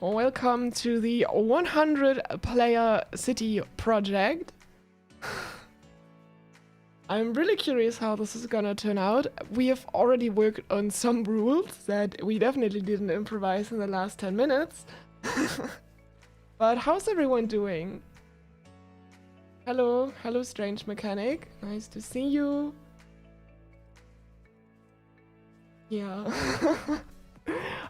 welcome to the 100 player city project. I'm really curious how this is gonna turn out. We have already worked on some rules that we definitely didn't improvise in the last 10 minutes. But how's everyone doing? Hello, strange mechanic. Nice to see you. Yeah.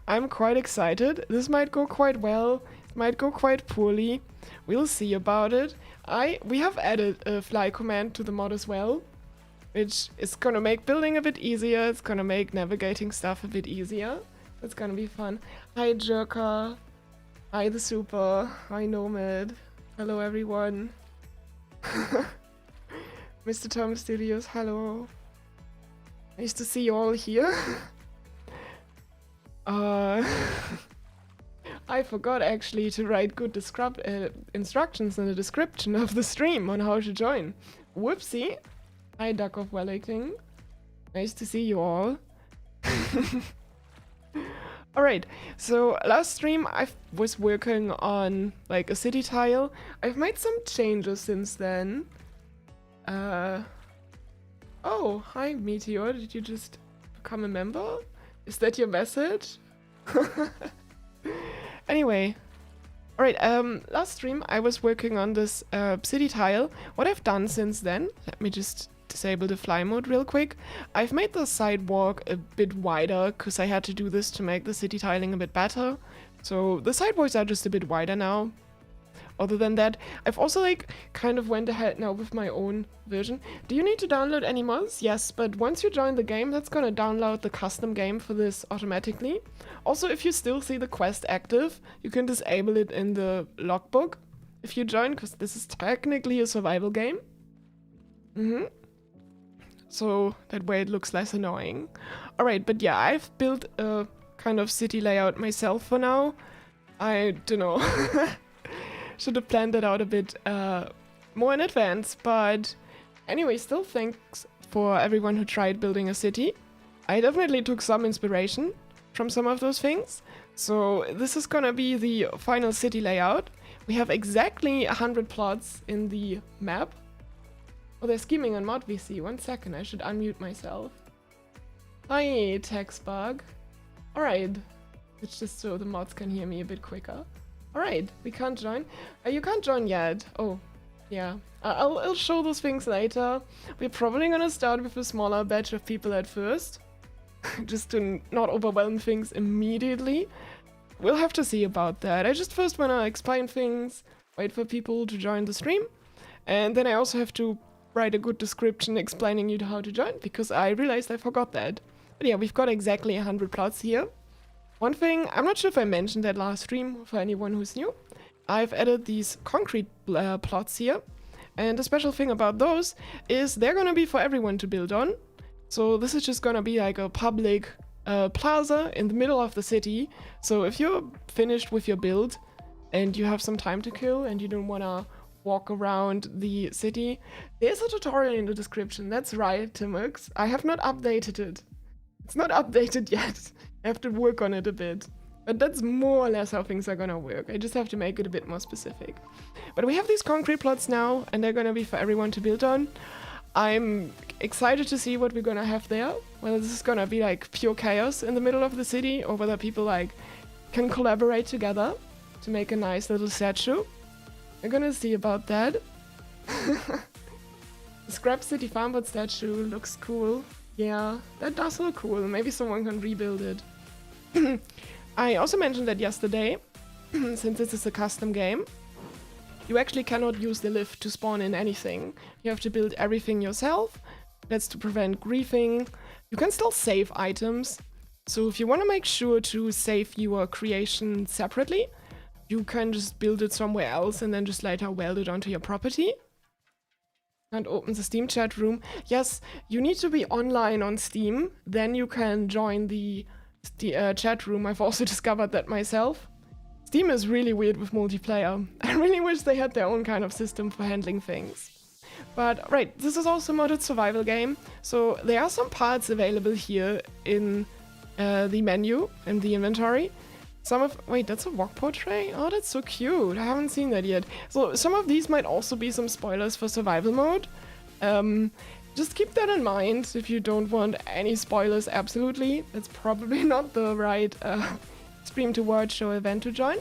I'm quite excited. This might go quite well. It might go quite poorly. We'll see about it. We have added a fly command to the mod as well, which is gonna make building a bit easier. It's gonna make navigating stuff a bit easier. It's gonna be fun. Hi Jerker. Hi the Super. Hi Nomad. Hello everyone. Mr. Tom Studios, hello. Nice to see you all here. I forgot actually to write good instructions in the description of the stream on how to join. Whoopsie. Hi Duck of Wellington. Nice to see you all. Alright, so last stream I was working on like a city tile. I've made some changes since then. Oh, hi Meteor, did you just become a member? Is that your message? Anyway, alright, last stream I was working on this city tile. What I've done since then, let me just disable the fly mode real quick. I've made the sidewalk a bit wider because I had to do this to make the city tiling a bit better. So the sidewalks are just a bit wider now. Other than that, I've also like kind of went ahead now with my own version. Do you need to download any mods? Yes, but once you join the game, that's gonna download the custom game for this automatically. Also, if you still see the quest active, you can disable it in the logbook if you join, because this is technically a survival game. So that way it looks less annoying. Alright, but yeah, I've built a kind of city layout myself for now. I don't know. Should have planned that out a bit more in advance, but anyway, still thanks for everyone who tried building a city. I definitely took some inspiration from some of those things. So this is gonna be the final city layout. We have exactly 100 plots in the map. Oh, they're scheming on mod VC. 1 second, I should unmute myself. Hi-techspark. Alright, it's just so the mods can hear me a bit quicker. Alright, we can't join. You can't join yet. Oh, yeah. I'll show those things later. We're probably gonna start with a smaller batch of people at first. Just to not overwhelm things immediately. We'll have to see about that. I just first wanna explain things, wait for people to join the stream. And then I also have to write a good description explaining you how to join, because I realized I forgot that. But yeah, we've got exactly 100 plots here. One thing, I'm not sure if I mentioned that last stream for anyone who's new. I've added these concrete plots here. And the special thing about those is they're gonna be for everyone to build on. So this is just gonna be like a public plaza in the middle of the city. So if you're finished with your build and you have some time to kill and you don't wanna walk around the city, there's a tutorial in the description. That's right, Timux. I have not updated it. It's not updated yet. I have to work on it a bit. But that's more or less how things are gonna work. I just have to make it a bit more specific. But we have these concrete plots now, and they're gonna be for everyone to build on. I'm excited to see what we're gonna have there. Whether this is gonna be like pure chaos in the middle of the city, or whether people like can collaborate together to make a nice little statue. We're gonna see about that. The Scrap City Farmbot statue looks cool. Yeah, that does look cool. Maybe someone can rebuild it. I also mentioned that yesterday, since this is a custom game, you actually cannot use the lift to spawn in anything. You have to build everything yourself. That's to prevent griefing. You can still save items. So if you want to make sure to save your creation separately, you can just build it somewhere else and then just later weld it onto your property. And open the Steam chat room. Yes, you need to be online on Steam, then you can join the chat room. I've also discovered that myself. Steam is really weird with multiplayer. I really wish they had their own kind of system for handling things. But right, this is also a modded survival game, so there are some parts available here in the menu, in the inventory. Wait, that's a rock portrait? Oh, that's so cute. I haven't seen that yet. So some of these might also be some spoilers for survival mode. Just keep that in mind if you don't want any spoilers, absolutely. That's probably not the right stream to watch or event to join.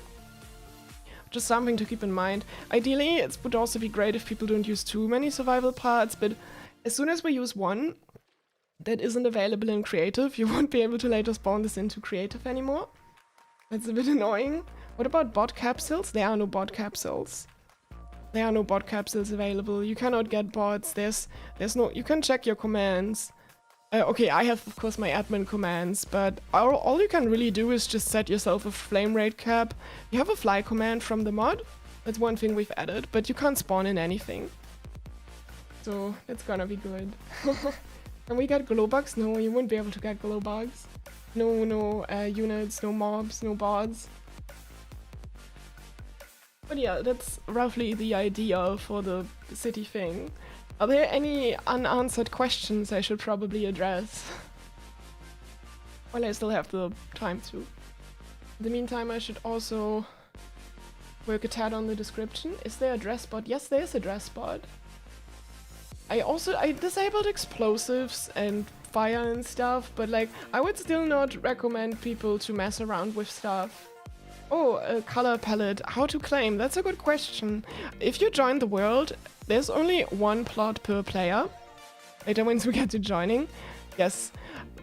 Just something to keep in mind. Ideally, it would also be great if people don't use too many survival parts, but as soon as we use one that isn't available in creative, you won't be able to later spawn this into creative anymore. That's a bit annoying. What about bot capsules? There are no bot capsules. There are no bot capsules available. You cannot get bots. There's no... You can check your commands. Okay, I have, of course, my admin commands, but all you can really do is just set yourself a frame rate cap. You have a fly command from the mod. That's one thing we've added, but you can't spawn in anything. So, that's gonna be good. Can we get glow bugs? No, you won't be able to get glow bugs. No units, no mobs, no bots. But yeah, that's roughly the idea for the city thing. Are there any unanswered questions I should probably address? Well, I still have the time to. In the meantime, I should also work a tad on the description. Is there a dress spot? Yes, there's a dress spot. I disabled explosives and fire and stuff, but like, I would still not recommend people to mess around with stuff. Oh, a color palette. How to claim? That's a good question. If you join the world, there's only one plot per player. Later, once we get to joining. Yes,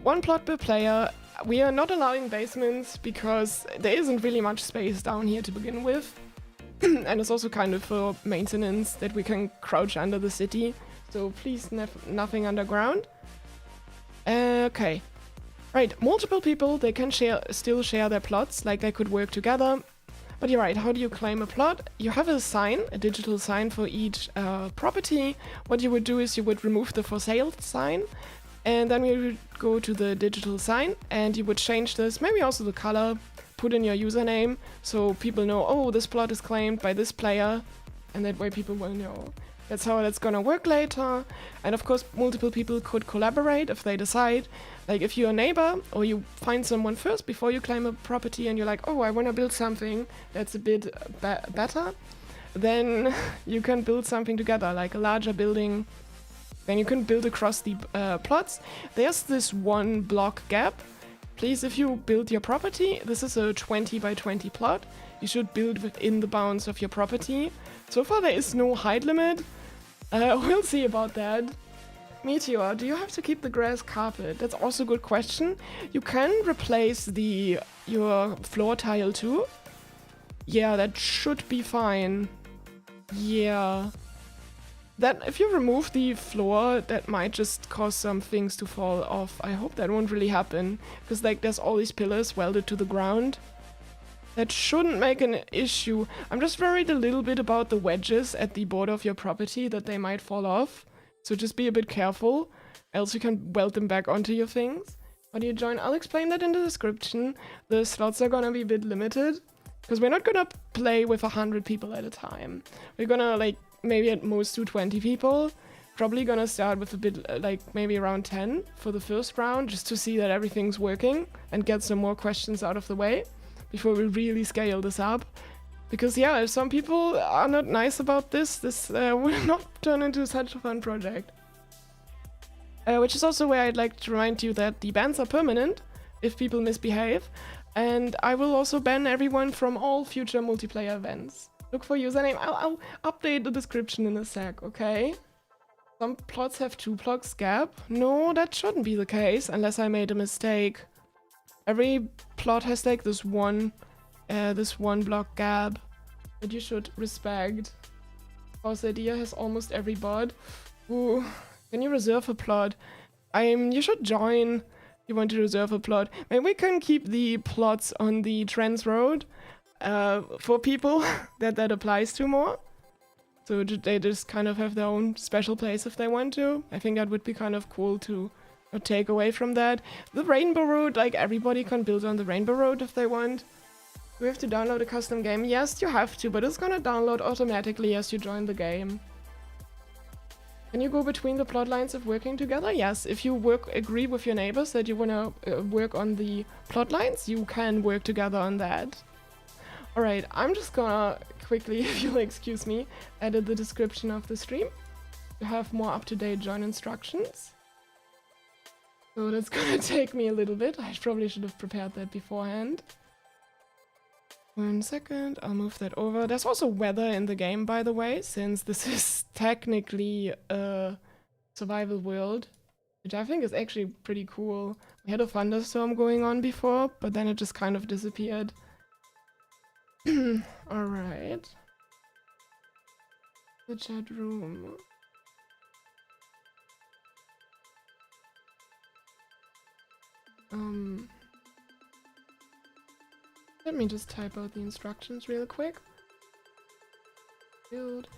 one plot per player. We are not allowing basements because there isn't really much space down here to begin with. And it's also kind of for maintenance that we can crouch under the city. So please, nothing underground. Okay. Right, multiple people, they can still share their plots, like they could work together. But you're right, how do you claim a plot? You have a sign, a digital sign for each property. What you would do is you would remove the for sale sign, and then you would go to the digital sign, and you would change this, maybe also the color, put in your username, so people know, oh, this plot is claimed by this player, and that way people will know. That's how that's gonna work later. And of course, multiple people could collaborate if they decide. Like if you're a neighbor or you find someone first before you claim a property and you're like, oh, I want to build something that's a bit better, then you can build something together, like a larger building. Then you can build across the plots. There's this one block gap. Please, if you build your property, this is a 20 by 20 plot. You should build within the bounds of your property. So far there is no height limit. We'll see about that. Meteor, do you have to keep the grass carpet? That's also a good question. You can replace your floor tile too. Yeah, that should be fine. Yeah. That if you remove the floor, that might just cause some things to fall off. I hope that won't really happen, because like there's all these pillars welded to the ground. That shouldn't make an issue. I'm just worried a little bit about the wedges at the border of your property, that they might fall off. So just be a bit careful, else you can weld them back onto your things. How do you join? I'll explain that in the description. The slots are gonna be a bit limited, because we're not gonna play with 100 people at a time. We're gonna like maybe at most do 20 people. Probably gonna start with a bit like maybe around 10 for the first round, just to see that everything's working and get some more questions out of the way before we really scale this up. Because yeah, if some people are not nice about this will not turn into such a fun project. Which is also where I'd like to remind you that the bans are permanent if people misbehave, and I will also ban everyone from all future multiplayer events. Look for username. I'll update the description in a sec, okay? Some plots have 2 blocks gap. No, that shouldn't be the case, unless I made a mistake. Every plot has like this one block gap that you should respect. Boss idea has almost every bot. Ooh, can you reserve a plot? You should join. You want to reserve a plot. Maybe we can keep the plots on the Trans Road for people that applies to more. So they just kind of have their own special place if they want to. I think that would be kind of cool to take away from that. The Rainbow Road, like everybody can build on the Rainbow Road if they want. We have to download a custom game. Yes, you have to, but it's gonna download automatically as you join the game. Can you go between the plot lines of working together? Yes, if you agree with your neighbors that you wanna work on the plot lines, you can work together on that. Alright, I'm just gonna quickly, if you'll excuse me, edit the description of the stream to have more up-to-date join instructions. So that's gonna take me a little bit. I probably should have prepared that beforehand. 1 second, I'll move that over. There's also weather in the game, by the way, since this is technically a survival world, which I think is actually pretty cool. We had a thunderstorm going on before, but then it just kind of disappeared. Alright. The chat room. Let me just type out the instructions real quick. Build.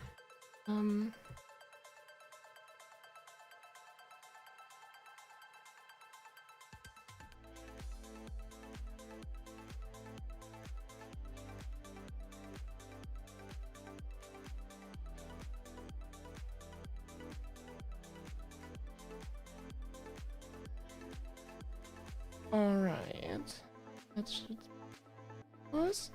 Alright. That should was.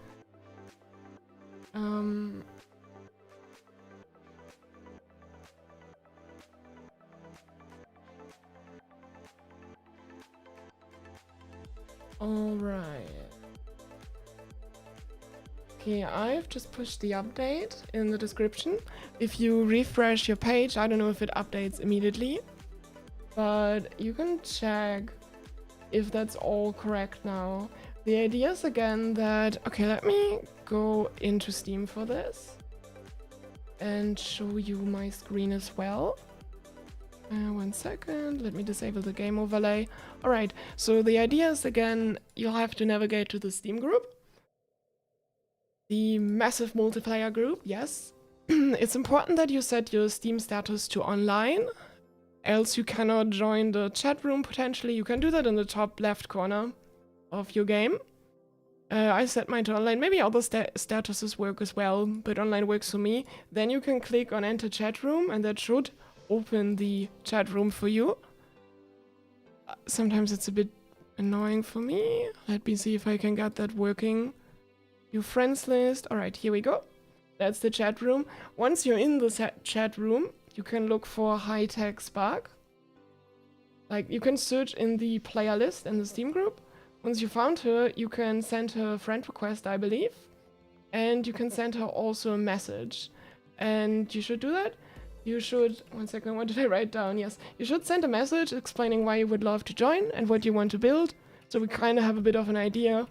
Alright. Okay, I've just pushed the update in the description. If you refresh your page, I don't know if it updates immediately, but you can check if that's all correct now. The idea is again that, okay, let me go into Steam for this and show you my screen as well. 1 second, let me disable the game overlay. Alright, so the idea is again, you'll have to navigate to the Steam group. The massive multiplayer group, yes. It's important that you set your Steam status to online, else you cannot join the chat room potentially. You can do that in the top left corner of your game. I set mine to online. Maybe other statuses work as well, but online works for me. Then you can click on enter chat room and that should open the chat room for you. Sometimes it's a bit annoying for me. Let me see if I can get that working. Your friends list. Alright, here we go. That's the chat room. Once you're in the chat room, you can look for hi-techspark. Like, you can search in the player list in the Steam group. Once you found her, you can send her a friend request, I believe. And you can send her also a message. And you should do that. You should... 1 second, what did I write down? Yes. You should send a message explaining why you would love to join and what you want to build. So we kind of have a bit of an idea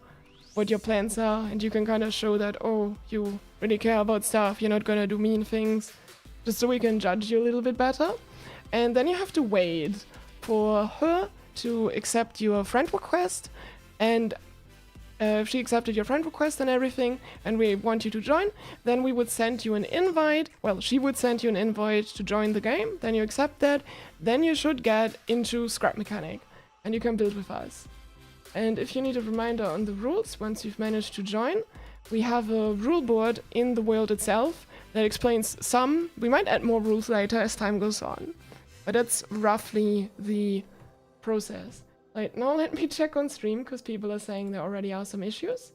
what your plans are. And you can kind of show that, oh, you really care about stuff. You're not gonna do mean things. Just so we can judge you a little bit better. And then you have to wait for her to accept your friend request. And if she accepted your friend request and everything, and we want you to join, then we would send you an invite. Well, she would send you an invite to join the game. Then you accept that. Then you should get into Scrap Mechanic, and you can build with us. And if you need a reminder on the rules, once you've managed to join, we have a rule board in the world itself that explains some. We might add more rules later as time goes on, but that's roughly the process. Right, now let me check on stream, because people are saying there already are some issues.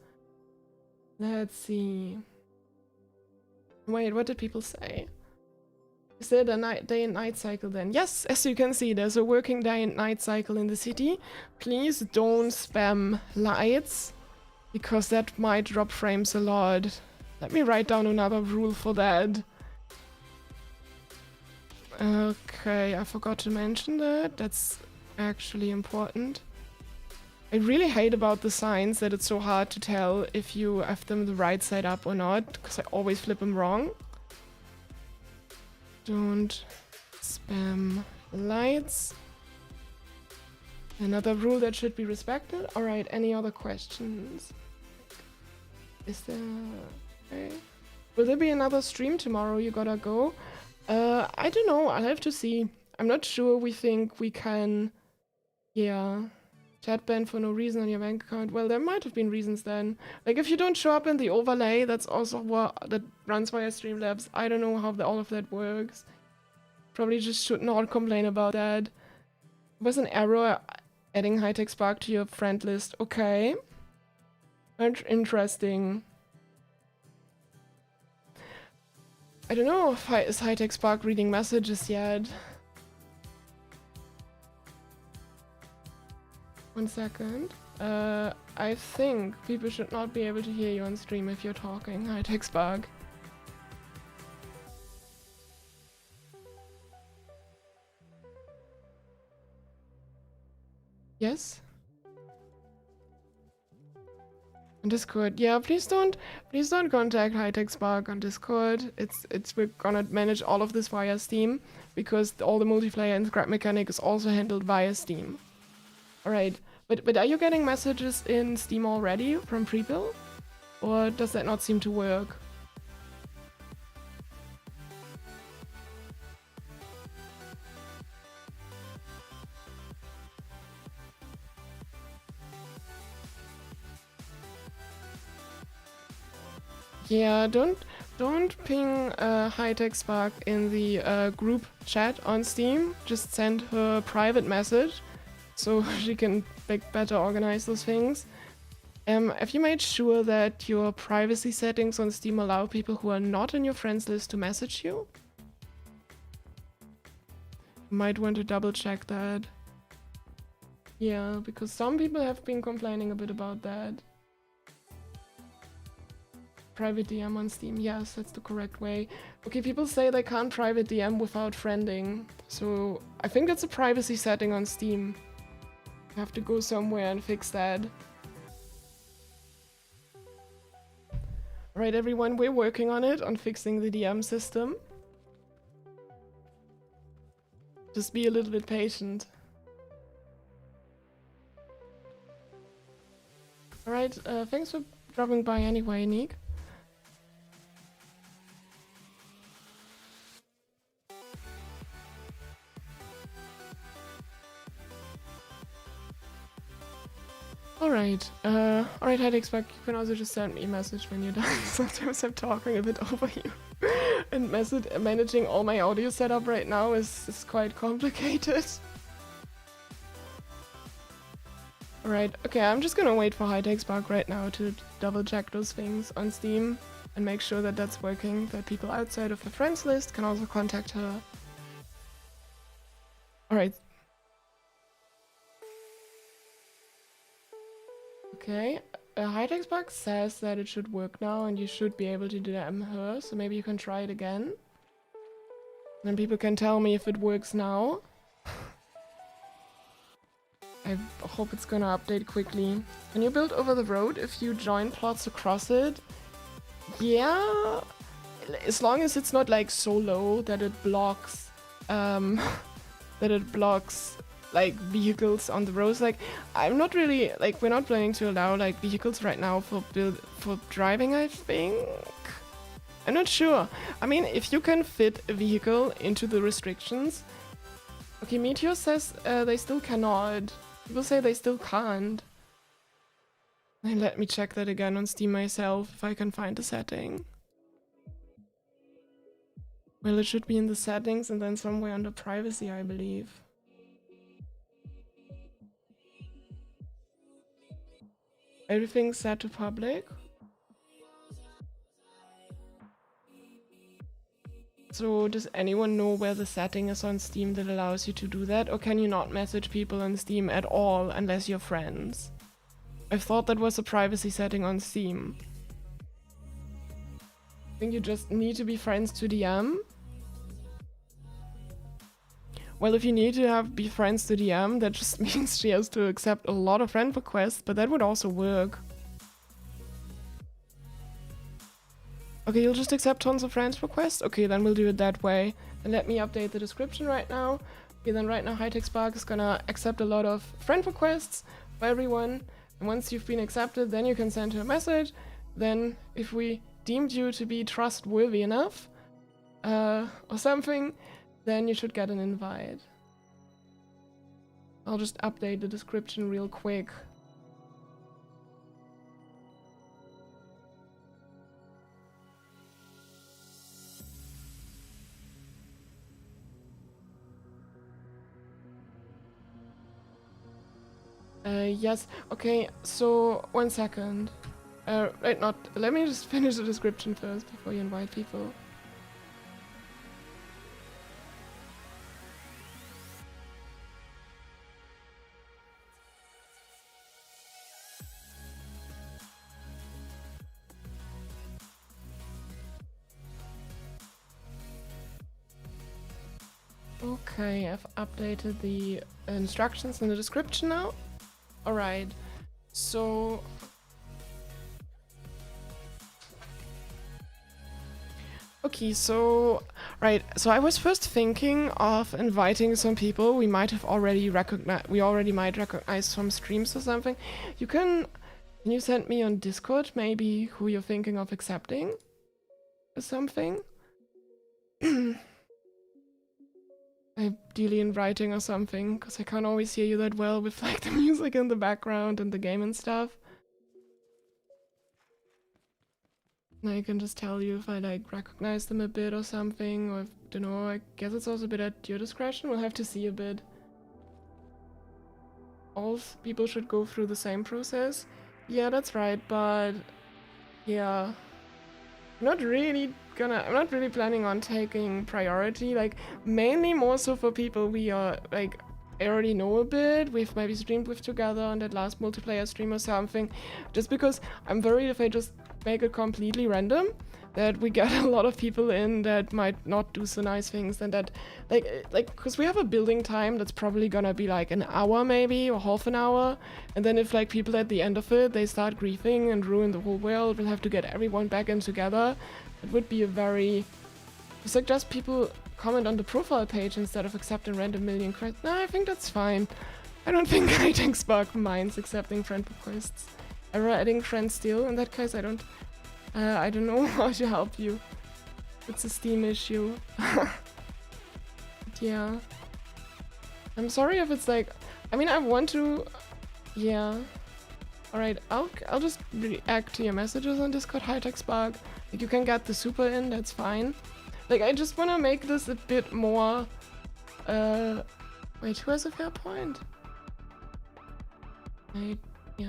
Let's see. Wait, what did people say? Is it a day and night cycle then? Yes, as you can see, there's a working day and night cycle in the city. Please don't spam lights, because that might drop frames a lot. Let me write down another rule for that. Okay, I forgot to mention that. That's actually important. I really hate about the signs that it's so hard to tell if you have them the right side up or not, because I always flip them wrong. Don't spam lights. Another rule that should be respected. Alright, any other questions? Is there... Okay. Will there be another stream tomorrow? You gotta go. I don't know. I'll have to see. I'm not sure. We think we can... Yeah. Chat ban for no reason on your bank account. Well, there might have been reasons then. Like, if you don't show up in the overlay, that's also what that runs via Streamlabs. I don't know how all of that works. Probably just should not complain about that. There was an error adding hi-techspark to your friend list. Okay. Interesting. I don't know if is hi-techspark reading messages yet. 1 second. I think people should not be able to hear you on stream if you're talking. hi-techspark. Yes? On Discord. Yeah, please don't contact hi-techspark on Discord. We're gonna manage all of this via Steam because all the multiplayer and scrap mechanic is also handled via Steam. Alright. But are you getting messages in Steam already from people? Or does that not seem to work? Yeah, don't ping hi-techspark in the group chat on Steam. Just send her a private message so she can better organize those things. Have you made sure that your privacy settings on Steam allow people who are not in your friends list to message you? You might want to double check that. Yeah, because some people have been complaining a bit about that. Private DM on Steam, yes, that's the correct way. Okay, people say they can't private DM without friending, so I think that's a privacy setting on Steam. You have to go somewhere and fix that. Alright everyone, we're working on it, on fixing the DM system. Just be a little bit patient. Alright, thanks for dropping by anyway, Nick. Alright, hi-techspark, you can also just send me a message when you're done. Sometimes I'm talking a bit over you. And managing all my audio setup right now is quite complicated. Alright, okay, I'm just gonna wait for hi-techspark right now to double check those things on Steam and make sure that that's working, that people outside of the friends list can also contact her. Alright. Okay, hi-techspark says that it should work now and you should be able to DM her, so maybe you can try it again. Then people can tell me if it works now. I hope it's gonna update quickly. Can you build over the road if you join plots across it? Yeah, as long as it's not like so low that it blocks, like vehicles on the roads. Like, I'm not really, like, we're not planning to allow like vehicles right now for driving, I think. I'm not sure. I mean, if you can fit a vehicle into the restrictions. Okay, Meteor says they still cannot. People say they still can't. And let me check that again on Steam myself, if I can find the setting. Well, it should be in the settings and then somewhere under privacy, I believe. Everything's set to public. So does anyone know where the setting is on Steam that allows you to do that? Or can you not message people on Steam at all unless you're friends? I thought that was a privacy setting on Steam. I think you just need to be friends to DM. Well, if you need to be friends to DM, that just means she has to accept a lot of friend requests, but that would also work. Okay, you'll just accept tons of friends requests? Okay, then we'll do it that way. And let me update the description right now. Okay, then right now hi-techspark is gonna accept a lot of friend requests for everyone. And once you've been accepted, then you can send her a message. Then, if we deemed you to be trustworthy enough, or something, then you should get an invite. I'll just update the description real quick. Yes. Okay, so 1 second. Wait, not. Let me just finish the description first before you invite people. Okay, I've updated the instructions in the description now. Alright, so... Okay, so... Right, so I was first thinking of inviting some people we might have already recognized... We already might recognize from streams or something. Can you send me on Discord maybe who you're thinking of accepting? Or something? Ideally in writing or something, because I can't always hear you that well with like the music in the background and the game and stuff. And I can just tell you if I like recognize them a bit or something, or if, don't know, I guess it's also a bit at your discretion. We'll have to see a bit. All people should go through the same process. Yeah, that's right, but yeah. I'm not really planning on taking priority, like mainly more so for people we are like I already know a bit, we've maybe streamed with together on that last multiplayer stream or something, just because I'm worried if I just make it completely random that we get a lot of people in that might not do so nice things, and that like because we have a building time that's probably gonna be like an hour maybe or half an hour, and then if like people at the end of it they start griefing and ruin the whole world, we'll have to get everyone back in together. It would be a very... I suggest people comment on the profile page instead of accepting random million quests. No, I think that's fine. I don't think hi-techspark minds accepting friend requests. Ever adding friends still? In that case, I don't know how to help you. It's a Steam issue. But yeah. I'm sorry if it's like... I mean, I want to... Yeah. Alright, I'll just react to your messages on Discord, hi-techspark. Like, you can get the super in, that's fine. Like, I just want to make this a bit more... Wait, who has a fair point? Yeah.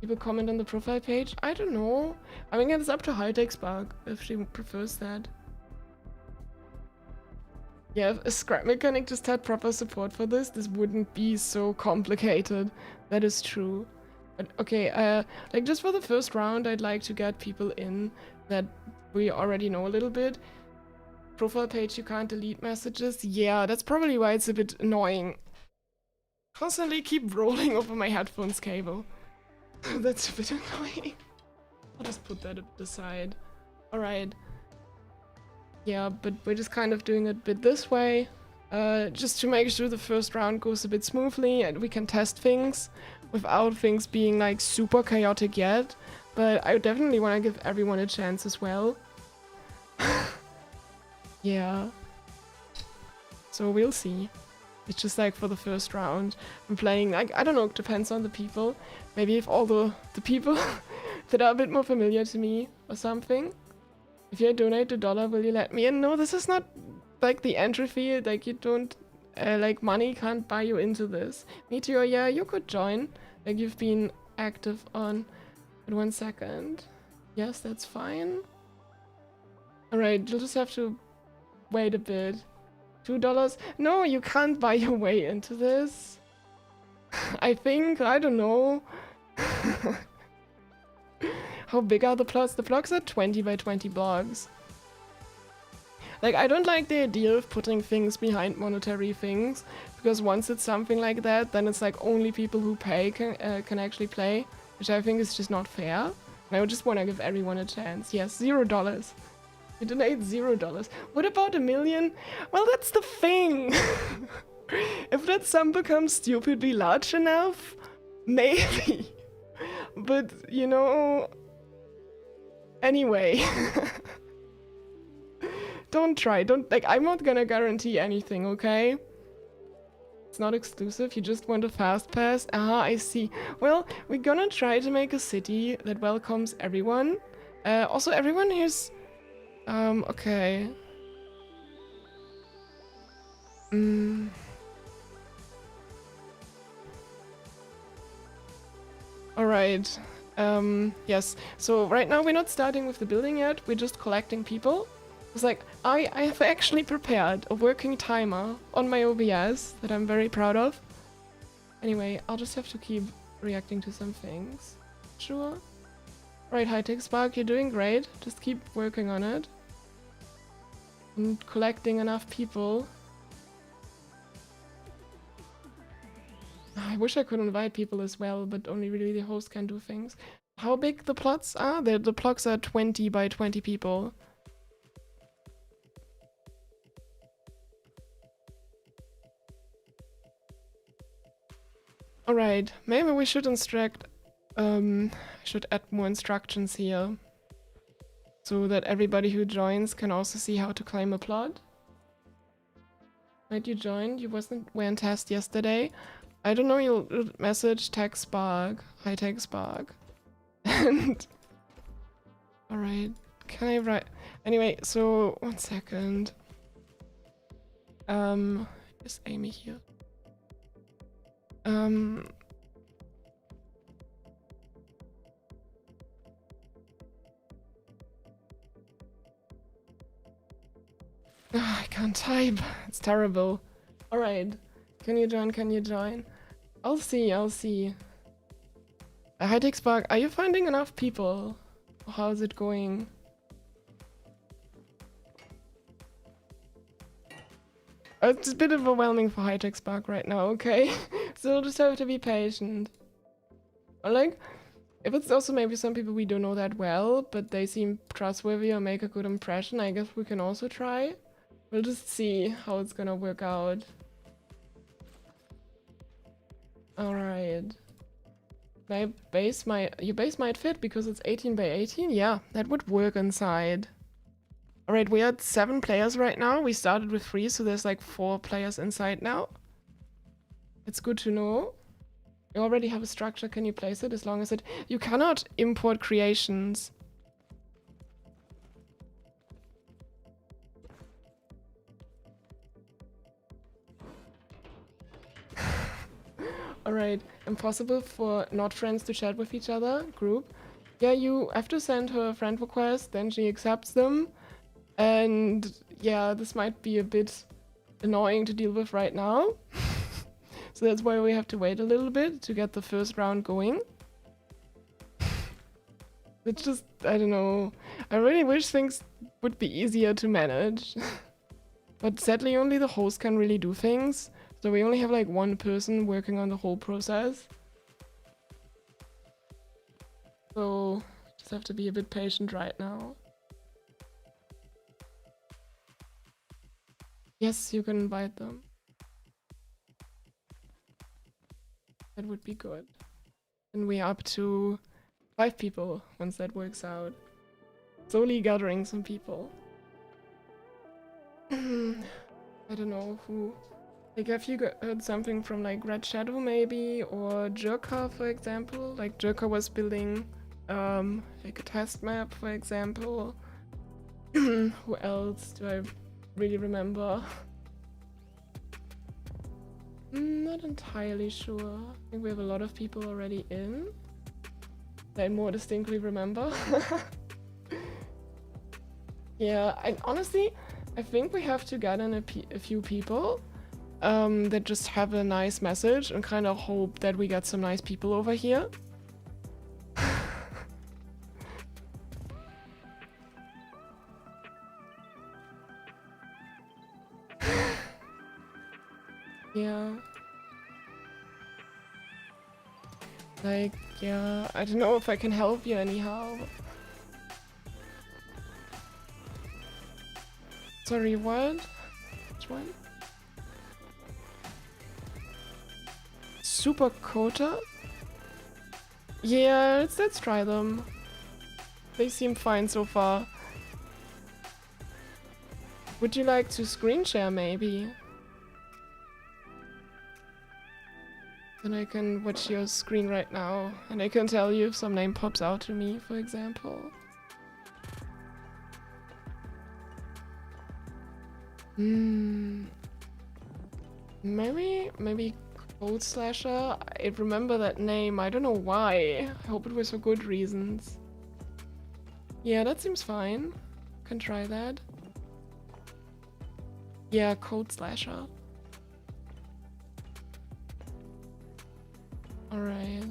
People comment on the profile page? I don't know. I mean, it's up to hi-techspark if she prefers that. Yeah, if a scrap mechanic just had proper support for this wouldn't be so complicated. That is true. But okay, like just for the first round, I'd like to get people in that we already know a little bit. Profile page, you can't delete messages. Yeah, that's probably why it's a bit annoying. Constantly keep rolling over my headphones cable. That's a bit annoying. I'll just put that aside. Alright. Yeah, but we're just kind of doing it a bit this way. Just to make sure the first round goes a bit smoothly and we can test things without things being like super chaotic yet. But I definitely want to give everyone a chance as well. Yeah. So we'll see. It's just like for the first round. I'm playing, like, I don't know, it depends on the people. Maybe if all the people that are a bit more familiar to me or something. If you donate $1, will you let me in? No, this is not like the entry fee. Like, you don't, like, money can't buy you into this. Meteor, yeah, you could join. Like, you've been active on... But 1 second. Yes, that's fine. Alright, you'll just have to wait a bit. $2? No, you can't buy your way into this. I think, I don't know. How big are the plots? The blocks are 20 by 20 blocks. Like, I don't like the idea of putting things behind monetary things, because once it's something like that, then it's like only people who pay can actually play, which I think is just not fair. And I would just want to give everyone a chance. Yes, $0. You donate $0. What about $1 million? Well, that's the thing. If that sum becomes stupidly large enough, maybe. But, you know... Anyway. Don't try. Like, I'm not gonna guarantee anything, okay? It's not exclusive, you just want a fast pass? Ah, I see. Well, we're gonna try to make a city that welcomes everyone. Also, everyone here's... okay. Alright. Yes. So right now we're not starting with the building yet, we're just collecting people. It's like, I have actually prepared a working timer on my OBS that I'm very proud of. Anyway, I'll just have to keep reacting to some things. Sure. Right, hi-techspark, you're doing great. Just keep working on it. And collecting enough people. I wish I could invite people as well, but only really the host can do things. How big the plots are? The plots are 20 by 20 people. Alright, maybe we should I should add more instructions here. So that everybody who joins can also see how to claim a plot. Right, you joined? You weren't test yesterday. I don't know, you'll message hi-techspark. And alright, can I write? Anyway, so 1 second. Is Amy here? I can't type. It's terrible. Alright. Can you join? Can you join? I'll see, I'll see. hi-techspark, are you finding enough people? How's it going? It's a bit overwhelming for hi-techspark right now, okay? So we'll just have to be patient. Or like, if it's also maybe some people we don't know that well, but they seem trustworthy or make a good impression, I guess we can also try. We'll just see how it's gonna work out. Alright. Your base might fit because it's 18 by 18? Yeah, that would work inside. Alright, we are at 7 players right now. We started with 3, so there's like 4 players inside now. It's good to know. You already have a structure, can you place it as long as it... You cannot import creations. Alright, impossible for not friends to chat with each other, group. Yeah, you have to send her a friend request, then she accepts them. And yeah, this might be a bit annoying to deal with right now. So that's why we have to wait a little bit to get the first round going. It's just, I don't know. I really wish things would be easier to manage. But sadly only the host can really do things. So we only have like 1 person working on the whole process. So just have to be a bit patient right now. Yes, you can invite them. That would be good. And we're up to 5 people once that works out. Slowly gathering some people. I don't know who. Like, have you heard something from like Red Shadow maybe, or Jerka for example? Like Jerka was building like a test map for example. Who else do I really remember? Not entirely sure. I think we have a lot of people already in that I more distinctly remember. Yeah, honestly, I think we have to get in a few people that just have a nice message and kind of hope that we get some nice people over here. Yeah. Like, yeah, I don't know if I can help you anyhow. Sorry, what? Which one? Super Quota? Yeah, let's try them. They seem fine so far. Would you like to screen share maybe? Then I can watch your screen right now and I can tell you if some name pops out to me, for example. Maybe Code Slasher. I remember that name. I don't know why. I hope it was for good reasons. Yeah, that seems fine. Can try that. Yeah, Code Slasher. Alright.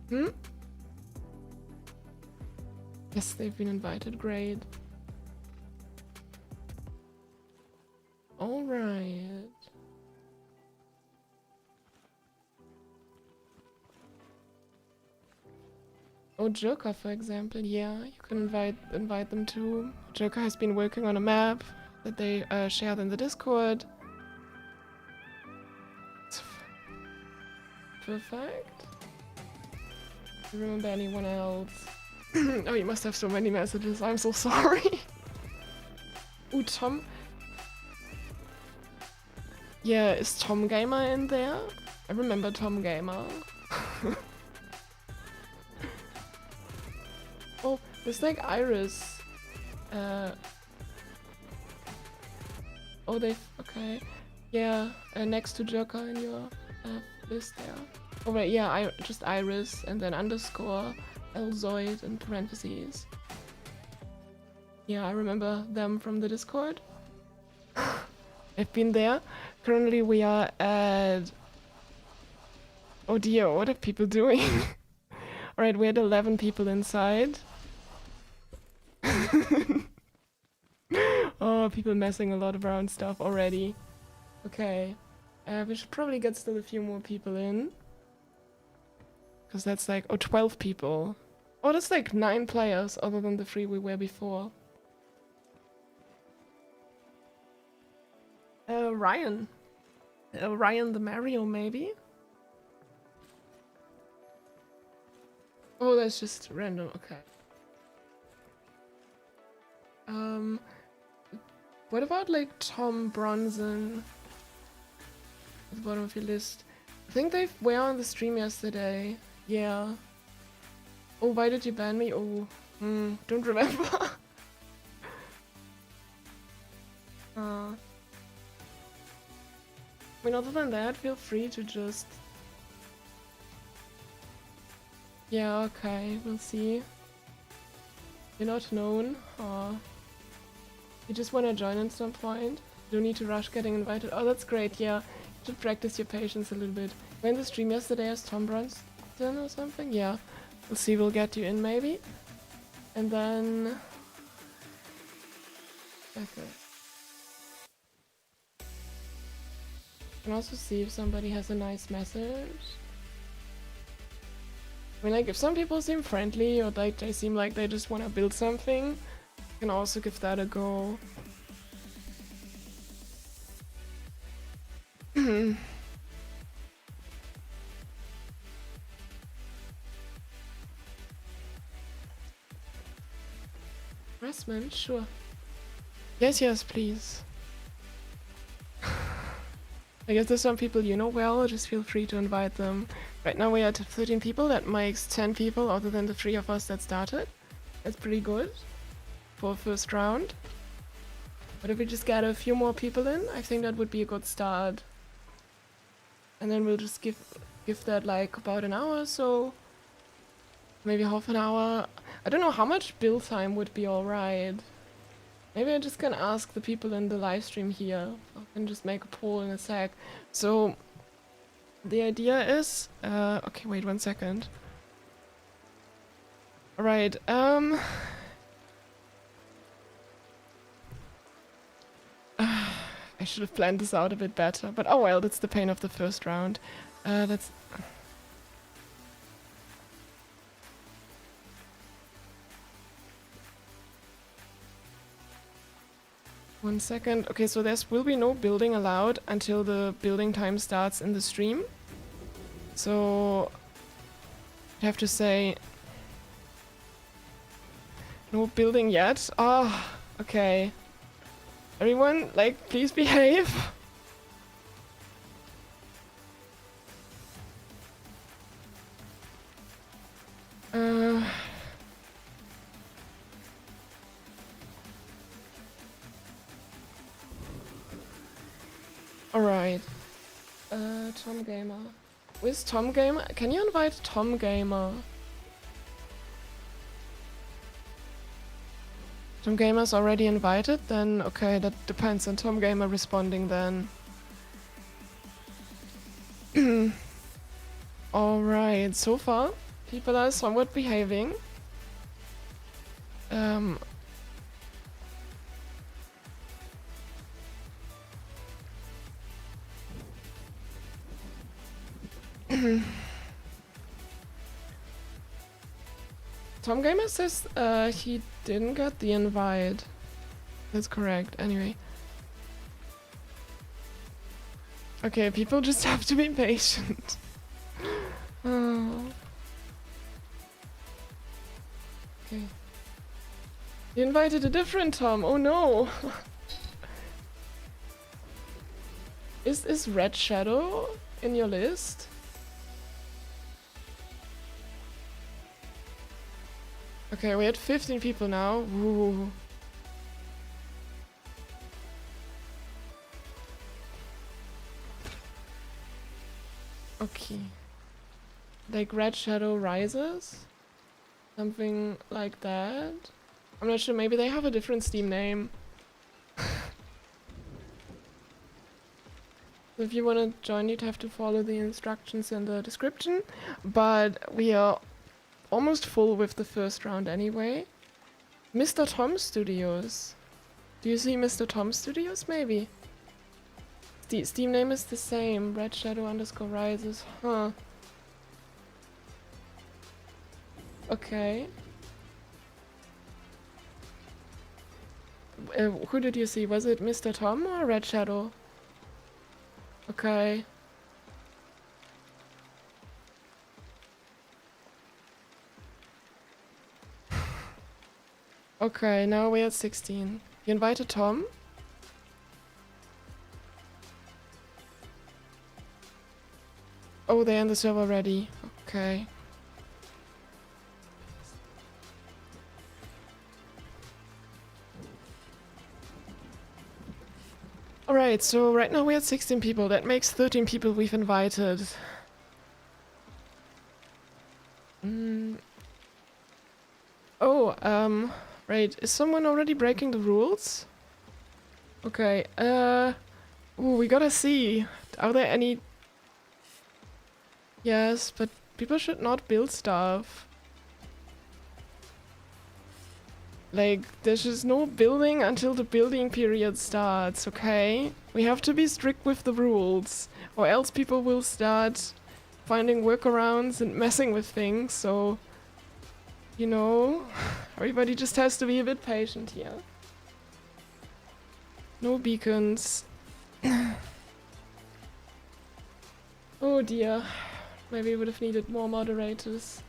Hmm? Yes, they've been invited. Great. Alright. Oh, Joker, for example. Yeah, you can invite them too. Joker has been working on a map that they shared in the Discord. It's perfect. Do you remember anyone else? Oh, you must have so many messages. I'm so sorry. Ooh, Tom. Yeah, is Tom Gamer in there? I remember Tom Gamer. Oh, there's like Iris. Oh, okay. Yeah, next to Joker in your list there. Oh wait, yeah, just Iris and then underscore Elzoid in parentheses. Yeah, I remember them from the Discord. I've been there. Currently we are at... Oh dear, what are people doing? Alright, we had 11 people inside. Oh, people messing a lot around stuff already. Okay. We should probably get still a few more people in. Because that's like... Oh, 12 people. Oh, that's like 9 players other than the 3 we were before. Ryan. Ryan the Mario, maybe? Oh, that's just random, okay. What about like Tom Bronson at the bottom of your list? I think they were on the stream yesterday. Yeah. Oh, why did you ban me? Oh, don't remember. I mean, other than that, feel free to just... Yeah, okay, we'll see. You're not known. You just want to join at some point. Don't need to rush getting invited. Oh, that's great, yeah. You should practice your patience a little bit. We're in the stream yesterday as Tom Bronson or something? Yeah. We'll see, we'll get you in maybe. And then... Okay. Can also see if somebody has a nice message. I mean, like, if some people seem friendly or like they seem like they just want to build something, you can also give that a go. Harassment? Sure. Yes, yes, please. I guess there's some people you know well, just feel free to invite them. Right now we are at 13 people, that makes 10 people other than the 3 of us that started. That's pretty good for a first round. But if we just get a few more people in, I think that would be a good start. And then we'll just give that like about an hour or so. Maybe half an hour. I don't know how much build time would be alright. Maybe I just can ask the people in the live stream here. I can just make a poll in a sec. So, the idea is... okay, wait 1 second. Alright, I should have planned this out a bit better, but oh well, that's the pain of the first round. That's... 1 second. Okay, so there will be no building allowed until the building time starts in the stream. So I have to say no building yet. Oh, okay. Everyone, like, please behave. Alright. Tom Gamer. Where's Tom Gamer? Can you invite Tom Gamer? Tom Gamer's already invited? Then okay, that depends on Tom Gamer responding then. Alright, so far people are somewhat behaving. Tom Gamer says he didn't get the invite. That's correct, anyway. Okay, people just have to be patient. Oh. Okay. You invited a different Tom, oh no! Is Red Shadow in your list? Okay, we had 15 people now. Ooh. Okay. Like Red Shadow Rises? Something like that? I'm not sure, maybe they have a different Steam name. If you want to join, you'd have to follow the instructions in the description. But we are almost full with the first round anyway. Mr. Tom Studios. Do you see Mr. Tom Studios, maybe? The Steam name is the same. Red Shadow _ Rises. Huh. Okay. Who did you see? Was it Mr. Tom or Red Shadow? Okay. Okay, now we're at 16. You invited Tom? Oh, they're in the server already. Okay. Alright, so right now we're at 16 people. That makes 13 people we've invited. Oh, right. Is someone already breaking the rules? Okay, ooh, we gotta see. Are there any... Yes, but people should not build stuff. Like, there's just no building until the building period starts, okay? We have to be strict with the rules, or else people will start finding workarounds and messing with things, so... You know, everybody just has to be a bit patient here. No beacons. Oh dear. Maybe we would have needed more moderators.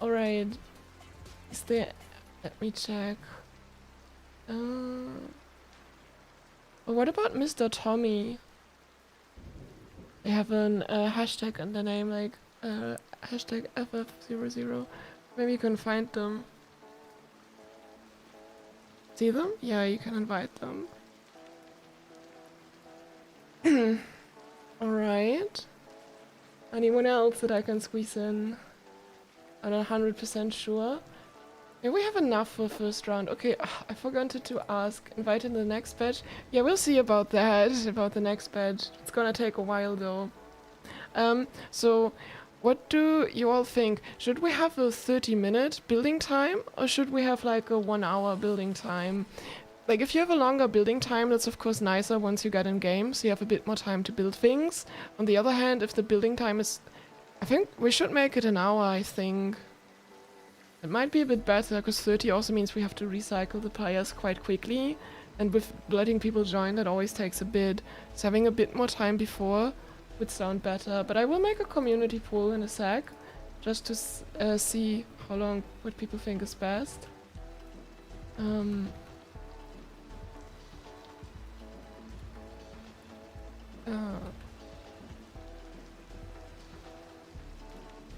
Alright. Is there... Let me check. Well, what about Mr. Tommy? They have an hashtag in the name, like hashtag FF00. Maybe you can find them. See them? Yeah, you can invite them. Alright. Anyone else that I can squeeze in? I'm not 100% sure. Yeah, we have enough for first round. Okay, I forgot to ask. Invite in the next batch? Yeah, we'll see about that, about the next batch. It's gonna take a while though. So, what do you all think? Should we have a 30-minute building time? Or should we have like a 1-hour building time? Like, if you have a longer building time, that's of course nicer once you get in game, so you have a bit more time to build things. On the other hand, if the building time is... I think we should make it an hour, I think. It might be a bit better, because 30 also means we have to recycle the players quite quickly. And with letting people join, that always takes a bit. So having a bit more time before would sound better. But I will make a community poll in a sec, just to see how long what people think is best.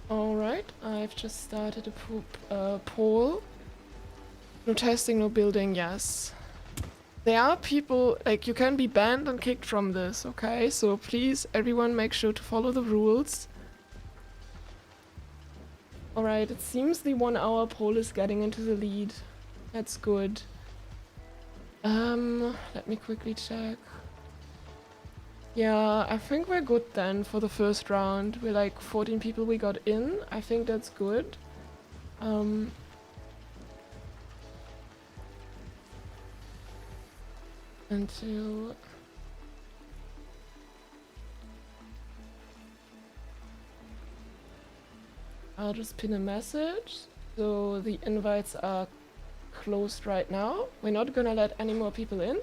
Alright, I've just started a poll. No testing, no building, yes. There are people, like, you can be banned and kicked from this, okay? So please, everyone, make sure to follow the rules. Alright, it seems the 1 hour poll is getting into the lead. That's good. Let me quickly check. Yeah, I think we're good then for the first round. We're like 14 people we got in. I think that's good. Until... I'll just pin a message. So the invites are closed right now. We're not gonna let any more people in.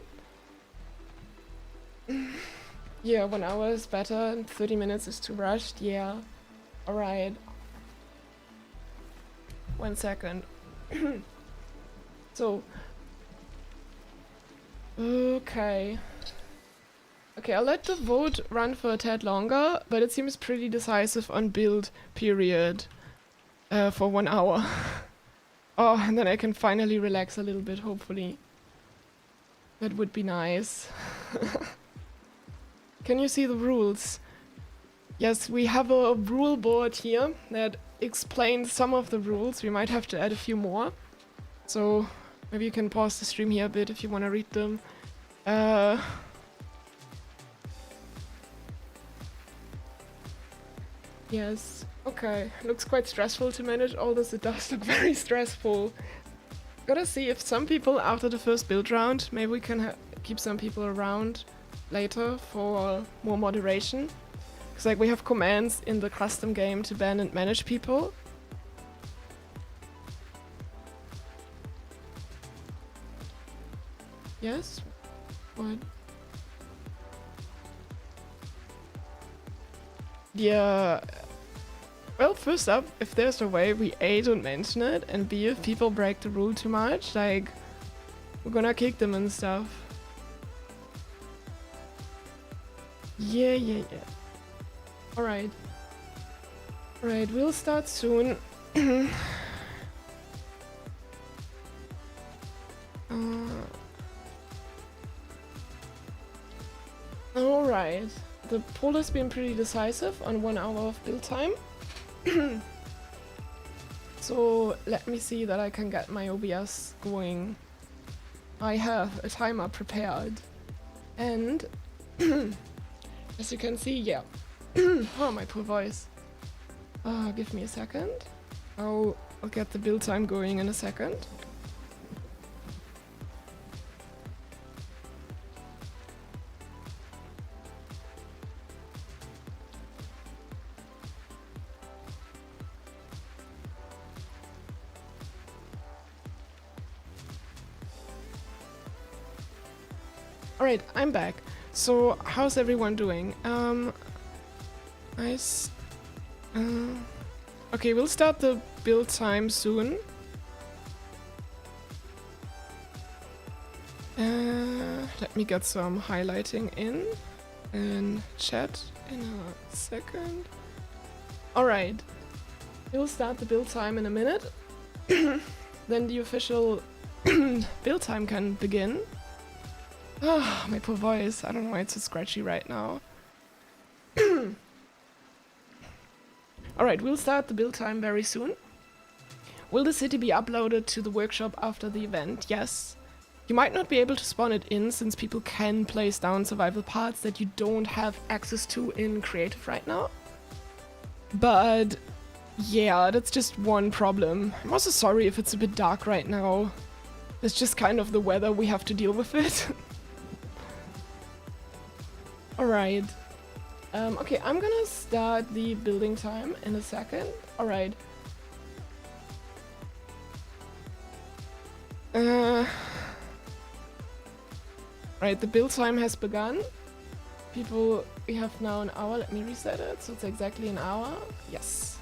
Yeah, 1 hour is better and 30 minutes is too rushed. Yeah. Alright. 1 second. So. Okay. Okay, I'll let the vote run for a tad longer, but it seems pretty decisive on build period for 1 hour. Oh, and then I can finally relax a little bit, hopefully. That would be nice. Can you see the rules? Yes, we have a rule board here that explains some of the rules. We might have to add a few more. So maybe you can pause the stream here a bit if you want to read them. Yes, okay. Looks quite stressful to manage all this. It does look very stressful. Gotta see if some people after the first build round, maybe we can keep some people around later for more moderation. Because like we have commands in the custom game to ban and manage people. Yes? What? Yeah. Well, first up, if there's a way, we A, don't mention it, and B, if people break the rule too much, like, we're gonna kick them and stuff. Yeah. Alright. Alright, we'll start soon. Alright. The poll has been pretty decisive on 1 hour of build time. So let me see that I can get my OBS going. I have a timer prepared. And as you can see, yeah. Oh, my poor voice. Give me a second. I'll get the build time going in a second. Alright, I'm back. So, how's everyone doing? Nice. Okay, we'll start the build time soon. Let me get some highlighting in chat in a second. Alright, we'll start the build time in a minute. Then the official build time can begin. Oh, my poor voice. I don't know why it's so scratchy right now. Alright, we'll start the build time very soon. Will the city be uploaded to the workshop after the event? Yes. You might not be able to spawn it in, since people can place down survival parts that you don't have access to in creative right now. But yeah, that's just one problem. I'm also sorry if it's a bit dark right now. It's just kind of the weather, we have to deal with it. Alright. Okay, I'm gonna start the building time in a second. Alright. Right, the build time has begun. People, we have now an hour. Let me reset it, so it's exactly an hour. Yes.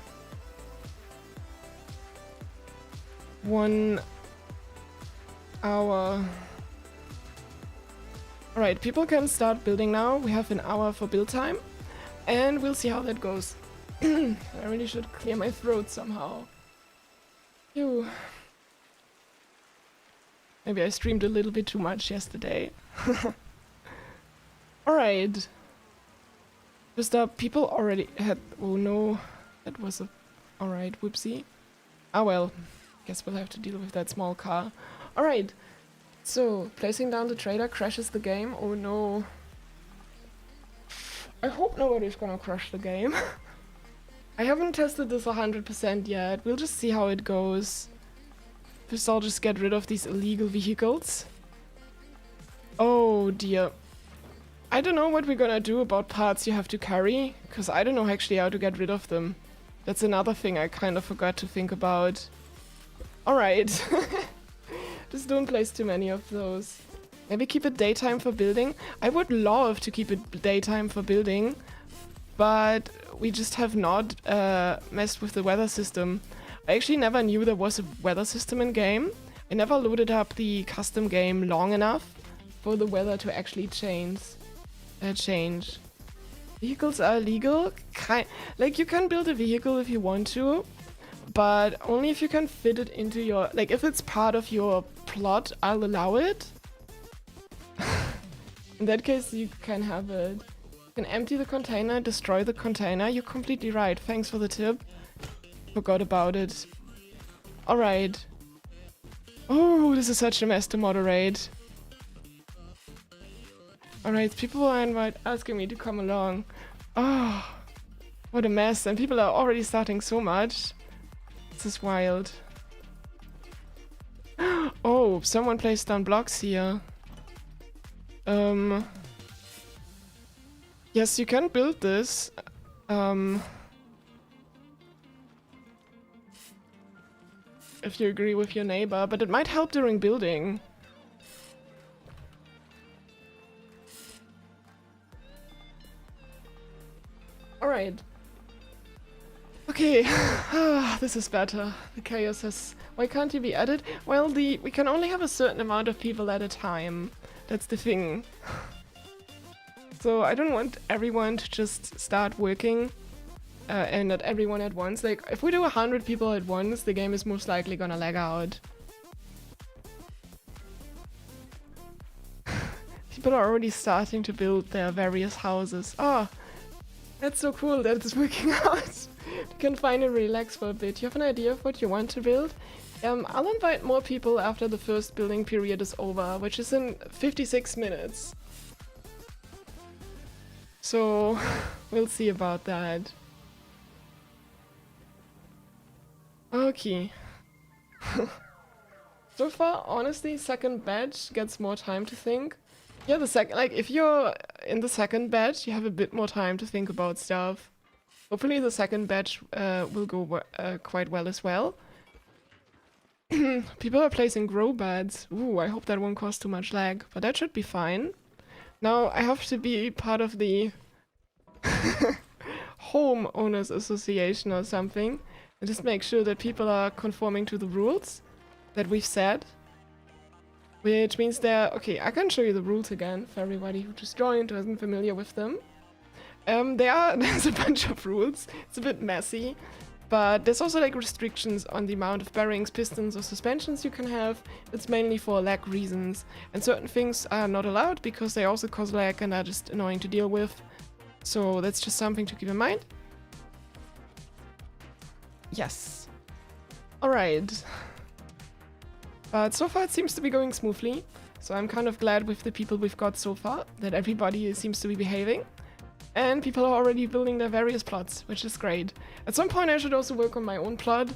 1 hour. Alright, people can start building now. We have an hour for build time. And we'll see how that goes. I really should clear my throat somehow. Phew. Maybe I streamed a little bit too much yesterday. Alright. Just people already had... Oh no, that was a... Alright, whoopsie. Ah well, guess we'll have to deal with that small car. Alright, so placing down the trader crashes the game. Oh no. I hope nobody's gonna crash the game. I haven't tested this 100% yet. We'll just see how it goes. First I'll just get rid of these illegal vehicles. Oh dear. I don't know what we're gonna do about parts you have to carry, because I don't know actually how to get rid of them. That's another thing I kind of forgot to think about. Alright. Just don't place too many of those. Maybe keep it daytime for building. I would love to keep it daytime for building, but we just have not messed with the weather system. I actually never knew there was a weather system in game. I never loaded up the custom game long enough for the weather to actually change. Vehicles are illegal. Like, you can build a vehicle if you want to, but only if you can fit it into your... Like, if it's part of your plot, I'll allow it. In that case, you can have it. You can empty the container, destroy the container. You're completely right. Thanks for the tip. Forgot about it. Alright. Oh, this is such a mess to moderate. Alright, people are asking me to come along. Oh, what a mess. And people are already starting so much. This is wild. Oh, someone placed down blocks here. Yes, you can build this. If you agree with your neighbor, but it might help during building. Alright. Okay, this is better. The chaos has... Why can't he be added? Well, we can only have a certain amount of people at a time. That's the thing. So I don't want everyone to just start working and not everyone at once. Like, if we do 100 people at once, the game is most likely gonna lag out. People are already starting to build their various houses. Oh, that's so cool that it's working out. You can finally relax for a bit. You have an idea of what you want to build? I'll invite more people after the first building period is over, which is in 56 minutes. So, we'll see about that. Okay. So far, honestly, second batch gets more time to think. Yeah, if you're in the second batch, you have a bit more time to think about stuff. Hopefully the second batch will go quite well as well. People are placing grow beds. Ooh, I hope that won't cause too much lag, but that should be fine. Now I have to be part of the homeowners association or something and just make sure that people are conforming to the rules that we've set. Which means okay, I can show you the rules again for everybody who just joined or isn't familiar with them. There's a bunch of rules. It's a bit messy, but there's also like restrictions on the amount of bearings, pistons or suspensions you can have. It's mainly for lag reasons, and certain things are not allowed because they also cause lag and are just annoying to deal with. So that's just something to keep in mind. Yes. Alright. But so far it seems to be going smoothly, so I'm kind of glad with the people we've got so far, that everybody seems to be behaving. And people are already building their various plots, which is great. At some point I should also work on my own plot.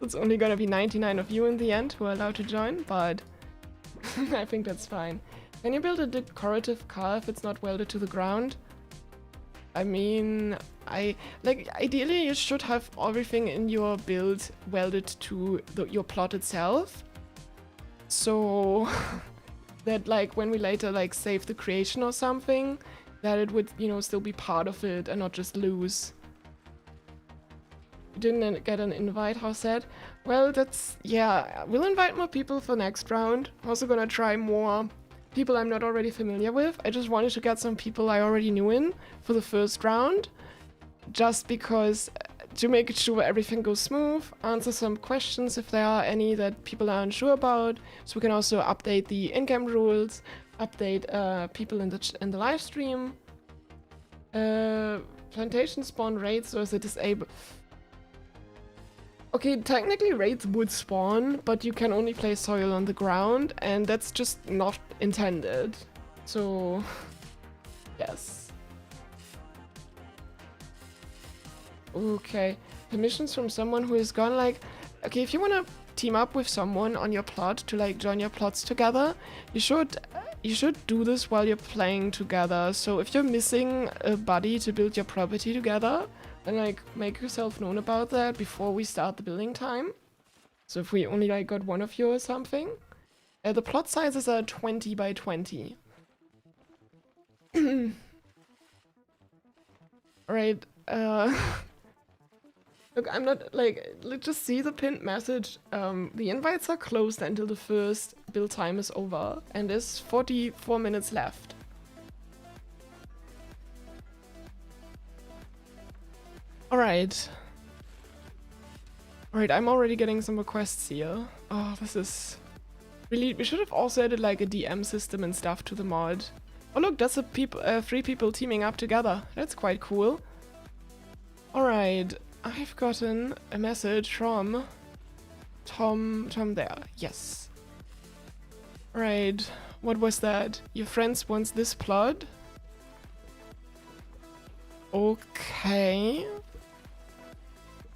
It's only gonna be 99 of you in the end who are allowed to join, but I think that's fine. Can you build a decorative car if it's not welded to the ground? I mean, ideally you should have everything in your build welded to your plot itself. So that like when we later like save the creation or something, that it would, you know, still be part of it and not just loose. You didn't get an invite, how sad? Well, yeah, we'll invite more people for next round. I'm also gonna try more people I'm not already familiar with. I just wanted to get some people I already knew in for the first round, just because to make sure everything goes smooth, answer some questions if there are any that people are unsure about. So we can also update the in-game rules, update people in the live stream. Plantation spawn raids, or is it disabled? Okay, technically raids would spawn, but you can only place soil on the ground, and that's just not intended. So, yes. Okay, permissions from someone who is gone, like, okay, if you want to team up with someone on your plot to like join your plots together, you should do this while you're playing together. So if you're missing a buddy to build your property together, then like make yourself known about that before we start the building time. So if we only like got one of you or something. The plot sizes are 20 by 20. Alright, look, I'm not, like, let's just see the pinned message. The invites are closed until the first build time is over, and there's 44 minutes left. Alright. Alright, I'm already getting some requests here. Oh, this is... Really, we should have also added, like, a DM system and stuff to the mod. Oh look, that's a 3 people teaming up together. That's quite cool. Alright. I've gotten a message from Tom there. Yes. Right. What was that? Your friends wants this plot? Okay.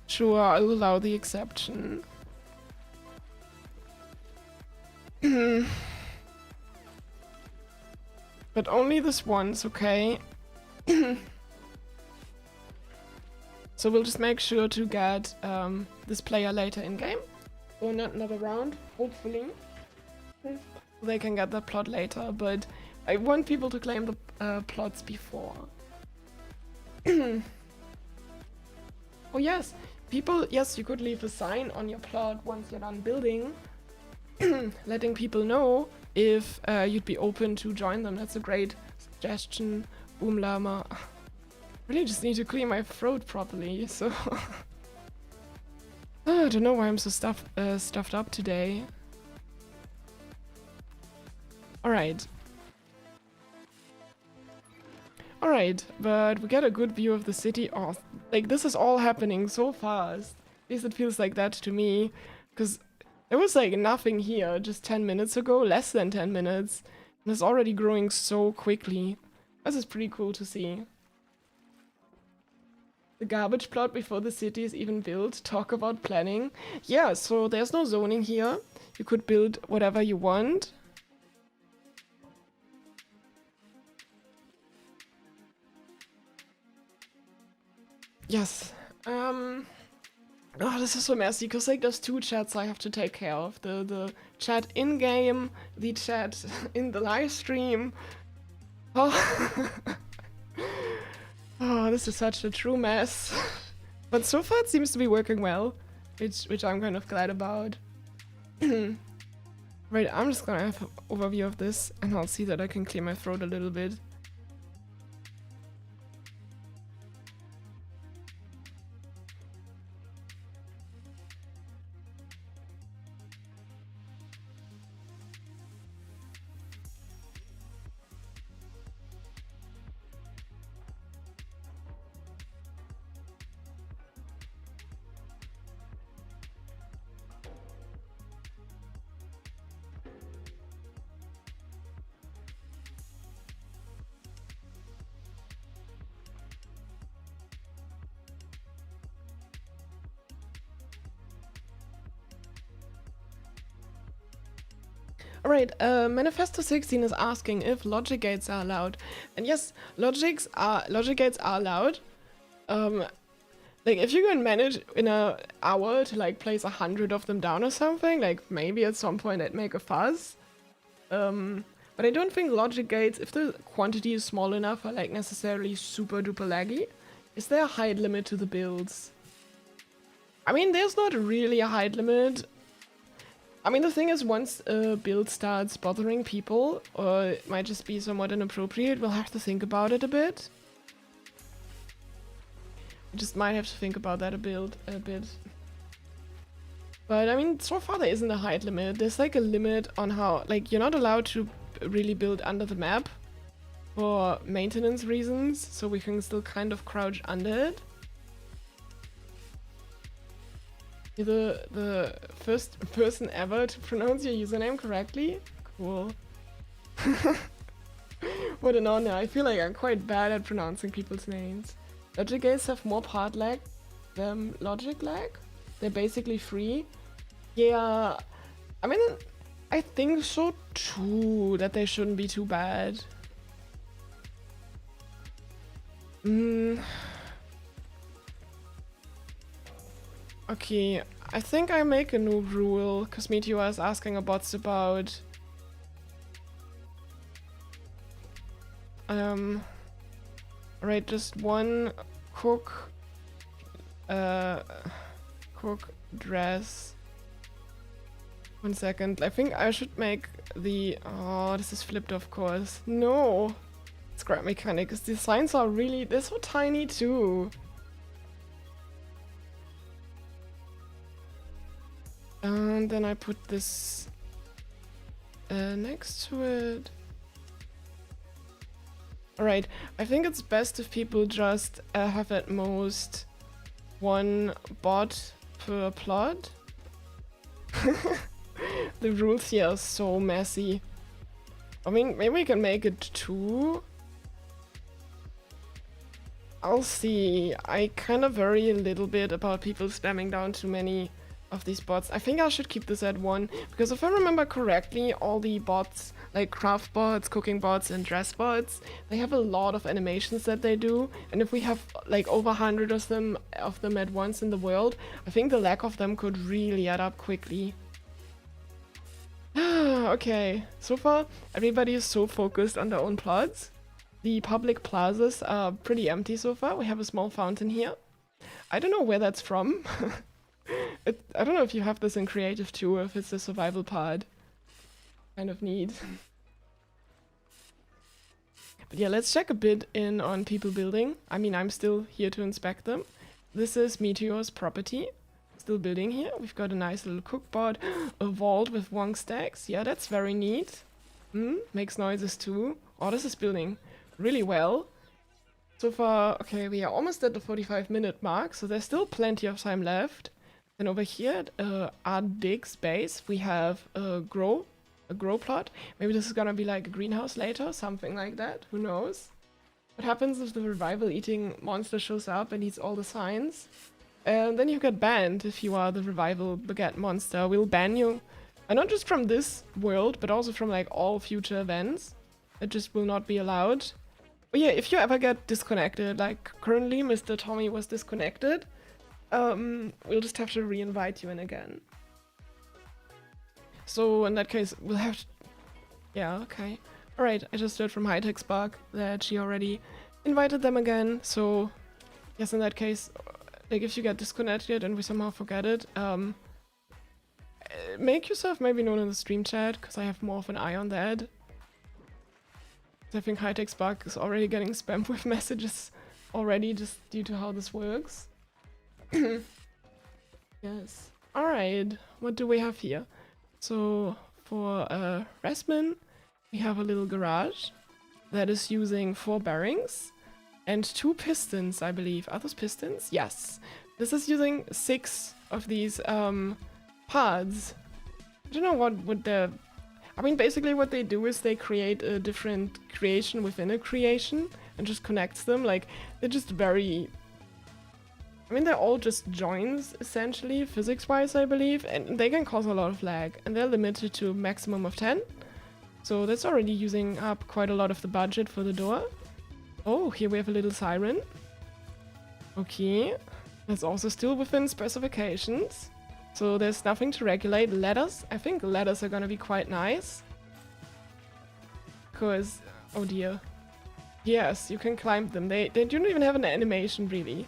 Sure, I'll allow the exception. But only this once, okay? So we'll just make sure to get this player later in game, or not another round, hopefully. They can get the plot later, but I want people to claim the plots before. Oh yes, yes, you could leave a sign on your plot once you're done building, letting people know if you'd be open to join them. That's a great suggestion, Llama. Really just need to clear my throat properly, so... I don't know why I'm so stuffed up today. Alright. Alright, but we get a good view of the city. Oh, like, this is all happening so fast. At least it feels like that to me. Because there was, like, nothing here just 10 minutes ago, less than 10 minutes. And it's already growing so quickly. This is pretty cool to see. The garbage plot before the city is even built. Talk about planning. Yeah, so there's no zoning here. You could build whatever you want. Yes. Oh, this is so messy, because like there's 2 chats I have to take care of. The chat in-game, the chat in the live stream. Oh. Oh, this is such a true mess. But so far it seems to be working well, which I'm kind of glad about. Right, I'm just gonna have an overview of this, and I'll see that I can clear my throat a little bit. Alright, Manifesto 16 is asking if logic gates are allowed. And yes, logic gates are allowed. Like, if you can manage in an hour to like place 100 of them down or something, like maybe at some point I'd make a fuss. But I don't think logic gates, if the quantity is small enough, are like necessarily super duper laggy. Is there a height limit to the builds? I mean, there's not really a height limit. I mean, the thing is, once a build starts bothering people, or it might just be somewhat inappropriate, we'll have to think about it a bit. I just might have to think about that a bit. But I mean, so far there isn't a height limit. There's like a limit on how, like, you're not allowed to really build under the map for maintenance reasons, so we can still kind of crouch under it. You're the first person ever to pronounce your username correctly? Cool. What an honor. I feel like I'm quite bad at pronouncing people's names. Logic gates have more part lag than logic lag. They're basically free. Yeah, I mean, I think so too, that they shouldn't be too bad. Okay, I think I make a new rule, because Meteor is asking a bots about... Alright, just one cook... cook dress... 1 second, I think I should make the... Oh, this is flipped of course. No! Scrap mechanics, the signs are really... They're so tiny too. And then I put this next to it. Alright, I think it's best if people just have at most 1 bot per plot. The rules here are so messy. I mean, maybe we can make it 2. I'll see. I kind of worry a little bit about people spamming down too many of these bots. I think I should keep this at 1, because if I remember correctly, all the bots, like craft bots, cooking bots, and dress bots, they have a lot of animations that they do, and if we have like over 100 of them at once in the world, I think the lack of them could really add up quickly. Okay, so far everybody is so focused on their own plots. The public plazas are pretty empty so far. We have a small fountain here. I don't know where that's from. I don't know if you have this in creative too, or if it's a survival pod. Kind of neat. But yeah, let's check a bit in on people building. I mean, I'm still here to inspect them. This is Meteor's property. Still building here. We've got a nice little cookbot, a vault with wong stacks. Yeah, that's very neat. Makes noises too. Oh, this is building really well. So far, okay, we are almost at the 45-minute mark, so there's still plenty of time left. Then over here at our dig space, we have a grow plot. Maybe this is gonna be like a greenhouse later, something like that. Who knows? What happens if the revival eating monster shows up and eats all the signs? And then you get banned if you are the revival beget monster. We'll ban you, and not just from this world, but also from like all future events. It just will not be allowed. But yeah, if you ever get disconnected, like currently Mr. Tommy was disconnected, we'll just have to re-invite you in again. So in that case, we'll have to... Yeah, okay. Alright, I just heard from hi-techspark that she already invited them again, so... Yes, in that case, like if you get disconnected and we somehow forget it, make yourself maybe known in the stream chat, because I have more of an eye on that. I think hi-techspark is already getting spammed with messages already, just due to how this works. Yes. Alright, what do we have here? So, for Rasmin, we have a little garage that is using 4 bearings and 2 pistons, I believe. Are those pistons? Yes. This is using 6 of these pods. I don't know what the... I mean, basically what they do is they create a different creation within a creation and just connects them. Like, they're just very... I mean, they're all just joins, essentially, physics-wise, I believe, and they can cause a lot of lag, and they're limited to a maximum of 10. So that's already using up quite a lot of the budget for the door. Oh, here we have a little siren. Okay, that's also still within specifications. So there's nothing to regulate. Ladders, I think ladders are gonna be quite nice. Because, oh dear. Yes, you can climb them. They don't even have an animation, really.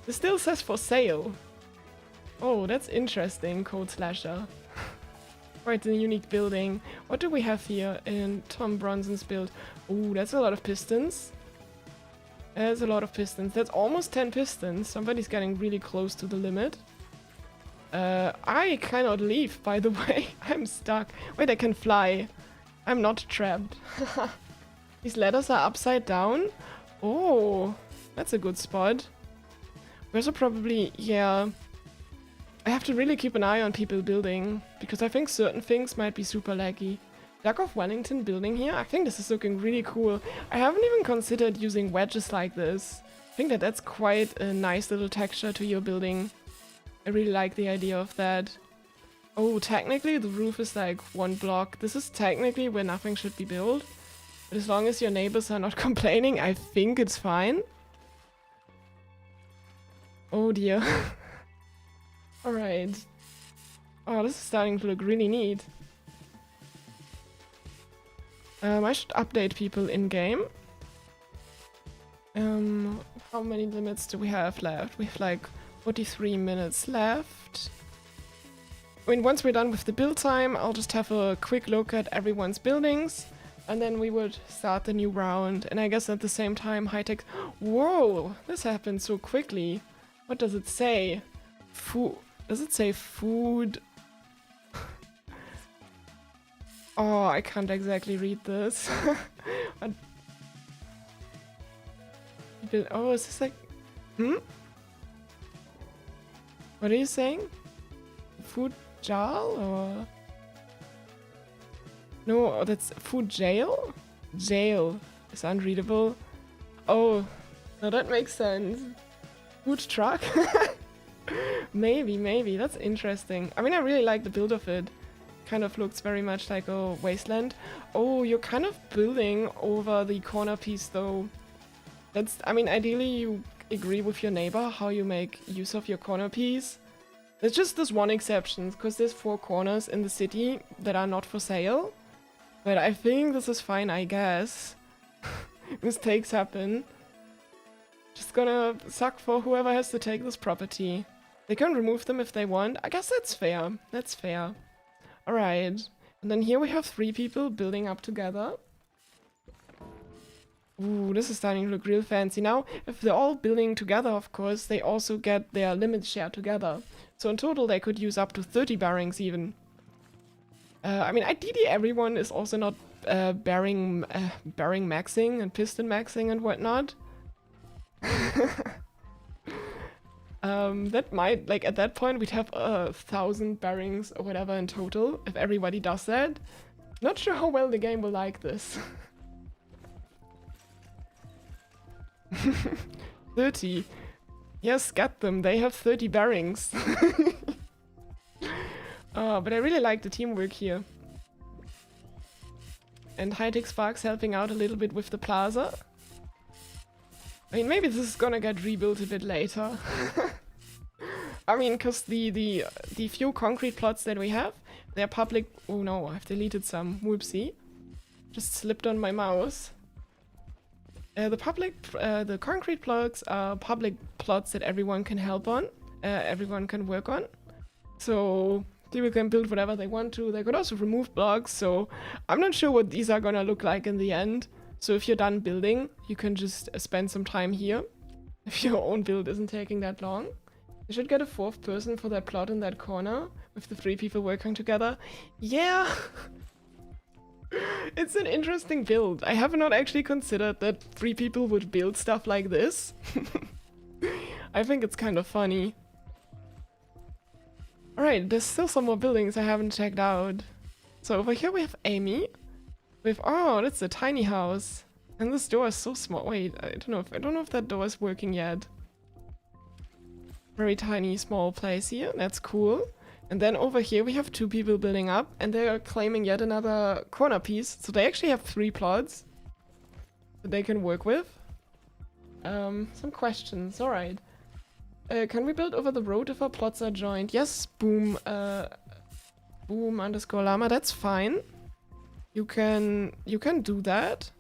It still says for sale. Oh, that's interesting, Code Slasher. Quite a unique building. What do we have here in Tom Bronson's build? Oh, that's a lot of pistons. There's a lot of pistons. That's almost 10 pistons. Somebody's getting really close to the limit. I cannot leave, by the way. I'm stuck. Wait, I can fly. I'm not trapped. These ladders are upside down. Oh, that's a good spot. Where's probably... Yeah. I have to really keep an eye on people building, because I think certain things might be super laggy. Duck of Wellington building here? I think this is looking really cool. I haven't even considered using wedges like this. I think that that's quite a nice little texture to your building. I really like the idea of that. Oh, technically the roof is like 1 block. This is technically where nothing should be built. But as long as your neighbors are not complaining, I think it's fine. Oh dear. Alright. Oh, this is starting to look really neat. I should update people in-game. How many limits do we have left? We have like 43 minutes left. I mean, once we're done with the build time, I'll just have a quick look at everyone's buildings. And then we would start the new round. And I guess at the same time, high-tech... Whoa! This happened so quickly. What does it say? Food... Does it say food? Oh, I can't exactly read this. Oh, is this like... What are you saying? Food jal or... No, that's food jail? Jail is unreadable. Oh, now that makes sense. Food truck? Maybe. That's interesting. I mean, I really like the build of it. Kind of looks very much like a wasteland. Oh, you're kind of building over the corner piece though. That's, I mean, ideally you agree with your neighbor how you make use of your corner piece. There's just this one exception, because there's 4 corners in the city that are not for sale. But I think this is fine, I guess. Mistakes happen. Just gonna suck for whoever has to take this property. They can remove them if they want. I guess that's fair. That's fair. Alright. And then here we have 3 people building up together. Ooh, this is starting to look real fancy. Now, if they're all building together, of course, they also get their limit share together. So in total, they could use up to 30 bearings even. I mean, ideally everyone is also not bearing maxing and piston maxing and whatnot. That might, like, at that point we'd have 1,000 bearings or whatever in total, if everybody does that. Not sure how well the game will like this. 30. Yes, get them, they have 30 bearings. But I really like the teamwork here. And hi-techspark's helping out a little bit with the plaza. I mean, maybe this is gonna get rebuilt a bit later. I mean, because the few concrete plots that we have, they're public... Oh no, I've deleted some. Whoopsie. Just slipped on my mouse. The concrete plots are public plots that everyone can help on. Everyone can work on. So people can build whatever they want to. They could also remove blocks, so I'm not sure what these are gonna look like in the end. So if you're done building, you can just spend some time here. If your own build isn't taking that long. You should get a 4th person for that plot in that corner, with the 3 people working together. Yeah! It's an interesting build. I have not actually considered that 3 people would build stuff like this. I think it's kind of funny. Alright, there's still some more buildings I haven't checked out. So over here we have Amy. With, oh, that's a tiny house. And this door is so small. Wait, I don't know if that door is working yet. Very tiny, small place here. That's cool. And then over here we have 2 people building up, and they are claiming yet another corner piece. So they actually have 3 plots that they can work with. Some questions. Alright. Can we build over the road if our plots are joined? Yes, boom. Boom underscore llama. That's fine. You can do that.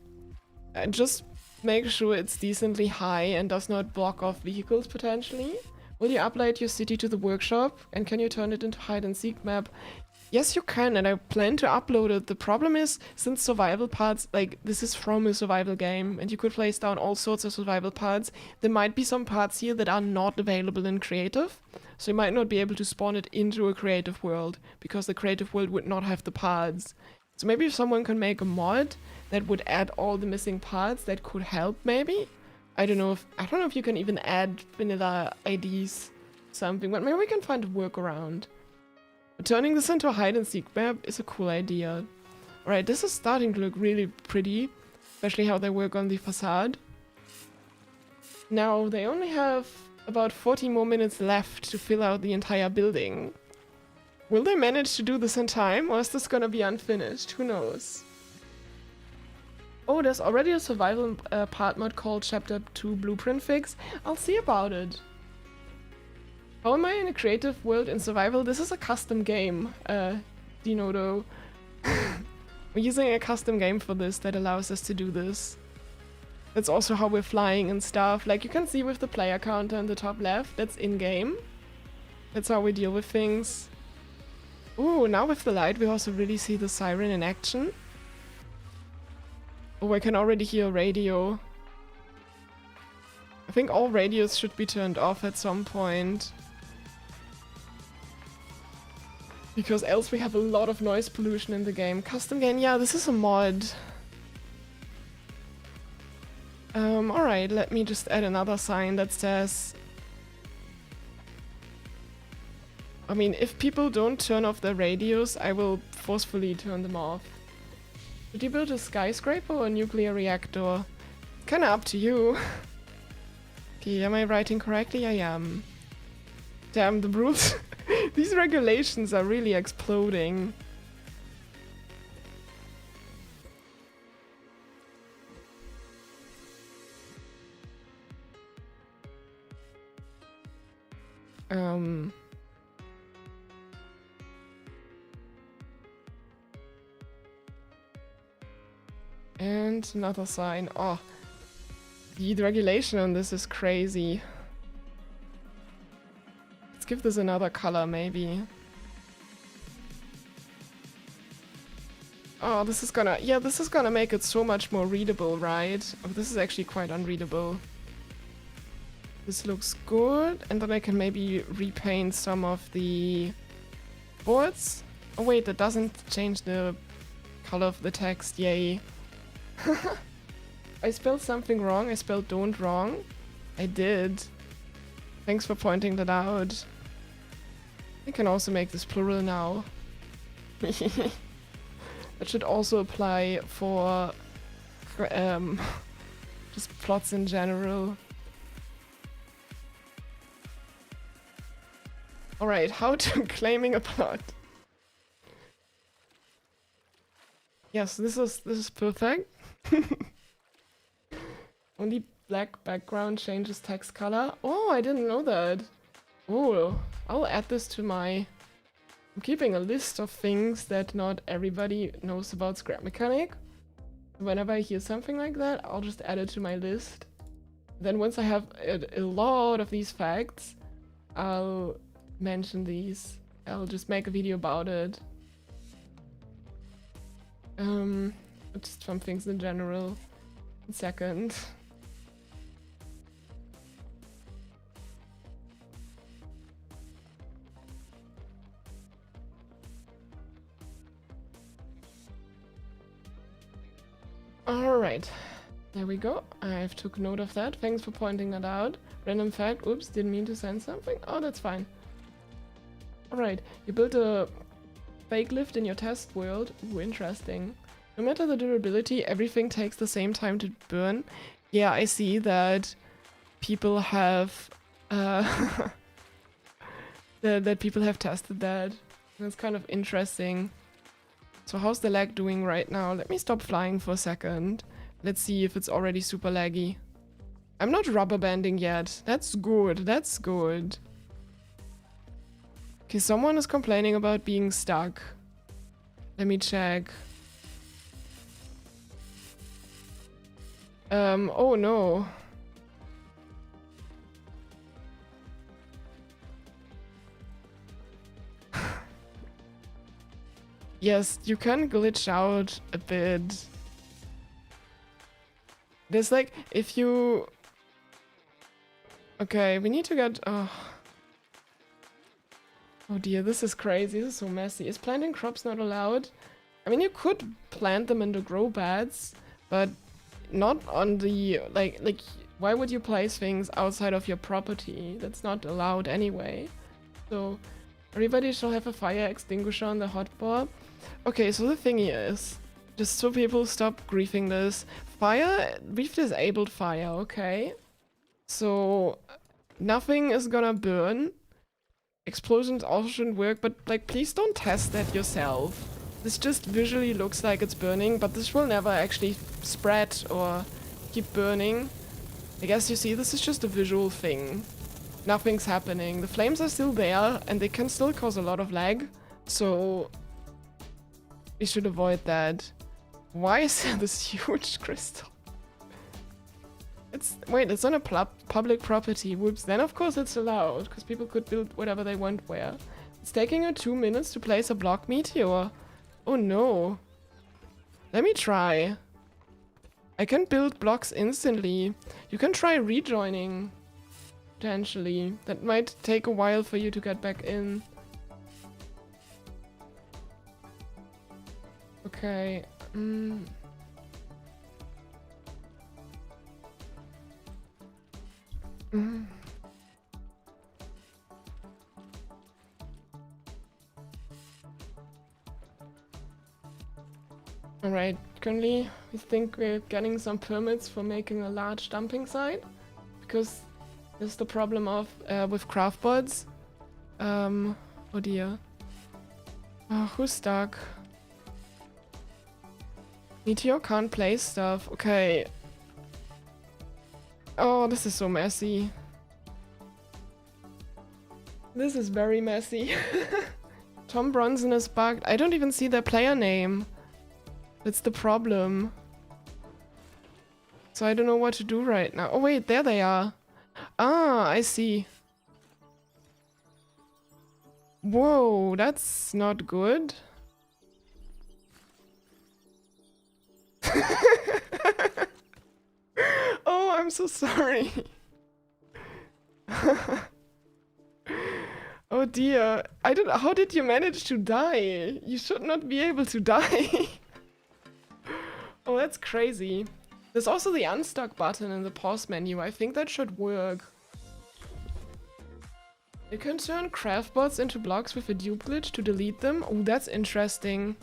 And just make sure it's decently high and does not block off vehicles potentially. Will you upload your city to the workshop? And can you turn it into hide and seek map? Yes, you can, and I plan to upload it. The problem is, since survival parts, like, this is from a survival game, and you could place down all sorts of survival parts, there might be some parts here that are not available in creative, so you might not be able to spawn it into a creative world, because the creative world would not have the parts. So maybe if someone can make a mod that would add all the missing parts, that could help, maybe? I don't know if you can even add vanilla IDs, something, but maybe we can find a workaround. But turning this into a hide-and-seek map is a cool idea. Alright, this is starting to look really pretty, especially how they work on the facade. Now, they only have about 40 more minutes left to fill out the entire building. Will they manage to do this in time, or is this gonna be unfinished? Who knows? Oh, there's already a survival part mod called Chapter 2 Blueprint Fix. I'll see about it. How am I in a creative world in survival? This is a custom game, Dinodo. We're using a custom game for this that allows us to do this. That's also how we're flying and stuff. Like you can see with the player counter in the top left, that's in-game. That's how we deal with things. Ooh, now with the light we also really see the siren in action. Oh, I can already hear a radio. I think all radios should be turned off at some point. Because else we have a lot of noise pollution in the game. Custom game, yeah, this is a mod. Alright, let me just add another sign that says... I mean, if people don't turn off their radios, I will forcefully turn them off. Should you build a skyscraper or a nuclear reactor? Kinda up to you. Okay, am I writing correctly? I am. Damn, the rules... These regulations are really exploding. And another sign. Oh, the regulation on this is crazy. Let's give this another color, maybe. Oh, this is gonna... Yeah, this is gonna make it so much more readable, right? Oh, this is actually quite unreadable. This looks good. And then I can maybe repaint some of the boards. Oh wait, that doesn't change the color of the text. Yay. I spelled something wrong. I spelled don't wrong. I did. Thanks for pointing that out. I can also make this plural now. That should also apply for just plots in general. Alright, how to claiming a plot. Yes, this is perfect. Only black background changes text color. Oh, I didn't know that. Oh, I'll add this to my... I'm keeping a list of things that not everybody knows about scrap mechanic. Whenever I hear something like that, I'll just add it to my list. Then once I have a lot of these facts, I'll mention these. I'll just make a video about it. Just some things in general. A second. Alright, there we go. I've took note of that. Thanks for pointing that out. Random fact, oops, didn't mean to send something. Oh, that's fine. Alright, you built a fake lift in your test world. Ooh, interesting. No matter the durability, everything takes the same time to burn. Yeah, I see that people have that people have tested that. That's kind of interesting. So how's the lag doing right now? Let me stop flying for a second. Let's see if it's already super laggy. I'm not rubber banding yet. That's good. That's good. Okay, someone is complaining about being stuck. Let me check. Oh no. yes, you can glitch out a bit. There's like, if you... Okay, we need to get... Oh dear, this is crazy. This is so messy. Is planting crops not allowed? I mean, you could plant them in the grow beds, but not on the... Like, why would you place things outside of your property? That's not allowed anyway. So, everybody shall have a fire extinguisher on the hotbar. Okay, so the thing is, just so people stop griefing this, fire, we've disabled fire, okay? So, nothing is gonna burn. Explosions also shouldn't work, but like, please don't test that yourself. This just visually looks like it's burning, but this will never actually spread or keep burning. I guess you see, this is just a visual thing. Nothing's happening. The flames are still there, and they can still cause a lot of lag, so we should avoid that. Why is there this huge crystal? Wait, it's on a public property. Whoops, then of course it's allowed, because people could build whatever they want where. It's taking you 2 minutes to place a block meteor. Oh no. Let me try. I can build blocks instantly. You can try rejoining. Potentially. That might take a while for you to get back in. Okay. Alright, currently we think we're getting some permits for making a large dumping site, because there's the problem of with craft boards. Oh dear. Oh, who's stuck? Meteor can't place stuff. Okay. Oh, this is so messy. This is very messy. Tom Bronson is bugged. I don't even see their player name. That's the problem. So I don't know what to do right now. Oh wait, there they are. Ah, I see. Whoa, that's not good. Oh, I'm so sorry. Oh dear. How did you manage to die? You should not be able to die. Oh, that's crazy. There's also the unstuck button in the pause menu. I think that should work. You can turn craft bots into blocks with a dupe glitch to delete them. Oh, that's interesting.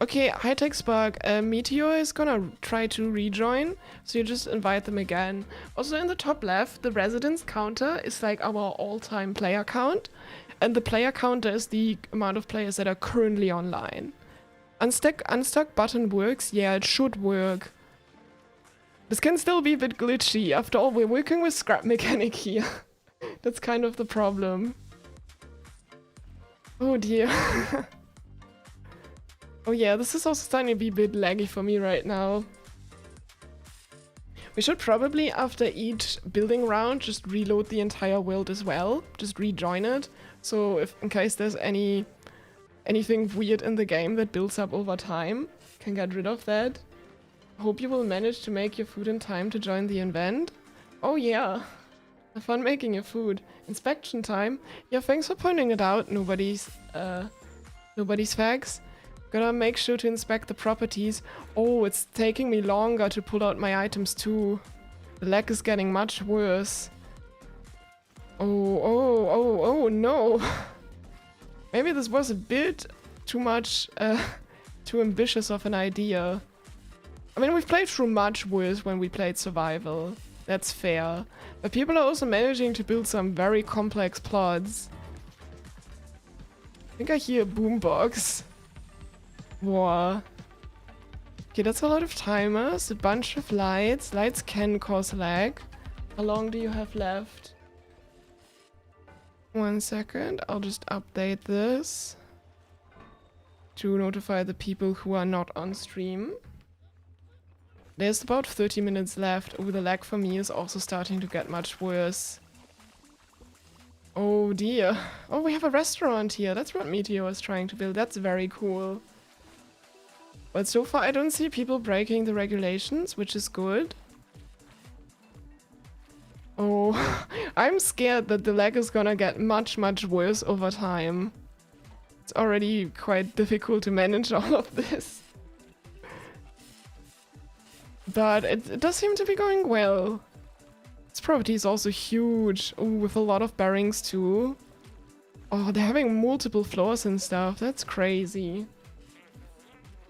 Okay, hi-techspark, Meteor is gonna try to rejoin, so you just invite them again. Also in the top left, the residence counter is like our all-time player count, and the player counter is the amount of players that are currently online. Unstuck button works? Yeah, it should work. This can still be a bit glitchy. After all, we're working with scrap mechanic here. That's kind of the problem. Oh dear. Oh yeah, this is also starting to be a bit laggy for me right now. We should probably, after each building round, just reload the entire world as well. Just rejoin it. So if in case there's anything weird in the game that builds up over time, can get rid of that. Hope you will manage to make your food in time to join the event. Oh yeah. Have fun making your food. Inspection time. Yeah, thanks for pointing it out. Nobody's facts. Gotta make sure to inspect the properties. Oh, it's taking me longer to pull out my items too. The lag is getting much worse. Oh no. Maybe this was a bit too much, too ambitious of an idea. I mean, we've played through much worse when we played survival. That's fair. But people are also managing to build some very complex plots. I think I hear a boombox. Wow. Okay, that's a lot of timers, a bunch of lights. Lights can cause lag. How long do you have left? 1 second, I'll just update this to notify the people who are not on stream. There's about 30 minutes left. Oh, the lag for me is also starting to get much worse. Oh dear. Oh, we have a restaurant here. That's what Meteor was trying to build. That's very cool. But so far I don't see people breaking the regulations, which is good. Oh, I'm scared that the lag is gonna get much, much worse over time. It's already quite difficult to manage all of this. But it does seem to be going well. This property is also huge. Oh, with a lot of bearings too. Oh, they're having multiple floors and stuff. That's crazy.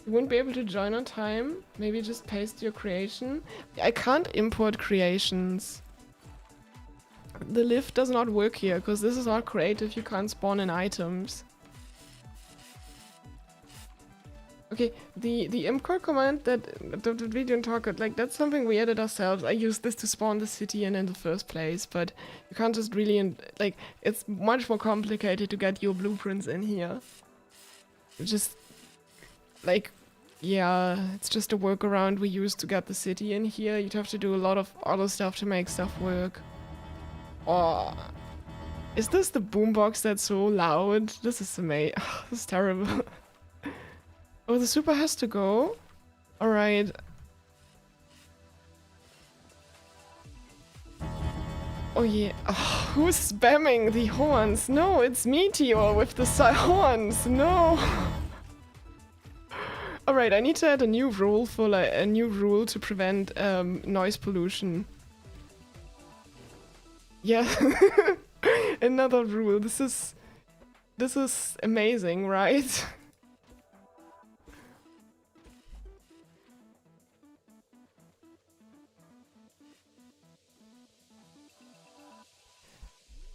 You won't be able to join on time. Maybe just paste your creation. I can't import creations. The lift does not work here because this is not creative. You can't spawn in items. Okay, the imcore command that we didn't talk about, like, that's something we added ourselves. I used this to spawn the city in the first place, but you can't just really, like, it's much more complicated to get your blueprints in here. Just, like, yeah, it's just a workaround we use to get the city in here. You'd have to do a lot of other stuff to make stuff work. Oh, is this the boombox that's so loud? This is amazing. This is terrible. Oh, the super has to go? Alright. Oh yeah. Oh, who's spamming the horns? No, it's Meteor with the horns. No. Alright, I need to add a new rule for a new rule to prevent noise pollution. Yeah. Another rule. This is amazing, right?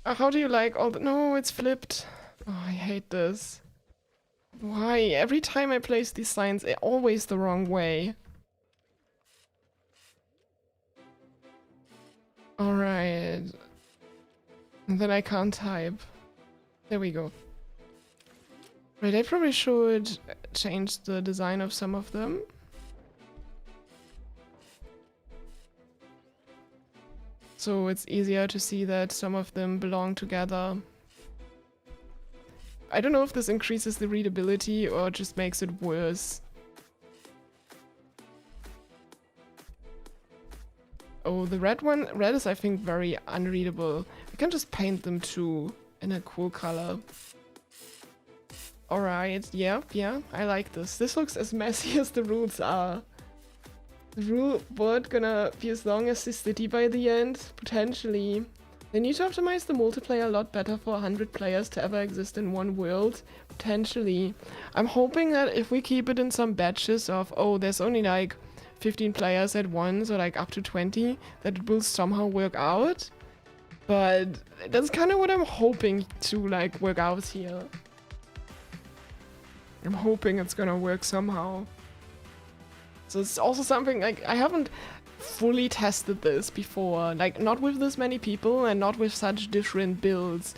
How do you like all the... No, it's flipped. Oh, I hate this. Why? Every time I place these signs, always the wrong way. Alright. And then I can't type. There we go. Right, I probably should change the design of some of them. So it's easier to see that some of them belong together. I don't know if this increases the readability or just makes it worse. Oh, the red one? Red is, I think, very unreadable. I can just paint them too in a cool color. Alright, yeah, I like this. This looks as messy as the rules are. The rule board gonna be as long as the city by the end? Potentially. They need to optimize the multiplayer a lot better for 100 players to ever exist in one world. Potentially. I'm hoping that if we keep it in some batches of, oh, there's only like 15 players at once or like up to 20, that it will somehow work out. But that's kind of what I'm hoping to like work out here. I'm hoping it's gonna work somehow. So it's also something, like, I haven't fully tested this before, like, not with this many people and not with such different builds.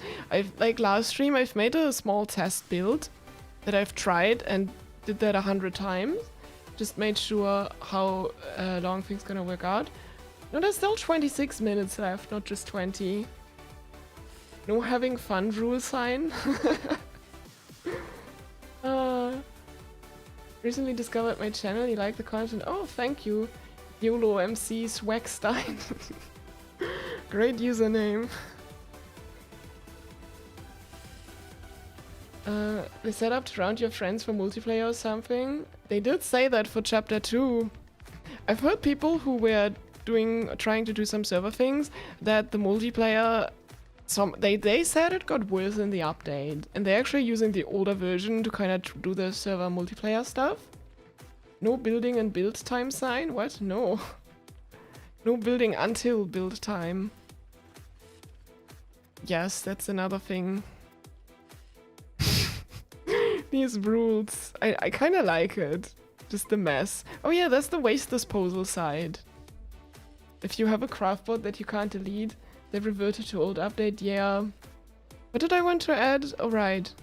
Like, last stream I've made a small test build that I've tried and did that 100 times. Just made sure how long things gonna work out. No, there's still 26 minutes left, not just 20. No having fun rule sign. Recently discovered my channel, you like the content? Oh, thank you. YOLO MC Swagstein. Great username. They set up to round your friends for multiplayer or something. They did say that for chapter 2. I've heard people who were trying to do some server things that the multiplayer, they said it got worse in the update, and they're actually using the older version to kind of do the server multiplayer stuff. No building and build time sign? What? No. No building until build time. Yes, that's another thing. These rules. I kind of like it. Just the mess. Oh yeah, that's the waste disposal side. If you have a craft bot that you can't delete, they reverted to old update, yeah. What did I want to add? Oh, right.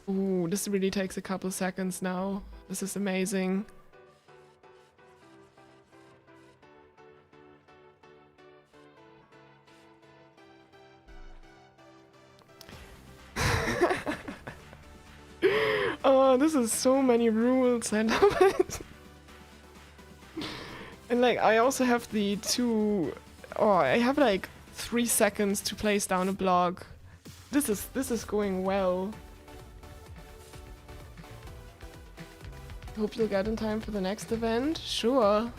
Ooh, this really takes a couple seconds now. This is amazing. Oh, this is so many rules. I love it. And like, I also have the two... Oh, I have like 3 seconds to place down a block. This is going well. Hope you'll get in time for the next event. Sure.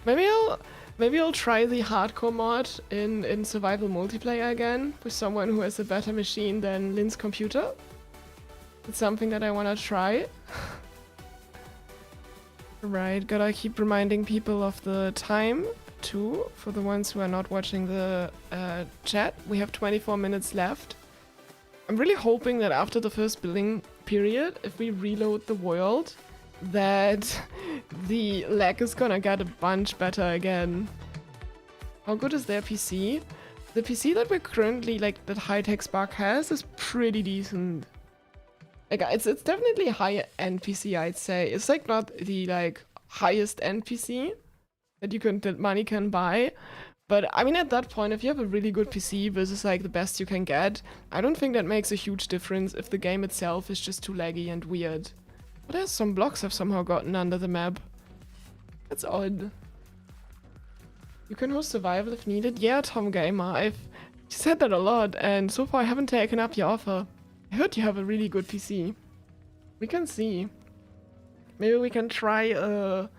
Maybe I'll try the hardcore mod in survival multiplayer again with someone who has a better machine than Lynn's computer. It's something that I wanna try. Right, gotta keep reminding people of the time too, for the ones who are not watching the chat. We have 24 minutes left. I'm really hoping that after the first building period, if we reload the world, that the lag is gonna get a bunch better again. How good is their PC? The PC that we're currently, like, that hi-techspark has is pretty decent. Like, it's definitely a high-end PC, I'd say. It's like not the like highest-end PC that money can buy. But I mean, at that point, if you have a really good PC versus like the best you can get, I don't think that makes a huge difference if the game itself is just too laggy and weird. But there's some blocks I've somehow gotten under the map. That's odd. You can host survival if needed. Yeah, Tom Gamer, I've said that a lot, and so far I haven't taken up your offer. I heard you have a really good PC. We can see. Maybe we can try the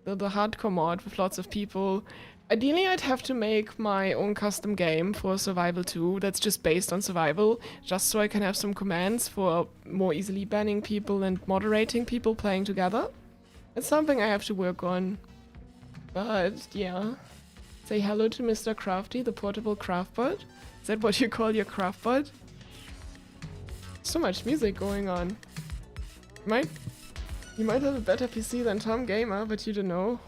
hardcore mod with lots of people. Ideally, I'd have to make my own custom game for Survival 2 that's just based on survival, just so I can have some commands for more easily banning people and moderating people playing together. It's something I have to work on. But, yeah. Say hello to Mr. Crafty, the portable craftbot. Is that what you call your craftbot? So much music going on. You might have a better PC than Tom Gamer, but you don't know.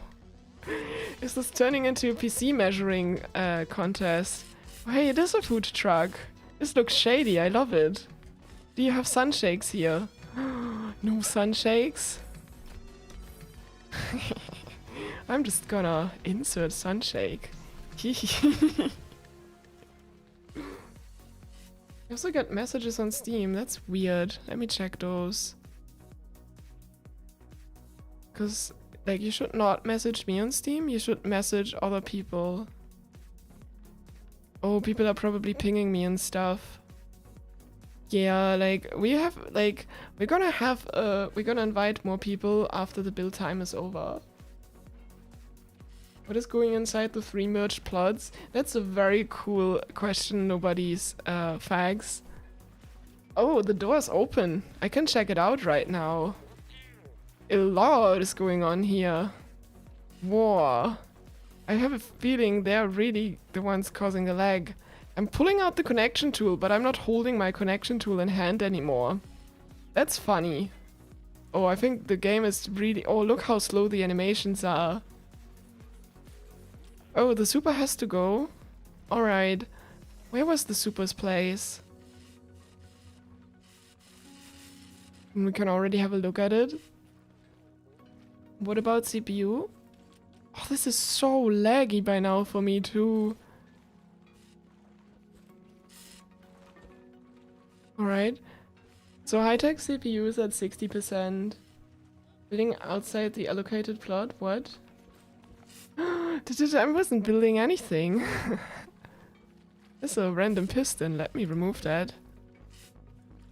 Is this turning into a PC measuring contest? Oh, hey, it is a food truck. This looks shady, I love it. Do you have sunshakes here? No sunshakes? I'm just gonna insert sunshake. You also get messages on Steam, that's weird. Let me check those. Cause like, you should not message me on Steam, you should message other people. Oh, people are probably pinging me and stuff. Yeah, like, we're gonna invite more people after the build time is over. What is going inside the 3 merged plots? That's a very cool question nobody's fags. Oh, the door's open. I can check it out right now. A lot is going on here. Whoa. I have a feeling they're really the ones causing the lag. I'm pulling out the connection tool, but I'm not holding my connection tool in hand anymore. That's funny. Oh, I think the game is really... Oh, look how slow the animations are. Oh, the super has to go. Alright. Where was the super's place? We can already have a look at it. What about CPU? Oh, this is so laggy by now for me too. Alright. So high-tech CPU is at 60%. Building outside the allocated plot? What? I wasn't building anything. There's a random piston. Let me remove that.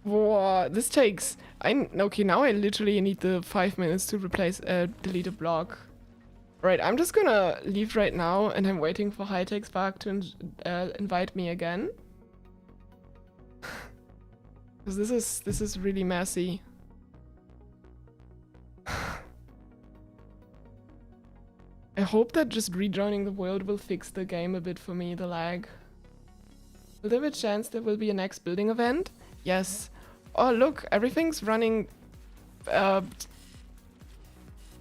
Whoa, this takes... Okay, now I literally need the 5 minutes to delete a block. Right, I'm just gonna leave right now, and I'm waiting for hi-techspark to invite me again. Because this is really messy. I hope that just rejoining the world will fix the game a bit for me, the lag. Will there be a chance there will be a next building event? Yes. Oh, look, everything's running... Oh,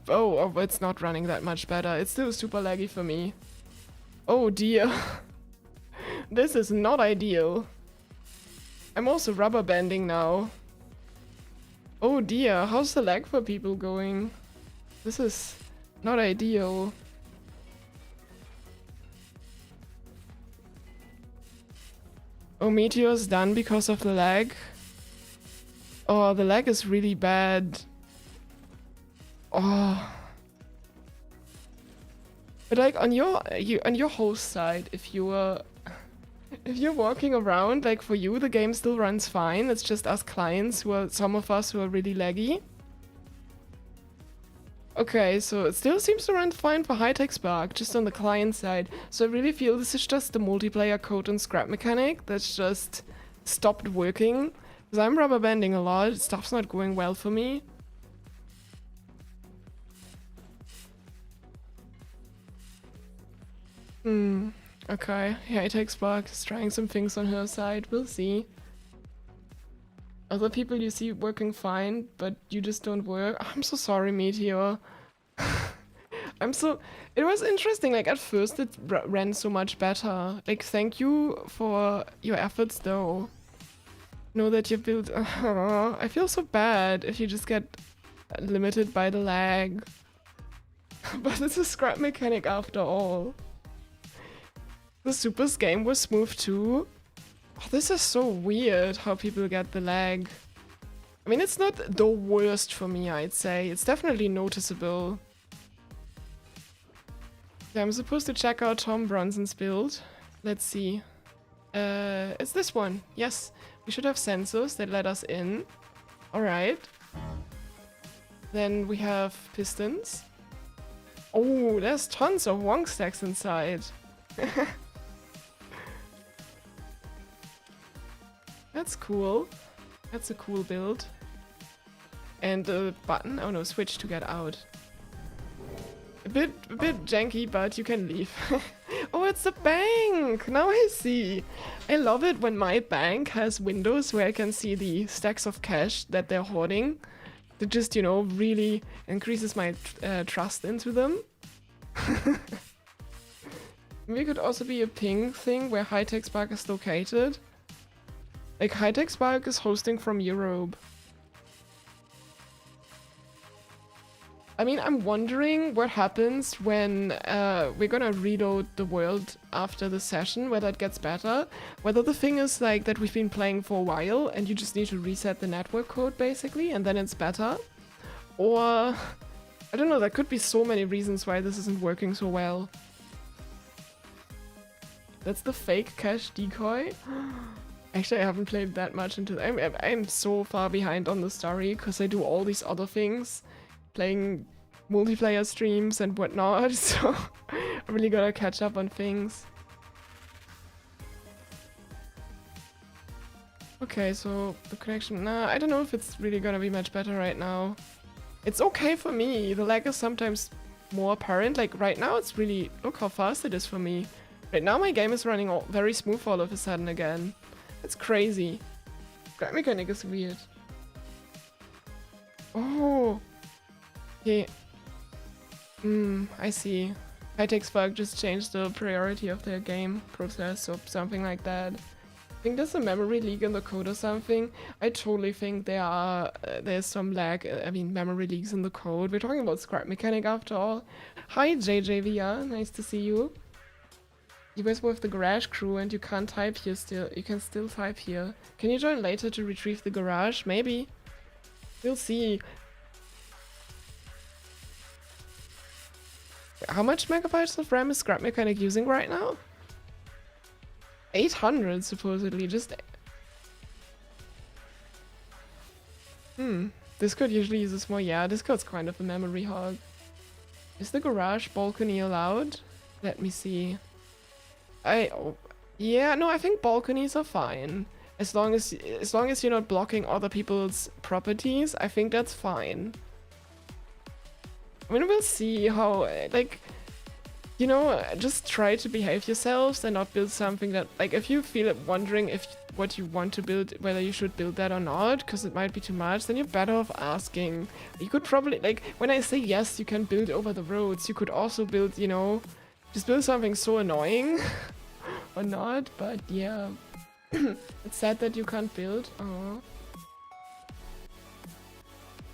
it's not running that much better. It's still super laggy for me. Oh dear. This is not ideal. I'm also rubber banding now. Oh dear, how's the lag for people going? This is not ideal. Oh, Meteor's done because of the lag. Oh, the lag is really bad. Oh. But like on your host side, if you're walking around, like for you the game still runs fine. It's just us clients some of us who are really laggy. Okay, so it still seems to run fine for hi-techspark, just on the client side. So I really feel this is just the multiplayer code and scrap mechanic that's just stopped working. Because I'm rubber banding a lot, stuff's not going well for me. Okay. hi-techspark is trying some things on her side, we'll see. Other people you see working fine, but you just don't work. I'm so sorry, Meteor. It was interesting, like at first it ran so much better. Like thank you for your efforts though. Know that you built... I feel so bad if you just get limited by the lag. But it's a scrap mechanic after all. The Supers game was smooth too. Oh, this is so weird how people get the lag. I mean, it's not the worst for me, I'd say. It's definitely noticeable. Yeah, I'm supposed to check out Tom Bronson's build. Let's see. It's this one. Yes, we should have sensors that let us in. Alright. Then we have pistons. Oh, there's tons of wonk stacks inside. That's cool. That's a cool build. And the button, oh no, switch to get out. A bit janky, but you can leave. Oh, it's a bank! Now I see. I love it when my bank has windows where I can see the stacks of cash that they're hoarding. That just, you know, really increases my trust into them. Maybe it could also be a ping thing where hi-techspark is located. Like, hi-techspark is hosting from Europe. I mean, I'm wondering what happens when we're gonna reload the world after the session, whether it gets better. Whether the thing is like that we've been playing for a while and you just need to reset the network code basically and then it's better. Or, I don't know, there could be so many reasons why this isn't working so well. That's the fake cache decoy. Actually, I haven't played that much into I'm so far behind on the story because I do all these other things. Playing multiplayer streams and whatnot, so I really gotta catch up on things. Okay, so the connection, nah, I don't know if it's really gonna be much better right now. It's okay for me, the lag is sometimes more apparent, like right now it's really, look how fast it is for me. Right now my game is running very smooth all of a sudden again. It's crazy. That mechanic is weird. Oh! Okay. I see. hi-techspark just changed the priority of their game process or something like that. I think there's a memory leak in the code or something. I totally think there's some lag, memory leaks in the code. We're talking about scrap mechanic after all. Hi JJVR, nice to see you. You guys were with the garage crew and you can't type here still. You can still type here. Can you join later to retrieve the garage? Maybe. We'll see. How much megabytes of RAM is scrap mechanic using right now? 800 supposedly, just... Discord usually uses more. Yeah, Discord's kind of a memory hog. Is the garage balcony allowed? Let me see. Yeah, no, I think balconies are fine. As long as you're not blocking other people's properties, I think that's fine. I mean, we'll see how, like, you know, just try to behave yourselves and not build something that, like, if you feel wondering if what you want to build, whether you should build that or not, because it might be too much, then you're better off asking. You could probably, like, when I say yes, you can build over the roads, you could also build, you know, just build something so annoying or not, but yeah. It's sad that you can't build. Oh.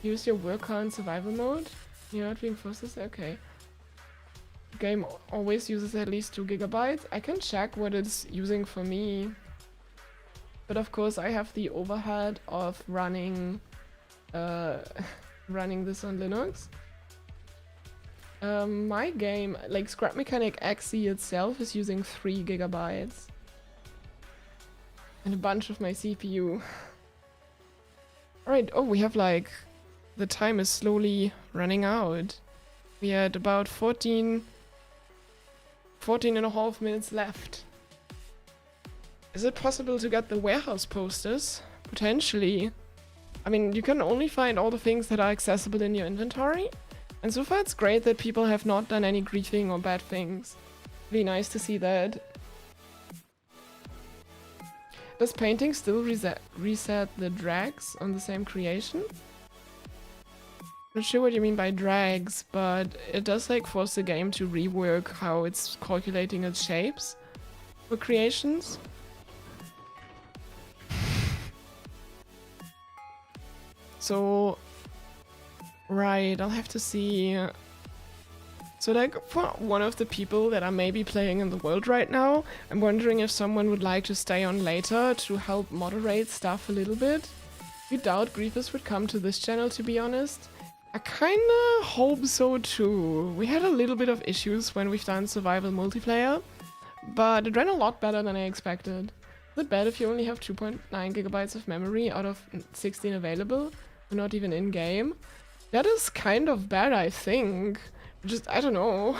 Use your work car in survival mode? You're not being forced to say, okay. The game always uses at least 2 GB. I can check what it's using for me. But of course I have the overhead of running running this on Linux. My game, like Scrap Mechanic XE itself, is using 3 gigabytes. And a bunch of my CPU. Alright, oh, we have like... The time is slowly running out. We had about 14 and a half minutes left. Is it possible to get the warehouse posters? Potentially. I mean, you can only find all the things that are accessible in your inventory. And so far it's great that people have not done any griefing or bad things. Really nice to see that. Does painting still reset the drags on the same creation? Not sure what you mean by drags, but it does like force the game to rework how it's calculating its shapes for creations. So, right, I'll have to see. So like for one of the people that are maybe playing in the world right now, I'm wondering if someone would like to stay on later to help moderate stuff a little bit. I doubt Grievous would come to this channel, to be honest. I kinda hope so too. We had a little bit of issues when we've done survival multiplayer, but it ran a lot better than I expected. Is it bad if you only have 2.9 gigabytes of memory out of 16 available? Or not even in-game? That is kind of bad, I think. Just, I don't know.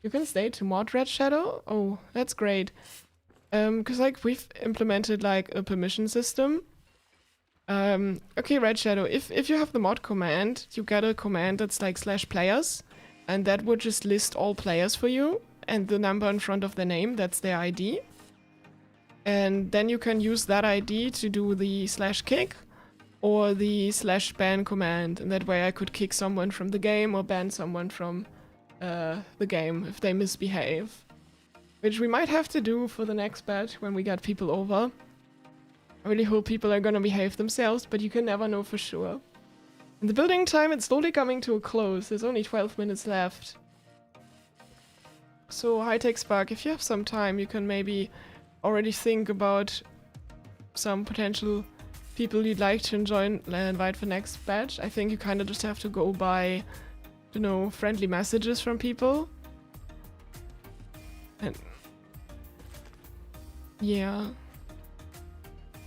You can stay to mod Red Shadow? Oh, that's great. Cause like we've implemented like a permission system. Okay, Red Shadow, if you have the mod command, you get a command that's like /players, and that would just list all players for you, and the number in front of their name, that's their ID. And then you can use that ID to do the /kick, or the /ban command, and that way I could kick someone from the game or ban someone from the game if they misbehave. Which we might have to do for the next batch when we get people over. I really hope people are gonna behave themselves, but you can never know for sure. And the building time, it's slowly coming to a close. There's only 12 minutes left. So hi-techspark, if you have some time, you can maybe already think about some potential people you'd like to invite for next batch. I think you kind of just have to go by, you know, friendly messages from people. And yeah.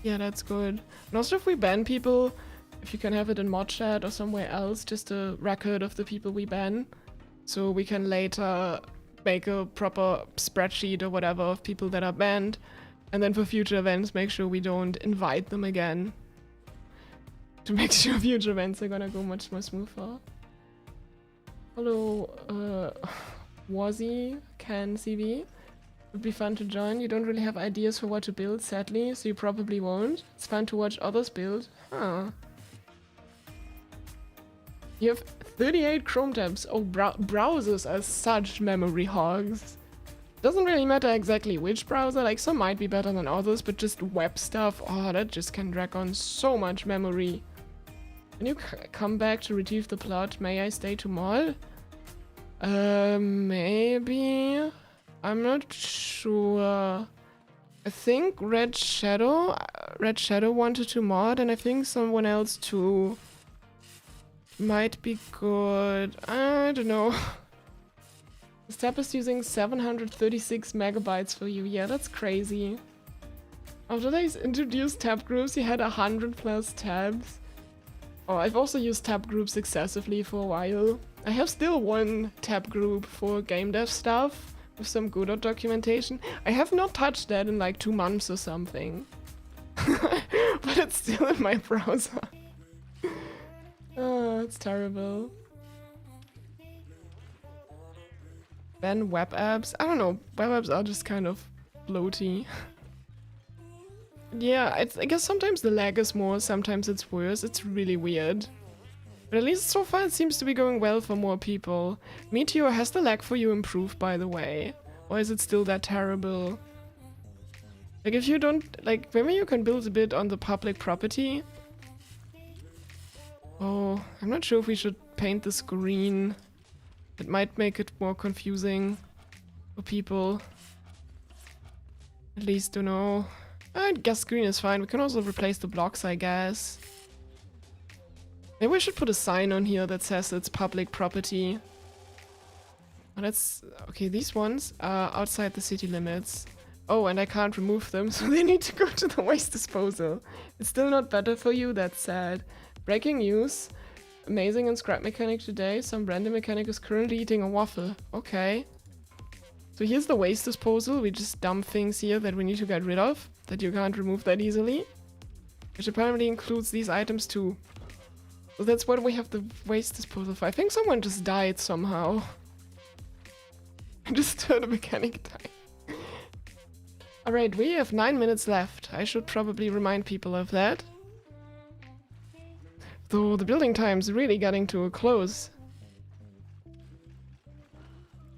Yeah, that's good. And also if we ban people, if you can have it in mod chat or somewhere else, just a record of the people we ban. So we can later make a proper spreadsheet or whatever of people that are banned. And then for future events, make sure we don't invite them again. To make sure future events are gonna go much more smoother. Hello, Wazzy, Can CV. Would be fun to join. You don't really have ideas for what to build, sadly, so you probably won't. It's fun to watch others build. Huh. You have 38 Chrome tabs. Oh, browsers are such memory hogs. Doesn't really matter exactly which browser, like some might be better than others, but just web stuff, oh, that just can drag on so much memory. Can you come back to retrieve the plot? May I stay to mod? Maybe... I'm not sure. I think Red Shadow wanted to mod, and I think someone else too. Might be good. I don't know. This tab is using 736 megabytes for you. Yeah, that's crazy. After they introduced tab groups, you had 100 plus tabs. Oh, I've also used tab groups excessively for a while. I have still one tab group for game dev stuff. With some Godot documentation. I have not touched that in like 2 months or something. But it's still in my browser. Oh, it's terrible. Then web apps. I don't know, web apps are just kind of bloaty. Yeah, I guess sometimes the lag is more, sometimes it's worse. It's really weird. But at least so far it seems to be going well for more people. Meteor, has the lag for you improved, by the way? Or is it still that terrible? Like if you don't, like maybe you can build a bit on the public property. Oh, I'm not sure if we should paint this green. It might make it more confusing for people. At least, you know. I guess green is fine. We can also replace the blocks, I guess. Maybe we should put a sign on here that says it's public property. Oh, that's... Okay, these ones are outside the city limits. Oh, and I can't remove them, so they need to go to the waste disposal. It's still not better for you, that's sad. Breaking news. Amazing and scrap mechanic today. Some random mechanic is currently eating a waffle. Okay. So here's the waste disposal. We just dump things here that we need to get rid of. That you can't remove that easily. Which apparently includes these items too. So that's what we have the waste disposal for. I think someone just died somehow. I just heard a mechanic die. Alright, we have 9 minutes left. I should probably remind people of that. Though the building time's really getting to a close.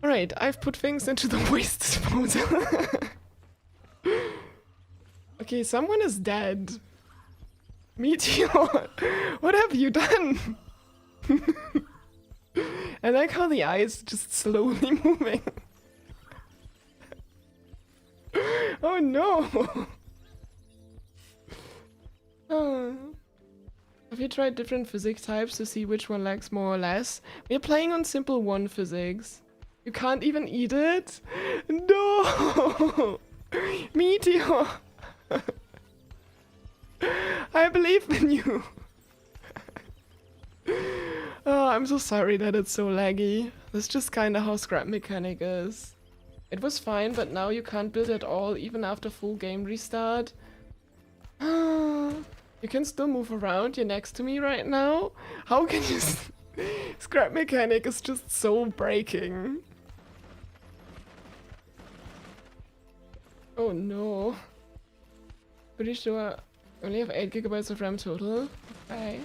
Alright, I've put things into the waste disposal. Okay, someone is dead. Meteor, what have you done? I like how the eye is just slowly moving. Oh no! Have you tried different physics types to see which one lacks more or less? We're playing on simple 1 physics. You can't even eat it? No! Meteor! I believe in you! Oh, I'm so sorry that it's so laggy. That's just kinda how scrap mechanic is. It was fine, but now you can't build at all, even after full game restart. You can still move around, you're next to me right now? How can you... Scrap mechanic is just so breaking. Oh no. Pretty sure I only have 8 GB of RAM total. Okay.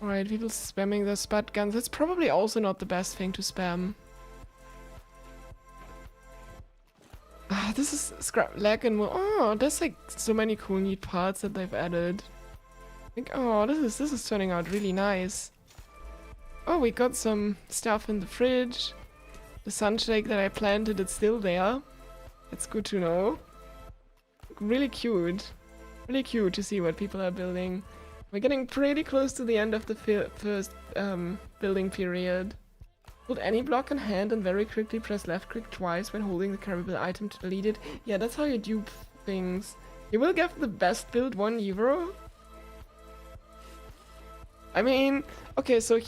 Alright, people spamming the spud guns. That's probably also not the best thing to spam. Ah, this is scrap lag and more. Oh, there's like so many cool neat parts that they've added. Like, oh, this is turning out really nice. Oh, we got some stuff in the fridge. The sunshake that I planted, it's still there. That's good to know. Really cute. Really cute to see what people are building. We're getting pretty close to the end of the first building period. Hold any block in hand and very quickly press left click twice when holding the carryable item to delete it. Yeah, that's how you dupe things. You will get the best build €1. I mean, okay, so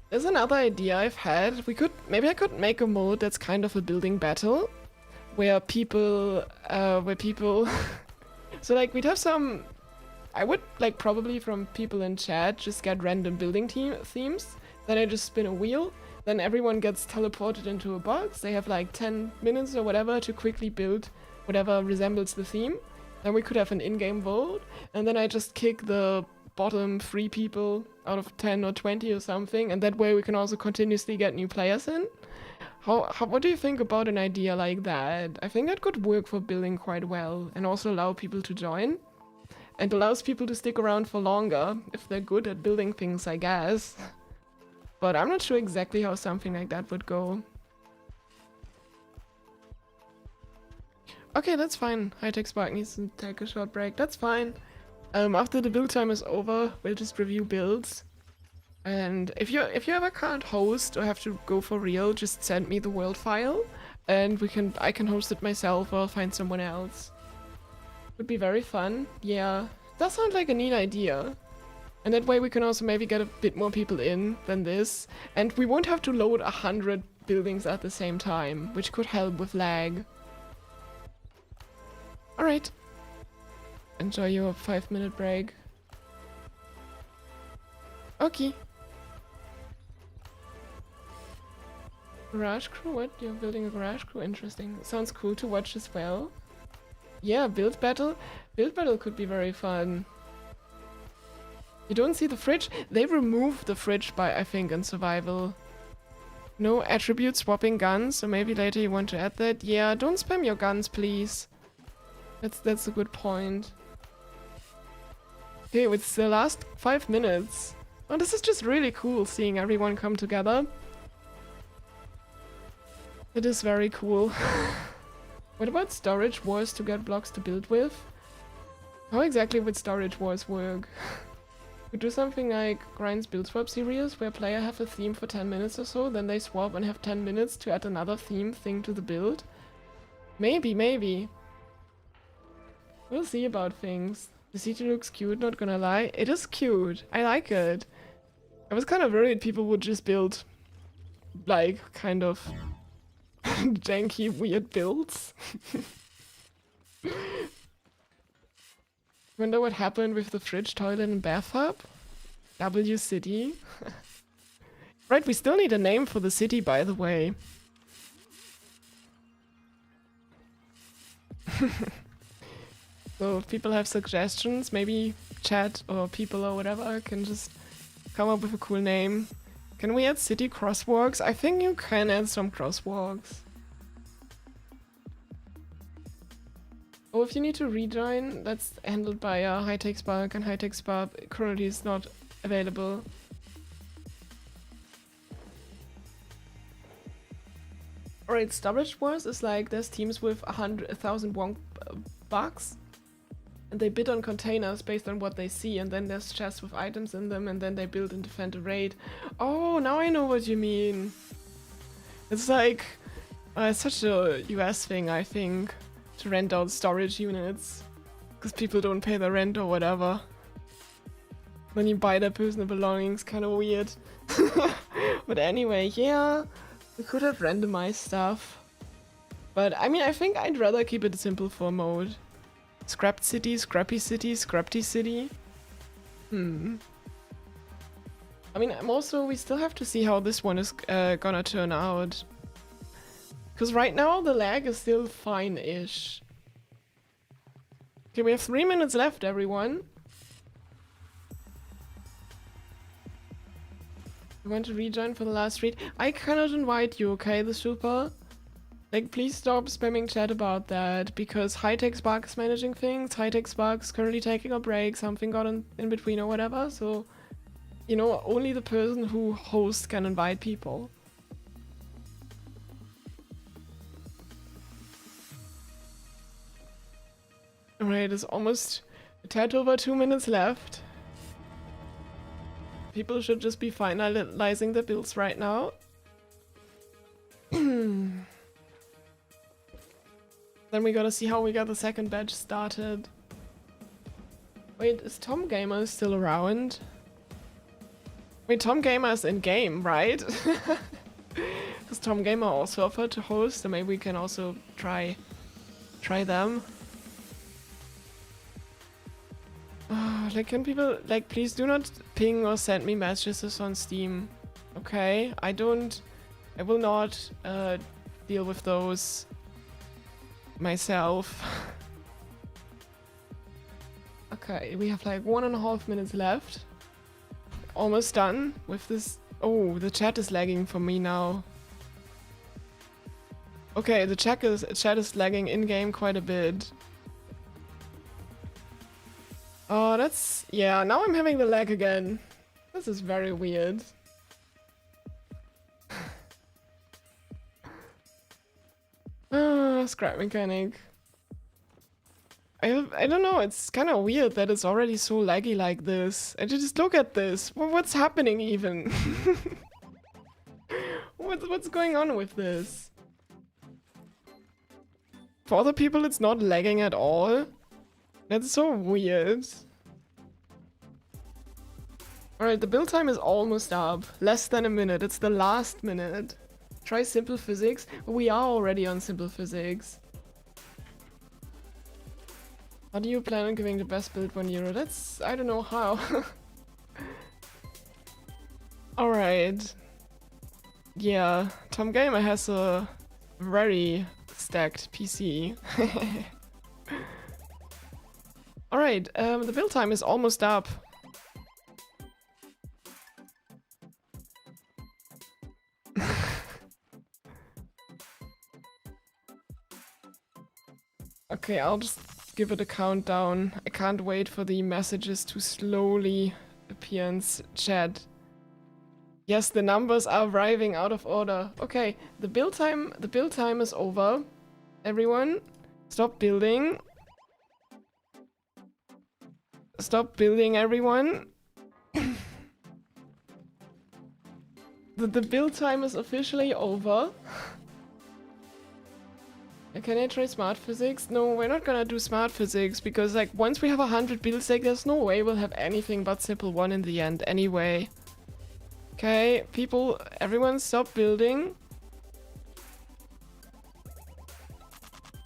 there's another idea I've had. Maybe I could make a mode that's kind of a building battle, where people, so like we'd have some. I would like probably from people in chat just get random building themes. Then I just spin a wheel. Then everyone gets teleported into a box. They have like 10 minutes or whatever to quickly build whatever resembles the theme. Then we could have an in-game vote. And then I just kick the bottom 3 people out of 10 or 20 or something. And that way we can also continuously get new players in. What do you think about an idea like that? I think that could work for building quite well and also allow people to join. And allows people to stick around for longer if they're good at building things, I guess. But I'm not sure exactly how something like that would go. Okay, that's fine. hi-techspark needs to take a short break. That's fine. After the build time is over, we'll just review builds. And if you ever can't host or have to go for real, just send me the world file, and I can host it myself or I'll find someone else. Would be very fun. Yeah, that sounds like a neat idea. And that way we can also maybe get a bit more people in than this. And we won't have to load 100 buildings at the same time, which could help with lag. Alright. Enjoy your 5-minute break. Okay. Garage crew? What? You're building a garage crew? Interesting. Sounds cool to watch as well. Yeah, build battle. Build battle could be very fun. You don't see the fridge? They removed the fridge I think, in survival. No attribute swapping guns, so maybe later you want to add that. Yeah, don't spam your guns, please. That's a good point. Okay, it's the last 5 minutes. Oh, this is just really cool, seeing everyone come together. It is very cool. What about storage wars to get blocks to build with? How exactly would storage wars work? We do something like Grind's build swap series, where player have a theme for 10 minutes or so, then they swap and have 10 minutes to add another theme thing to the build. Maybe, maybe. We'll see about things. The city looks cute, not gonna lie. It is cute. I like it. I was kind of worried people would just build, like, kind of janky, weird builds. Wonder what happened with the fridge, toilet, and bathtub? W City. Right, we still need a name for the city, by the way. So if people have suggestions, maybe chat or people or whatever can just come up with a cool name. Can we add city crosswalks? I think you can add some crosswalks. Oh, if you need to rejoin, that's handled by hi-techspark, and hi-techspark currently is not available. Alright, storage wars is like there's teams with 1,000 won bucks, and they bid on containers based on what they see, and then there's chests with items in them, and then they build and defend a raid. Oh, now I know what you mean. It's like it's such a US thing, I think, to rent out storage units because people don't pay the rent or whatever. When you buy their personal belongings, kind of weird. But anyway, yeah, we could have randomized stuff. But I mean, I think I'd rather keep it simple for mode. Scrapped city, scrappy city, scrappy city. I mean, we still have to see how this one is gonna turn out. Because right now the lag is still fine-ish. Okay, we have 3 minutes left, everyone. You want to rejoin for the last read? I cannot invite you, okay, the super? Like, please stop spamming chat about that, because hi-techspark is managing things, hi-techspark is currently taking a break, something got in between or whatever, so, you know, only the person who hosts can invite people. Alright, it's almost a tad over 2 minutes left. People should just be finalizing their builds right now. Then we gotta see how we got the second batch started. Wait, is Tom Gamer still around? Wait, Tom Gamer is in game, right? Because Tom Gamer also offered to host, so maybe we can also try them. Like, can people, like, please do not ping or send me messages on Steam, okay? I will not deal with those myself. Okay, we have like 1.5 minutes left. Almost done with this. Oh, the chat is lagging for me now. Okay, the chat is lagging in-game quite a bit. Oh, that's... yeah, now I'm having the lag again. This is very weird. Scrap mechanic. I don't know, it's kind of weird that it's already so laggy like this. And just look at this. What's happening even? What's going on with this? For other people it's not lagging at all. That's so weird. Alright, the build time is almost up. Less than a minute. It's the last minute. Try simple physics. We are already on simple physics. How do you plan on giving the best build €1? That's... I don't know how. Alright. Yeah, Tom Gamer has a very stacked PC. Alright, the build time is almost up. Okay, I'll just give it a countdown. I can't wait for the messages to slowly appear in chat. Yes, the numbers are arriving out of order. Okay, the build time is over. Everyone, stop building. Stop building, everyone. The build time is officially over. Can I try smart physics? No, we're not gonna do smart physics because like once we have 100 builds, like there's no way we'll have anything but simple 1 in the end anyway. Okay, people, everyone stop building.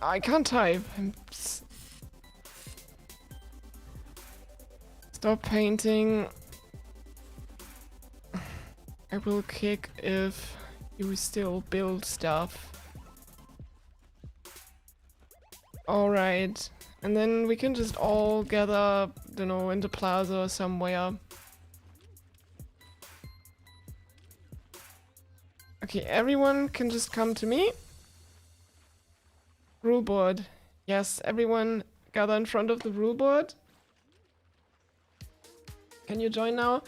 I can't type. Stop painting. I will kick if you still build stuff. Alright. And then we can just all gather, don't know, in the plaza or somewhere. Okay, everyone can just come to me. Rule board. Yes, everyone gather in front of the rule board. Can you join now?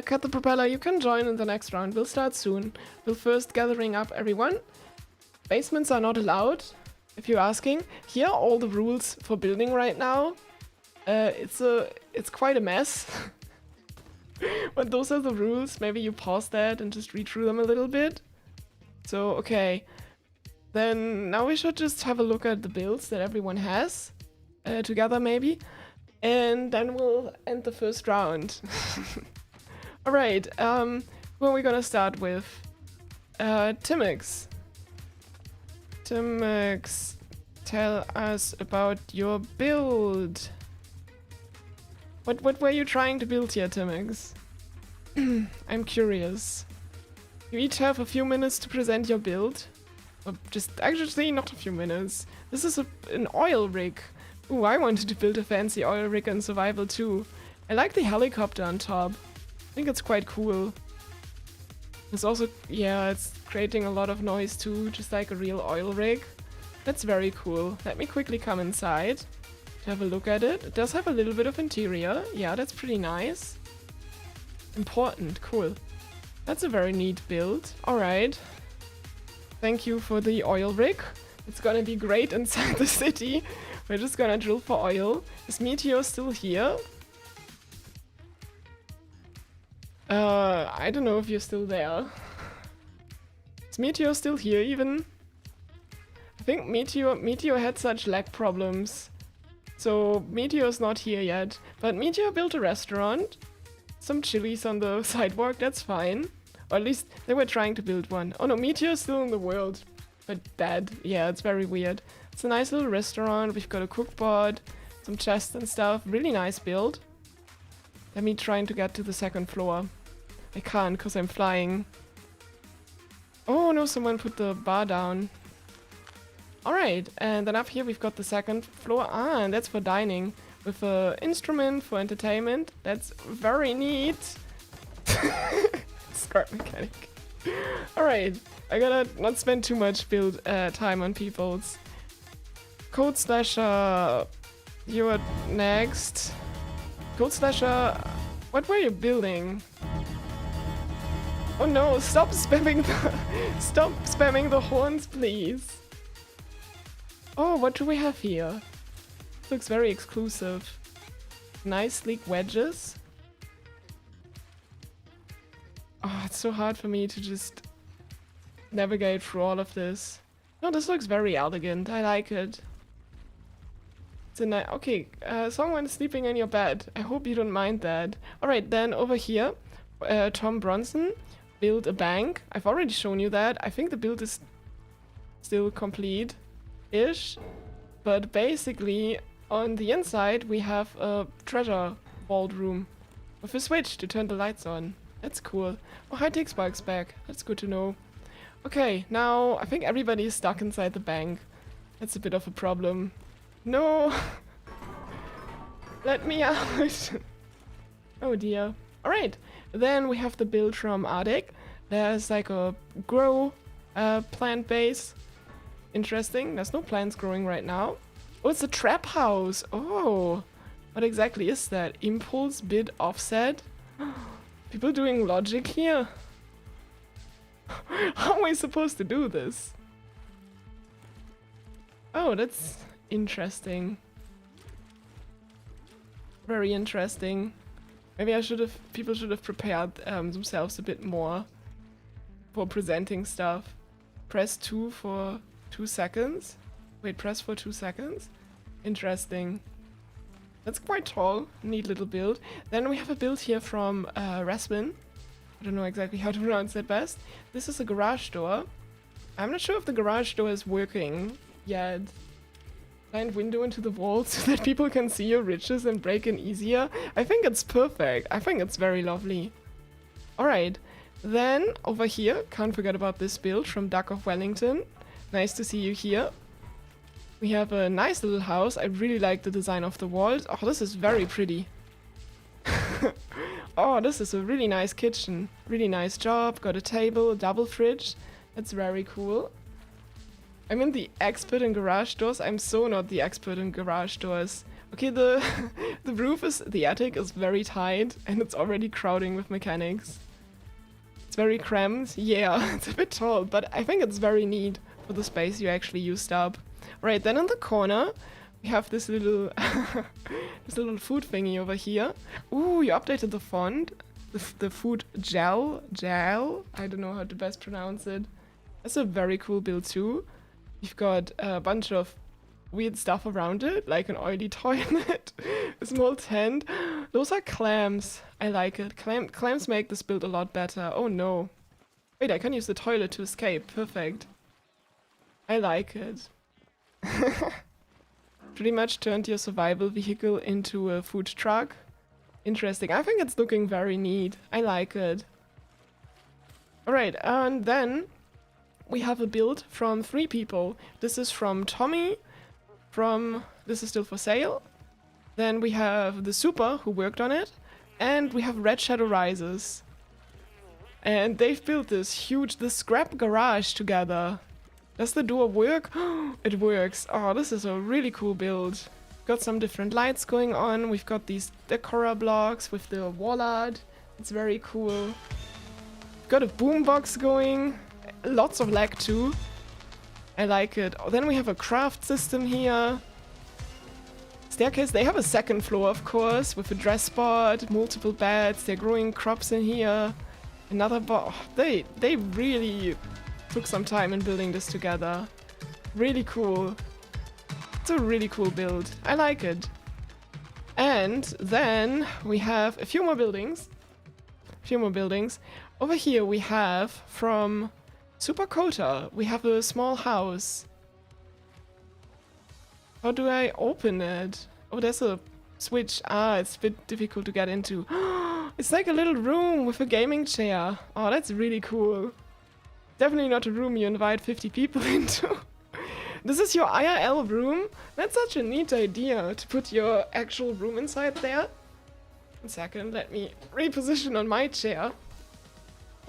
Cut the propeller, you can join in the next round. We'll start soon. We'll first gathering up everyone. Basements are not allowed, if you're asking. Here are all the rules for building right now. It's quite a mess. But those are the rules. Maybe you pause that and just read through them a little bit. So, okay. Then now we should just have a look at the builds that everyone has. Together maybe. And then we'll end the first round. Alright, who are we gonna start with? Timix. Timix, tell us about your build. What were you trying to build here, Timix? I'm curious. You each have a few minutes to present your build. Or just actually not a few minutes. This is an oil rig. Ooh, I wanted to build a fancy oil rig in survival too. I like the helicopter on top. I think it's quite cool. It's also, yeah, it's creating a lot of noise too, just like a real oil rig. That's very cool. Let me quickly come inside to have a look at it. It does have a little bit of interior. Yeah, that's pretty nice. Important, cool. That's a very neat build. Alright. Thank you for the oil rig. It's gonna be great inside the city. We're just gonna drill for oil. Is Meteor still here? I don't know if you're still there. Is Meteor still here even? I think Meteor had such lag problems. So Meteor's not here yet. But Meteor built a restaurant. Some chilies on the sidewalk, that's fine. Or at least they were trying to build one. Oh no, Meteor's still in the world. But dead. Yeah, it's very weird. It's a nice little restaurant. We've got a cookboard, some chests and stuff. Really nice build. Let me try to get to the second floor. I can't because I'm flying. Oh no, someone put the bar down. Alright, and then up here we've got the second floor. Ah, and that's for dining. With an instrument for entertainment. That's very neat. Scrap mechanic. Alright, I gotta not spend too much build time on people's. Code Slasher, you're next. Code Slasher, what were you building? Oh no, stop spamming the horns, please. Oh, what do we have here? Looks very exclusive. Nice sleek wedges. Oh, it's so hard for me to just navigate through all of this. No, this looks very elegant. I like it. It's a nice. Okay, someone is sleeping in your bed. I hope you don't mind that. Alright, then over here, Tom Bronson built a bank. I've already shown you that. I think the build is still complete-ish. But basically, on the inside, we have a treasure vault room with a switch to turn the lights on. That's cool. Oh, hi-techspark's back. That's good to know. Okay, now I think everybody is stuck inside the bank. That's a bit of a problem. No! Let me out! Oh dear. Alright, then we have the build from Arctic. There's like a grow plant base. Interesting. There's no plants growing right now. Oh, it's a trap house. Oh, what exactly is that? Impulse bid offset? People doing logic here? How am I supposed to do this? Oh, that's interesting. Very interesting. Maybe people should have prepared themselves a bit more for presenting stuff. Press 2 for 2 seconds. Wait, press for 2 seconds? Interesting. That's quite tall. Neat little build. Then we have a build here from Rasmin. I don't know exactly how to pronounce that best. This is a garage door. I'm not sure if the garage door is working yet. Blind window into the wall so that people can see your riches and break in easier. I think it's perfect. I think it's very lovely. Alright, then over here, can't forget about this build from Duck of Wellington. Nice to see you here. We have a nice little house. I really like the design of the walls. Oh, this is very pretty. Oh, this is a really nice kitchen. Really nice job. Got a table, a double fridge. That's very cool. I'm in the expert in garage doors. I'm so not the expert in garage doors. Okay, the the attic is very tight and it's already crowding with mechanics. It's very cramped. Yeah, it's a bit tall, but I think it's very neat for the space you actually used up. Right, then in the corner we have this little this little food thingy over here. Ooh, you updated the font. The food gel. I don't know how to best pronounce it. That's a very cool build too. You've got a bunch of weird stuff around it, like an oily toilet, a small tent. Those are clams. I like it. Clams make this build a lot better. Oh no. Wait, I can use the toilet to escape. Perfect. I like it. Pretty much turned your survival vehicle into a food truck. Interesting. I think it's looking very neat. I like it. Alright, and then we have a build from 3 people. This is from Tommy, this is still for sale. Then we have the Super, who worked on it. And we have Red Shadow Rises. And they've built this scrap garage together. Does the door work? It works. Oh, this is a really cool build. Got some different lights going on. We've got these decora blocks with the wall art. It's very cool. Got a boombox going. Lots of lag too. I like it. Oh, then we have a craft system here. Staircase. They have a second floor, of course, with a dress spot, multiple beds. They're growing crops in here. Another bar. They really took some time in building this together. Really cool. It's a really cool build. I like it. And then we have a few more buildings. Over here we have from Super Kota, we have a small house. How do I open it? Oh, there's a switch. Ah, it's a bit difficult to get into. It's like a little room with a gaming chair. Oh, that's really cool. Definitely not a room you invite 50 people into. This is your IRL room. That's such a neat idea to put your actual room inside there. 1 second, let me reposition on my chair.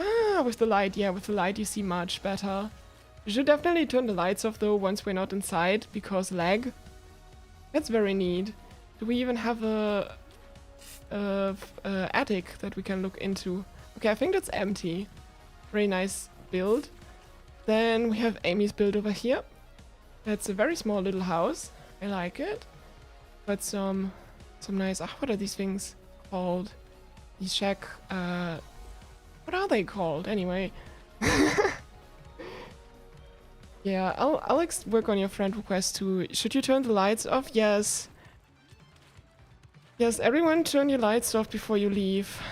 Ah, with the light, yeah, with the light you see much better. We should definitely turn the lights off though once we're not inside, because lag. That's very neat. Do we even have a attic that we can look into? Okay, I think that's empty. Very nice build. Then we have Amy's build over here. That's a very small little house. I like it. But some nice... what are these things called? These shack... what are they called, anyway? Yeah, I'll work on your friend request too. Should you turn the lights off? Yes. Yes, everyone turn your lights off before you leave.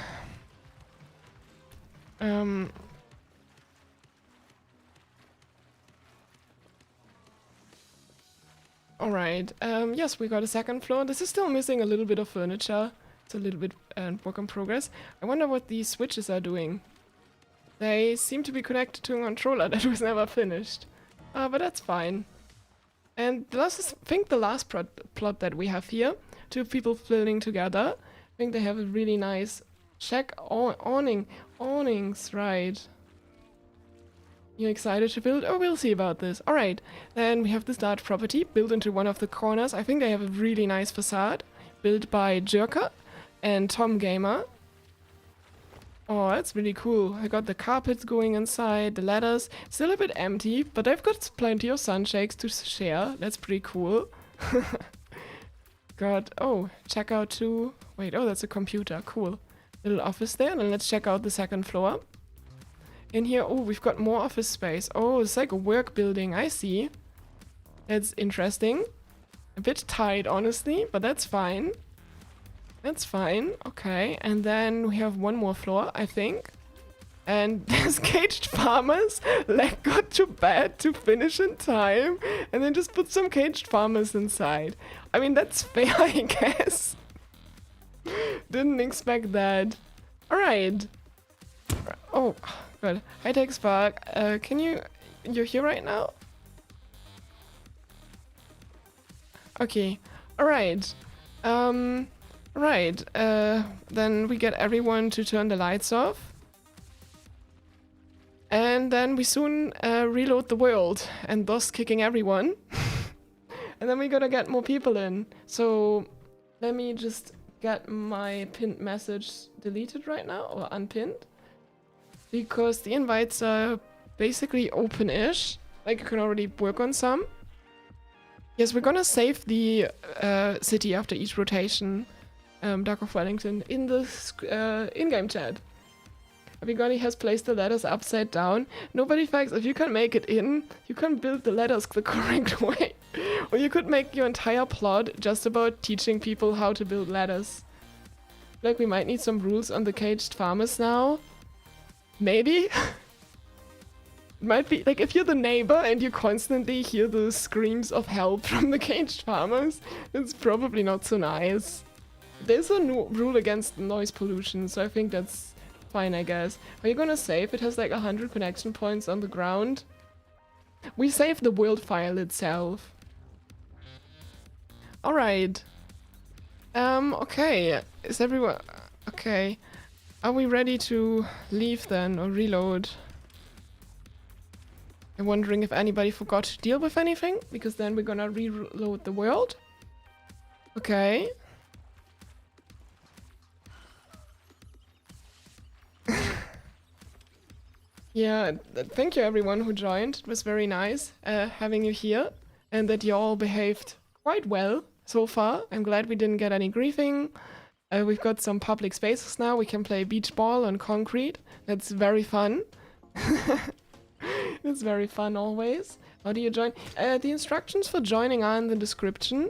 Alright, yes, we got a second floor. This is still missing a little bit of furniture. It's a little bit work in progress. I wonder what these switches are doing. They seem to be connected to a controller that was never finished. But that's fine. And I think the last plot that we have here, 2 people building together. I think they have a really nice shack awnings, right. You excited to build? Oh, we'll see about this. Alright, then we have this large property built into one of the corners. I think they have a really nice facade built by Jerker and Tom Gamer. Oh, that's really cool. I got the carpets going inside, the ladders. Still a bit empty, but I've got plenty of sunshakes to share. That's pretty cool. Got, oh, check out two. Wait, oh, that's a computer. Cool. Little office there. And then let's check out the second floor. In here, oh, we've got more office space. Oh, it's like a work building. I see. That's interesting. A bit tight, honestly, but that's fine. That's fine. Okay, and then we have one more floor, I think. And there's caged farmers. Like, got to bed to finish in time. And then just put some caged farmers inside. I mean, that's fair, I guess. Didn't expect that. Alright. Oh, good. Hi-techspark. You're here right now? Okay. Alright. Right. Then we get everyone to turn the lights off. And then we soon reload the world, and thus kicking everyone. And then we gotta get more people in. So let me just get my pinned message deleted right now, or unpinned. Because the invites are basically open-ish. Like, you can already work on some. Yes, we're gonna save the city after each rotation. Duck of Wellington in the in-game chat. Everybody has placed the letters upside down. Nobody thinks if you can make it in, you can build the letters the correct way. Or you could make your entire plot just about teaching people how to build ladders. Like, we might need some rules on the caged farmers now. Maybe? It might be, like, if you're the neighbor and you constantly hear the screams of help from the caged farmers, it's probably not so nice. There's a new rule against noise pollution, so I think that's fine, I guess. Are you gonna save? It has like 100 connection points on the ground. We saved the world file itself. Alright. Okay. Is everyone... Okay. Are we ready to leave then, or reload? I'm wondering if anybody forgot to deal with anything, because then we're gonna reload the world. Okay. Yeah, thank you everyone who joined. It was very nice having you here, and that you all behaved quite well so far. I'm glad we didn't get any griefing. We've got some public spaces now. We can play beach ball on concrete. That's very fun. It's very fun always. How do you join? The instructions for joining are in the description.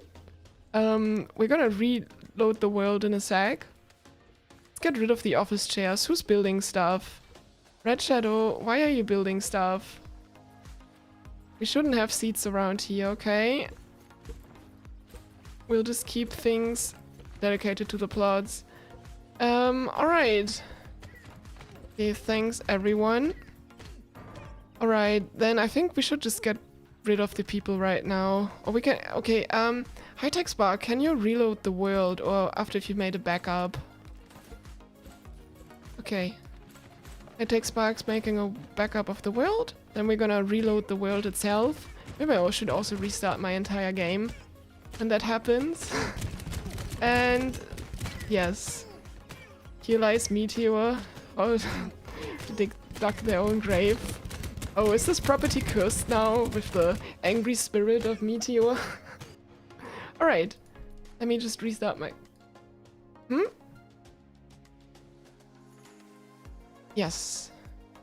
We're gonna reload the world in a sec. Let's get rid of the office chairs. Who's building stuff? Red Shadow, why are you building stuff? We shouldn't have seats around here, okay? We'll just keep things dedicated to the plots. Alright. Okay, thanks everyone. Alright, then I think we should just get rid of the people right now. Or we can... Okay, hi-techspark, can you reload the world? Or after if you've made a backup? Okay. hi-techspark's making a backup of the world. Then we're gonna reload the world itself. Maybe I should also restart my entire game when that happens. And yes, here lies Meteor. Oh, they dug their own grave. Oh, is this property cursed now with the angry spirit of Meteor? Alright, let me just restart my... Yes.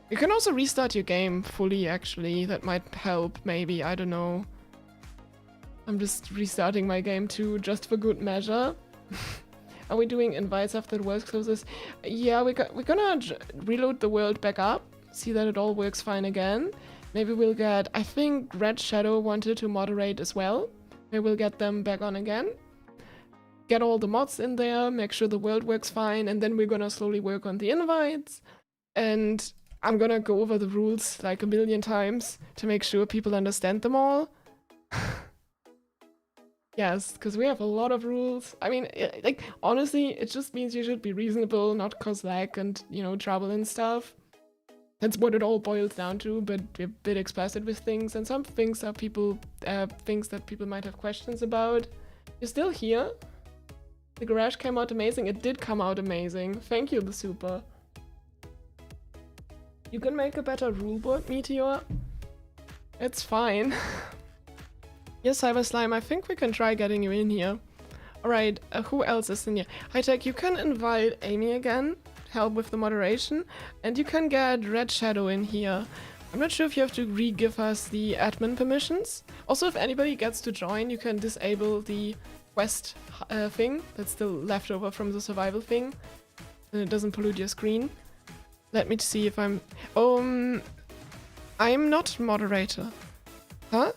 You can also restart your game fully, actually. That might help, maybe. I don't know. I'm just restarting my game too, just for good measure. Are we doing invites after the world closes? Yeah, we're gonna reload the world back up. See that it all works fine again. Maybe we'll get... I think Red Shadow wanted to moderate as well. Maybe we'll get them back on again. Get all the mods in there, make sure the world works fine, and then we're gonna slowly work on the invites. And I'm gonna go over the rules like a million times to make sure people understand them all. Yes, because we have a lot of rules. I mean, like, honestly, it just means you should be reasonable, not cause lag and, you know, trouble and stuff. That's what it all boils down to, but we're a bit explicit with things, and some things are things that people might have questions about. You're still here? The garage came out amazing. It did come out amazing. Thank you, the super. You can make a better rule board, Meteor. It's fine. Yes, Cyber Slime, I think we can try getting you in here. Alright, who else is in here? Hi-Tech, you can invite Amy again, help with the moderation, and you can get Red Shadow in here. I'm not sure if you have to re-give us the admin permissions. Also, if anybody gets to join, you can disable the quest thing that's still left over from the survival thing. Then it doesn't pollute your screen. Let me see if I'm... I'm not moderator. Huh?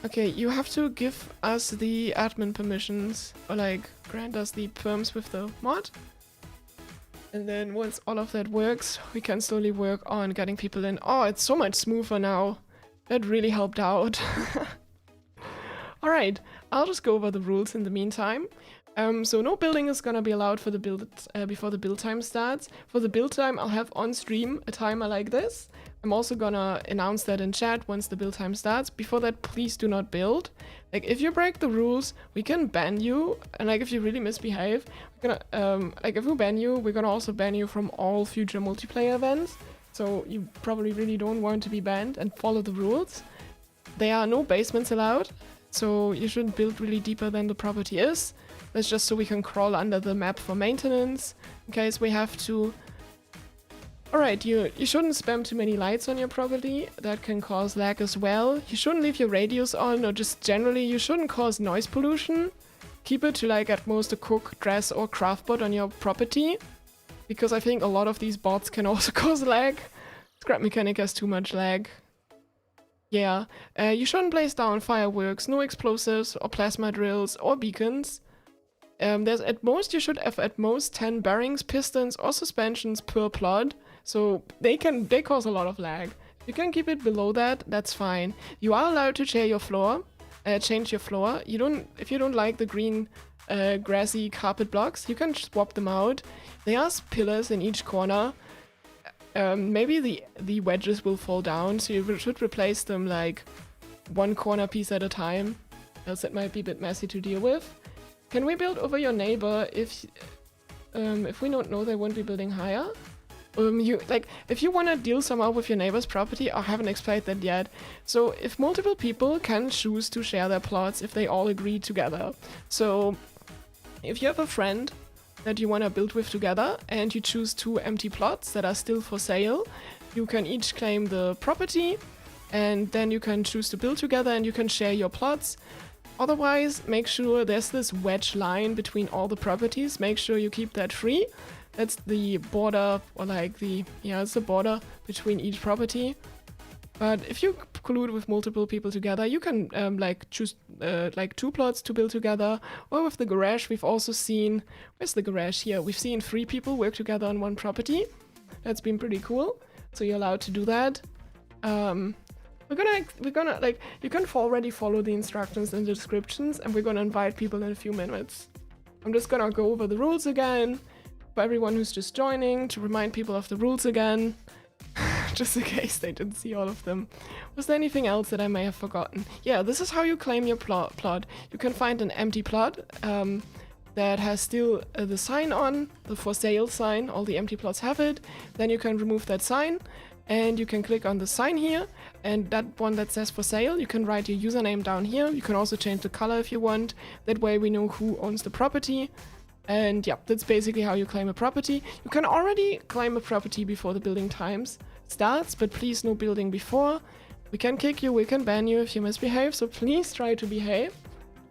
Okay, you have to give us the admin permissions, or like grant us the perms with the mod. And then once all of that works, we can slowly work on getting people in. Oh, it's so much smoother now. That really helped out. Alright, I'll just go over the rules in the meantime. So no building is gonna be allowed for the build before the build time starts. For the build time, I'll have on stream a timer like this. I'm also gonna announce that in chat once the build time starts. Before that, please do not build. Like, if you break the rules, we can ban you. And like, if you really misbehave, we're gonna like, if we ban you, we're gonna also ban you from all future multiplayer events. So you probably really don't want to be banned and follow the rules. There are no basements allowed, so you shouldn't build really deeper than the property is. That's just so we can crawl under the map for maintenance, in case we have to. Alright, you shouldn't spam too many lights on your property, that can cause lag as well. You shouldn't leave your radios on, or just generally you shouldn't cause noise pollution. Keep it to like at most a cook, dress or craft bot on your property, because I think a lot of these bots can also cause lag. Scrap Mechanic has too much lag. Yeah, you shouldn't place down fireworks, no explosives or plasma drills or beacons. There's at most, you should have at most 10 bearings, pistons or suspensions per plot, so they cause a lot of lag. You can keep it below that, that's fine. You are allowed to change your floor. If you don't like the green grassy carpet blocks, you can swap them out. There are pillars in each corner. Maybe the wedges will fall down, so you should replace them like one corner piece at a time, else it might be a bit messy to deal with. Can we build over your neighbor if we don't know they won't be building higher? If you want to deal somehow with your neighbor's property, I haven't explained that yet. So if multiple people can choose to share their plots if they all agree together. So if you have a friend that you want to build with together and you choose 2 empty plots that are still for sale, you can each claim the property and then you can choose to build together and you can share your plots. Otherwise, make sure there's this wedge line between all the properties. Make sure you keep that free. That's the border, or like it's the border between each property. But if you collude with multiple people together, you can choose 2 plots to build together. Or with the garage, we've also seen, where's the garage here? We've seen 3 people work together on one property. That's been pretty cool. So you're allowed to do that. We're gonna like, you can already follow the instructions in the descriptions, and we're gonna invite people in a few minutes. I'm just gonna go over the rules again for everyone who's just joining, to remind people of the rules again, just in case they didn't see all of them. Was there anything else that I may have forgotten? Yeah, this is how you claim your plot. You can find an empty plot that has still the sign on, the for sale sign. All the empty plots have it. Then you can remove that sign. And you can click on the sign here, and that one that says for sale, you can write your username down here. You can also change the color if you want. That way we know who owns the property. And yeah, that's basically how you claim a property. You can already claim a property before the building times starts, but please no building before. We can kick you, we can ban you if you misbehave, so please try to behave.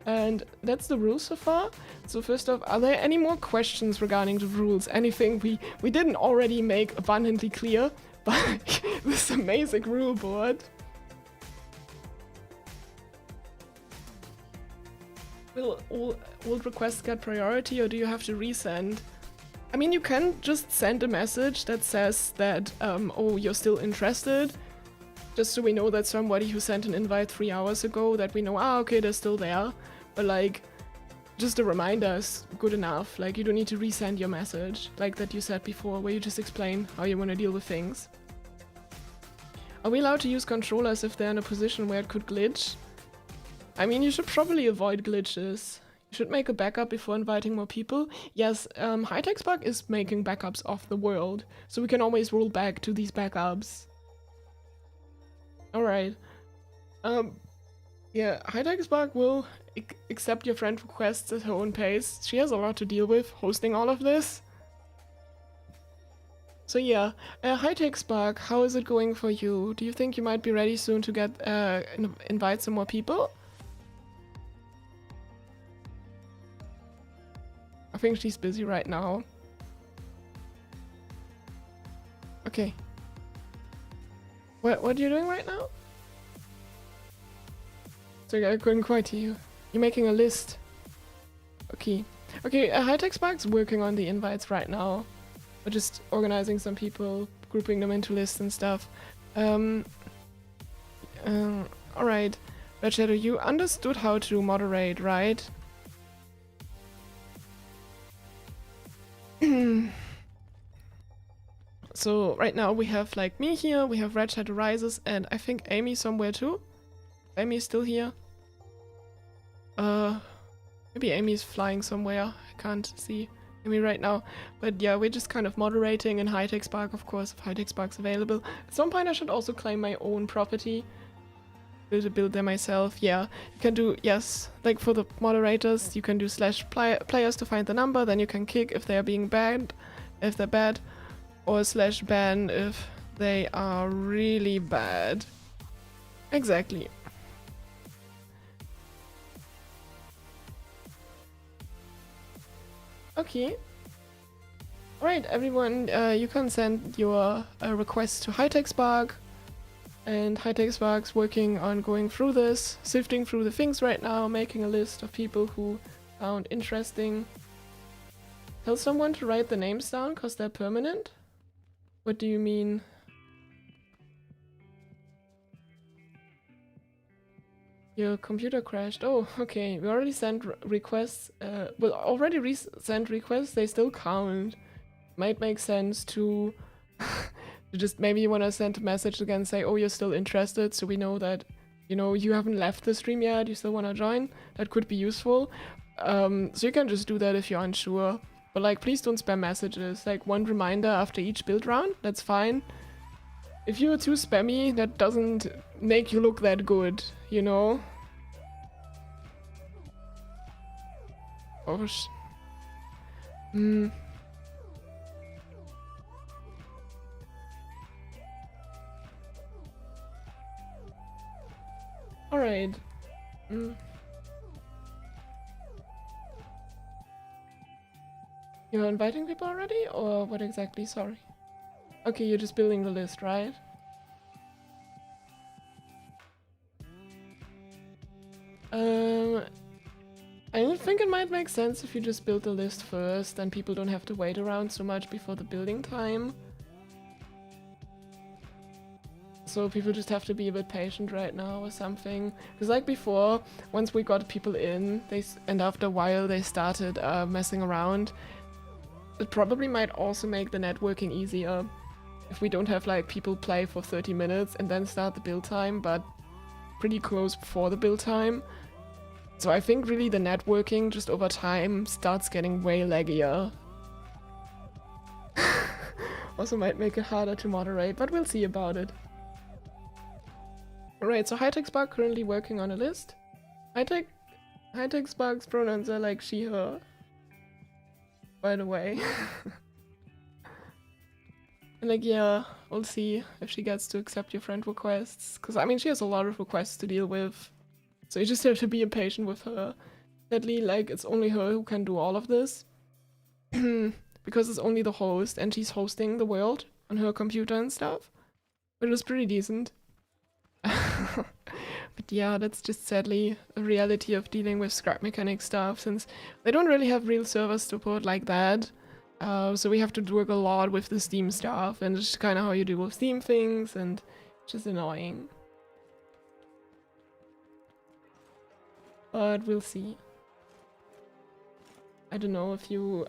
And that's the rules so far. So first off, are there any more questions regarding the rules? Anything we didn't already make abundantly clear? But this amazing rule board. Will all requests get priority, or do you have to resend? I mean, you can just send a message that says that, oh, you're still interested. Just so we know that somebody who sent an invite 3 hours ago, that we know, okay, they're still there. But like, just a reminder is good enough. Like, you don't need to resend your message, like that you said before, where you just explain how you want to deal with things. Are we allowed to use controllers if they're in a position where it could glitch? I mean, you should probably avoid glitches. You Should make a backup before inviting more people. Yes, hi-techspark is making backups of the world, so we can always roll back to these backups. Alright. Yeah, hi-techspark will accept your friend requests at her own pace. She has a lot to deal with hosting all of this. So yeah, hi-techspark, how is it going for you? Do you think you might be ready soon to get invite some more people? I think she's busy right now. Okay. What are you doing right now? So I couldn't quite hear you. You're making a list. Okay. Okay, hi-techspark's working on the invites right now. We're just organizing some people, grouping them into lists and stuff. Alright. Red Shadow, you understood how to moderate, right? So right now we have like me here, we have Red Shadow Rises, and I think Amy somewhere too. Amy's still here. Maybe Amy's flying somewhere. I can't see Amy right now. But yeah, we're just kind of moderating in hi-techspark, of course, if hi-techspark's available. At some point I should also claim my own property. Build them myself. Yeah, you can do, yes, like for the moderators, you can do /players to find the number, then you can kick if they are being banned, if they're bad, or /ban if they are really bad. Exactly. Okay. Alright, everyone, you can send your requests to hi-techspark, and hi-techspark's working on going through this, sifting through the things right now, making a list of people who sound interesting. Tell someone to write the names down, because they're permanent? What do you mean? Your computer crashed. Oh, okay. We already sent requests. Well, already sent requests. They still count. Might make sense to just maybe you want to send a message again, say, oh, you're still interested, so we know that, you know, you haven't left the stream yet, you still want to join. That could be useful. So you can just do that if you're unsure. But like, please don't spam messages. Like one reminder after each build round, that's fine. If you're too spammy, that doesn't make you look that good, you know? Oh, Alright. You're inviting people already? Or what exactly? Sorry. Okay, you're just building the list, right? I think it might make sense if you just build the list first, and people don't have to wait around so much before the building time. So people just have to be a bit patient right now or something. Because like before, once we got people in, and after a while they started messing around, it probably might also make the networking easier. If we don't have like people play for 30 minutes and then start the build time, but pretty close before the build time. So I think really the networking just over time starts getting way laggier. Also might make it harder to moderate, but we'll see about it. Alright, so hi-techspark currently working on a list. hi-techspark's pronouns are like she, her. By the way. And like, yeah, we'll see if she gets to accept your friend requests. Because, I mean, she has a lot of requests to deal with. So you just have to be impatient with her. Sadly, like, it's only her who can do all of this. Because it's only the host, and she's hosting the world on her computer and stuff. Which is pretty decent. But yeah, that's just sadly a reality of dealing with scrap mechanic stuff, since they don't really have real server support like that. So we have to work a lot with the Steam stuff, and it's kind of how you deal with Steam things, and it's just annoying. But we'll see. I don't know if you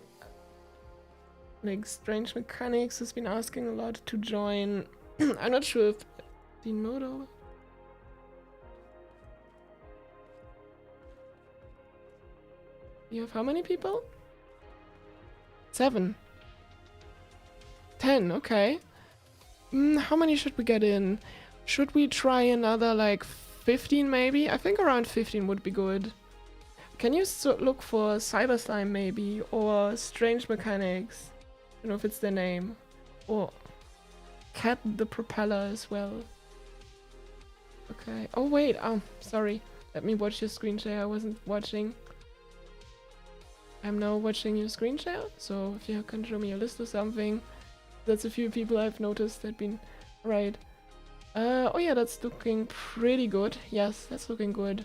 like Strange Mechanics has been asking a lot to join. I'm not sure if Dinodo. You have how many people? 7. 10, okay. How many should we get in? Should we try another like 15 maybe? I think around 15 would be good. Can you look for Cyber Slime maybe? Or Strange Mechanics? I don't know if it's their name. Or Cat the Propeller as well. Okay. Oh wait, sorry. Let me watch your screen share. I wasn't watching. I'm now watching your screen share, so if you can show me a list or something. That's a few people I've noticed that been... Right. Oh yeah, that's looking pretty good. Yes, that's looking good.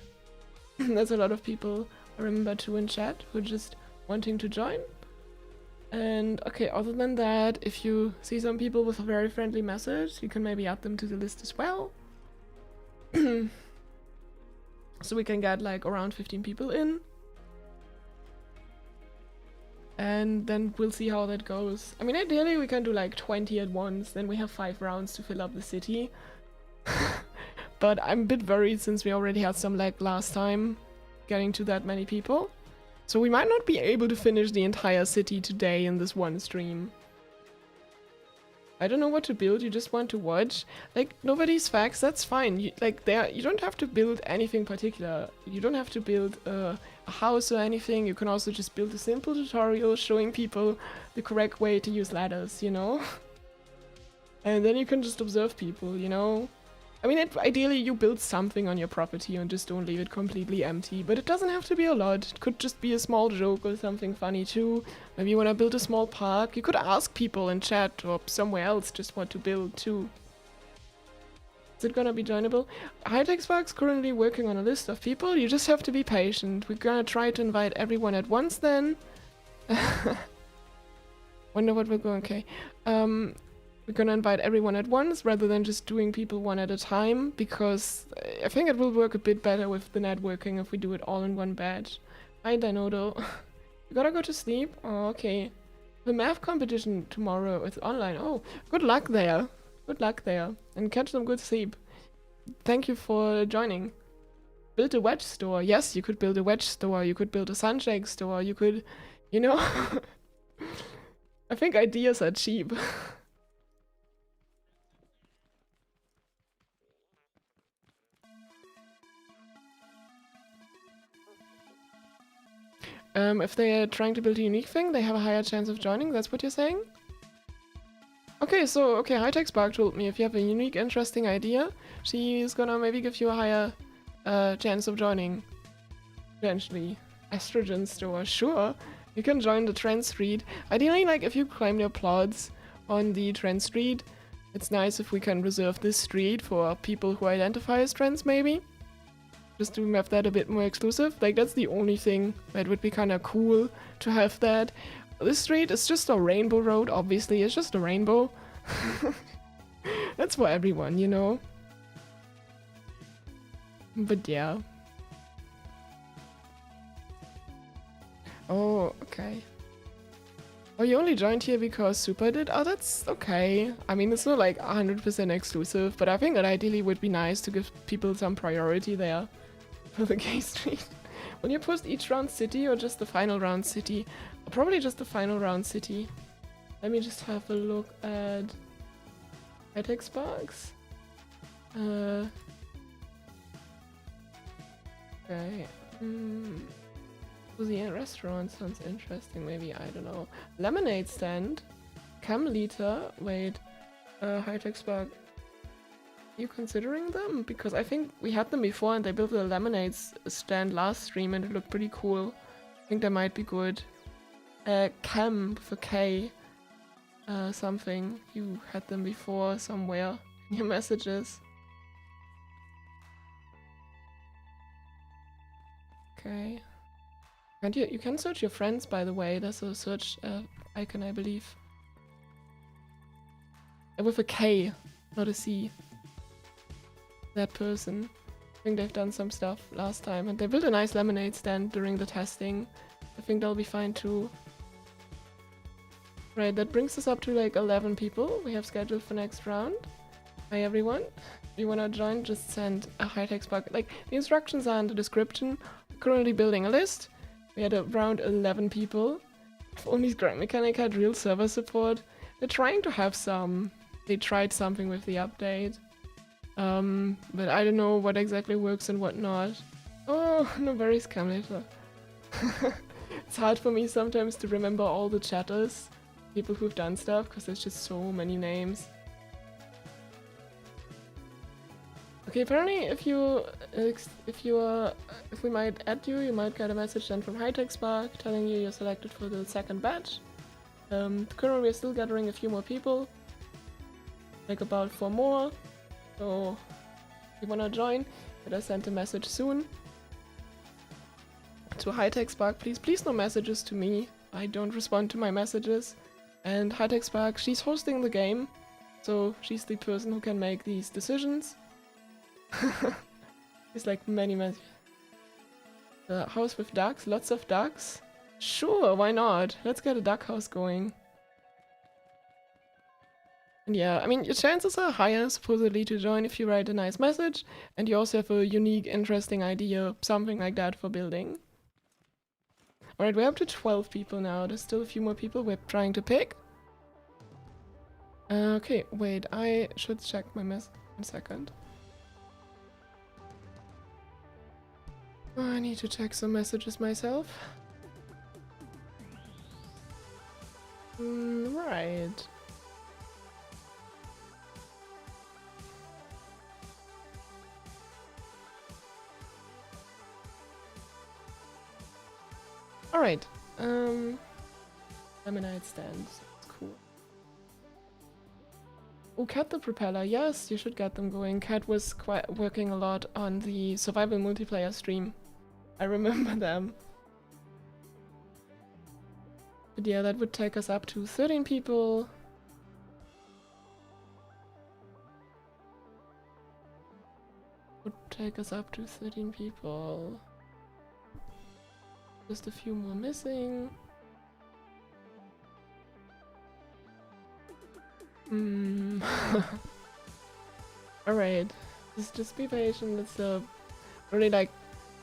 There's a lot of people, I remember too, in chat who are just wanting to join. And okay, other than that, if you see some people with a very friendly message, you can maybe add them to the list as well. So we can get like around 15 people in. And then we'll see how that goes. I mean, ideally we can do like 20 at once, then we have 5 rounds to fill up the city. But I'm a bit worried since we already had some lag last time getting to that many people. So we might not be able to finish the entire city today in this one stream. I don't know what to build, you just want to watch. Like, nobody's facts, that's fine. You don't have to build anything particular. You don't have to build a house or anything. You can also just build a simple tutorial showing people the correct way to use ladders, you know? And then you can just observe people, you know? I mean, ideally you build something on your property and just don't leave it completely empty, but it doesn't have to be a lot. It could just be a small joke or something funny too. Maybe you want to build a small park. You could ask people in chat or somewhere else just what to build too. Is it gonna be joinable? hi-techspark's currently working on a list of people. You just have to be patient. We're gonna try to invite everyone at once then. Wonder what will go okay. We're gonna invite everyone at once rather than just doing people one at a time, because I think it will work a bit better with the networking if we do it all in one batch. Hi Dinodo. You gotta go to sleep? Oh, okay. The math competition tomorrow is online. Oh, good luck there. Good luck there. And catch some good sleep. Thank you for joining. Build a wedge store. Yes, you could build a wedge store. You could build a sunshake store. You could, you know. I think ideas are cheap. If they're trying to build a unique thing, they have a higher chance of joining, that's what you're saying? Okay, so, okay, hi-techspark told me if you have a unique, interesting idea, she's gonna maybe give you a higher chance of joining. Eventually. Estrogen store, sure. You can join the trend street. Ideally, like, if you claim your plots on the trend street, it's nice if we can reserve this street for people who identify as trans, maybe? Just to have that a bit more exclusive. Like, that's the only thing that would be kind of cool to have that. This street is just a rainbow road, obviously. It's just a rainbow. That's for everyone, you know? But yeah. Oh, okay. Oh, you only joined here because Super did? Oh, that's okay. I mean, it's not like 100% exclusive, but I think that ideally would be nice to give people some priority there. For the gay street. Will you post each round city or just the final round city? Probably just the final round city. Let me just have a look at hi-techspark. Okay. The restaurant sounds interesting, maybe, I don't know. Lemonade stand. Cam liter. Wait. hi-techspark. You considering them? Because I think we had them before and they built a lemonade stand last stream and it looked pretty cool. I think they might be good. Cam with a K. Something. You had them before somewhere in your messages. Okay. And you can search your friends, by the way. There's a search icon, I believe. With a K, not a C. That person. I think they've done some stuff last time, and they built a nice lemonade stand during the testing. I think they'll be fine too. Right, that brings us up to like 11 people we have scheduled for next round. Hi everyone. If you wanna join, just send a hi-techspark. Like, the instructions are in the description. We're currently building a list. We had around 11 people. If only Grand Mechanic had real server support. They're trying to have some. They tried something with the update. But I don't know what exactly works and what not. Oh, no worries, come later. It's hard for me sometimes to remember all the chatters, people who've done stuff, because there's just so many names. Okay, apparently if we might add you, you might get a message then from hi-techspark telling you you're selected for the second batch. Currently we're still gathering a few more people, like about 4 more. So if you wanna join, better send a message soon. To hi-techspark, please no messages to me. I don't respond to my messages. And hi-techspark, she's hosting the game, so she's the person who can make these decisions. It's like many. The house with ducks, lots of ducks. Sure, why not? Let's get a duck house going. And yeah, I mean, your chances are higher supposedly to join if you write a nice message, and you also have a unique, interesting idea, something like that for building. Alright, we're up to 12 people now. There's still a few more people we're trying to pick. Okay, wait, I should check my mess. 1 second. Oh, I need to check some messages myself. Right. Alright, lemonade stands. That's cool. Oh, Cat the Propeller. Yes, you should get them going. Cat was quite working a lot on the survival multiplayer stream. I remember them. But yeah, that would take us up to 13 people. Would take us up to 13 people. Just a few more missing. Alright. Just be patient. It's really like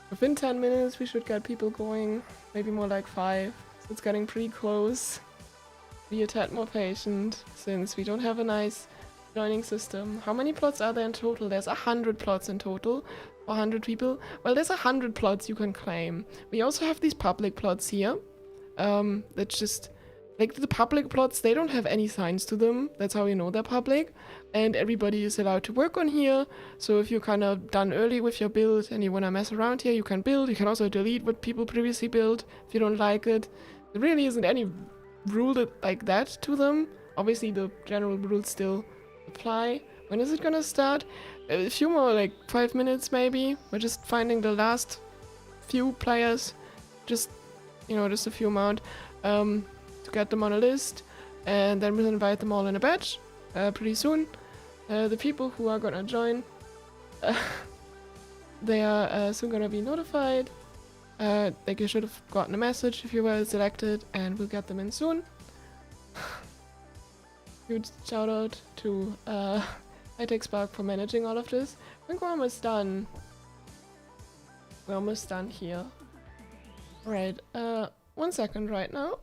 within 10 minutes we should get people going. Maybe more like 5. So it's getting pretty close. Be a tad more patient since we don't have a nice joining system. How many plots are there in total? There's 100 plots in total. 400 people. Well, there's 100 plots you can claim. We also have these public plots here. That's just like the public plots, they don't have any signs to them. That's how you know they're public. And everybody is allowed to work on here. So if you're kind of done early with your build and you want to mess around here, you can build. You can also delete what people previously built if you don't like it. There really isn't any rule like that to them. Obviously the general rules still apply. When is it gonna start? A few more, like 5 minutes maybe. We're just finding the last few players. Just, you know, just a few amount. To get them on a list. And then we'll invite them all in a batch pretty soon. The people who are gonna join, they are soon gonna be notified. Like you should have gotten a message if you were selected, and we'll get them in soon. Huge shout out to hi-techspark for managing all of this. I think we're almost done. We're almost done here. Alright, 1 second right now.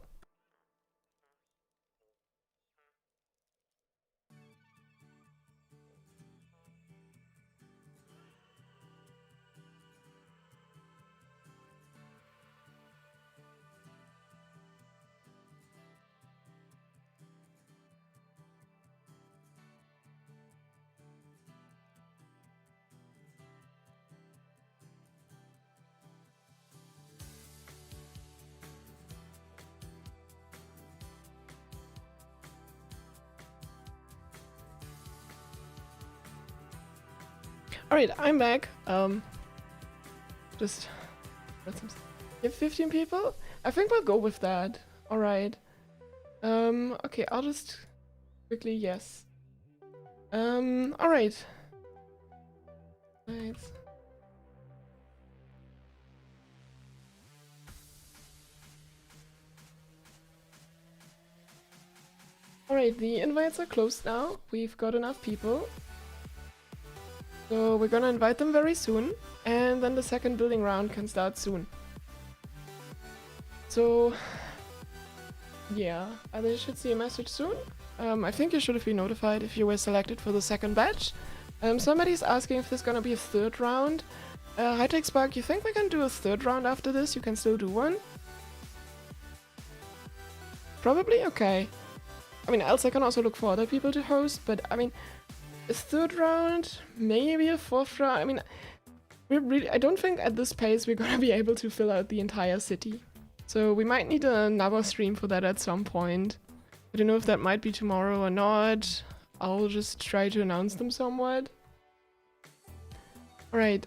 Alright, I'm back. Just you have 15 people? I think we'll go with that. Alright. Okay, I'll just quickly yes. Alright. Right. Alright, the invites are closed now. We've got enough people. So we're gonna invite them very soon, and then the second building round can start soon. So, yeah, they should see a message soon. I think you should have been notified if you were selected for the second batch. Somebody's asking if there's gonna be a third round. hi-techspark, you think we can do a third round after this? You can still do one? Probably? Okay. I mean, else I can also look for other people to host, but I mean, a third round, maybe a fourth round. I mean, I don't think at this pace we're gonna be able to fill out the entire city. So we might need another stream for that at some point. I don't know if that might be tomorrow or not. I'll just try to announce them somewhat. Alright,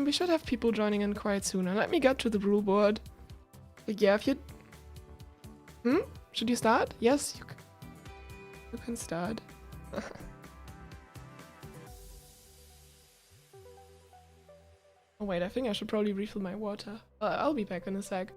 we should have people joining in quite soon. Now let me get to the rule board. Like, yeah, if you... Should you start? Yes, you can start. Oh wait, I think I should probably refill my water. I'll be back in a sec.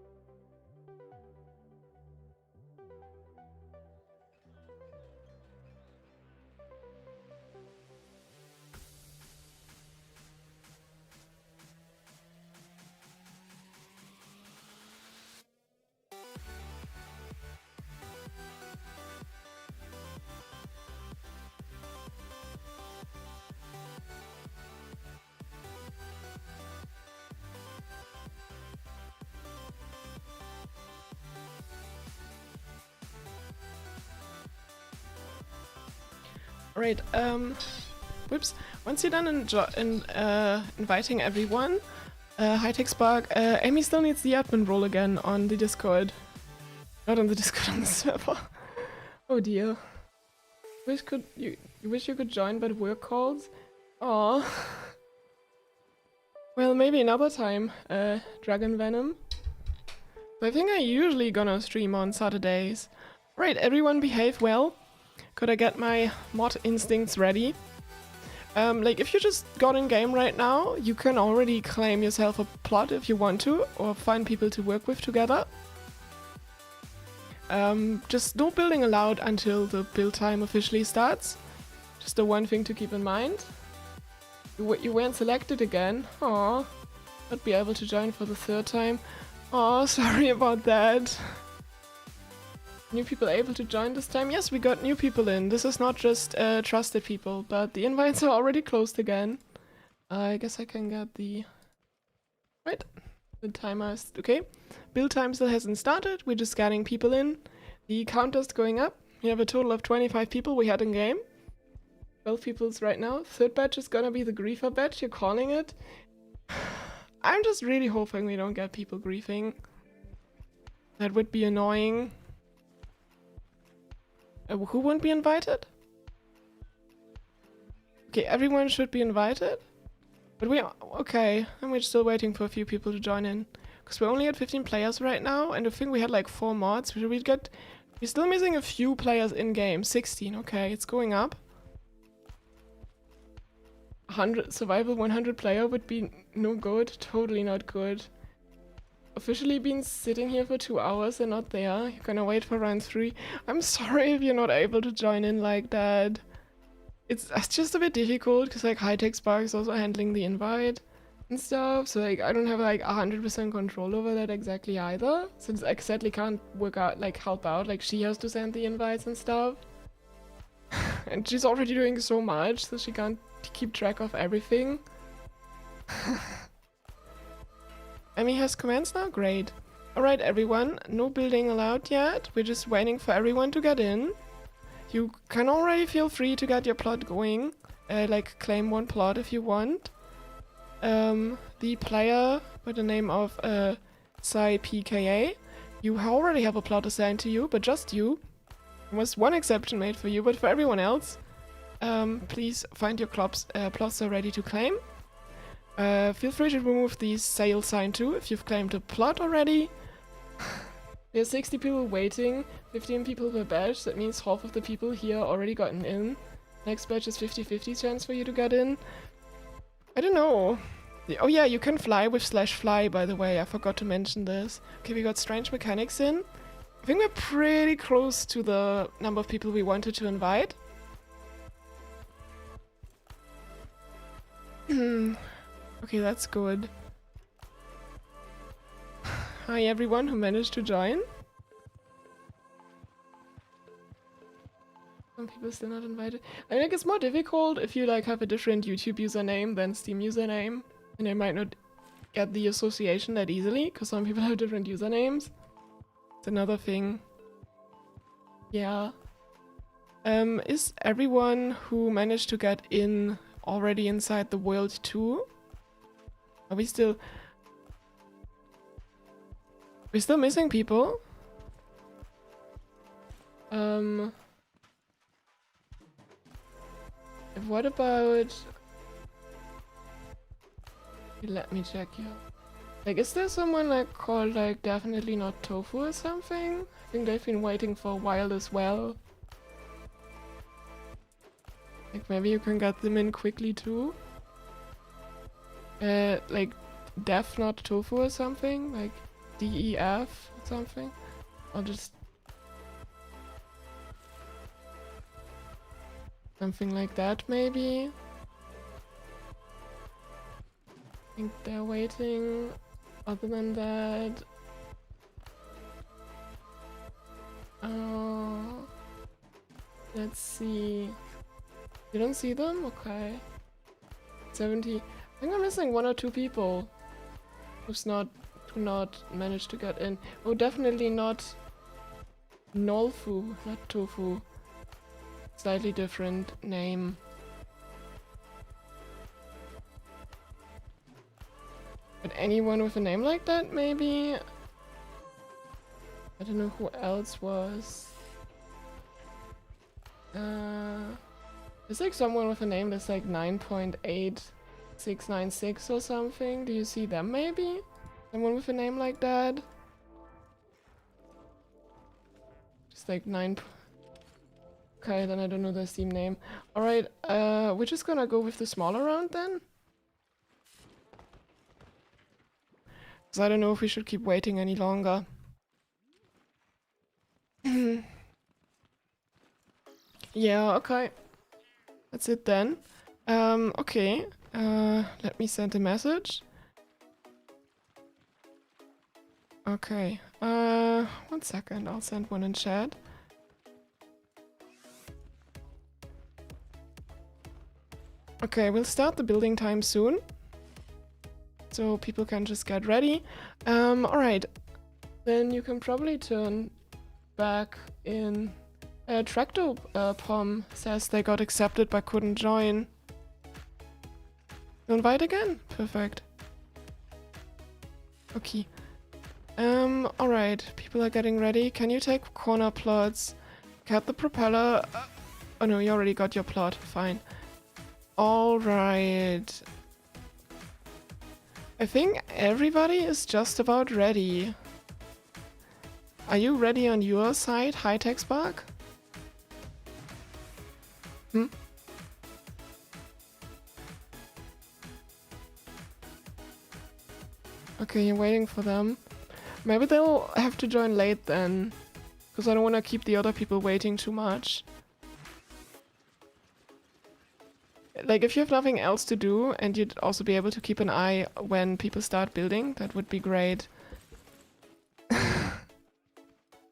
Alright, whoops. Once you're done inviting everyone, hi-techspark, Amy still needs the admin role again on the Discord. Not on the Discord, on the server. Oh dear. You wish you could join, but work calls? Aww. Well, maybe another time, Dragon Venom. But I think I usually gonna stream on Saturdays. Right, everyone behave well. Could I get my mod instincts ready? Like, if you just got in game right now, you can already claim yourself a plot if you want to, or find people to work with together. Just no building allowed until the build time officially starts. Just the one thing to keep in mind. You weren't selected again. Aww. Not be able to join for the third time. Aw, sorry about that. New people able to join this time? Yes, we got new people in. This is not just trusted people, but the invites are already closed again. I guess I can get the... Right. The timer is... Okay. Build time still hasn't started. We're just getting people in. The counter's going up. We have a total of 25 people we had in game. 12 people's right now. Third batch is gonna be the griefer batch, you're calling it. I'm just really hoping we don't get people griefing. That would be annoying. Who won't be invited? Okay, everyone should be invited. But okay, and we're still waiting for a few people to join in. Because we're only at 15 players right now, and I think we had like 4 mods. We're still missing a few players in game. 16, okay, it's going up. 100 survival 100 player would be no good, totally not good. Officially been sitting here for 2 hours and not there. You're gonna wait for round 3. I'm sorry if you're not able to join in like that. It's just a bit difficult because like hi-techspark is also handling the invite and stuff. So like I don't have like 100% control over that exactly either. Since I exactly can't work out like help out. Like she has to send the invites and stuff. And she's already doing so much so she can't keep track of everything. Emmy has commands now? Great. Alright everyone, no building allowed yet. We're just waiting for everyone to get in. You can already feel free to get your plot going. Like claim one plot if you want. The player by the name of PKA, you already have a plot assigned to you, but just you. There was one exception made for you, but for everyone else, please find your plots are ready to claim. Feel free to remove the sale sign too if you've claimed a plot already. There are 60 people waiting, 15 people per batch, that means half of the people here already gotten in. Next batch is 50-50 chance for you to get in. I don't know. Oh yeah, you can fly with /fly, by the way, I forgot to mention this. Okay, we got strange mechanics in. I think we're pretty close to the number of people we wanted to invite. Okay, that's good. Hi everyone who managed to join. Some people still not invited. I think it's more difficult if you like have a different YouTube username than Steam username, and they might not get the association that easily because some people have different usernames. It's another thing. Yeah. Is everyone who managed to get in already inside the world too? Are we still... We're still missing people? What about... Let me check here. Like, is there someone like called like definitely not tofu or something? I think they've been waiting for a while as well. Like maybe you can get them in quickly too. Like def not tofu or something, like DEF or something. I'll just something like that maybe. I think they're waiting. Other than that, let's see. You don't see them? Okay. 70. I think I'm missing 1 or 2 people who not managed to get in. Oh, definitely not Nolfu, not Tofu. Slightly different name. But anyone with a name like that, maybe? I don't know who else was. There's like someone with a name that's like 9.8696 or something. Do you see them maybe? Someone with a name like that? Just like 9... Okay, then I don't know the Steam name. Alright, we're just gonna go with the smaller round then? Because I don't know if we should keep waiting any longer. Yeah, okay. That's it then. Okay. Let me send a message. Okay. 1 second, I'll send one in chat. Okay, we'll start the building time soon. So people can just get ready. Alright. Then you can probably turn back in. Tracto Pom says they got accepted but couldn't join. You invite again? Perfect. Okay. Alright. People are getting ready. Can you take corner plots? Get the propeller. Oh no, you already got your plot. Fine. Alright. I think everybody is just about ready. Are you ready on your side, hi-techspark? Okay, you're waiting for them. Maybe they'll have to join late then. Because I don't want to keep the other people waiting too much. Like, if you have nothing else to do, and you'd also be able to keep an eye when people start building, that would be great.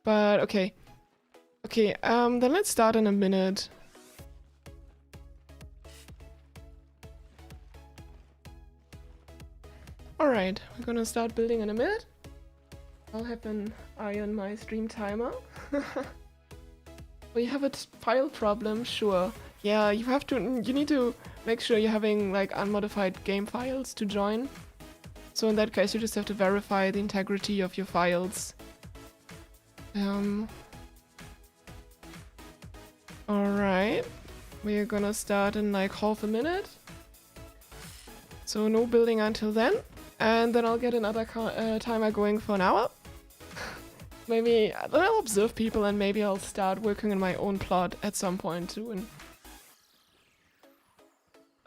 But, okay. Okay, then let's start in a minute. Alright, we're gonna start building in a minute. I'll have an eye on my stream timer. Oh, you have a file problem? Sure. Yeah, you need to make sure you're having like unmodified game files to join. So in that case you just have to verify the integrity of your files. Alright. We're gonna start in like half a minute. So no building until then. And then I'll get another timer going for an hour. Maybe then I'll observe people and maybe I'll start working on my own plot at some point soon.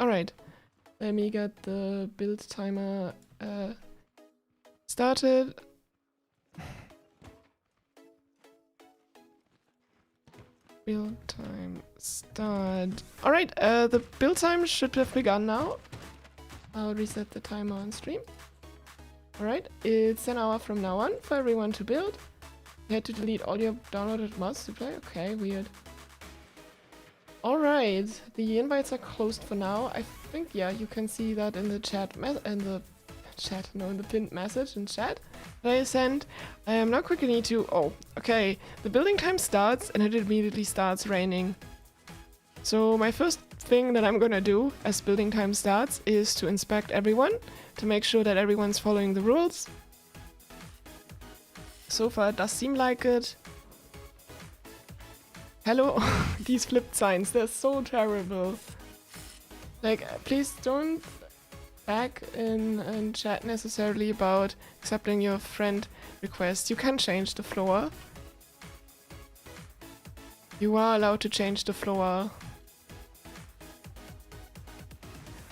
Alright, let me get the build timer started. Build time start. Alright, the build time should have begun now. I'll reset the timer on stream. Alright, it's an hour from now on for everyone to build. You had to delete all your downloaded mods to play? Okay, weird. Alright, the invites are closed for now. I think, yeah, you can see that in the chat, in the pinned message in chat that I sent. I now quickly need to, oh, okay, the building time starts and it immediately starts raining. So my first thing that I'm gonna do as building time starts is to inspect everyone, to make sure that everyone's following the rules. So far it does seem like it. Hello, these flipped signs, they're so terrible. Like, please don't back in chat necessarily about accepting your friend request. You can change the floor. You are allowed to change the floor.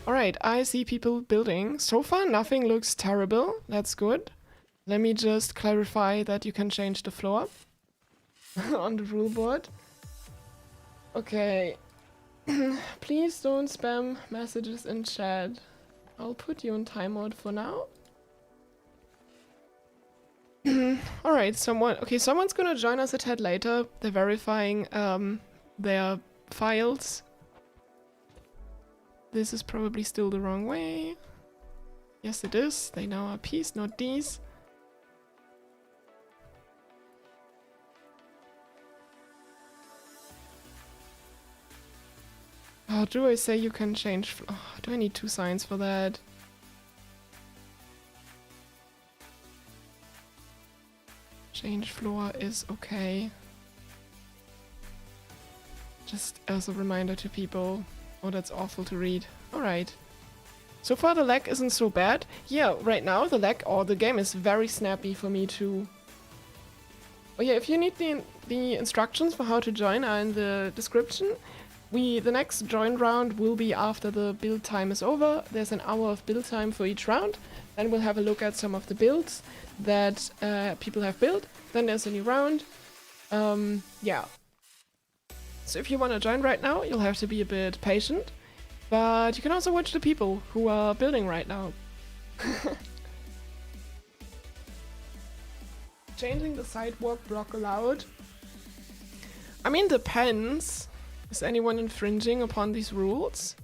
Alright, I see people building. So far nothing looks terrible, that's good. Let me just clarify that you can change the floor on the rule board. Okay, please don't spam messages in chat. I'll put you in timeout for now. Alright, someone's gonna join us a tad later. They're verifying their files. This is probably still the wrong way. Yes, it is. They now are P's, not D's. How do I say you can change? Oh, do I need 2 signs for that? Change floor is okay. Just as a reminder to people. Oh, that's awful to read. Alright. So far the lag isn't so bad. Yeah, right now the lag or the game is very snappy for me too. Oh yeah, if you need the instructions for how to join are in the description. The next join round will be after the build time is over. There's an hour of build time for each round. Then we'll have a look at some of the builds that people have built. Then there's a new round. Yeah. So if you want to join right now, you'll have to be a bit patient. But you can also watch the people who are building right now. Changing the sidewalk block allowed? I mean, depends. Is anyone infringing upon these rules?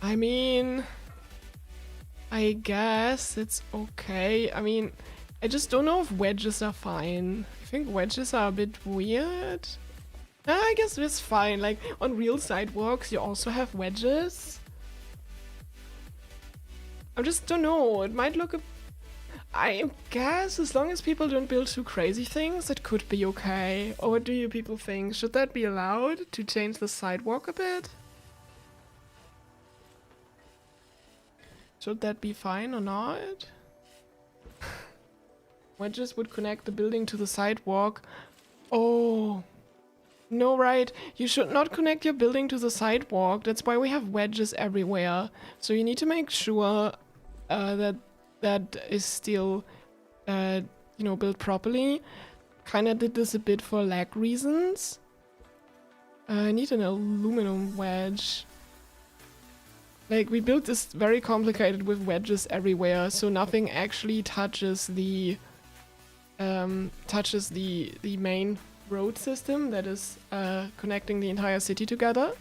I mean, I guess it's okay. I mean, I just don't know if wedges are fine. I think wedges are a bit weird. I guess it's fine. Like, on real sidewalks, you also have wedges. I just don't know. It might look I guess as long as people don't build too crazy things, it could be okay. Or what do you people think? Should that be allowed to change the sidewalk a bit? Should that be fine or not? Wedges would connect the building to the sidewalk. Oh. No, right. You should not connect your building to the sidewalk. That's why we have wedges everywhere. So you need to make sure that is still, built properly. Kinda did this a bit for lag reasons. I need an aluminum wedge. Like, we built this very complicated with wedges everywhere, so nothing actually touches the main road system that is connecting the entire city together.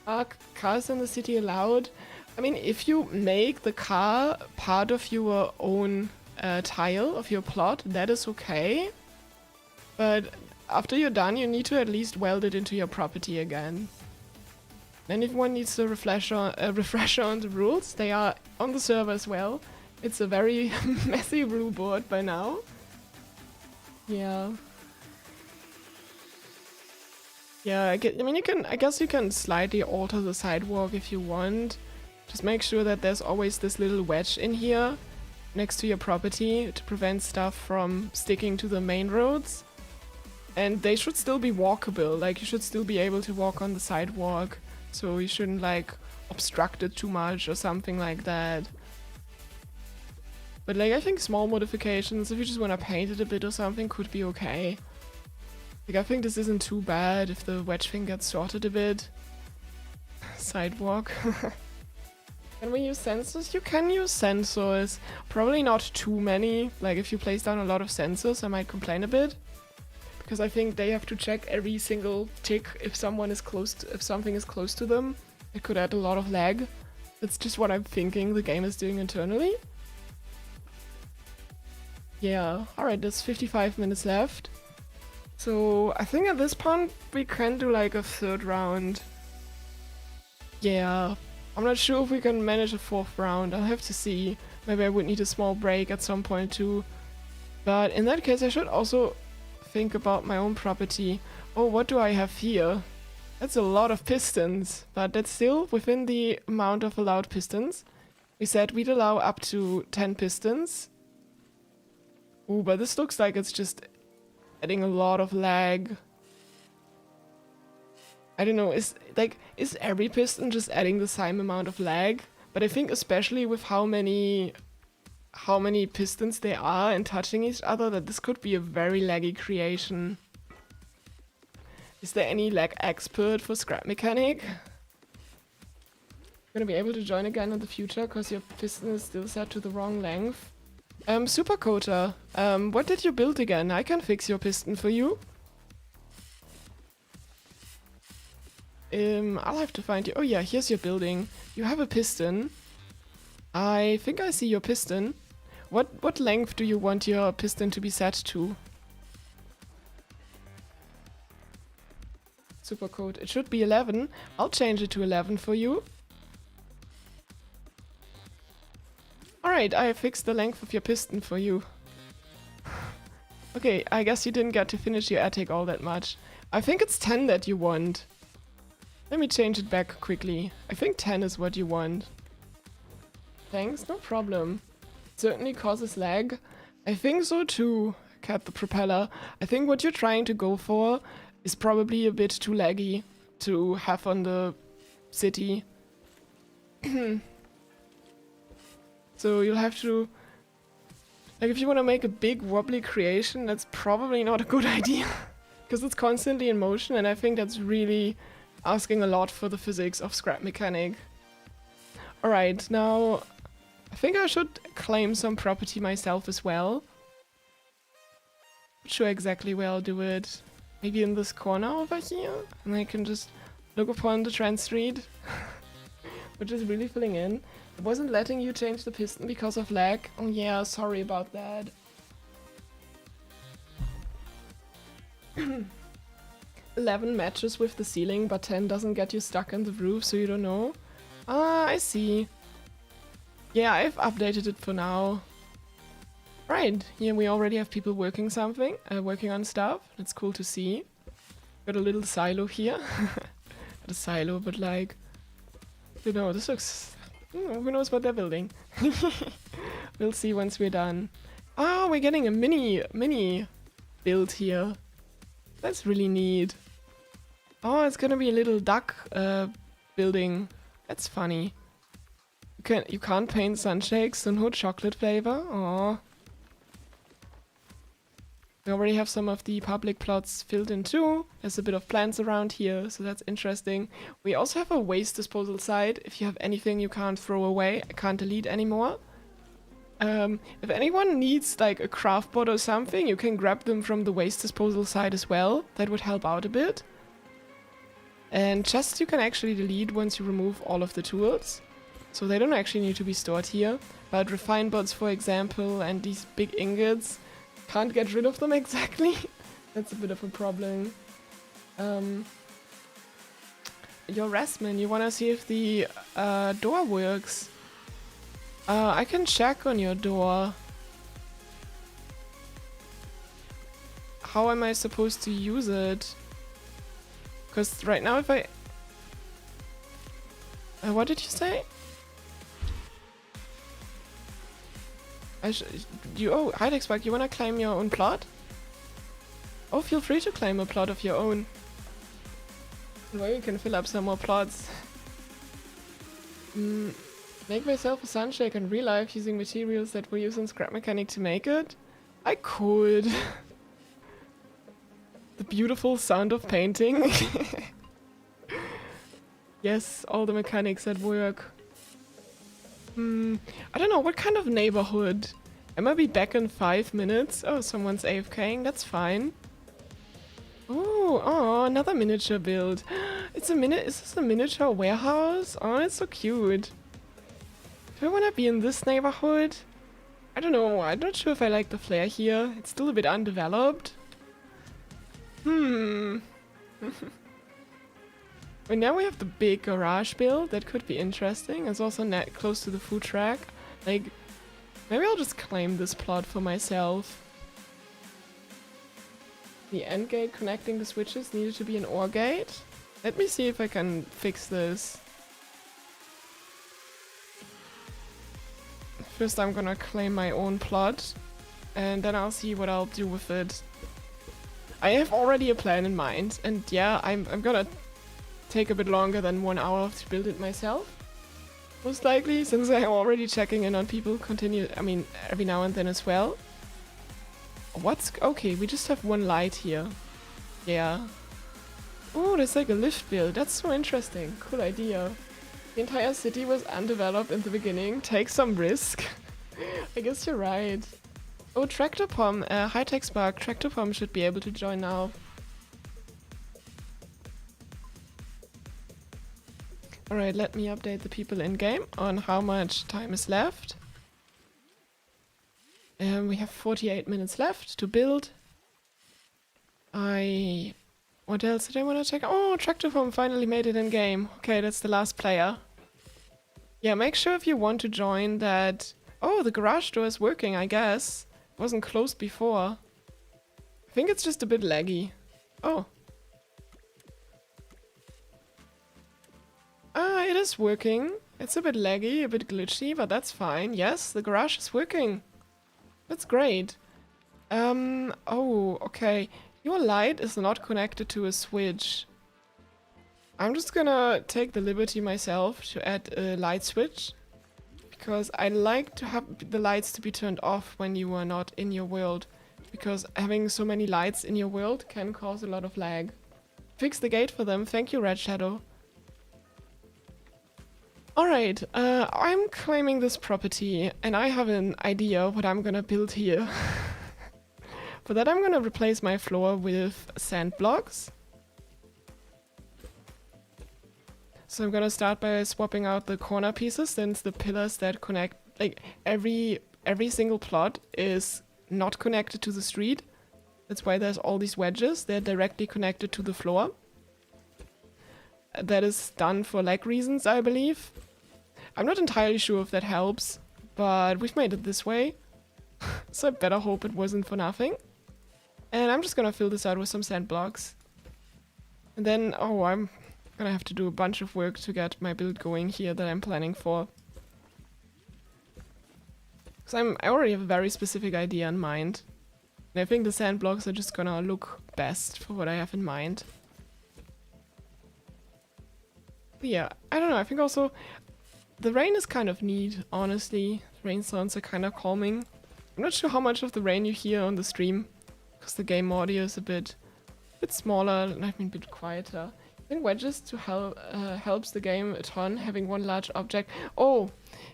Are cars in the city allowed? I mean, if you make the car part of your own tile of your plot, that is okay. But after you're done, you need to at least weld it into your property again. Then if one needs a refresher on the rules, they are on the server as well. It's a very messy rule board by now. Yeah. Yeah, I guess you can slightly alter the sidewalk if you want. Just make sure that there's always this little wedge in here next to your property to prevent stuff from sticking to the main roads. And they should still be walkable, like you should still be able to walk on the sidewalk. So you shouldn't like obstruct it too much or something like that. But like I think small modifications, if you just want to paint it a bit or something, could be okay. Like I think this isn't too bad if the wedge thing gets sorted a bit. Sidewalk. Can we use sensors? You can use sensors. Probably not too many. Like if you place down a lot of sensors, I might complain a bit. Because I think they have to check every single tick if someone is close to, if something is close to them. It could add a lot of lag. That's just what I'm thinking the game is doing internally. Yeah, alright, there's 55 minutes left. So I think at this point we can do like a third round. Yeah, I'm not sure if we can manage a fourth round. I'll have to see. Maybe I would need a small break at some point too. But in that case I should also think about my own property. Oh, what do I have here? That's a lot of pistons, but that's still within the amount of allowed pistons. We said we'd allow up to 10 pistons. Ooh, but this looks like it's just adding a lot of lag. I don't know, is every piston just adding the same amount of lag? But I think especially with how many pistons there are and touching each other, that this could be a very laggy creation. Is there any lag expert for scrap mechanic? Gonna be able to join again in the future because your piston is still set to the wrong length. Super Coder, what did you build again? I can fix your piston for you. I'll have to find you. Oh yeah, here's your building. You have a piston. I think I see your piston. What length do you want your piston to be set to? Super code. It should be 11. I'll change it to 11 for you. Alright, I fixed the length of your piston for you. Okay, I guess you didn't get to finish your attic all that much. I think it's 10 that you want. Let me change it back quickly. I think 10 is what you want. Thanks, no problem. Certainly causes lag. I think so too, Cat the Propeller. I think what you're trying to go for is probably a bit too laggy to have on the city. So you'll have to... Like if you want to make a big wobbly creation, that's probably not a good idea. Because it's constantly in motion and I think that's really asking a lot for the physics of scrap mechanic. Alright, now I think I should claim some property myself as well. Not sure exactly where I'll do it. Maybe in this corner over here? And I can just look upon the trend street. Which is really filling in. It wasn't letting you change the piston because of lag. Oh yeah, sorry about that. 11 matches with the ceiling, but 10 doesn't get you stuck in the roof, so you don't know. Ah, I see. Yeah, I've updated it for now. Right, here we already have people working working on stuff. That's cool to see. Got a little silo here. Not a silo, but like... I don't know, this looks... who knows what they're building. We'll see once we're done. Ah, we're getting a mini build here. That's really neat. Oh, it's gonna be a little duck building. That's funny. You can't paint sunshakes, so no chocolate flavor. Aww. We already have some of the public plots filled in too. There's a bit of plants around here, so that's interesting. We also have a waste disposal site. If you have anything you can't throw away, I can't delete anymore. If anyone needs like a craft board or something, you can grab them from the waste disposal site as well. That would help out a bit. And chests you can actually delete once you remove all of the tools. So they don't actually need to be stored here. But refine boards, for example, and these big ingots, can't get rid of them exactly. That's a bit of a problem. Your Rasman, you wanna see if the door works? I can check on your door. How am I supposed to use it? Because right now if I... what did you say? Oh, hi-techspark, you wanna claim your own plot? Oh, feel free to claim a plot of your own. Well, you can fill up some more plots. Make myself a sunshake in real life using materials that were used in scrap mechanic to make it? I could. The beautiful sound of painting. Yes, all the mechanics at work. I don't know, what kind of neighborhood? I might be back in 5 minutes. Oh, someone's AFKing, that's fine. Oh, another miniature build. Is this a miniature warehouse? Oh, it's so cute. Do I want to be in this neighborhood? I don't know, I'm not sure if I like the flair here. It's still a bit undeveloped. But now we have the big garage build. That could be interesting. It's also net close to the food track. Like, maybe I'll just claim this plot for myself. The end gate connecting the switches needed to be an OR gate. Let me see if I can fix this. First I'm gonna claim my own plot, and then I'll see what I'll do with it. I have already a plan in mind, and yeah, I'm gonna take a bit longer than 1 hour to build it myself. Most likely, since I'm already checking in on people every now and then as well. Okay, we just have one light here. Yeah. Oh, there's like a lift build. That's so interesting. Cool idea. The entire city was undeveloped in the beginning. Take some risk. I guess you're right. Oh, Tractor Pom. hi-techspark. Tractor Pom should be able to join now. Alright, let me update the people in-game on how much time is left. We have 48 minutes left to build. What else did I want to check? Oh, Tractor Pom finally made it in-game. Okay, that's the last player. Yeah, make sure if you want to join that... Oh, the garage door is working, I guess. It wasn't closed before. I think it's just a bit laggy. Oh. It is working. It's a bit laggy, a bit glitchy, but that's fine. Yes, the garage is working. That's great. Oh, okay. Your light is not connected to a switch. I'm just gonna take the liberty myself to add a light switch. Because I like to have the lights to be turned off when you are not in your world. Because having so many lights in your world can cause a lot of lag. Fix the gate for them. Thank you, Red Shadow. Alright, I'm claiming this property, and I have an idea what I'm gonna build here. For that I'm gonna replace my floor with sand blocks. So I'm gonna start by swapping out the corner pieces, since the pillars that connect, like every single plot is not connected to the street. That's why there's all these wedges, they're directly connected to the floor. That is done for lag reasons, I believe. I'm not entirely sure if that helps, but we've made it this way. So I better hope it wasn't for nothing. And I'm just gonna fill this out with some sand blocks. And then, oh, I'm gonna have to do a bunch of work to get my build going here that I'm planning for. Because I already have a very specific idea in mind. And I think the sand blocks are just gonna look best for what I have in mind. But yeah, I don't know, I think also the rain is kind of neat, honestly. Rain sounds are kind of calming. I'm not sure how much of the rain you hear on the stream, because the game audio is a bit smaller and a bit quieter. I think wedges to helps the game a ton, having one large object. Oh,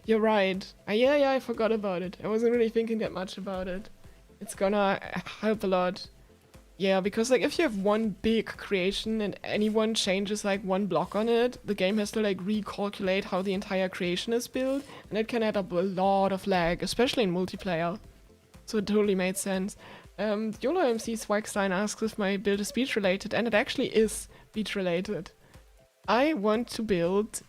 you're right. Yeah, I forgot about it. I wasn't really thinking that much about it. It's gonna help a lot. Yeah, because like if you have one big creation and anyone changes like one block on it, the game has to like recalculate how the entire creation is built, and it can add up a lot of lag, especially in multiplayer. So it totally made sense. YOLO MC Swagstein asks if my build is beach related, and it actually is beach related. I want to build...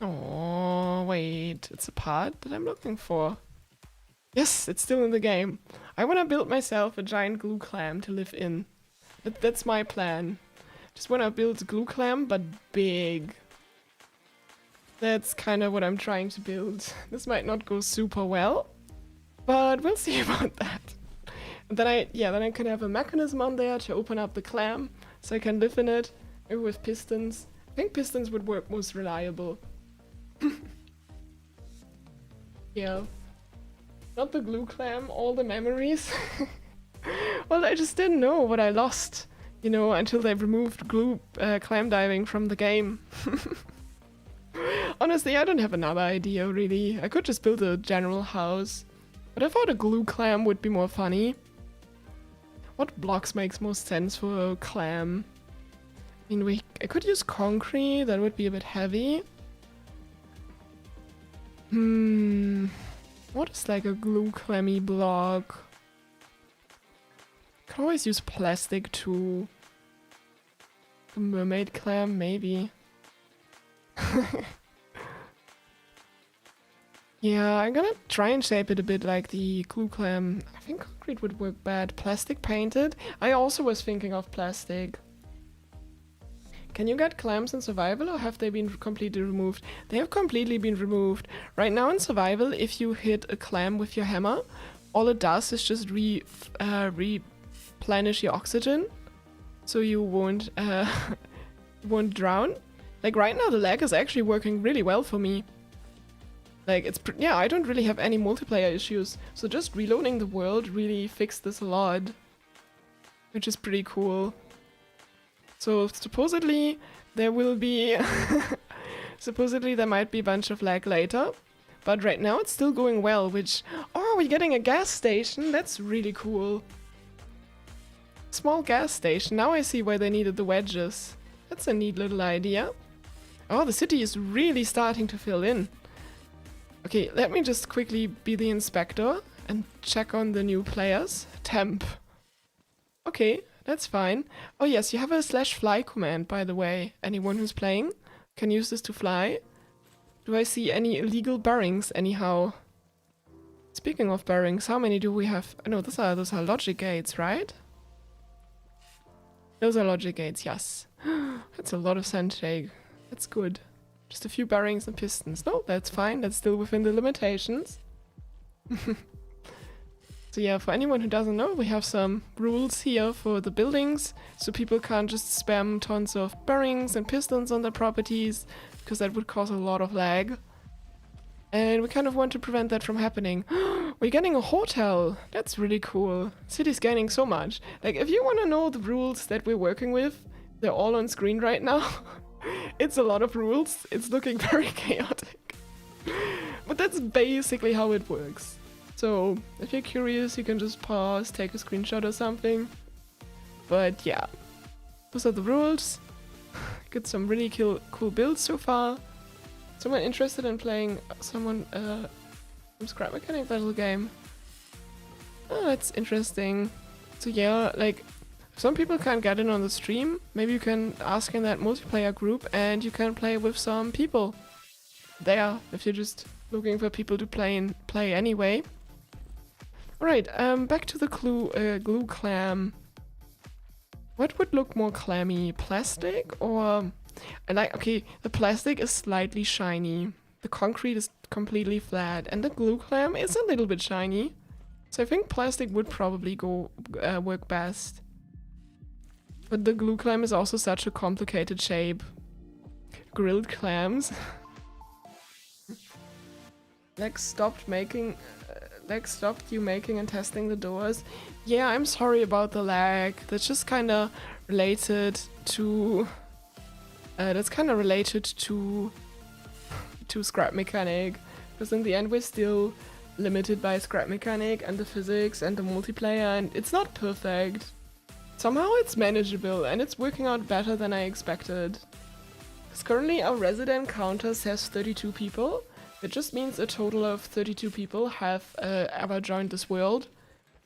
Oh, wait, it's a part that I'm looking for. Yes, it's still in the game. I want to build myself a giant glue clam to live in. That's my plan. Just want to build a glue clam, but big. That's kind of what I'm trying to build. This might not go super well, but we'll see about that. And then I can have a mechanism on there to open up the clam, so I can live in it, maybe with pistons. I think pistons would work most reliable. Yeah. Not the glue clam, all the memories. Well, I just didn't know what I lost, you know, until they removed glue clam diving from the game. Honestly, I don't have another idea, really. I could just build a general house. But I thought a glue clam would be more funny. What blocks makes most sense for a clam? I mean, I could use concrete. That would be a bit heavy. What is like a glue clammy block? Can always use plastic too. A mermaid clam, maybe. Yeah, I'm gonna try and shape it a bit like the glue clam. I think concrete would work bad. Plastic painted? I also was thinking of plastic. Can you get clams in survival or have they been completely removed? They have completely been removed. Right now in survival, if you hit a clam with your hammer, all it does is just replenish your oxygen. So you won't drown. Like right now the lag is actually working really well for me. Like yeah, I don't really have any multiplayer issues. So just reloading the world really fixed this a lot. Which is pretty cool. So supposedly there will be supposedly there might be a bunch of lag later. But right now it's still going well, which oh, we're getting a gas station. That's really cool. Small gas station. Now I see why they needed the wedges. That's a neat little idea. Oh, the city is really starting to fill in. Okay, let me just quickly be the inspector and check on the new players. Temp. Okay, that's fine. Oh yes, you have a /fly command, by the way. Anyone who's playing can use this to fly. Do I see any illegal bearings anyhow? Speaking of bearings, how many do we have? Oh, no, those are logic gates, right? Those are logic gates, yes. That's a lot of sandshake. That's good. Just a few bearings and pistons. No, that's fine. That's still within the limitations. So yeah, for anyone who doesn't know, we have some rules here for the buildings. So people can't just spam tons of bearings and pistons on their properties, because that would cause a lot of lag. And we kind of want to prevent that from happening. We're getting a hotel. That's really cool. City's gaining so much. Like, if you want to know the rules that we're working with, they're all on screen right now. It's a lot of rules. It's looking very chaotic. But that's basically how it works. So, if you're curious, you can just pause, take a screenshot or something. But yeah, those are the rules. Got some really cool builds so far. Someone interested in playing some Scrap Mechanic battle game? Oh, that's interesting. So yeah, like, some people can't get in on the stream. Maybe you can ask in that multiplayer group and you can play with some people there if you're just looking for people to play anyway. Alright, back to the glue clam. What would look more clammy? Plastic or... okay, the plastic is slightly shiny. The concrete is completely flat and the glue clam is a little bit shiny. So I think plastic would probably work best. But the glue clam is also such a complicated shape. Grilled clams. Lex stopped you making and testing the doors. Yeah, I'm sorry about the lag. That's just kind of related to... to Scrap Mechanic. Because in the end we're still limited by Scrap Mechanic and the physics and the multiplayer, and it's not perfect. Somehow it's manageable and it's working out better than I expected. Because currently our resident counter says 32 people. It just means a total of 32 people have ever joined this world.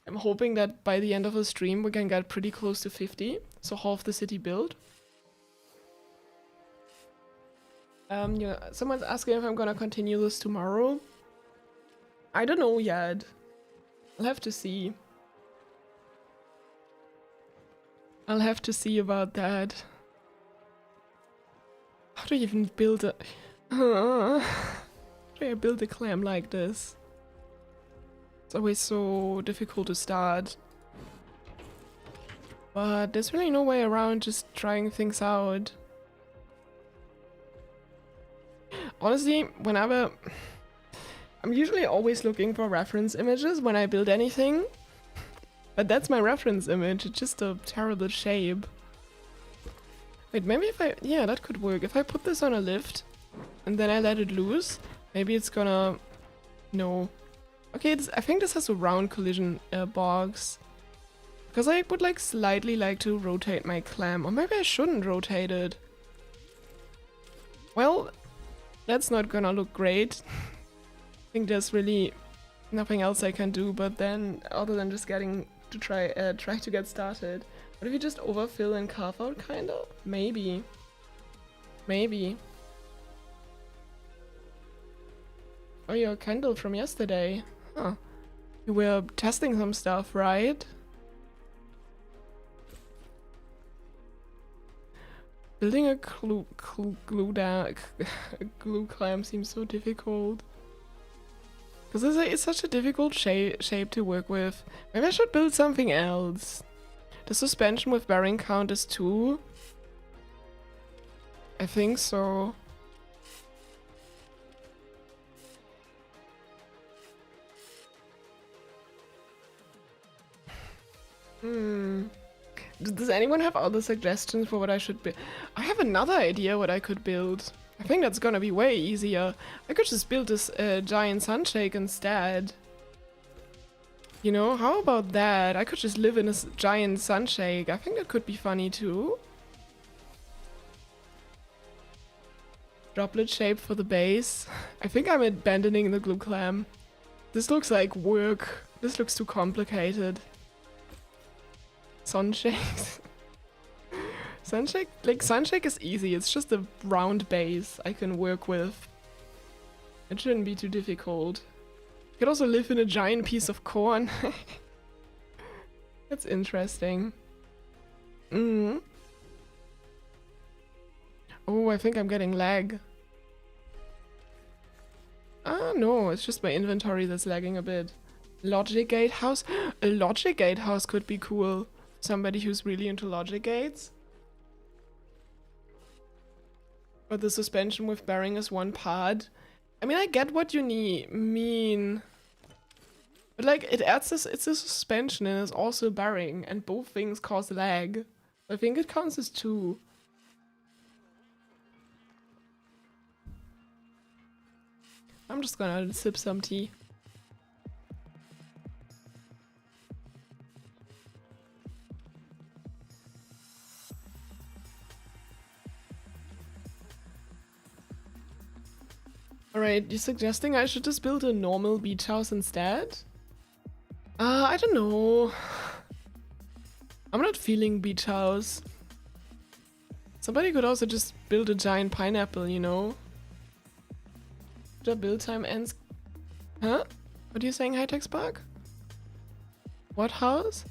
I'm hoping that by the end of the stream we can get pretty close to 50, so half the city built. Yeah, someone's asking if I'm gonna continue this tomorrow. I don't know yet. I'll have to see. I'll have to see about that. How do you even build a... How do I build a clam like this? It's always so difficult to start. But there's really no way around just trying things out. Honestly, whenever... I'm usually always looking for reference images when I build anything. But that's my reference image, it's just a terrible shape. Wait, maybe if I... yeah, that could work. If I put this on a lift, and then I let it loose, maybe it's gonna... No. Okay, I think this has a round collision box. Because I would like slightly like to rotate my clam, or maybe I shouldn't rotate it. Well, that's not gonna look great. I think there's really nothing else I can do, but then other than just getting to try to get started. What if you just overfill and carve out, kind of? Maybe. Maybe. Oh, your candle from yesterday. Huh. You were testing some stuff, right? Building a glue clamp seems so difficult. Because it's such a difficult shape to work with. Maybe I should build something else. The suspension with bearing count is 2. I think so. Does anyone have other suggestions for what I should build? I have another idea what I could build. I think that's gonna be way easier. I could just build this giant sunshake instead. You know, how about that? I could just live in a giant sunshake. I think that could be funny too. Droplet shape for the base. I think I'm abandoning the glue clam. This looks like work. This looks too complicated. Sunshakes. Sunshake is easy. It's just a round base I can work with. It shouldn't be too difficult. You could also live in a giant piece of corn. That's interesting. Oh, I think I'm getting lag. Ah, no, it's just my inventory that's lagging a bit. Logic gate house? A logic gate house could be cool. Somebody who's really into logic gates. But the suspension with bearing is one part. I mean, I get what you mean. But like, it adds this, it's a suspension and it's also bearing, and both things cause lag. I think it counts as 2. I'm just gonna sip some tea. Alright, you're suggesting I should just build a normal beach house instead? I don't know. I'm not feeling beach house. Somebody could also just build a giant pineapple, you know? The build time ends... Huh? What are you saying, hi-techspark? What house?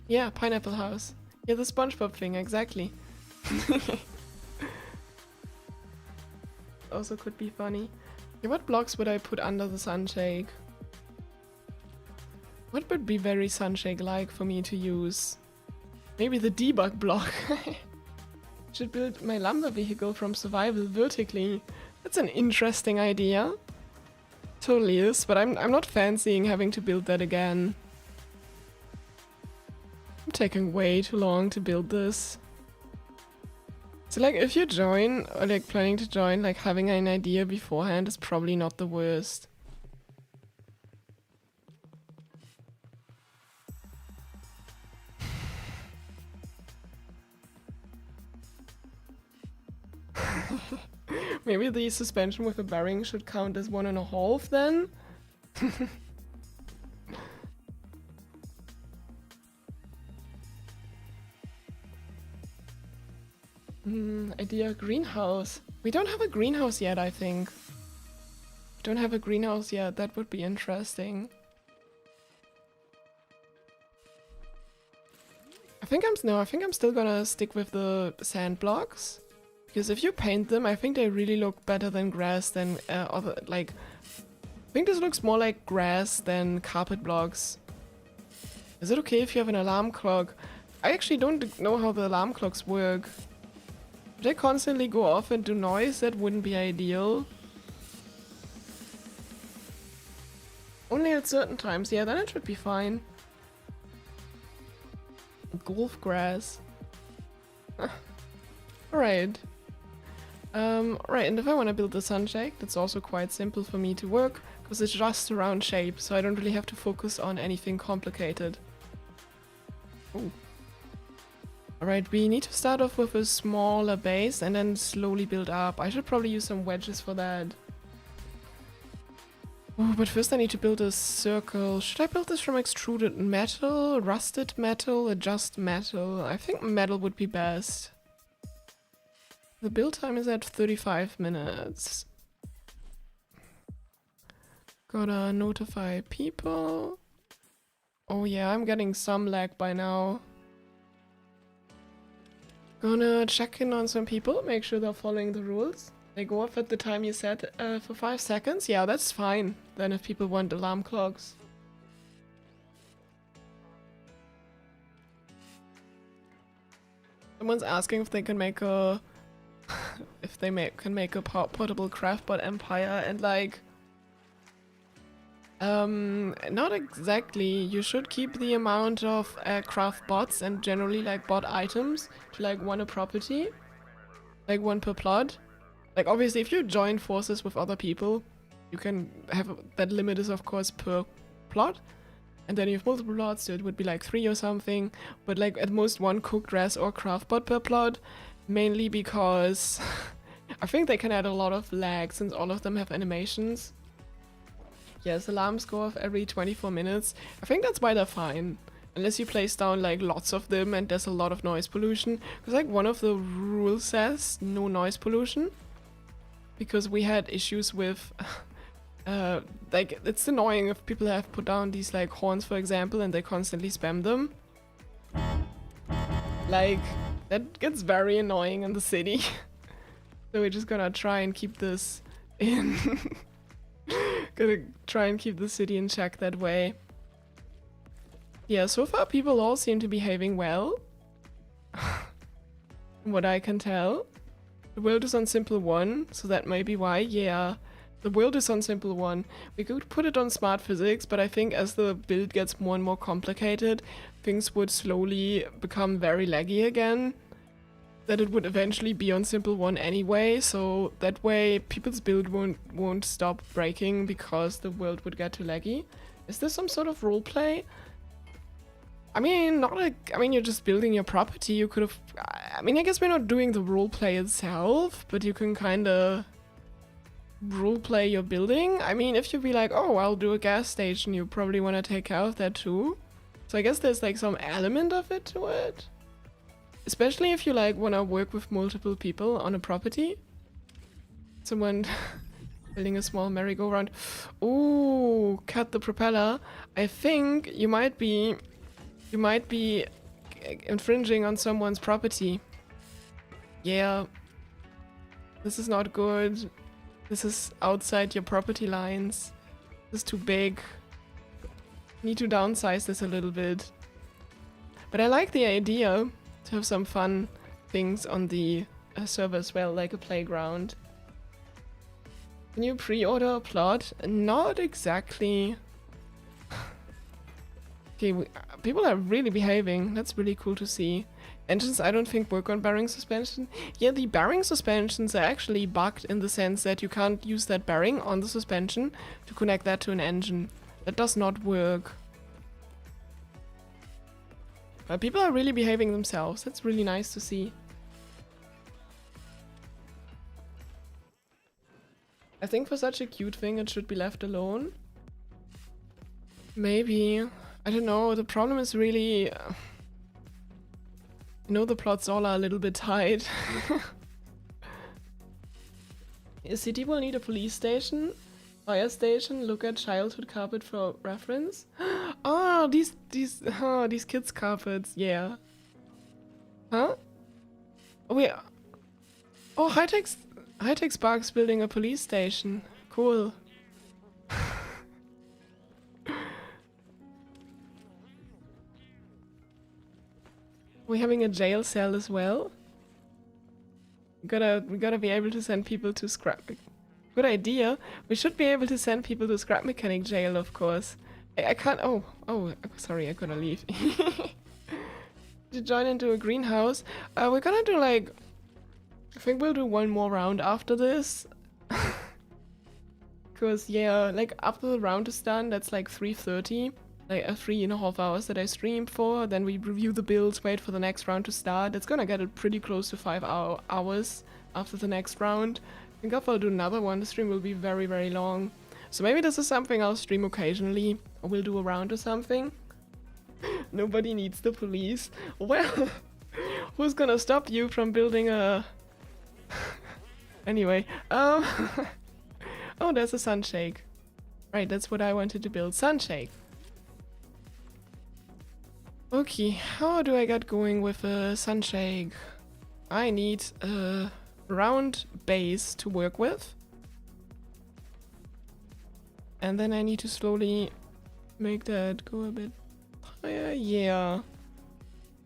Yeah, pineapple house. Yeah, the SpongeBob thing, exactly. Also could be funny. Okay, what blocks would I put under the sunshake? What would be very sunshake-like for me to use? Maybe the debug block. Should build my lumber vehicle from survival vertically. That's an interesting idea. Totally is, but I'm not fancying having to build that again. I'm taking way too long to build this. So like, if you join, or like planning to join, like having an idea beforehand is probably not the worst. Maybe the suspension with a bearing should count as 1.5 then? Idea greenhouse. We don't have a greenhouse yet, I think. We don't have a greenhouse yet. That would be interesting. I think I'm still gonna stick with the sand blocks. Because if you paint them, I think they really look better than grass than other, like... I think this looks more like grass than carpet blocks. Is it okay if you have an alarm clock? I actually don't know how the alarm clocks work. If they constantly go off and do noise, that wouldn't be ideal. Only at certain times, yeah, then it should be fine. Golf grass. Alright. Right, and if I want to build the sunshade, that's also quite simple for me to work, because it's just a round shape, so I don't really have to focus on anything complicated. Ooh. Alright, we need to start off with a smaller base and then slowly build up. I should probably use some wedges for that. Oh, but first I need to build a circle. Should I build this from extruded metal, rusted metal, or just metal? I think metal would be best. The build time is at 35 minutes. Gotta notify people. Oh yeah, I'm getting some lag by now. Gonna check in on some people, make sure they're following the rules. They go off at the time you set for 5 seconds. Yeah, that's fine. Then if people want alarm clocks. Someone's asking if they can make a can make a portable craftbot empire, and like not exactly. You should keep the amount of craft bots and generally like bot items to like one a property, like one per plot. Like obviously if you join forces with other people, you can have that limit is of course per plot, and then you have multiple plots, so it would be like 3 or something, but like at most 1 cooked res or craft bot per plot. Mainly because I think they can add a lot of lag since all of them have animations. Yes, alarms go off every 24 minutes. I think that's why they're fine. Unless you place down like lots of them and there's a lot of noise pollution. Because like one of the rules says no noise pollution. Because we had issues with like it's annoying if people have put down these like horns for example and they constantly spam them. Like that gets very annoying in the city. So we're just gonna try and keep this in. Gonna try and keep the city in check that way. Yeah, so far people all seem to be behaving well. From what I can tell. The world is on simple 1, so that may be why. Yeah, the world is on simple 1. We could put it on smart physics, but I think as the build gets more and more complicated, things would slowly become very laggy again. That it would eventually be on simple 1 anyway, so that way people's build won't stop breaking because the world would get too laggy. Is this some sort of roleplay? I mean, you're just building your property. You could have... I mean, I guess we're not doing the roleplay itself, but you can kinda roleplay your building. I mean, if you be like, oh, I'll do a gas station, you probably want to take care of that too. So I guess there's like some element of it to it. Especially if you like want to work with multiple people on a property. Someone building a small merry-go-round. Ooh, cut the propeller. I think you might be infringing on someone's property. Yeah. This is not good. This is outside your property lines. This is too big. Need to downsize this a little bit. But I like the idea to have some fun things on the server as well, like a playground. Can you pre-order a plot? Not exactly. Okay, people are really behaving. That's really cool to see. Engines I don't think work on bearing suspension. Yeah, the bearing suspensions are actually bugged in the sense that you can't use that bearing on the suspension to connect that to an engine. That does not work. But people are really behaving themselves. That's really nice to see. I think for such a cute thing it should be left alone. Maybe. I don't know. The problem is really... I know the plots all are a little bit tight. A city will need a police station, fire station, look at childhood carpet for reference. Oh, these kids' carpets, yeah. Huh? Oh, yeah. Oh, hi-techspark's building a police station. Cool. We're having a jail cell as well. We gotta be able to send people to scrap. Good idea. We should be able to send people to scrap mechanic jail, of course. I can't. Oh, sorry, I gotta leave. To join into a greenhouse. We're gonna do like I think we'll do one more round after this. Because, yeah, like after the round is done, that's like 3:30. Like 3.5 hours that I streamed for. Then we review the builds, wait for the next round to start. It's gonna get it pretty close to 5 hours after the next round. I think if I'll do another one, the stream will be very, very long. So maybe this is something I'll stream occasionally. Or we'll do a round or something. Nobody needs the police. Well, who's gonna stop you from building a... Anyway, oh, there's a sunshake. Right, that's what I wanted to build. Sunshake. Okay, how do I get going with a sunshake? I need a round base to work with. And then I need to slowly make that go a bit higher. Yeah.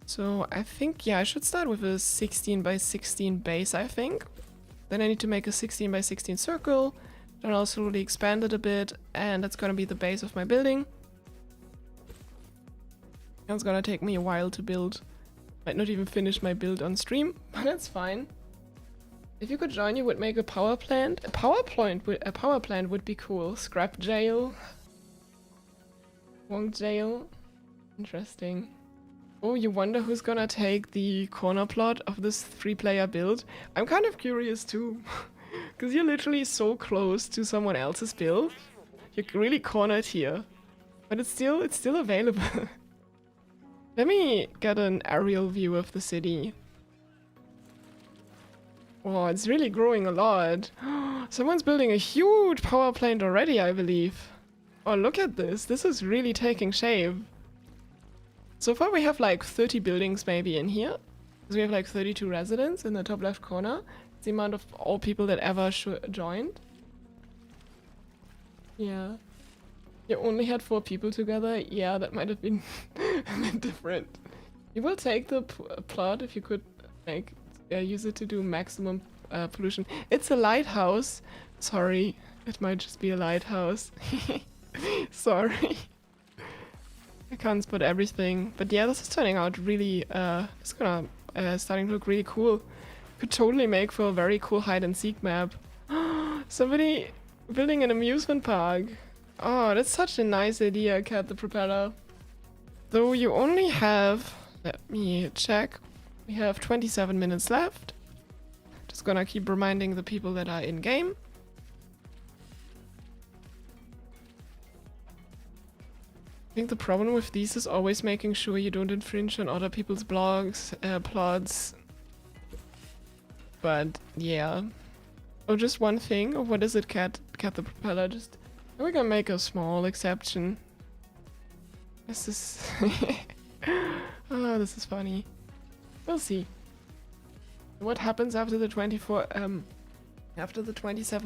So I think, yeah, I should start with a 16 by 16 base, I think. Then I need to make a 16 by 16 circle. Then I'll slowly expand it a bit. And that's gonna be the base of my building. It's gonna take me a while to build. Might not even finish my build on stream, but that's fine. If you could join, you would make a power plant. A power plant would be cool. Scrap jail. Wonk jail. Interesting. Oh, you wonder who's gonna take the corner plot of this 3-player build? I'm kind of curious too. Because you're literally so close to someone else's build. You're really cornered here. But it's still available. Let me get an aerial view of the city. Oh, it's really growing a lot. Someone's building a huge power plant already, I believe. Oh, look at this. This is really taking shape. So far we have like 30 buildings maybe in here. Because we have like 32 residents in the top left corner. It's the amount of all people that ever joined. Yeah. You only had 4 people together? Yeah, that might have been a bit different. You will take the plot if you could like use it to do maximum pollution. It's a lighthouse. Sorry, it might just be a lighthouse. Sorry. I can't spot everything. But yeah, this is turning out really, it's gonna starting to look really cool. Could totally make for a very cool hide and seek map. Somebody building an amusement park. Oh, that's such a nice idea, Cat the Propeller. Though you only have... Let me check. We have 27 minutes left. Just gonna keep reminding the people that are in-game. I think the problem with these is always making sure you don't infringe on other people's blogs, plots. But, yeah. Oh, just one thing? Oh, what is it, Cat the Propeller? Just... We're gonna make a small exception. This is... Oh, this is funny. We'll see. What happens after the 27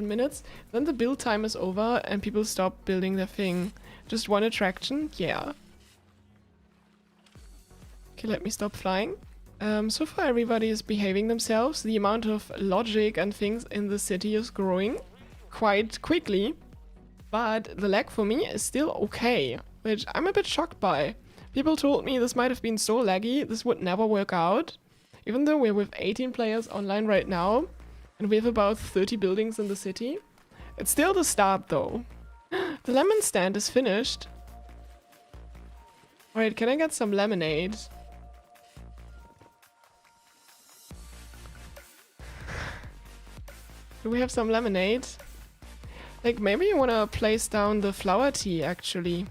minutes? Then the build time is over and people stop building their thing. Just one attraction? Yeah. Okay, let me stop flying. So far everybody is behaving themselves. The amount of logic and things in the city is growing quite quickly. But the lag for me is still okay, which I'm a bit shocked by. People told me this might have been so laggy, this would never work out. Even though we're with 18 players online right now, and we have about 30 buildings in the city. It's still the start though. The lemon stand is finished. Alright, can I get some lemonade? Do we have some lemonade? Like, maybe you want to place down the flower tea, actually.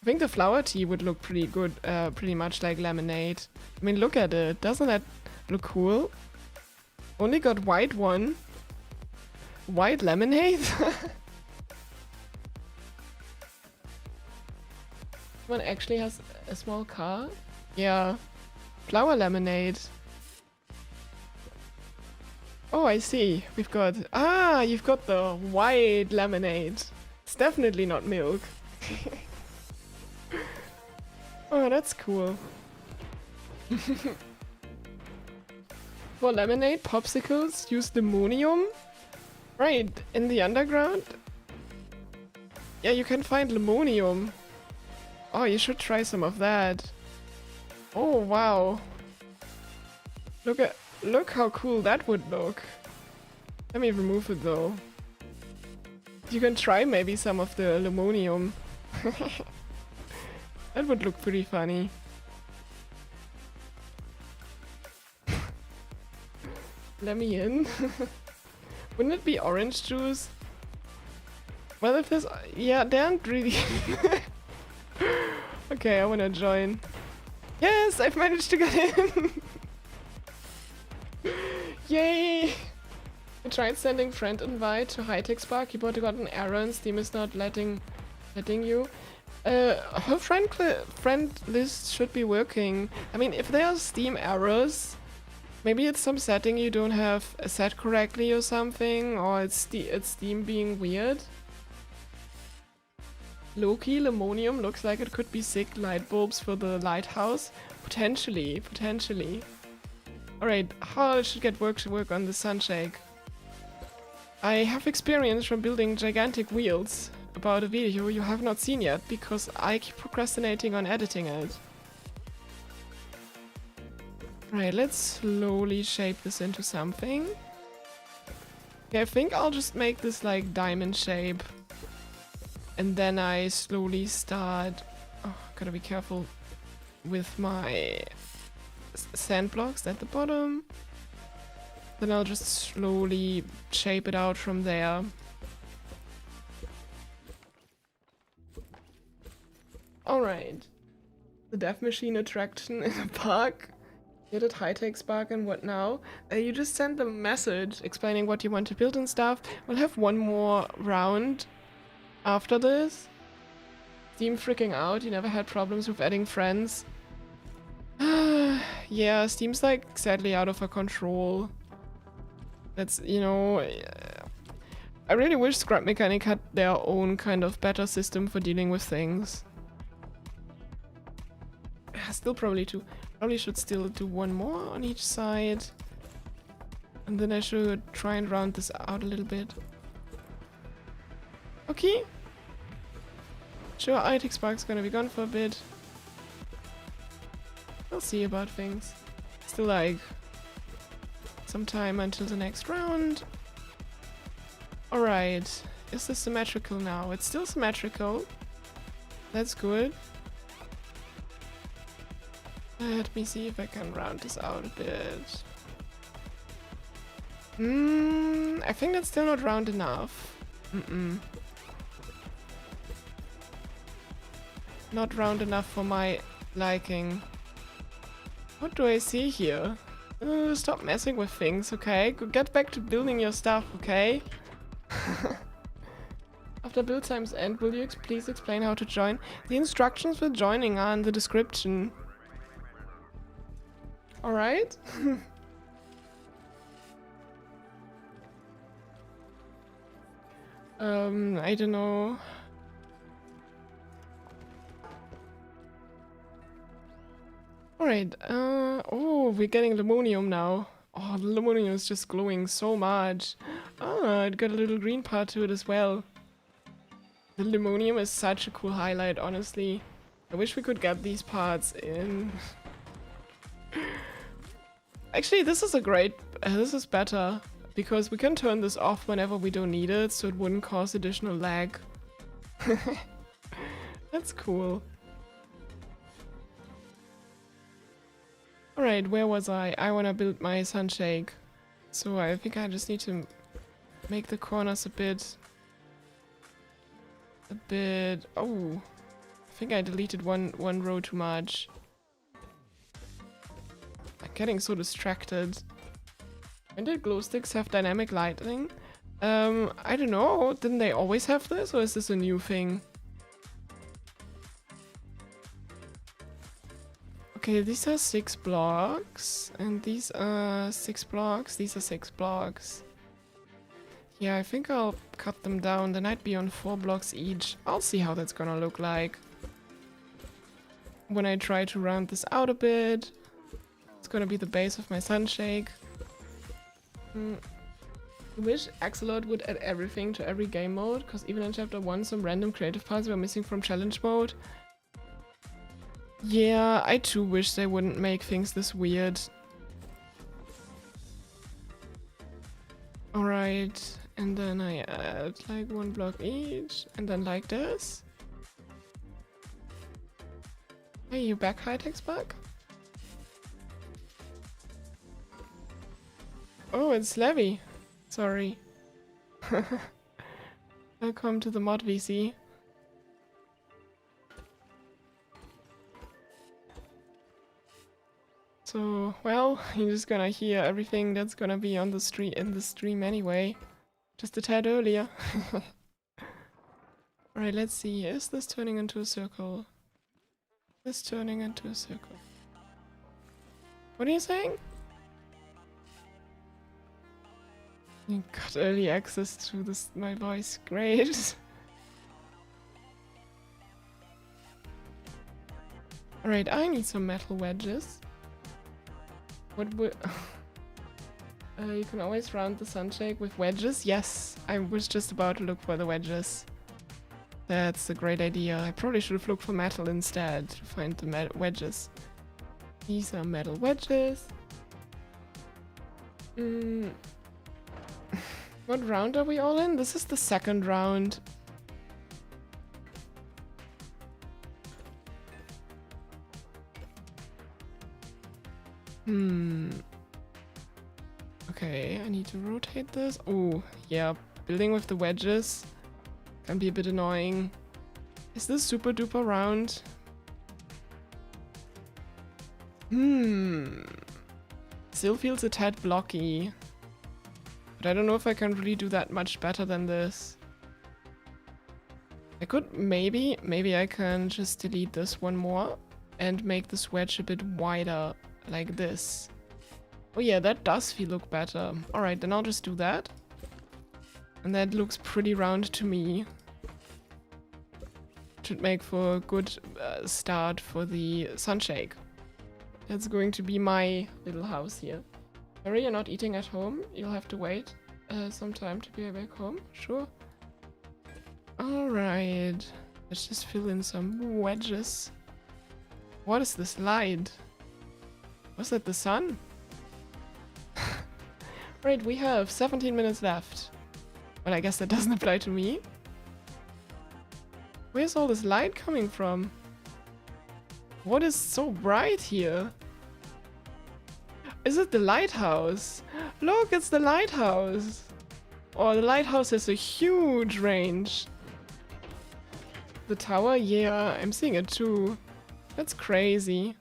I think the flower tea would look pretty good, pretty much like lemonade. I mean, look at it. Doesn't that look cool? Only got white one. White lemonade? One actually has a small car? Yeah. Flower lemonade. Oh, I see. We've got... Ah, you've got the white lemonade. It's definitely not milk. Oh, that's cool. For lemonade, popsicles use lemonium? Right, in the underground? Yeah, you can find lemonium. Oh, you should try some of that. Oh, wow. Look how cool that would look. Let me remove it though. You can try maybe some of the aluminum. That would look pretty funny. Let me in. Wouldn't it be orange juice? Well, if there's... Yeah, they aren't really... Okay, I wanna join. Yes, I've managed to get in! Yay! I tried sending friend invite to hi-techspark. You both got an error and Steam is not letting you. Her friend list should be working. I mean, if there are Steam errors, maybe it's some setting you don't have set correctly or something, or it's Steam being weird. Loki, Lemonium looks like it could be sick light bulbs for the lighthouse. Potentially. Alright, how I should get work on the sunshake. I have experience from building gigantic wheels about a video you have not seen yet because I keep procrastinating on editing it. Right, let's slowly shape this into something. Okay, I think I'll just make this like diamond shape. And then I slowly start... Oh, gotta be careful with my sand blocks at the bottom. Then I'll just slowly shape it out from there. Alright. The death machine attraction in a park. You did hi-techspark and what now? You just sent a message explaining what you want to build and stuff. We'll have one more round after this. Steam freaking out. You never had problems with adding friends. Yeah, Steam's like sadly out of our control. That's, you know... I really wish Scrap Mechanic had their own kind of better system for dealing with things. Still probably should still do one more on each side. And then I should try and round this out a little bit. Okay. Sure, hi-techspark's gonna be gone for a bit. We'll see about things. Still like some time until the next round. Alright. Is this symmetrical now? It's still symmetrical. That's good. Let me see if I can round this out a bit. I think that's still not round enough. Not round enough for my liking. What do I see here? Stop messing with things, okay? Get back to building your stuff, okay? After build time's end, will you please explain how to join? The instructions for joining are in the description. Alright. I don't know. Alright, oh, we're getting aluminum now. Oh, the aluminum is just glowing so much. Ah, it got a little green part to it as well. The aluminum is such a cool highlight, honestly. I wish we could get these parts in. Actually, this is a great... this is better. Because we can turn this off whenever we don't need it, so it wouldn't cause additional lag. That's cool. Alright, where was I? I wanna build my sunshake. So I think I just need to make the corners a bit... Oh, I think I deleted one row too much. I'm getting so distracted. When did glow sticks have dynamic lighting? I don't know. Didn't they always have this, or is this a new thing? Okay, these are 6 blocks, and these are 6 blocks. These are 6 blocks. Yeah, I think I'll cut them down. They might be on 4 blocks each. I'll see how that's gonna look like. When I try to round this out a bit. It's gonna be the base of my sunshake. I wish Axolot would add everything to every game mode, because even in chapter 1 some random creative parts were missing from challenge mode. Yeah, I too wish they wouldn't make things this weird. Alright, and then I add like 1 block each, and then like this. Hey, you back, hi-techspark? Oh, it's Levy. Sorry. Welcome to the mod VC. So, well, you're just gonna hear everything that's gonna be on the stream in the stream anyway. Just a tad earlier. Alright, let's see. Is this turning into a circle? This turning into a circle. What are you saying? You got early access to this my voice. Great. Alright, I need some metal wedges. What would... you can always round the sunshake with wedges. Yes, I was just about to look for the wedges. That's a great idea. I probably should have looked for metal instead to find the wedges. These are metal wedges. What round are we all in? This is the second round. Okay, I need to rotate this. Oh, yeah, building with the wedges can be a bit annoying. Is this super duper round? Still feels a tad blocky. But I don't know if I can really do that much better than this. I could maybe I can just delete this one more and make this wedge a bit wider, like this. Oh yeah, that does look better. Alright, then I'll just do that. And that looks pretty round to me. Should make for a good start for the sunshake. That's going to be my little house here. Sorry, you're not eating at home. You'll have to wait some time to be back home. Sure. Alright. Let's just fill in some wedges. What is this light? Was that the sun? Right, we have 17 minutes left. But I guess that doesn't apply to me. Where's all this light coming from? What is so bright here? Is it the lighthouse? Look, it's the lighthouse! Oh, the lighthouse has a huge range. The tower? Yeah, I'm seeing it too. That's crazy.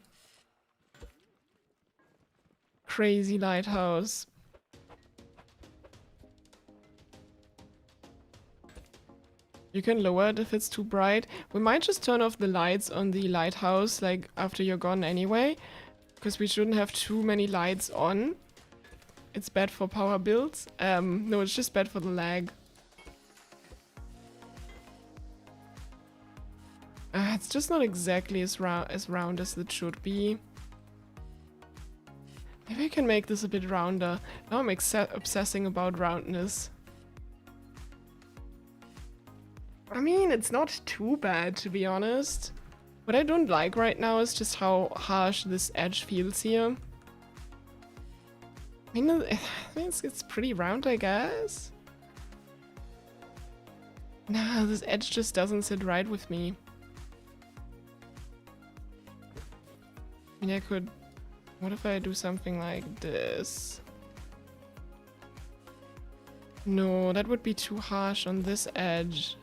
Crazy lighthouse. You can lower it if it's too bright. We might just turn off the lights on the lighthouse, like, after you're gone anyway. Because we shouldn't have too many lights on. It's bad for power builds. No, it's just bad for the lag. It's just not exactly as round as it should be. Maybe I can make this a bit rounder. Now I'm obsessing about roundness. I mean, it's not too bad, to be honest. What I don't like right now is just how harsh this edge feels here. I mean, it's pretty round, I guess. Nah, this edge just doesn't sit right with me. I mean, I could... What if I do something like this? No, that would be too harsh on this edge.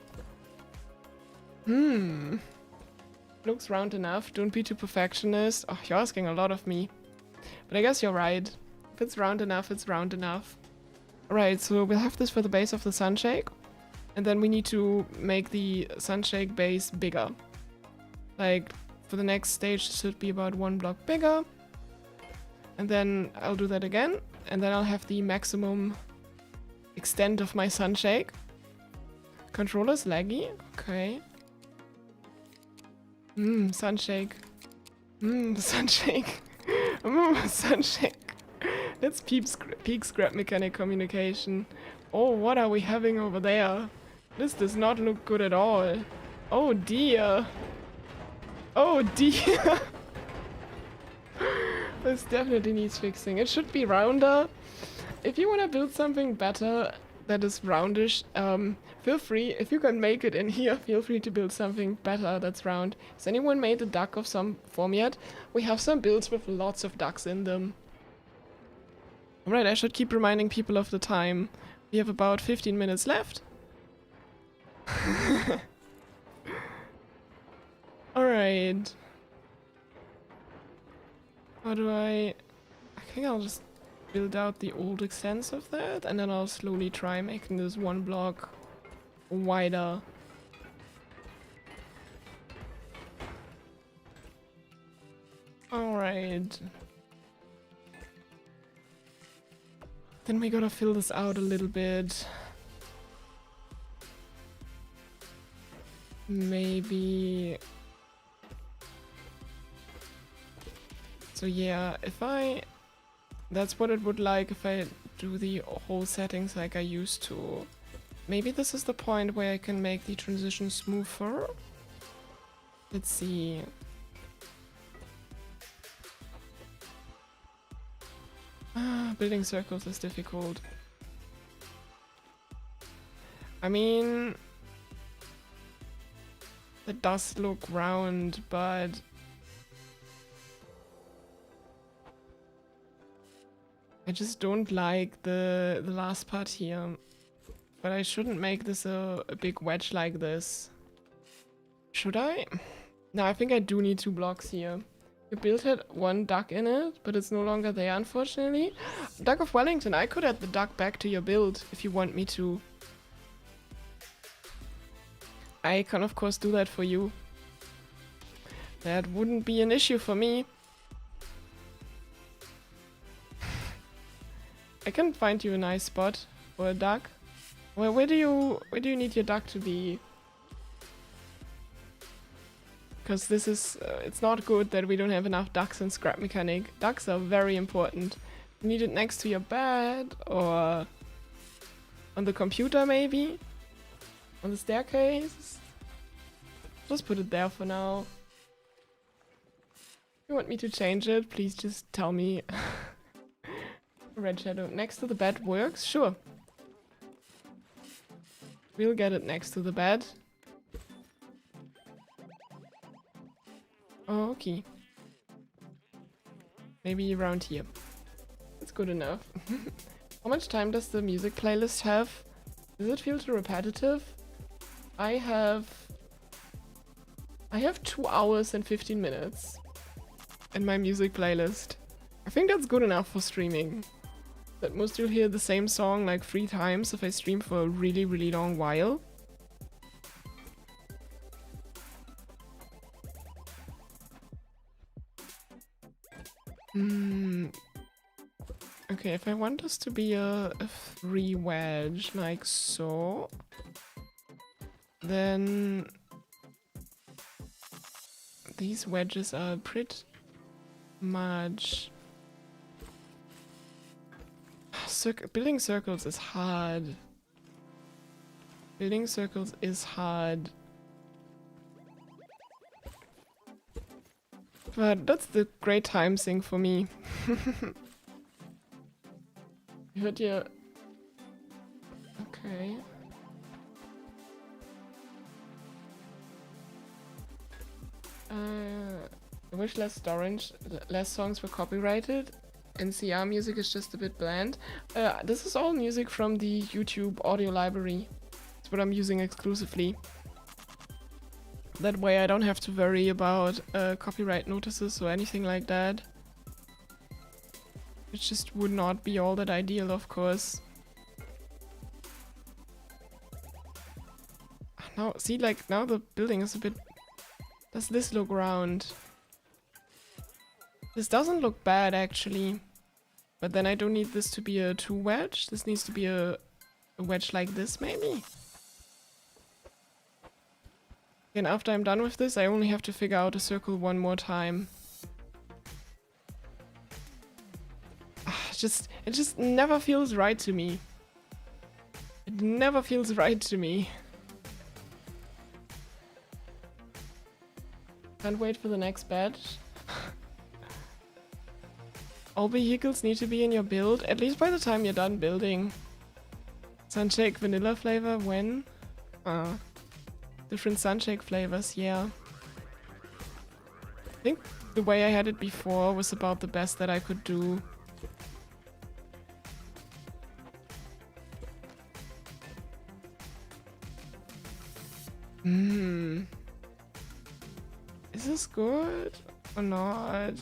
Looks round enough. Don't be too perfectionist. Oh, you're asking a lot of me. But I guess you're right. If it's round enough, it's round enough. Alright, so we'll have this for the base of the sunshake. And then we need to make the sunshake base bigger. Like, for the next stage, it should be about 1 block bigger. And then I'll do that again. And then I'll have the maximum extent of my sunshake. Controller's laggy. Okay. Sunshake. Sunshake. Sunshake. That's peak scrap mechanic communication. Oh, what are we having over there? This does not look good at all. Oh dear. Oh dear. This definitely needs fixing. It should be rounder. if you want to build something better that is roundish, feel free. If you can make it in here, feel free to build something better that's round. Has anyone made a duck of some form yet? We have some builds with lots of ducks in them. Alright, I should keep reminding people of the time. We have about 15 minutes left. Alright. How do I think I'll just build out the old extents of that, and then I'll slowly try making this one block wider. Alright. Then we gotta fill this out a little bit. Maybe... So yeah, that's what it would like if I do the whole settings like I used to. Maybe this is the point where I can make the transition smoother. Let's see. Building circles is difficult. I mean, it does look round, but I just don't like the last part here. But I shouldn't make this a big wedge like this. Should I? No, I think I do need 2 blocks here. Your build had 1 duck in it, but it's no longer there, unfortunately. Duck of Wellington, I could add the duck back to your build if you want me to. I can of course do that for you. That wouldn't be an issue for me. I can find you a nice spot for a duck. Well, where do you need your duck to be? Because this is, it's not good that we don't have enough ducks in Scrap Mechanic. Ducks are very important. You need it next to your bed, or on the computer maybe? On the staircase? Just put it there for now. If you want me to change it, please just tell me. Red shadow next to the bed works? Sure. We'll get it next to the bed. Oh, okay. Maybe around here. That's good enough. How much time does the music playlist have? Does it feel too repetitive? I have 2 hours and 15 minutes in my music playlist. I think that's good enough for streaming. That most you'll hear the same song like 3 times if I stream for a really, really long while. Okay, if I want this to be a 3 wedge, like so, then these wedges are pretty much... Building circles is hard. Building circles is hard. But that's the great time thing for me. You heard your... Okay. I wish less songs were copyrighted. NCR music is just a bit bland. This is all music from the YouTube audio library. It's what I'm using exclusively. That way I don't have to worry about copyright notices or anything like that. It just would not be all that ideal, of course. Now, see, like, now the building is a bit... Does this look round? This doesn't look bad, actually. But then I don't need this to be a 2 wedge. This needs to be a wedge like this, maybe? And after I'm done with this, I only have to figure out a circle 1 more time. It just never feels right to me. It never feels right to me. Can't wait for the next badge. All vehicles need to be in your build, at least by the time you're done building. Sunshake vanilla flavor, when? Different sunshake flavors, yeah. I think the way I had it before was about the best that I could do. Is this good or not?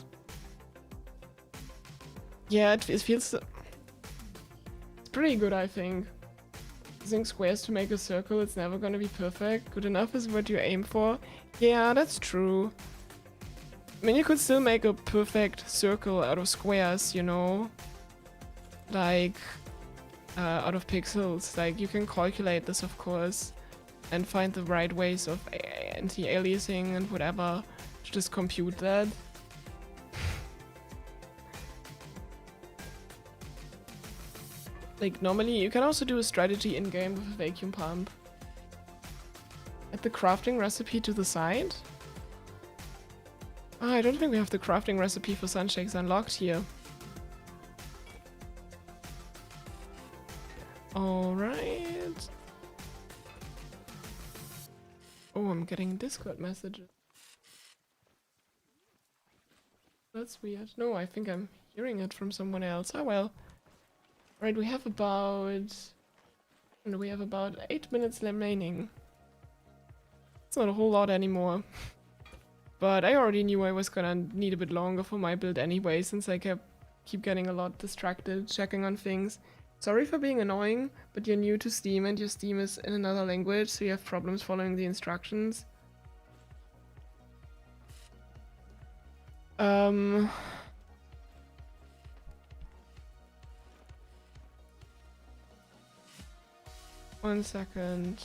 Yeah, it feels... It's pretty good, I think. Using squares to make a circle, it's never gonna be perfect. Good enough is what you aim for. Yeah, that's true. I mean, you could still make a perfect circle out of squares, you know? Like, out of pixels. Like, you can calculate this, of course, and find the right ways of anti-aliasing and whatever to just compute that. Like, normally you can also do a strategy in-game with a vacuum pump. Add the crafting recipe to the side. Ah, I don't think we have the crafting recipe for sunshakes unlocked here. Alright. Oh, I'm getting Discord messages. That's weird. No, I think I'm hearing it from someone else. Oh well. Right, we have about 8 minutes remaining. It's not a whole lot anymore. But I already knew I was gonna need a bit longer for my build anyway, since I keep getting a lot distracted, checking on things. Sorry for being annoying, but you're new to Steam and your Steam is in another language, so you have problems following the instructions. One second.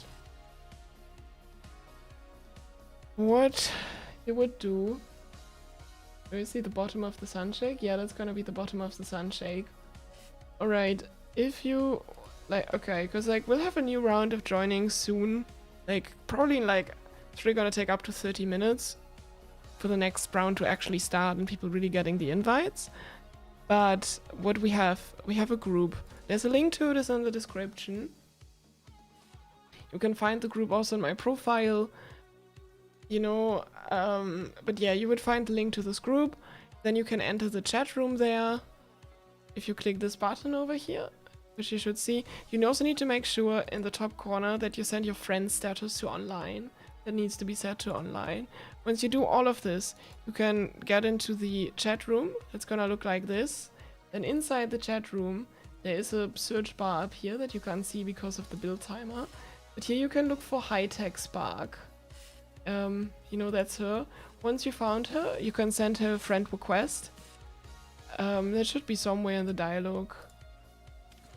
What you would do... Do you see the bottom of the sunshake? Yeah, that's gonna be the bottom of the sunshake. Alright, if you... Like, okay, because like we'll have a new round of joining soon. Like, probably like... It's really gonna take up to 30 minutes for the next round to actually start and people really getting the invites. But what we have a group. There's a link to this in the description. You can find the group also in my profile, you know, but yeah, you would find the link to this group. Then you can enter the chat room there. If you click this button over here, which you should see, you also need to make sure in the top corner that you send your friend status to online. That needs to be set to online. Once you do all of this, you can get into the chat room. It's gonna look like this. Then inside the chat room, there is a search bar up here that you can't see because of the build timer. But here you can look for hi-techspark. You know, that's her. Once you found her, you can send her a friend request. That should be somewhere in the dialogue.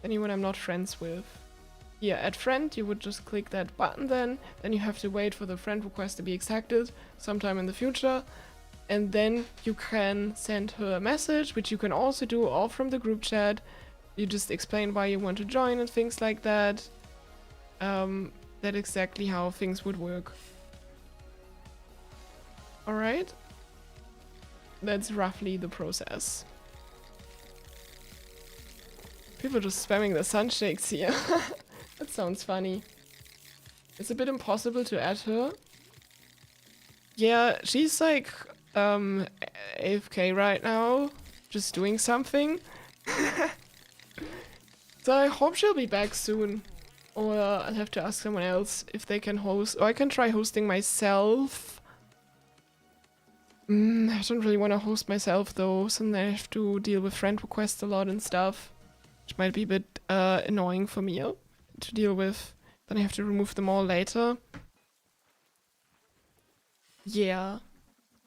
Anyone I'm not friends with. Here, add friend, you would just click that button then. Then you have to wait for the friend request to be accepted sometime in the future. And then you can send her a message, which you can also do all from the group chat. You just explain why you want to join and things like that. That's exactly how things would work. Alright? That's roughly the process. People just spamming the sunshakes here. That sounds funny. It's a bit impossible to add her. Yeah, she's like AFK right now, just doing something. So I hope she'll be back soon. Or I'll have to ask someone else if they can host. Or I can try hosting myself. I don't really want to host myself though, since I have to deal with friend requests a lot and stuff. Which might be a bit annoying for me to deal with. Then I have to remove them all later. Yeah.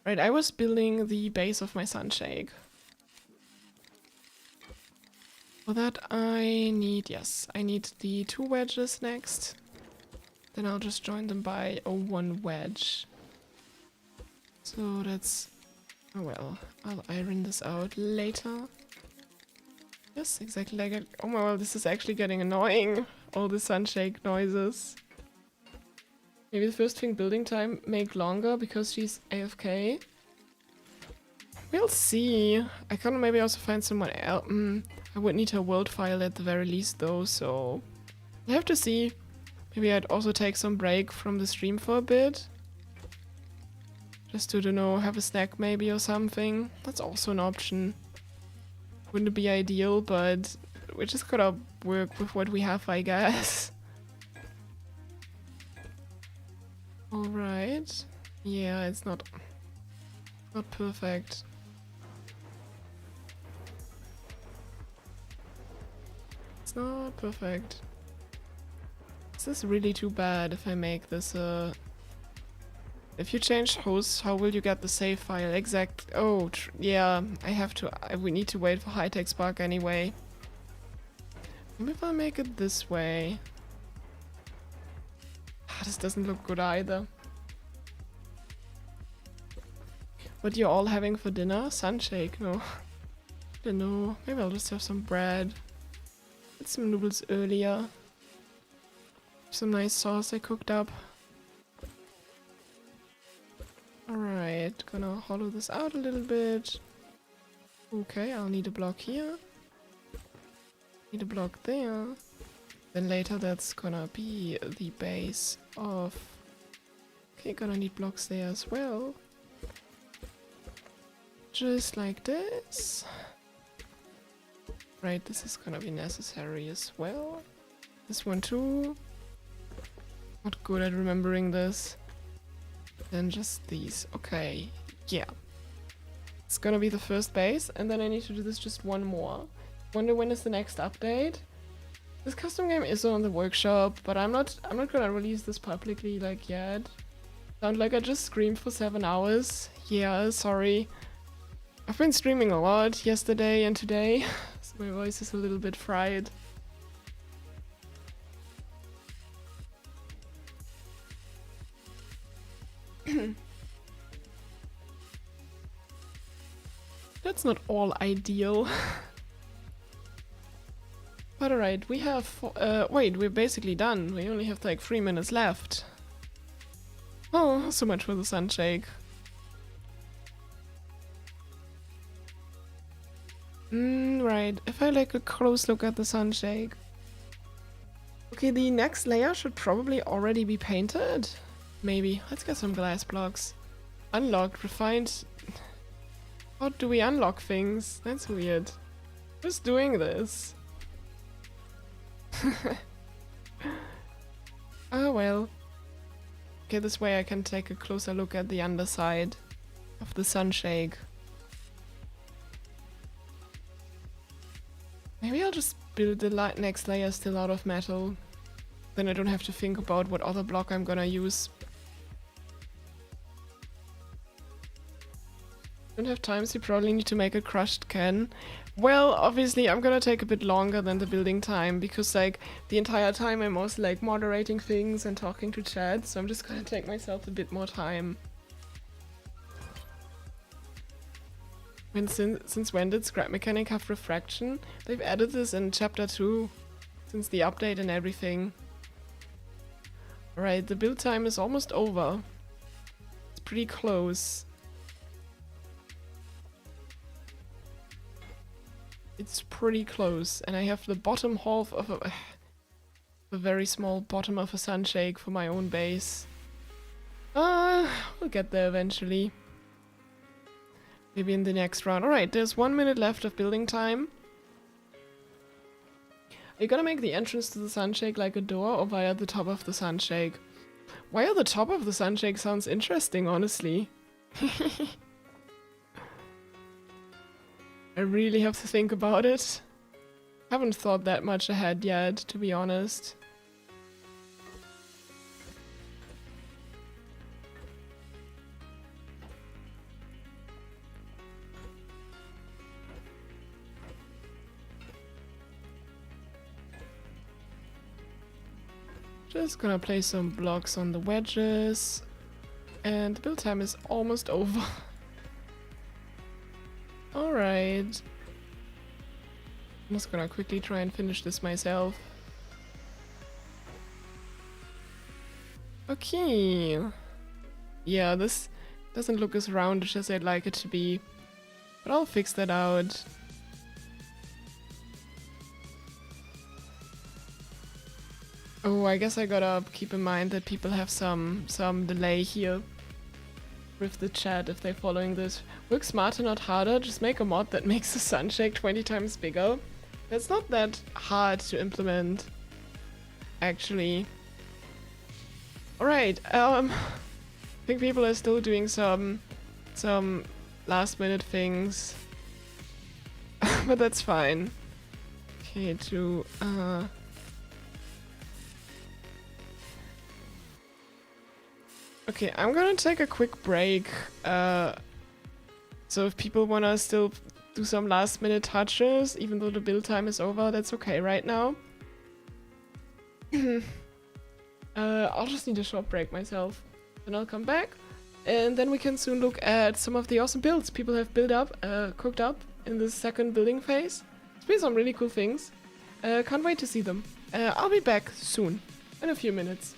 Right, I was building the base of my sunshake. For that I need the 2 wedges next. Then I'll just join them by a 1 wedge. So that's... Oh well, I'll iron this out later. Yes, exactly like it. Oh my well, this is actually getting annoying. All the sunshake noises. Maybe the first thing building time make longer because she's AFK. We'll see. I can maybe also find someone else. I would need a world file at the very least though, so I have to see. Maybe I'd also take some break from the stream for a bit. Just to, don't know, have a snack maybe or something. That's also an option. Wouldn't be ideal, but we just gotta work with what we have, I guess. Alright. Yeah, it's not perfect. It's not perfect. This is really too bad if I make this if you change hosts, how will you get the save file? Oh, yeah, we need to wait for hi-techspark anyway. Maybe if I make it this way. This doesn't look good either. What you're all having for dinner? Sunshake? No. Don't know. Maybe I'll just have some bread. Had some noodles earlier. Some nice sauce I cooked up. Alright, gonna hollow this out a little bit. Okay, I'll need a block here. Need a block there. Then later that's gonna be the base of... Okay, gonna need blocks there as well. Just like this. Right, this is gonna be necessary as well. This one too. Not good at remembering this. Then just these. Okay, yeah. It's gonna be the first base, and then I need to do this just one more. Wonder when is the next update? This custom game is on the workshop, but I'm not gonna release this publicly like yet. Sound like I just screamed for 7 hours. Yeah, sorry. I've been streaming a lot yesterday and today, so my voice is a little bit fried. That's not all ideal. But alright, we have... wait, we're basically done. We only have like 3 minutes left. Oh, so much for the sunshake. Right, if I like a close look at the sunshake. Okay, the next layer should probably already be painted. Maybe. Let's get some glass blocks. Unlocked, refined. How do we unlock things? That's weird. Who's doing this? Oh well. Okay, this way I can take a closer look at the underside of the sunshake. Maybe I'll just build the next layer still out of metal. Then I don't have to think about what other block I'm gonna use. Don't have time, so you probably need to make a crushed can. Well, obviously I'm gonna take a bit longer than the building time, because like the entire time I'm also like moderating things and talking to chat, so I'm just gonna take myself a bit more time. Since when did Scrap Mechanic have refraction? They've added this in chapter 2, since the update and everything. Alright, the build time is almost over. It's pretty close. It's pretty close, and I have the bottom half of a very small bottom of a sunshake for my own base. We'll get there eventually. Maybe in the next round. Alright, there's 1 minute left of building time. Are you gonna make the entrance to the sunshake like a door or via the top of the sunshake? Via the top of the sunshake sounds interesting, honestly. I really have to think about it. Haven't thought that much ahead yet, to be honest. Just gonna place some blocks on the wedges. And the build time is almost over. Alright. I'm just gonna quickly try and finish this myself. Okay. Yeah, this doesn't look as roundish as I'd like it to be. But I'll fix that out. Oh, I guess I gotta keep in mind that people have some delay here with the chat if they're following this. Work smarter, not harder. Just make a mod that makes the sunshake 20 times bigger. That's not that hard to implement, actually. Alright, I think people are still doing some last minute things. But that's fine. Okay, Okay, I'm gonna take a quick break. So if people wanna still do some last minute touches, even though the build time is over, that's okay right now. I'll just need a short break myself. Then I'll come back. And then we can soon look at some of the awesome builds people have cooked up in the second building phase. It's been some really cool things. Can't wait to see them. I'll be back soon, in a few minutes.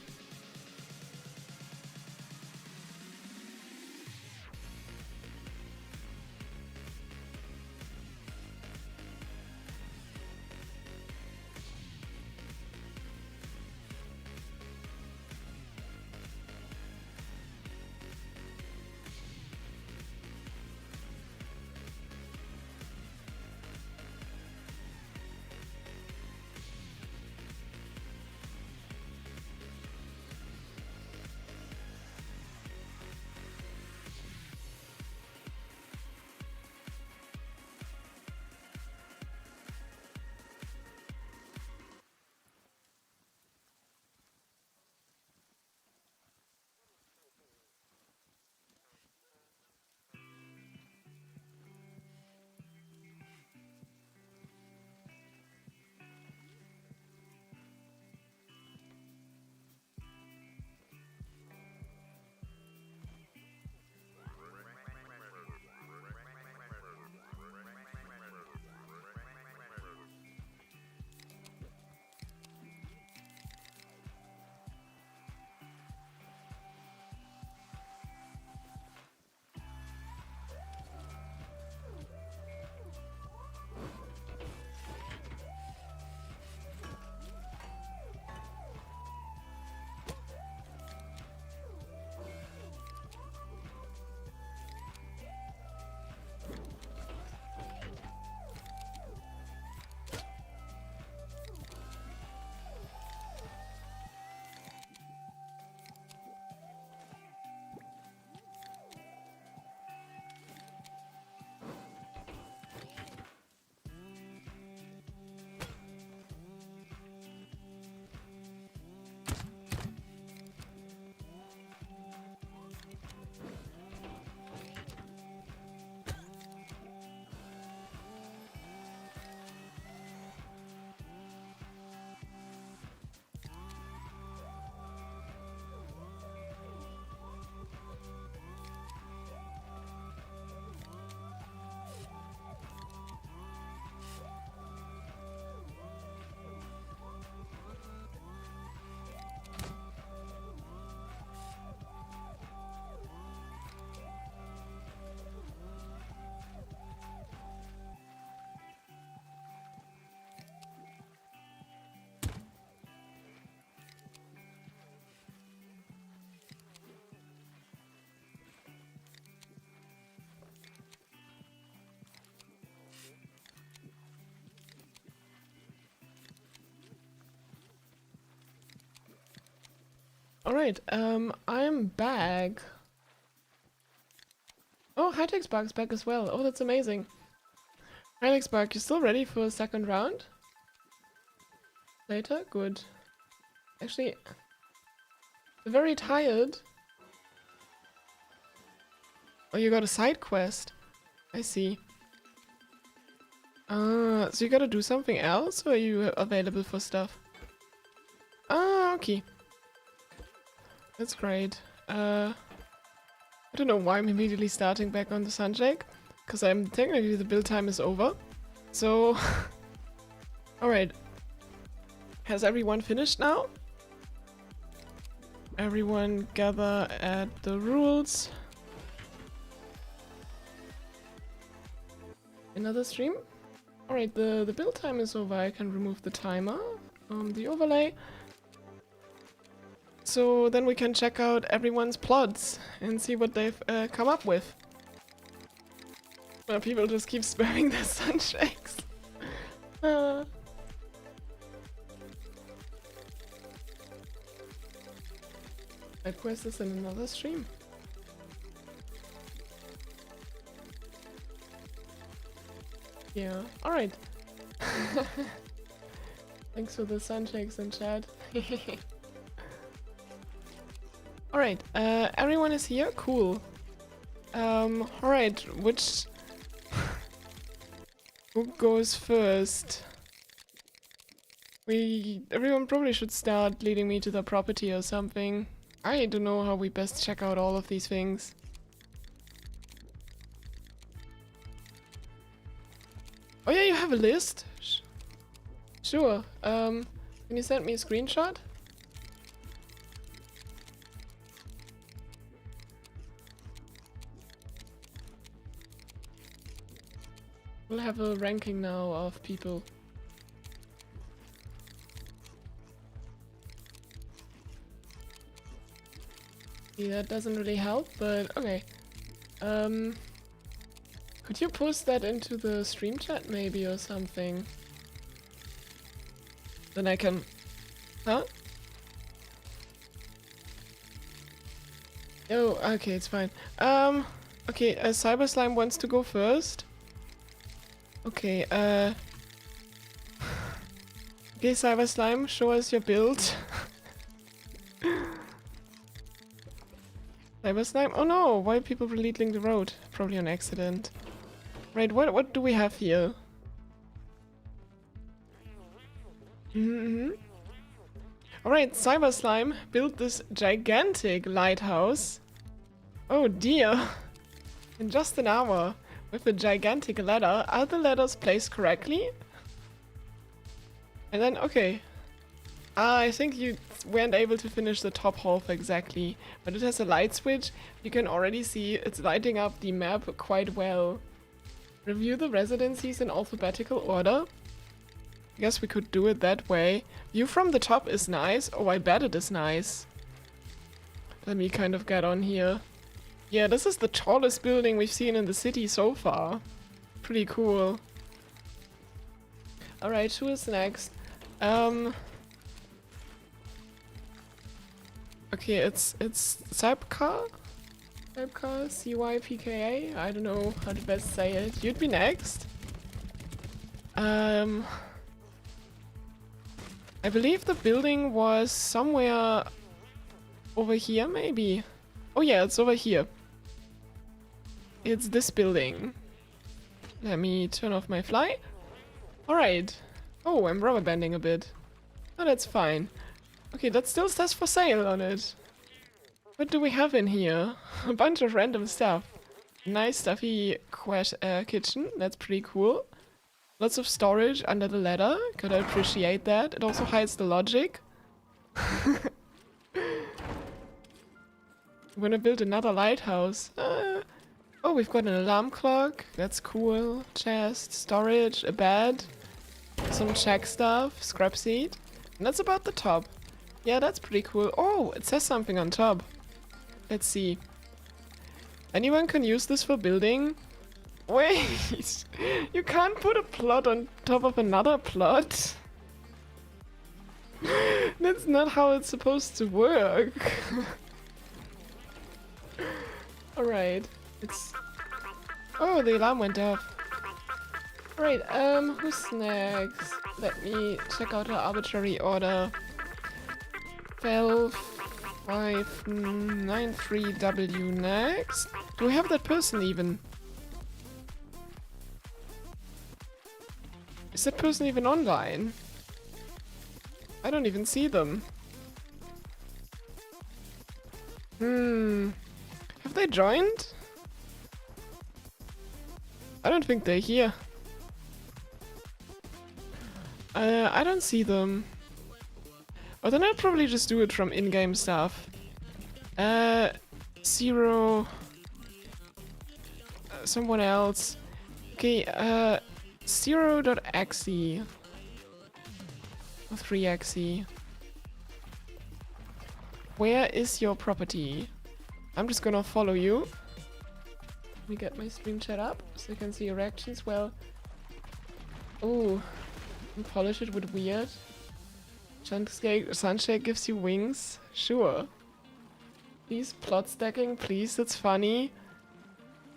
Alright, I'm back. Oh, hi-techspark's back as well. Oh, that's amazing. hi-techspark, you still ready for a second round? Later? Good. Actually, I'm very tired. Oh, you got a side quest. I see. So you gotta do something else, or are you available for stuff? Ah, okay. That's great. I don't know why I'm immediately starting back on the Sunshake, because I'm technically the build time is over. So, alright. Has everyone finished now? Everyone gather at the rules. Another stream? Alright, the build time is over. I can remove the timer, the overlay. So then we can check out everyone's plots and see what they've come up with. People just keep spamming their sunshakes. I press this in another stream. Yeah, alright. Thanks for the sunshakes in chat. Alright, everyone is here? Cool. Alright, which... Who goes first? Everyone probably should start leading me to the property or something. I don't know how we best check out all of these things. Oh yeah, you have a list? Sure. Can you send me a screenshot? We'll have a ranking now of people. Yeah, that doesn't really help, but okay. Could you post that into the stream chat maybe or something? Then I can... Huh? Oh, okay, it's fine. Okay, Cyber Slime wants to go first. Okay, okay, Cyber Slime, show us your build. Cyber Slime? Oh no, why are people leading the road? Probably on accident. Right, what do we have here? Alright, Cyber Slime built this gigantic lighthouse. Oh dear. In just an hour. With a gigantic ladder. Are the ladders placed correctly? And then, okay. I think you weren't able to finish the top half exactly. But it has a light switch. You can already see it's lighting up the map quite well. Review the residencies in alphabetical order. I guess we could do it that way. View from the top is nice. Oh, I bet it is nice. Let me kind of get on here. Yeah, this is the tallest building we've seen in the city so far. Pretty cool. Alright, who is next? Okay, it's Cypka? Cypka? CYPKA? I don't know how to best say it. You'd be next. I believe the building was somewhere over here, maybe. Oh yeah, it's over here. It's this building. Let me turn off my fly. Alright. Oh, I'm rubber banding a bit. Oh, that's fine. Okay, that still says for sale on it. What do we have in here? A bunch of random stuff. Nice stuffy kitchen. That's pretty cool. Lots of storage under the ladder. Gotta appreciate that. It also hides the logic. I'm gonna build another lighthouse. Oh, we've got an alarm clock. That's cool. Chest, storage, a bed, some check stuff, scrap seat. And that's about the top. Yeah, that's pretty cool. Oh, it says something on top. Let's see. Anyone can use this for building? Wait! You can't put a plot on top of another plot. That's not how it's supposed to work. Alright. It's... Oh, the alarm went off. Alright, who's next? Let me check out her arbitrary order. Fel 593W next. Do we have that person even? Is that person even online? I don't even see them. Have they joined? I don't think they're here. I don't see them. Oh, then I'll probably just do it from in-game stuff. Zero... someone else. Okay, 0.exe. Or 3exe. Where is your property? I'm just gonna follow you. Let me get my stream chat up so you can see your reactions. Well, oh, polish it with weird. Sunshade gives you wings. Sure. Please, plot stacking, please. That's funny.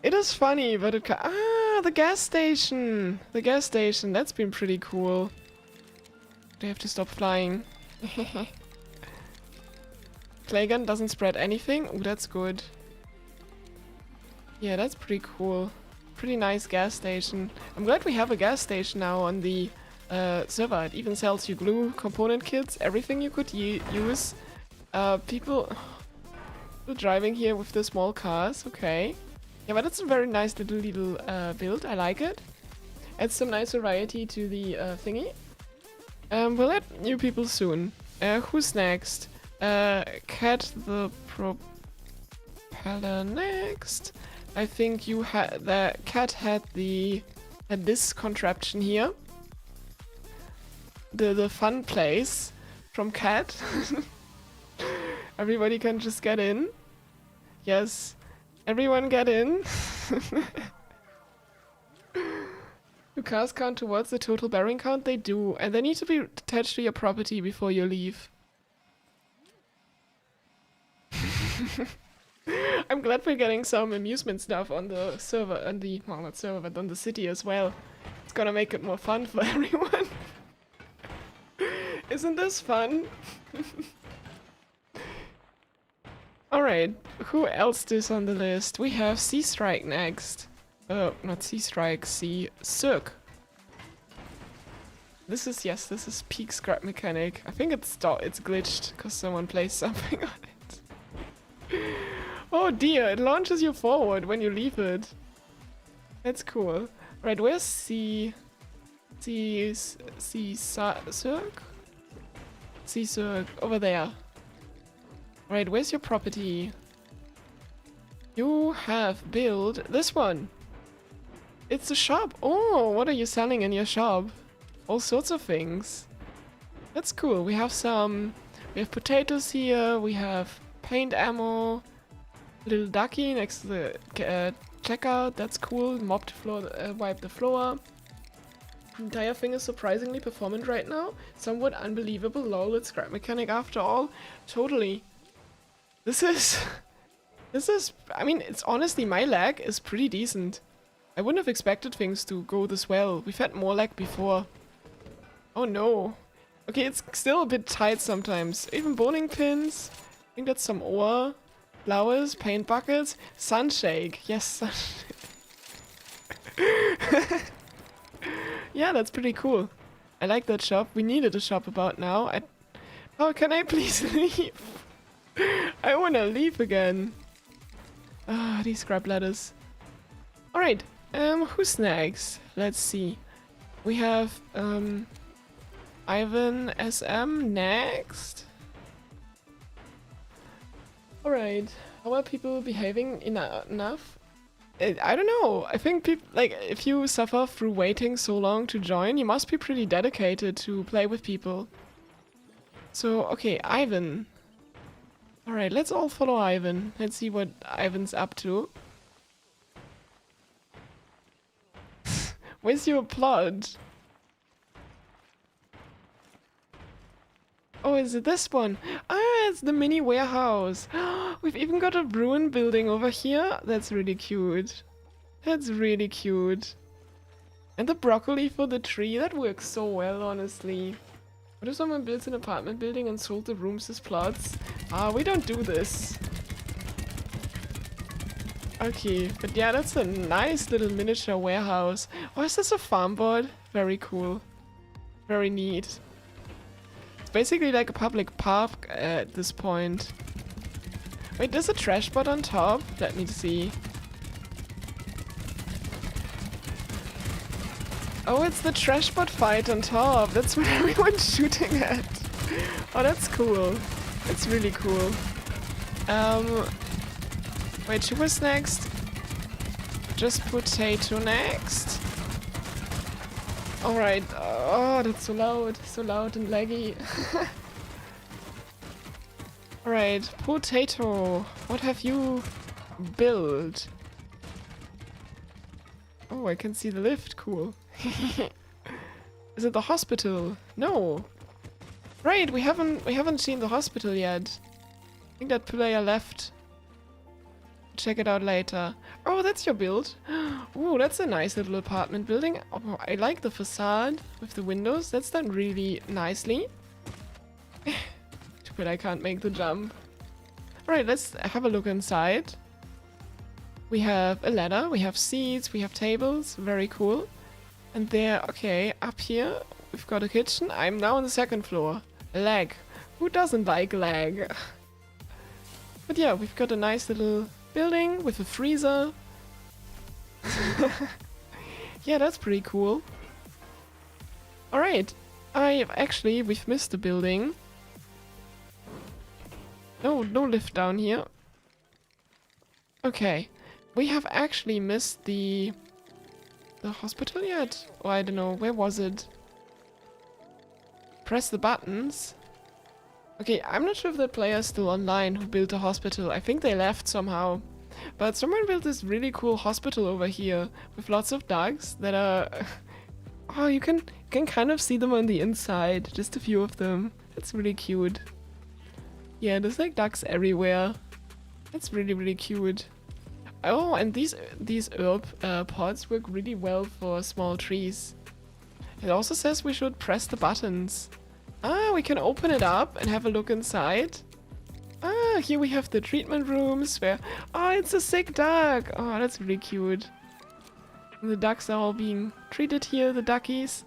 It is funny, but it the gas station. The gas station. That's been pretty cool. They have to stop flying. Clay gun doesn't spread anything. Oh, that's good. Yeah, that's pretty cool. Pretty nice gas station. I'm glad we have a gas station now on the server. It even sells you glue, component kits, everything you could use. People driving here with the small cars. Okay. Yeah, but it's a very nice little build. I like it. Adds some nice variety to the thingy. We'll add new people soon. Who's next? Cat the propeller next. I think you had the cat had this contraption here. The fun place from Cat. Everybody can just get in. Yes, everyone get in. Do cars count towards the total bearing count? They do, and they need to be attached to your property before you leave. I'm glad we're getting some amusement stuff on the server, on the, well, not server, but on the city as well. It's gonna make it more fun for everyone. Isn't this fun? Alright, who else is on the list? We have Sea Strike next. Not Sea Strike, Sea Cirque. This is peak scrap mechanic. I think it's glitched because someone placed something on it. Oh dear, it launches you forward when you leave it. That's cool. Right, where's Sea Cirque? Sea Cirque, over there. Right, where's your property? You have built this one. It's a shop. Oh, what are you selling in your shop? All sorts of things. That's cool. We have potatoes here. We have paint ammo. Little ducky next to the checkout. That's cool. Mop the floor, wipe the floor. The entire thing is surprisingly performant right now. Somewhat unbelievable. Lol, it's scrap mechanic after all. Totally. This is, I mean, it's honestly, my lag is pretty decent. I wouldn't have expected things to go this well. We've had more lag before. Oh no. Okay, it's still a bit tight sometimes. Even bowling pins. I think that's some ore. Flowers, paint buckets, sunshake. Yes, sunshake. Yeah, that's pretty cool. I like that shop. We needed a shop about now. Oh, can I please leave? I wanna leave again. Ah, these scrap ladders. Alright, who's next? Let's see. We have, Ivan SM next. Alright, how are people behaving enough? I don't know. I think people, like, if you suffer through waiting so long to join, you must be pretty dedicated to play with people. So, okay, Ivan. Alright, let's all follow Ivan. Let's see what Ivan's up to. Where's your plot? Oh, is it this one? Ah, it's the mini warehouse. We've even got a ruin building over here. That's really cute. That's really cute. And the broccoli for the tree, that works so well, honestly. What if someone builds an apartment building and sold the rooms as plots? Ah, we don't do this. Okay, but yeah, that's a nice little miniature warehouse. Oh, is this a farm board? Very cool. Very neat. It's basically like a public park at this point. Wait, there's a trash bot on top? Let me see. Oh, it's the trash bot fight on top. That's what everyone's shooting at. Oh, that's cool. That's really cool. Wait, who was next? Just potato next. Alright. Oh, that's so loud. So loud and laggy. Alright, potato. What have you built? Oh, I can see the lift. Cool. Is it the hospital? No. Right, we haven't seen the hospital yet. I think that player left. Check it out later. Oh, that's your build. Oh, that's a nice little apartment building. Oh, I like the facade with the windows. That's done really nicely. Too bad I can't make the jump. Alright, let's have a look inside. We have a ladder, we have seats, we have tables. Very cool. And there, okay, up here, we've got a kitchen. I'm now on the second floor. Lag. Who doesn't like lag? But yeah, we've got a nice little building with a freezer. Yeah, that's pretty cool. Alright. We've missed the building. No lift down here. Okay. We have actually missed the hospital yet? Or I don't know, where was it? Press the buttons. Okay, I'm not sure if that player is still online who built the hospital. I think they left somehow. But someone built this really cool hospital over here with lots of dogs that are... Oh, you can kind of see them on the inside. Just a few of them. That's really cute. Yeah, there's like ducks everywhere. That's really, really cute. Oh, and these herb pots work really well for small trees. It also says we should press the buttons. Ah, we can open it up and have a look inside. Ah, here we have the treatment rooms where... Oh, it's a sick duck! Oh, that's really cute. And the ducks are all being treated here, the duckies.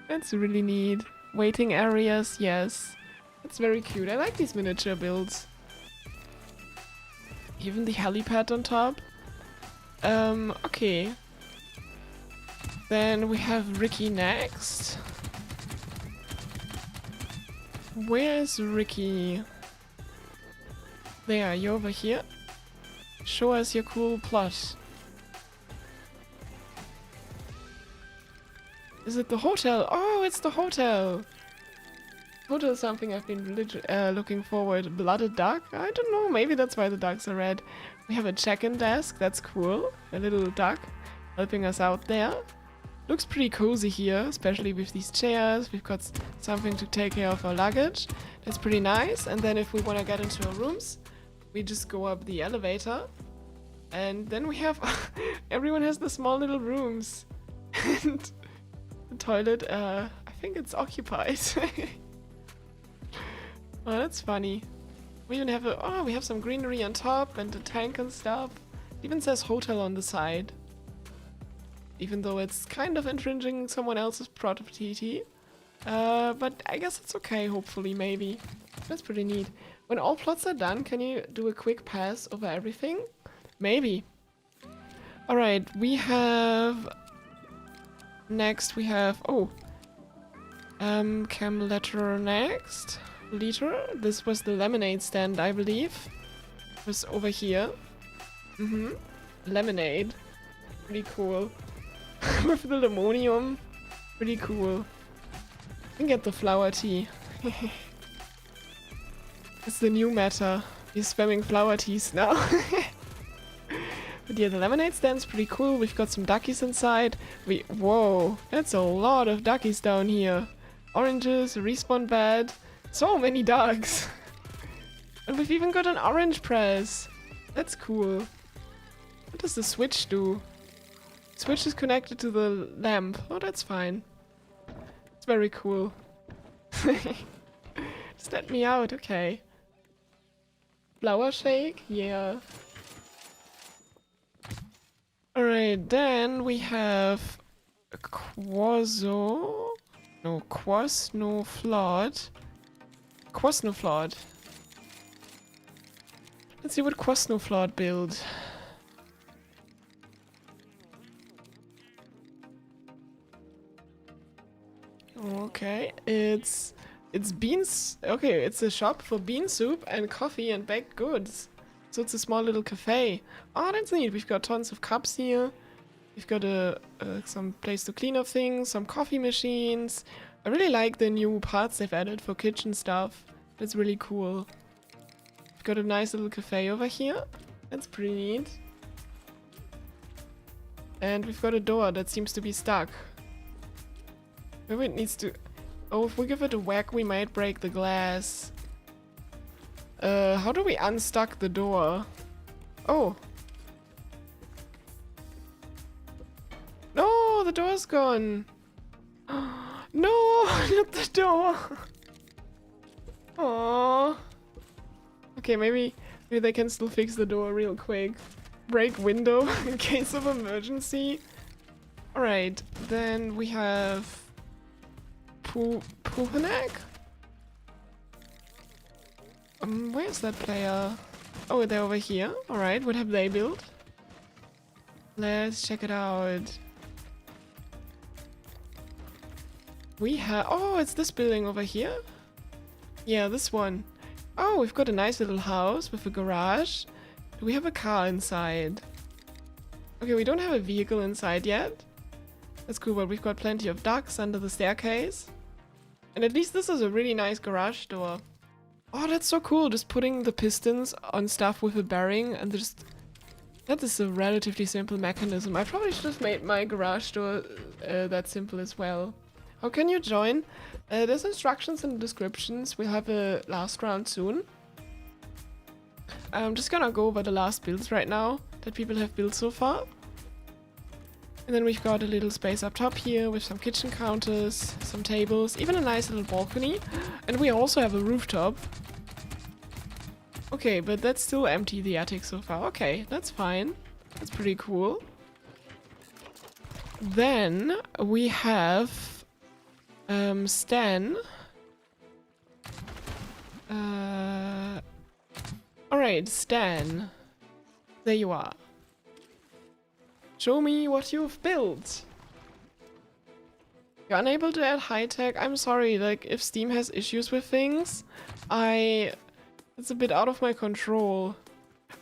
That's really neat. Waiting areas, yes. That's very cute. I like these miniature builds. Even the helipad on top. Okay. Then we have Ricky next. Where is Ricky? There, you're over here. Show us your cool plot. Is it the hotel? Oh, it's the hotel! Hotel is something I've been looking forward. Blooded duck? I don't know, maybe that's why the ducks are red. We have a check-in desk, that's cool. A little duck helping us out there. Looks pretty cozy here, especially with these chairs. We've got something to take care of our luggage. That's pretty nice. And then if we want to get into our rooms, we just go up the elevator. And then we have... everyone has the small little rooms. And the toilet, I think it's occupied. Oh, that's funny. We even have we have some greenery on top and a tank and stuff. It even says hotel on the side. Even though it's kind of infringing someone else's property. But I guess it's okay, hopefully, maybe. That's pretty neat. When all plots are done, can you do a quick pass over everything? Maybe. Alright, we have... Next we have... Oh. Cam letter next. Liter. This was the lemonade stand, I believe. It was over here. Lemonade. Pretty cool. With the lemonium. Pretty cool. You can get the flower tea. It's the new meta. We're spamming flower teas now. But yeah, the lemonade stand's pretty cool. We've got some duckies inside. Whoa, that's a lot of duckies down here. Oranges, a respawn bed. So many dogs. And we've even got an orange press. That's cool. What does the switch do? Switch is connected to the lamp. Oh, that's fine. It's very cool. Just let me out, okay. Flower shake? Yeah. Alright, then we have a Quasnoflod. Quasnoflod. Let's see what Quasnoflod build. Okay, it's beans. Okay, it's a shop for bean soup and coffee and baked goods. So it's a small little cafe. Oh, that's neat. We've got tons of cups here. We've got some place to clean up things, some coffee machines. I really like the new parts they've added for kitchen stuff. That's really cool. We've got a nice little cafe over here. That's pretty neat. And we've got a door that seems to be stuck. Maybe it needs to... Oh, if we give it a whack, we might break the glass. How do we unstuck the door? Oh. No, the door's gone. No, not the door. Aww. Okay, maybe they can still fix the door real quick. Break window in case of emergency. Alright, then we have... Puhanek? Where's that player? Oh, they're over here. Alright, what have they built? Let's check it out. We have... Oh, it's this building over here? Yeah, this one. Oh, we've got a nice little house with a garage. Do we have a car inside? Okay, we don't have a vehicle inside yet. That's cool, but we've got plenty of ducks under the staircase. And at least this is a really nice garage door. Oh, that's so cool, just putting the pistons on stuff with a bearing and just... That is a relatively simple mechanism. I probably should have made my garage door that simple as well. How can you join? There's instructions in the descriptions. We'll have a last round soon. I'm just gonna go over the last builds right now that people have built so far. And then we've got a little space up top here with some kitchen counters, some tables, even a nice little balcony. And we also have a rooftop. Okay, but that's still empty, the attic so far. Okay, that's fine. That's pretty cool. Then we have Stan. Alright, Stan. There you are. Show me what you've built. You're unable to add high-tech. I'm sorry, like, if Steam has issues with things, it's a bit out of my control.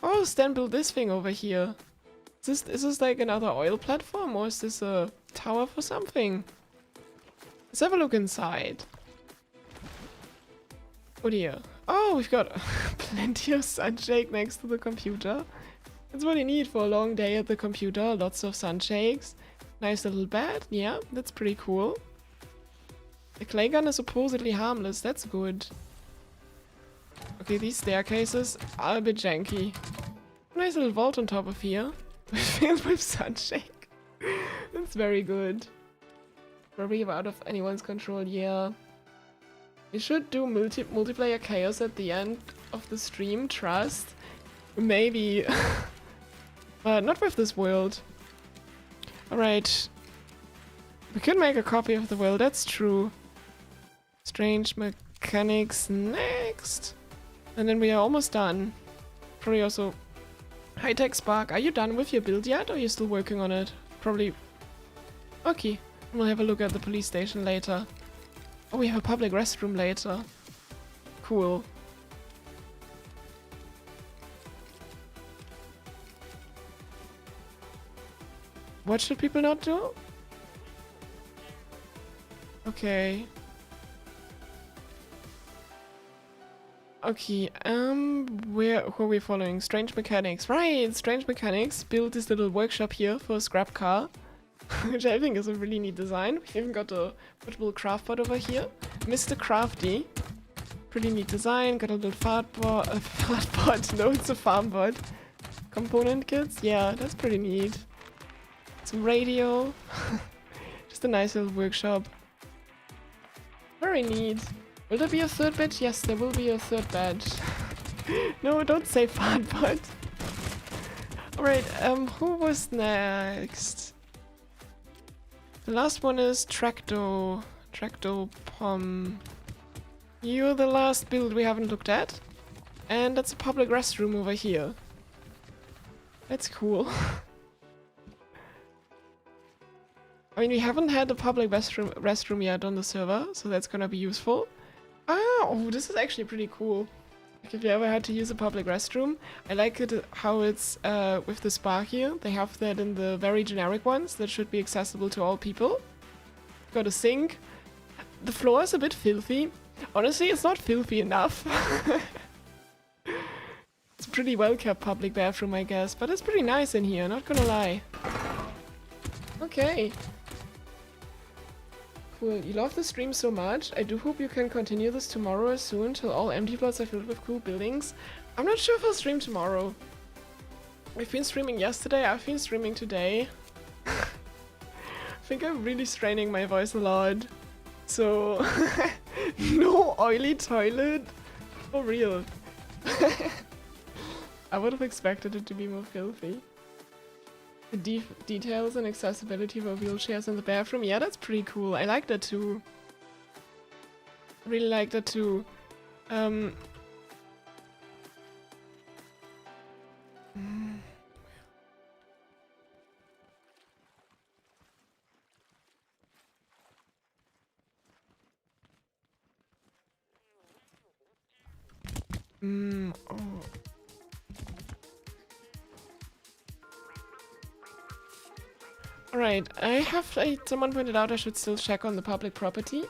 Oh, Stan built this thing over here. Is this like another oil platform, or is this a tower for something? Let's have a look inside. Oh dear. Oh, we've got plenty of sunshake next to the computer. That's what you need for a long day at the computer. Lots of sunshakes. Nice little bed. Yeah, that's pretty cool. The clay gun is supposedly harmless. That's good. Okay, these staircases are a bit janky. Nice little vault on top of here. Filled with sunshake. That's very good. Probably out of anyone's control, yeah. We should do multiplayer chaos at the end of the stream, trust. Maybe. But not with this world. Alright. We could make a copy of the world, that's true. Strange mechanics next. And then we are almost done. Probably also... hi-techspark, are you done with your build yet, or are you still working on it? Probably... Okay. We'll have a look at the police station later. Oh, we have a public restroom later. Cool. What should people not do? Okay. Okay, who are we following? Strange Mechanics. Right, Strange Mechanics built this little workshop here for a scrap car. Which I think is a really neat design. We even got a portable craft bot over here. Mr. Crafty. Pretty neat design. Got a little fart bot. No, it's a farm bot. Component kits. Yeah, that's pretty neat. Some radio. Just a nice little workshop. Very neat. Will there be a third badge? Yes, there will be a third badge. No, don't say fart bot. Alright, who was next? The last one is Tracto Pom. You're the last build we haven't looked at. And that's a public restroom over here. That's cool. I mean, we haven't had a public restroom yet on the server, so that's gonna be useful. Ah, oh, this is actually pretty cool. Like if you ever had to use a public restroom, I like it how it's with the spark here. They have that in the very generic ones that should be accessible to all people. Got a sink. The floor is a bit filthy. Honestly, it's not filthy enough. It's a pretty well-kept public bathroom, I guess, but it's pretty nice in here, not gonna lie. Okay. Cool, you love the stream so much. I do hope you can continue this tomorrow or soon till all empty plots are filled with cool buildings. I'm not sure if I'll stream tomorrow. I've been streaming yesterday, I've been streaming today. I think I'm really straining my voice a lot. So, no oily toilet? For real. I would have expected it to be more filthy. The details and accessibility for wheelchairs in the bathroom. Yeah, that's pretty cool. I like that too. Really like that too. Oh. Alright, I have, someone pointed out I should still check on the public property.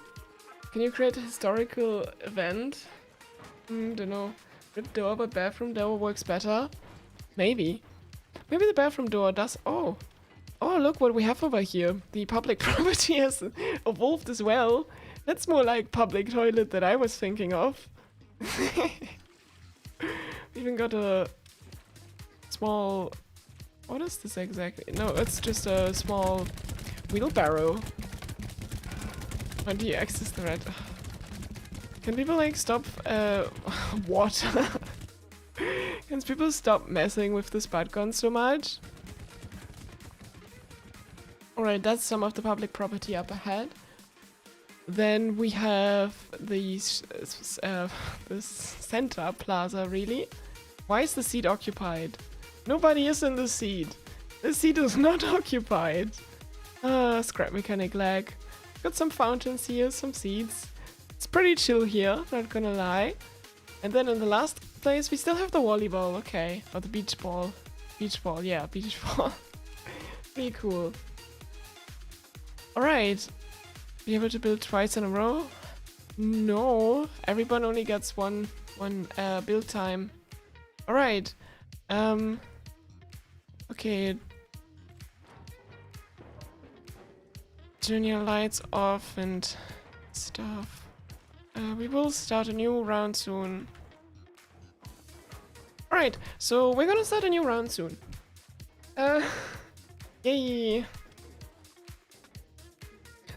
Can you create a historical event? Don't know. Rip door, but bathroom door works better? Maybe. Maybe the bathroom door does. Oh, look what we have over here. The public property has evolved as well. That's more like public toilet that I was thinking of. We even got a small... What is this exactly? No, it's just a small wheelbarrow. How do you access the red? Can people like stop... what? Can people stop messing with the spud gun so much? Alright, that's some of the public property up ahead. Then we have these, this center plaza, really. Why is the seat occupied? Nobody is in the seat. The seat is not occupied. Scrap mechanic lag. Got some fountains here, some seats. It's pretty chill here, not gonna lie. And then in the last place, we still have the volleyball, okay. Or the beach ball. Beach ball, yeah, beach ball. Pretty cool. Alright. Be able to build twice in a row? No. Everyone only gets one build time. Alright. Okay. Junior lights off and stuff. We will start a new round soon. Alright, so we're gonna start a new round soon. Yay!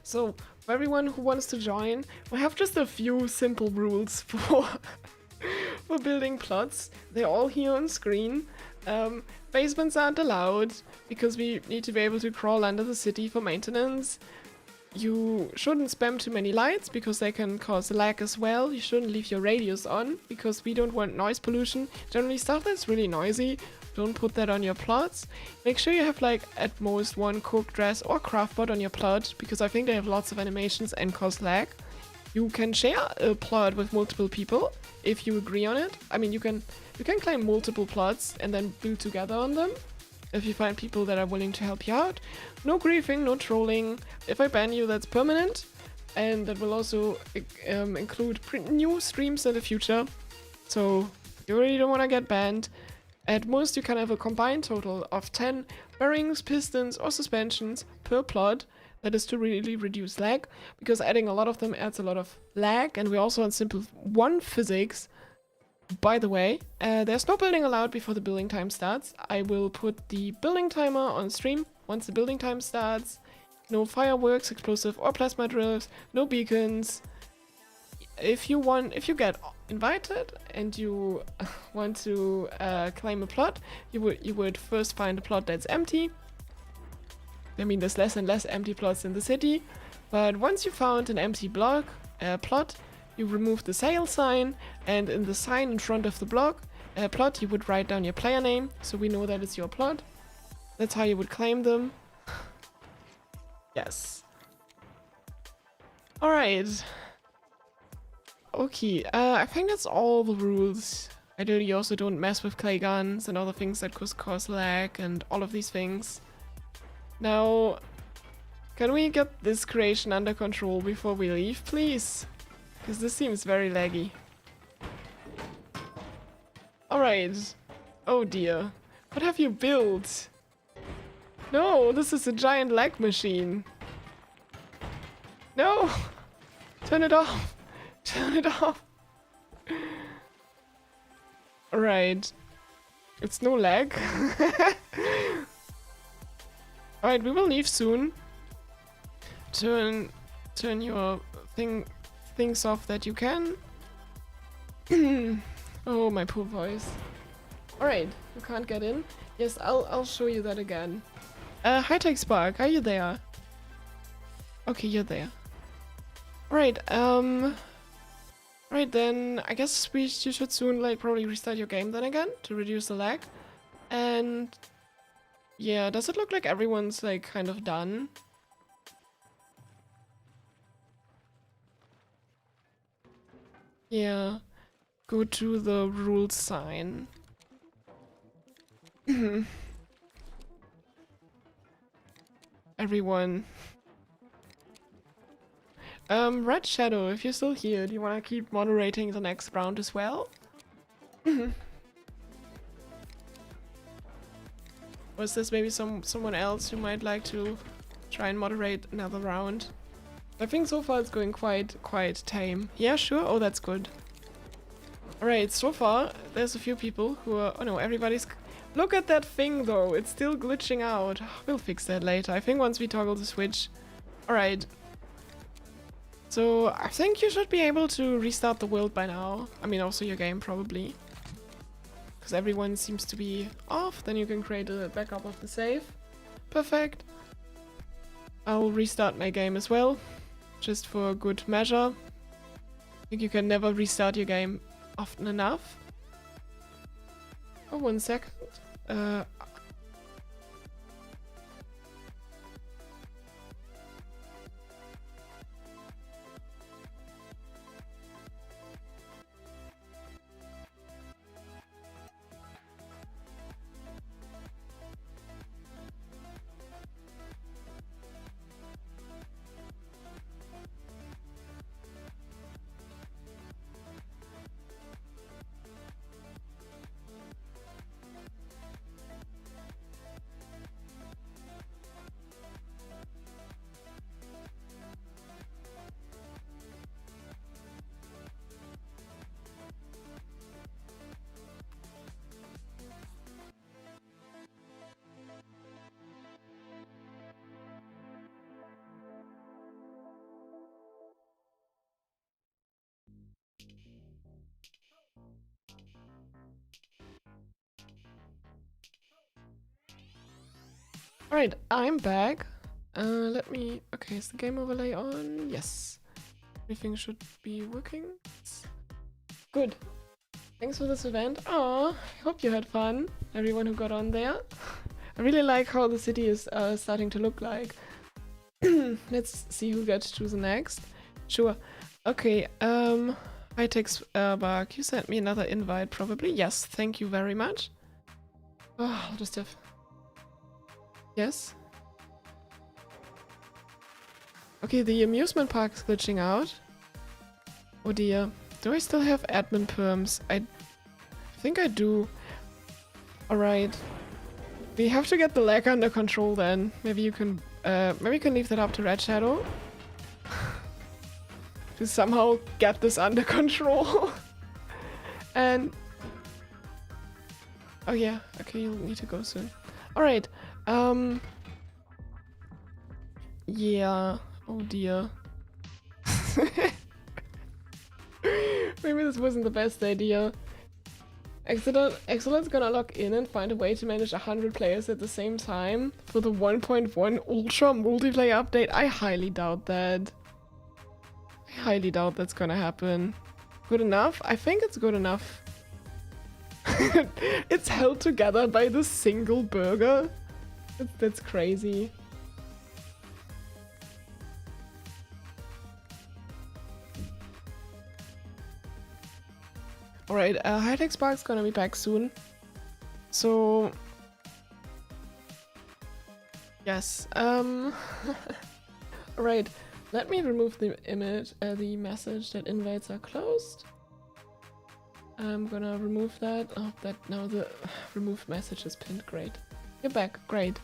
So, for everyone who wants to join, we have just a few simple rules for for building plots. They're all here on screen. Basements aren't allowed because we need to be able to crawl under the city for maintenance. You shouldn't spam too many lights because they can cause lag as well. You shouldn't leave your radios on because we don't want noise pollution. Generally stuff that's really noisy, don't put that on your plots. Make sure you have like at most one cook, dress or craft bot on your plot because I think they have lots of animations and cause lag. You can share a plot with multiple people if you agree on it. I mean, you can claim multiple plots and then build together on them if you find people that are willing to help you out. No griefing, no trolling. If I ban you, that's permanent, and that will also include new streams in the future. So you really don't want to get banned. At most, you can have a combined total of 10 bearings, pistons, or suspensions per plot. That is to really reduce lag, because adding a lot of them adds a lot of lag, and we're also on simple 1 physics. By the way, there's no building allowed before the building time starts. I will put the building timer on stream once the building time starts. No fireworks, explosive or plasma drills, no beacons. If you get invited and you want to claim a plot, you would first find a plot that's empty. I mean, there's less and less empty plots in the city, but once you found an empty plot, you remove the sale sign, and in the sign in front of the plot, you would write down your player name, so we know that it's your plot. That's how you would claim them. Yes. Alright. Okay, I think that's all the rules. Ideally, you also don't mess with clay guns and other things that could cause lag and all of these things. Now, can we get this creation under control before we leave, please? Because this seems very laggy. Alright. Oh dear. What have you built? No, this is a giant lag machine. No! Turn it off! Turn it off! Alright. It's no lag. Alright, we will leave soon. Turn your things off that you can. Oh, my poor voice. Alright, you can't get in. Yes, I'll show you that again. hi-techspark, are you there? Okay, you're there. Right, right then, I guess you should soon, like, probably restart your game then again to reduce the lag. And yeah, does it look like everyone's, like, kind of done? Yeah, go to the rules sign. Everyone. Red Shadow, if you're still here, do you want to keep moderating the next round as well? Was this maybe someone else who might like to try and moderate another round? I think so far it's going quite tame. Yeah, sure. Oh, that's good. Alright, so far there's a few people who are... Oh no, everybody's... Look at that thing though, it's still glitching out. We'll fix that later. I think once we toggle the switch. Alright. So, I think you should be able to restart the world by now. I mean, also your game, probably. Because everyone seems to be off. Then you can create a backup of the save. Perfect. I'll restart my game as well. Just for good measure. I think you can never restart your game often enough. Oh, 1 second. Alright, I'm back. Let me... Okay, is the game overlay on? Yes. Everything should be working. Good. Thanks for this event. Aw, I hope you had fun, everyone who got on there. I really like how the city is starting to look like. Let's see who gets to the next. Sure. Okay, hi-techspark, you sent me another invite probably. Yes, thank you very much. Oh, I'll just have... Yes? Okay, the amusement park is glitching out. Oh dear. Do I still have admin perms? I think I do. Alright. We have to get the lag under control then. Maybe you can leave that up to Red Shadow. To somehow get this under control. And... Oh yeah, okay, you'll need to go soon. Alright. Yeah. Oh dear. Maybe this wasn't the best idea. Excellent's gonna log in and find a way to manage 100 players at the same time for the 1.1 Ultra multiplayer update. I highly doubt that. I highly doubt that's gonna happen. Good enough? I think it's good enough. It's held together by this single burger. That's crazy. Alright, hi-techspark's gonna be back soon. So... yes, Alright, let me remove the image, the message that invites are closed. I'm gonna remove that. Oh, now the remove message is pinned. Great. You're back. Great.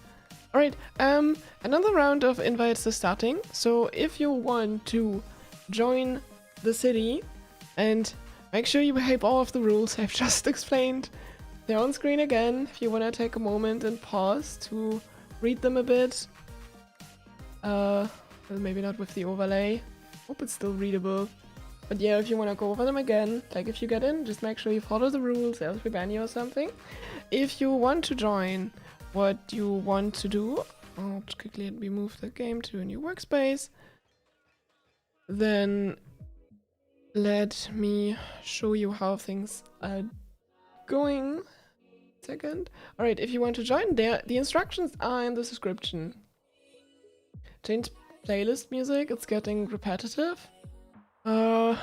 Alright, another round of invites is starting. So if you want to join the city and make sure you behave all of the rules I've just explained, they're on screen again. If you want to take a moment and pause to read them a bit. Well, maybe not with the overlay. Hope it's still readable. But yeah, if you want to go over them again, like if you get in, just make sure you follow the rules, else we ban you or something. If you want to join what you want to do, I'll just quickly remove the game to a new workspace. Then let me show you how things are going. Second. Alright, if you want to join there, the instructions are in the description. Change playlist music, it's getting repetitive. I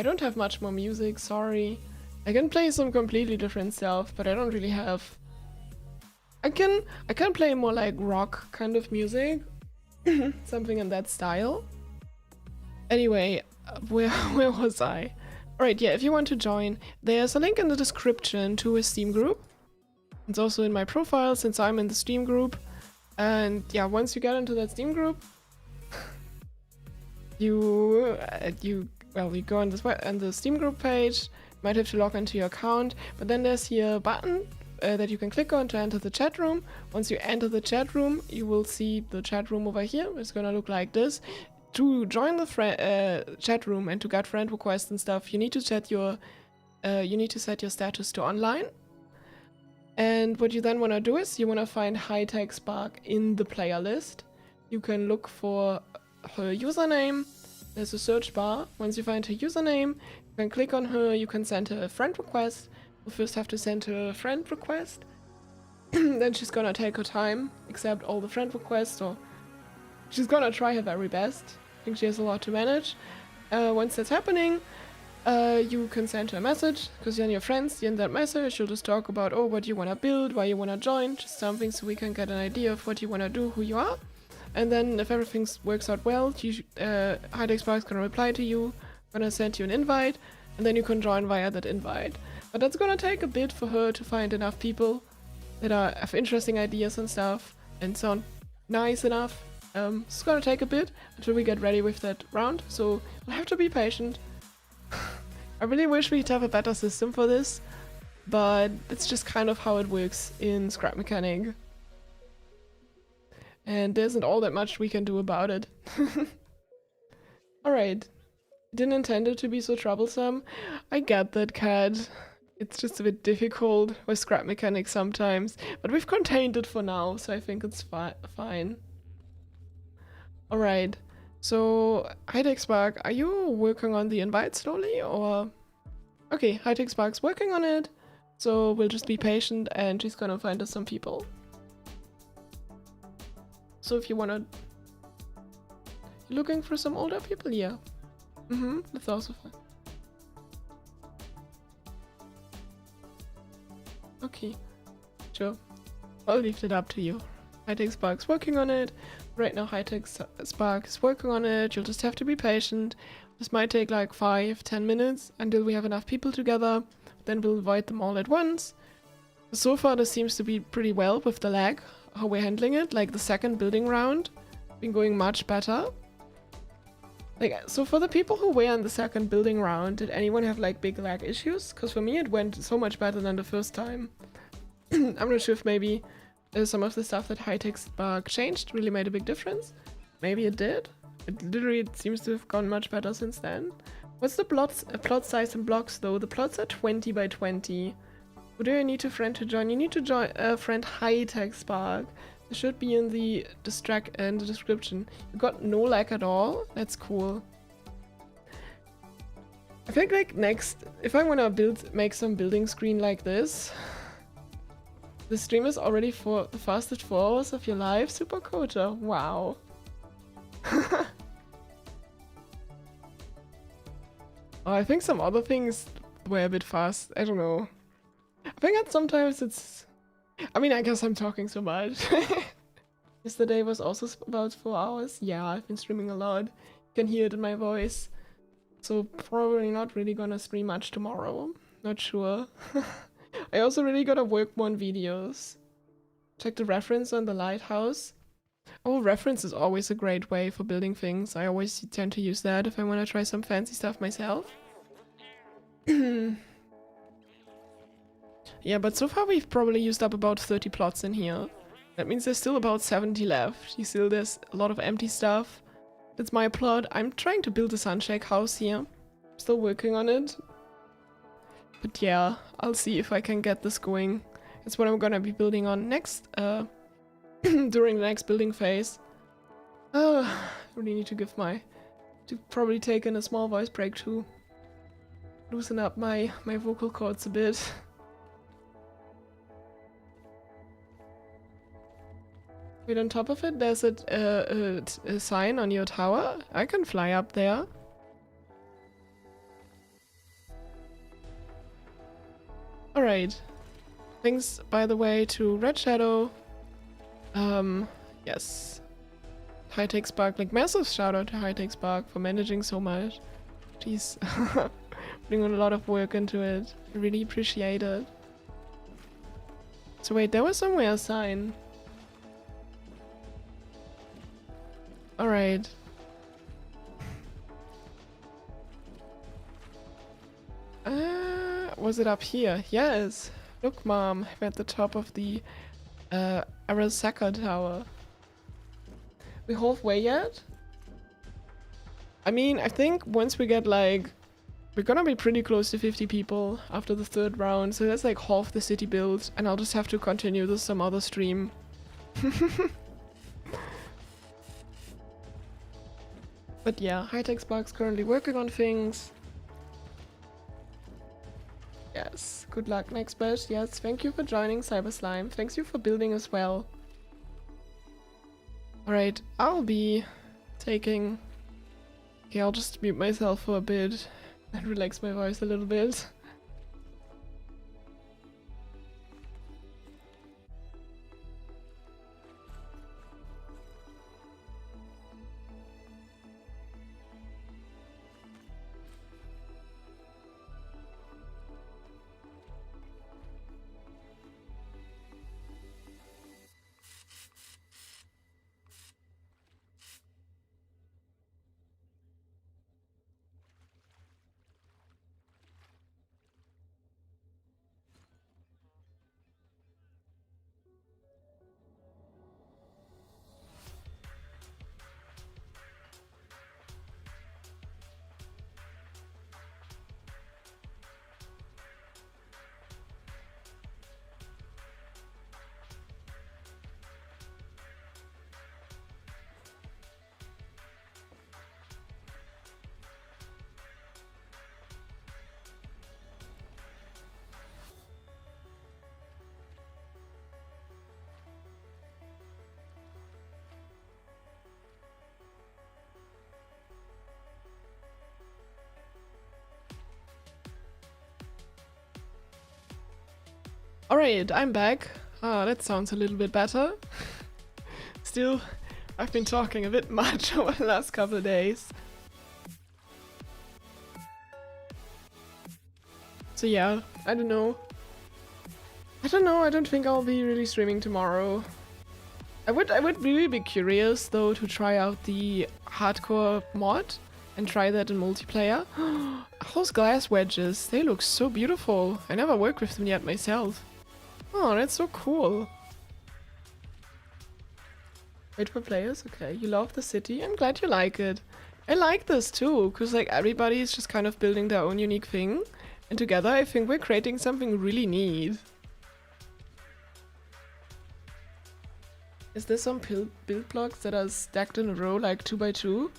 don't have much more music, sorry. I can play some completely different stuff, but I don't really have... I can play more like rock kind of music. Something in that style. Anyway, where was I? Alright, yeah, if you want to join, there's a link in the description to a Steam group. It's also in my profile since I'm in the Steam group. And yeah, once you get into that Steam group, you go on the Steam group page, might have to log into your account, but then there's here a button that you can click on to enter the chat room. Once you enter the chat room, you will see the chat room over here. It's gonna look like this. To join the chat room and to get friend requests and stuff, you need to set your status to online. And what you then want to do is you want to find hi-techspark in the player list. You can look for her username. There's a search bar. Once you find her username, you can click on her, you can send her a friend request. You first have to send her a friend request. Then she's gonna take her time, accept all the friend requests, or she's gonna try her very best. I think she has a lot to manage. Once that's happening, you can send her a message, because you're your friends. In that message, you'll just talk about, oh, what you want to build, why you want to join, just something so we can get an idea of what you want to do, who you are. And then if everything works out well, hi-techspark is going to reply to you, going to send you an invite, and then you can join via that invite. But that's going to take a bit for her to find enough people that have interesting ideas and stuff, and sound nice enough. It's going to take a bit until we get ready with that round, so you'll have to be patient. I really wish we'd have a better system for this, but it's just kind of how it works in Scrap Mechanic. And there isn't all that much we can do about it. Alright. Didn't intend it to be so troublesome. I get that, Cat. It's just a bit difficult with Scrap Mechanic sometimes, but we've contained it for now, so I think it's fine. Alright. So, hi-techspark, are you working on the invite slowly, or...? Okay, hi-techspark's working on it, so we'll just be patient and she's gonna find us some people. So if you wanna... You're looking for some older people? Yeah. That's also fine. Okay, sure. I'll leave it up to you. hi-techspark's working on it. Right now hi-techspark is working on it. You'll just have to be patient. This might take like 5-10 minutes until we have enough people together. Then we'll invite them all at once. So far this seems to be pretty well with the lag, how we're handling it. Like the second building round been going much better. Like, so for the people who were in the second building round, did anyone have like big lag issues? Because for me it went so much better than the first time. I'm not sure if maybe some of the stuff that hi-techspark changed really made a big difference. Maybe it did. It seems to have gone much better since then. What's the plot size in blocks though? The plots are 20 by 20. Who do you need to friend to join? You need to join friend hi-techspark. It should be in the description. You got no lag at all? That's cool. I think like next, if I wanna make some building screen like this, the stream is already for the fastest 4 hours of your life. Super Coacher. Wow. I think some other things were a bit fast. I don't know. I think that sometimes it's... I mean, I guess I'm talking so much. Yesterday was also about 4 hours. Yeah, I've been streaming a lot. You can hear it in my voice. So probably not really gonna stream much tomorrow. Not sure. I also really gotta work more on videos. Check the reference on the lighthouse. Oh, reference is always a great way for building things. I always tend to use that if I want to try some fancy stuff myself. Yeah, but so far we've probably used up about 30 plots in here. That means there's still about 70 left. You see there's a lot of empty stuff. That's my plot. I'm trying to build a sunshake house here. Still working on it. But yeah, I'll see if I can get this going. That's what I'm gonna be building on next, during the next building phase. I really need to to probably take in a small voice break to loosen up my vocal cords a bit. Wait, on top of it, there's a sign on your tower. I can fly up there. Alright. Thanks, by the way, to Red Shadow. Yes. hi-techspark, like massive shout out to hi-techspark for managing so much. She's putting a lot of work into it. I really appreciate it. So wait, there was somewhere a sign. Alright. Was it up here? Yes. Look, Mom, I'm at the top of the Arasaka Tower. We halfway yet? I mean, I think once we get like... We're gonna be pretty close to 50 people after the 3rd round, so that's like half the city built, and I'll just have to continue this some other stream. But yeah, hi-techspark's currently working on things. Yes, good luck next batch. Yes, thank you for joining, Cyber Slime. Thanks you for building as well. Alright, I'll be taking... Okay, I'll just mute myself for a bit and relax my voice a little bit. Alright, I'm back. Ah, that sounds a little bit better. Still, I've been talking a bit much over the last couple of days. So yeah, I don't know. I don't think I'll be really streaming tomorrow. I would really be curious though to try out the hardcore mod and try that in multiplayer. Those glass wedges, they look so beautiful. I never worked with them yet myself. Oh, that's so cool. Wait for players? Okay, you love the city? I'm glad you like it. I like this too, because like everybody is just kind of building their own unique thing. And together I think we're creating something really neat. Is there some build blocks that are stacked in a row like 2 by 2?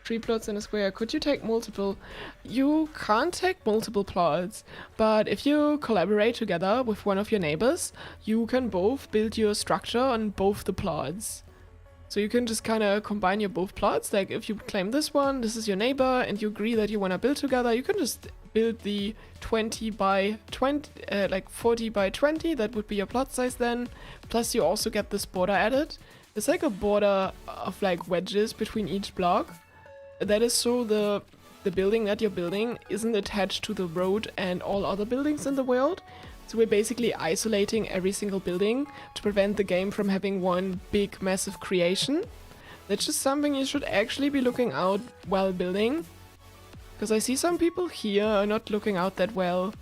3 plots in a square. Could you take multiple? You can't take multiple plots, but if you collaborate together with one of your neighbors, you can both build your structure on both the plots. So you can just kind of combine your both plots. Like if you claim this one, this is your neighbor, and you agree that you want to build together, you can just build the 20 by 20, like 40 by 20. That would be your plot size then. Plus you also get this border added. It's like a border of like wedges between each block. That is so the building that you're building isn't attached to the road and all other buildings in the world. So we're basically isolating every single building to prevent the game from having one big massive creation. That's just something you should actually be looking out while building. Because I see some people here are not looking out that well.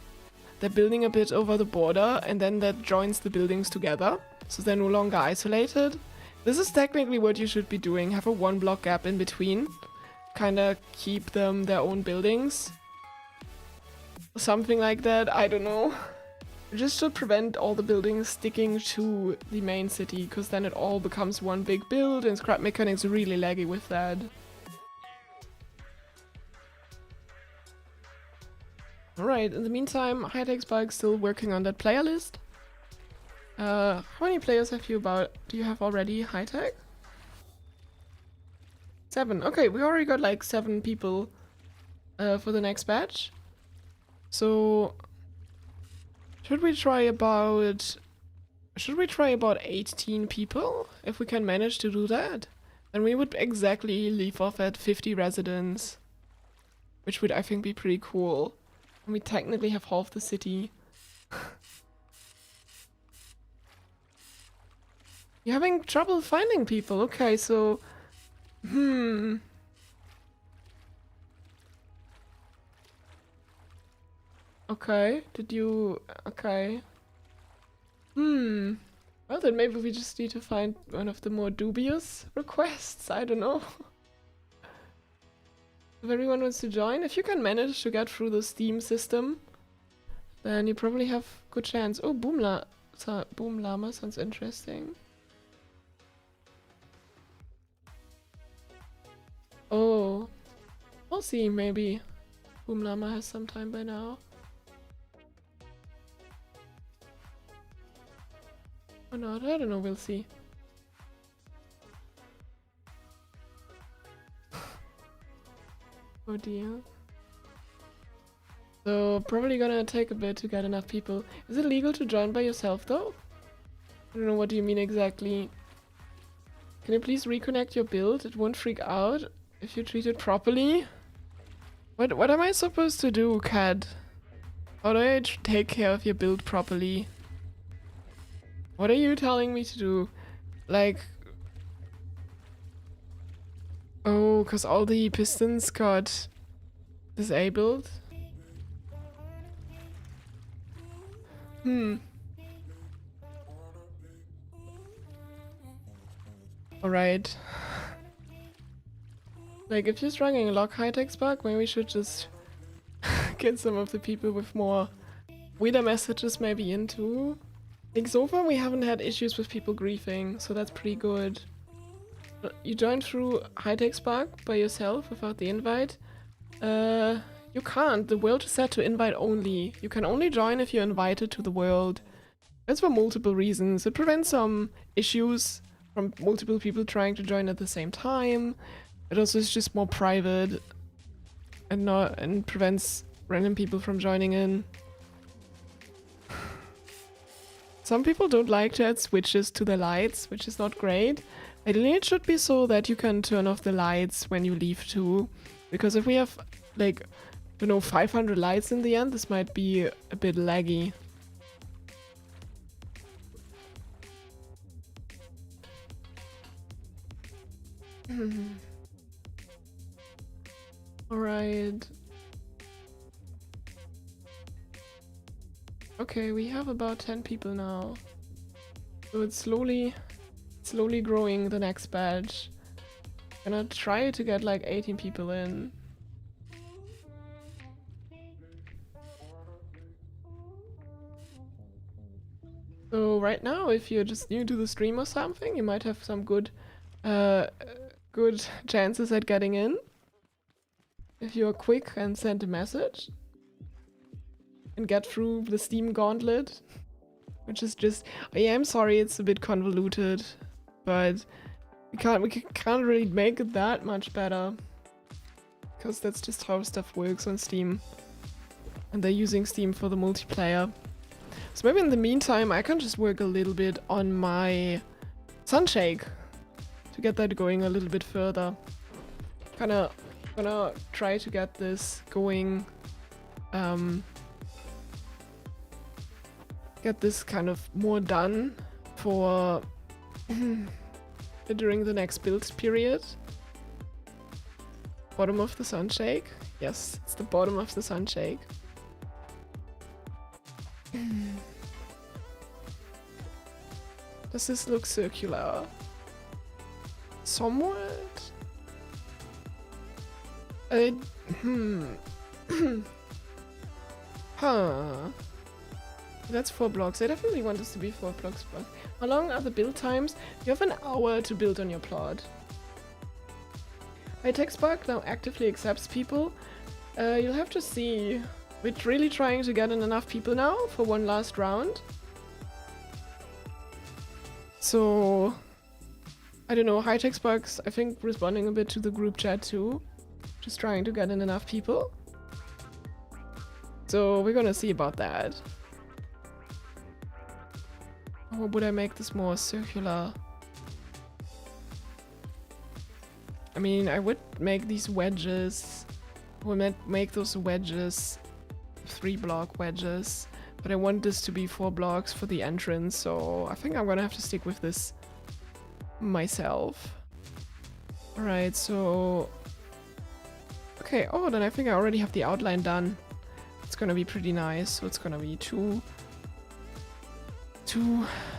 They're building a bit over the border and then that joins the buildings together. So they're no longer isolated. This is technically what you should be doing. Have a 1 block gap in between. Kinda keep them their own buildings. Something like that, I don't know. Just to prevent all the buildings sticking to the main city, because then it all becomes one big build and scrap mechanics are really laggy with that. Alright, in the meantime, hi-techspark still working on that player list. How many players have you do you have already, hi-tech? 7. Okay, we already got like 7 people for the next batch. So should we try about 18 people if we can manage to do that? Then we would exactly leave off at 50 residents, which would I think be pretty cool. And we technically have half the city. You're having trouble finding people. Okay, so okay, okay. Well, then maybe we just need to find one of the more dubious requests. I don't know. If everyone wants to join, if you can manage to get through the Steam system, then you probably have good chance. Oh, Boom Llama sounds interesting. Oh, we'll see, maybe. Boom Llama has some time by now. Or not, I don't know, we'll see. Oh dear. So, probably gonna take a bit to get enough people. Is it legal to join by yourself though? I don't know, what do you mean exactly? Can you please reconnect your build? It won't freak out if you treat it properly. What am I supposed to do, Cad? How do I take care of your build properly? What are you telling me to do? Like... Oh, because all the pistons got disabled? Alright. Like, if you're struggling a lock hi-techspark, maybe we should just get some of the people with more weirder messages maybe into. Like, so far we haven't had issues with people griefing, so that's pretty good. You joined through hi-techspark by yourself without the invite? You can't. The world is set to invite only. You can only join if you're invited to the world. That's for multiple reasons. It prevents some issues from multiple people trying to join at the same time. It also is just more private and prevents random people from joining in. Some people don't like to add switches to the lights, which is not great. Ideally it should be so that you can turn off the lights when you leave too. Because if we have, like, I don't know, 500 lights in the end, this might be a bit laggy. Alright. Okay, we have about 10 people now. So it's slowly growing the next batch. Gonna try to get like 18 people in. So right now, if you're just new to the stream or something, you might have some good chances at getting in. If you're quick and send a message. And get through the Steam gauntlet. Which is just... Oh yeah, I'm sorry, it's a bit convoluted. But can't really make it that much better. Because that's just how stuff works on Steam. And they're using Steam for the multiplayer. So maybe in the meantime I can just work a little bit on my Sunshake to get that going a little bit further. Gonna try to get this going, get this kind of more done for during the next build period. Bottom of the Sunshake. Yes, it's the bottom of the Sunshake. Does this look circular? Somewhat? Huh. That's 4 blocks. I definitely want this to be 4 blocks. But how long are the build times? You have an hour to build on your plot. hi-techspark now actively accepts people. You'll have to see. We're really trying to get in enough people now for one last round. So, I don't know, hi-techspark's, I think, responding a bit to the group chat too. Just trying to get in enough people. So, we're gonna see about that. Or would I make this more circular? I mean, I would make these wedges. We'll make those wedges 3-block wedges. But I want this to be 4 blocks for the entrance, so I think I'm gonna have to stick with this myself. Alright, so... Okay, oh, then I think I already have the outline done. It's gonna be pretty nice, so it's gonna be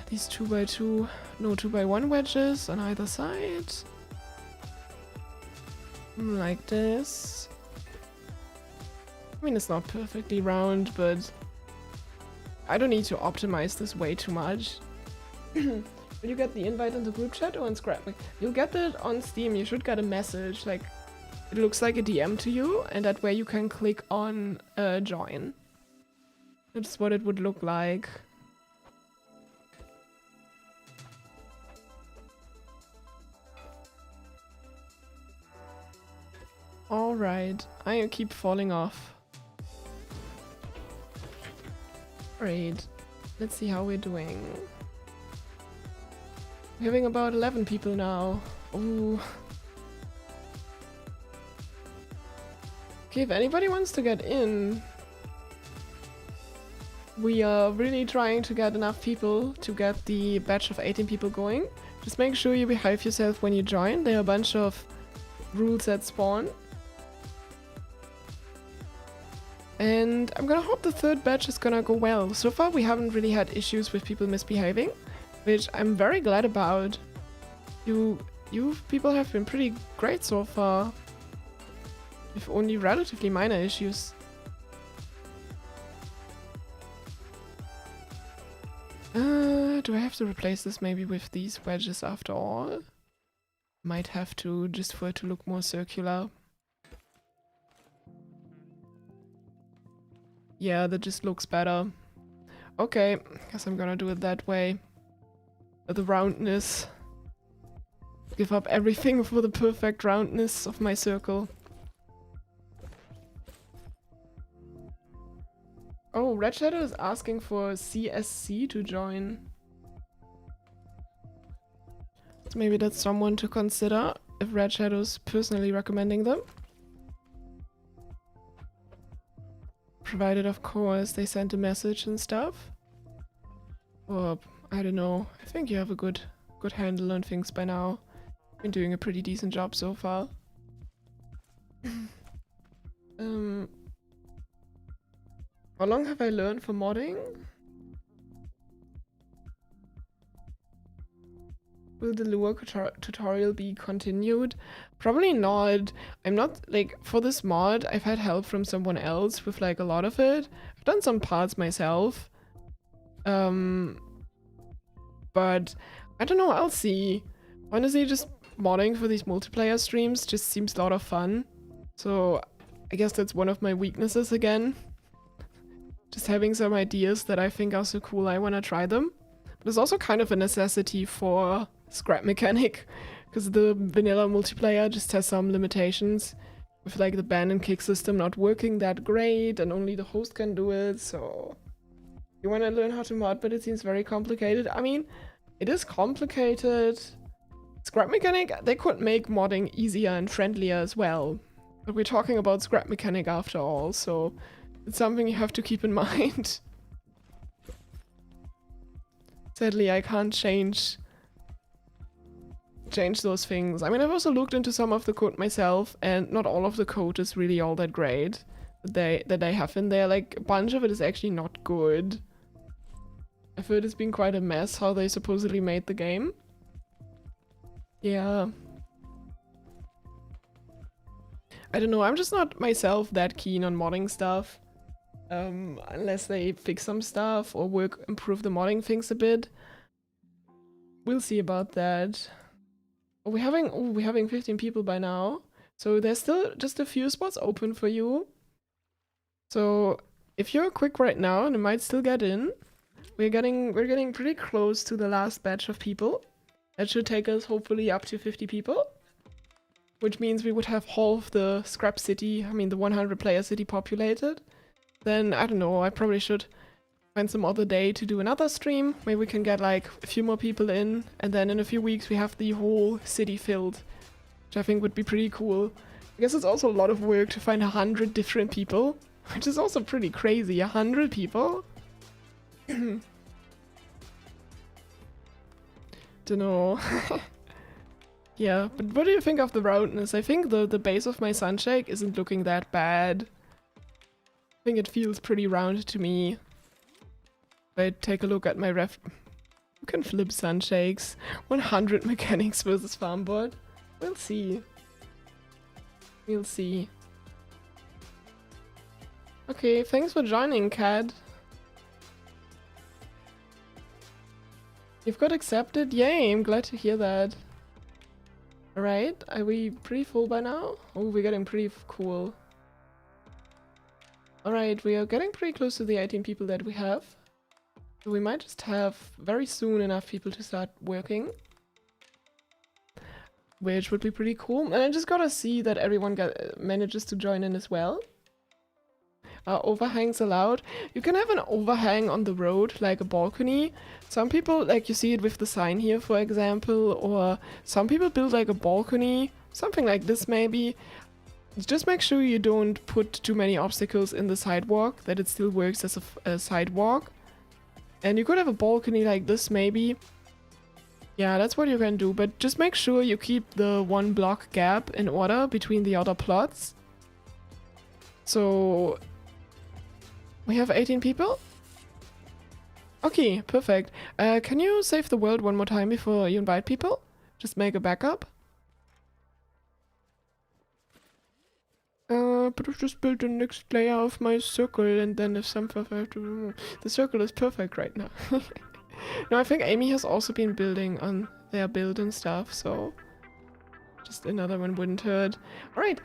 these 2x2, no 2x1 wedges on either side. Like this. I mean, it's not perfectly round, but I don't need to optimize this way too much. Will you get the invite in the group chat or on Scrap? Like, you'll get it on Steam. You should get a message. Like, it looks like a DM to you, and that way you can click on join. That's what it would look like. Alright, I keep falling off. Alright, let's see how we're doing. We're having about 11 people now. Ooh. Okay, if anybody wants to get in, we are really trying to get enough people to get the batch of 18 people going. Just make sure you behave yourself when you join. There are a bunch of rules at spawn. And I'm gonna hope the third batch is gonna go well. So far we haven't really had issues with people misbehaving, which I'm very glad about. You people have been pretty great so far. With only relatively minor issues. Do I have to replace this maybe with these wedges after all? Might have to, just for it to look more circular. Yeah, that just looks better. Okay, guess I'm gonna do it that way. The roundness. Give up everything for the perfect roundness of my circle. Oh, Red Shadow is asking for CSC to join. So maybe that's someone to consider if Red Shadow's personally recommending them. Provided, of course, they sent a message and stuff. Or, I don't know, I think you have a good handle on things by now. Been doing a pretty decent job so far. How long have I learned for modding? Will the lure tutorial be continued? Probably not. I'm not, like, for this mod, I've had help from someone else with, like, a lot of it. I've done some parts myself. But, I don't know, I'll see. Honestly, just modding for these multiplayer streams just seems a lot of fun. So, I guess that's one of my weaknesses again. Just having some ideas that I think are so cool I want to try them. But it's also kind of a necessity for scrap mechanic. because the vanilla multiplayer just has some limitations with like the ban and kick system not working that great and only the host can do it. So you want to learn how to mod, but it seems very complicated. I mean, it is complicated. Scrap mechanic, they could make modding easier and friendlier as well. But we're talking about scrap mechanic after all, so it's something you have to keep in mind. Sadly, I can't change those things. I mean, I've also looked into some of the code myself, and not all of the code is really all that great that they have in there. Like, a bunch of it is actually not good. I've heard it's been quite a mess how they supposedly made the game. Yeah. I don't know, I'm just not myself that keen on modding stuff. Unless they fix some stuff or improve the modding things a bit. We'll see about that. We're having 15 people by now. So there's still just a few spots open for you. So if you're quick right now, and you might still get in, we're getting pretty close to the last batch of people. That should take us hopefully up to 50 people. Which means we would have half the scrap city, I mean the 100 player city populated. Then, I don't know, I probably should find some other day to do another stream. Maybe we can get like a few more people in, and then in a few weeks we have the whole city filled. Which I think would be pretty cool. I guess it's also a lot of work to find 100 different people. Which is also pretty crazy, 100 people? Dunno. Yeah, but what do you think of the roundness? I think the base of my sunshake isn't looking that bad. I think it feels pretty round to me. If I take a look at my ref... You can flip sunshakes. 100 mechanics versus farmboard. We'll see. We'll see. Okay, thanks for joining, Cat. You've got accepted? Yay, I'm glad to hear that. Alright, are we pretty full by now? Oh, we're getting pretty cool. Alright, we are getting pretty close to the 18 people that we have. So we might just have very soon enough people to start working. Which would be pretty cool. And I just gotta see that everyone manages to join in as well. Overhangs allowed. You can have an overhang on the road, like a balcony. Some people, like you see it with the sign here, for example, or some people build like a balcony, something like this maybe. Just make sure you don't put too many obstacles in the sidewalk, that it still works as a sidewalk. And you could have a balcony like this maybe. Yeah, that's what you can do, but just make sure you keep the 1 block gap in order between the other plots. So... we have 18 people? Okay, perfect. Can you save the world one more time before you invite people? Just make a backup. But I've just built the next layer of my circle, and then if something I have to... The circle is perfect right now. No, I think Amy has also been building on their build and stuff, so... just another one wouldn't hurt. Alright,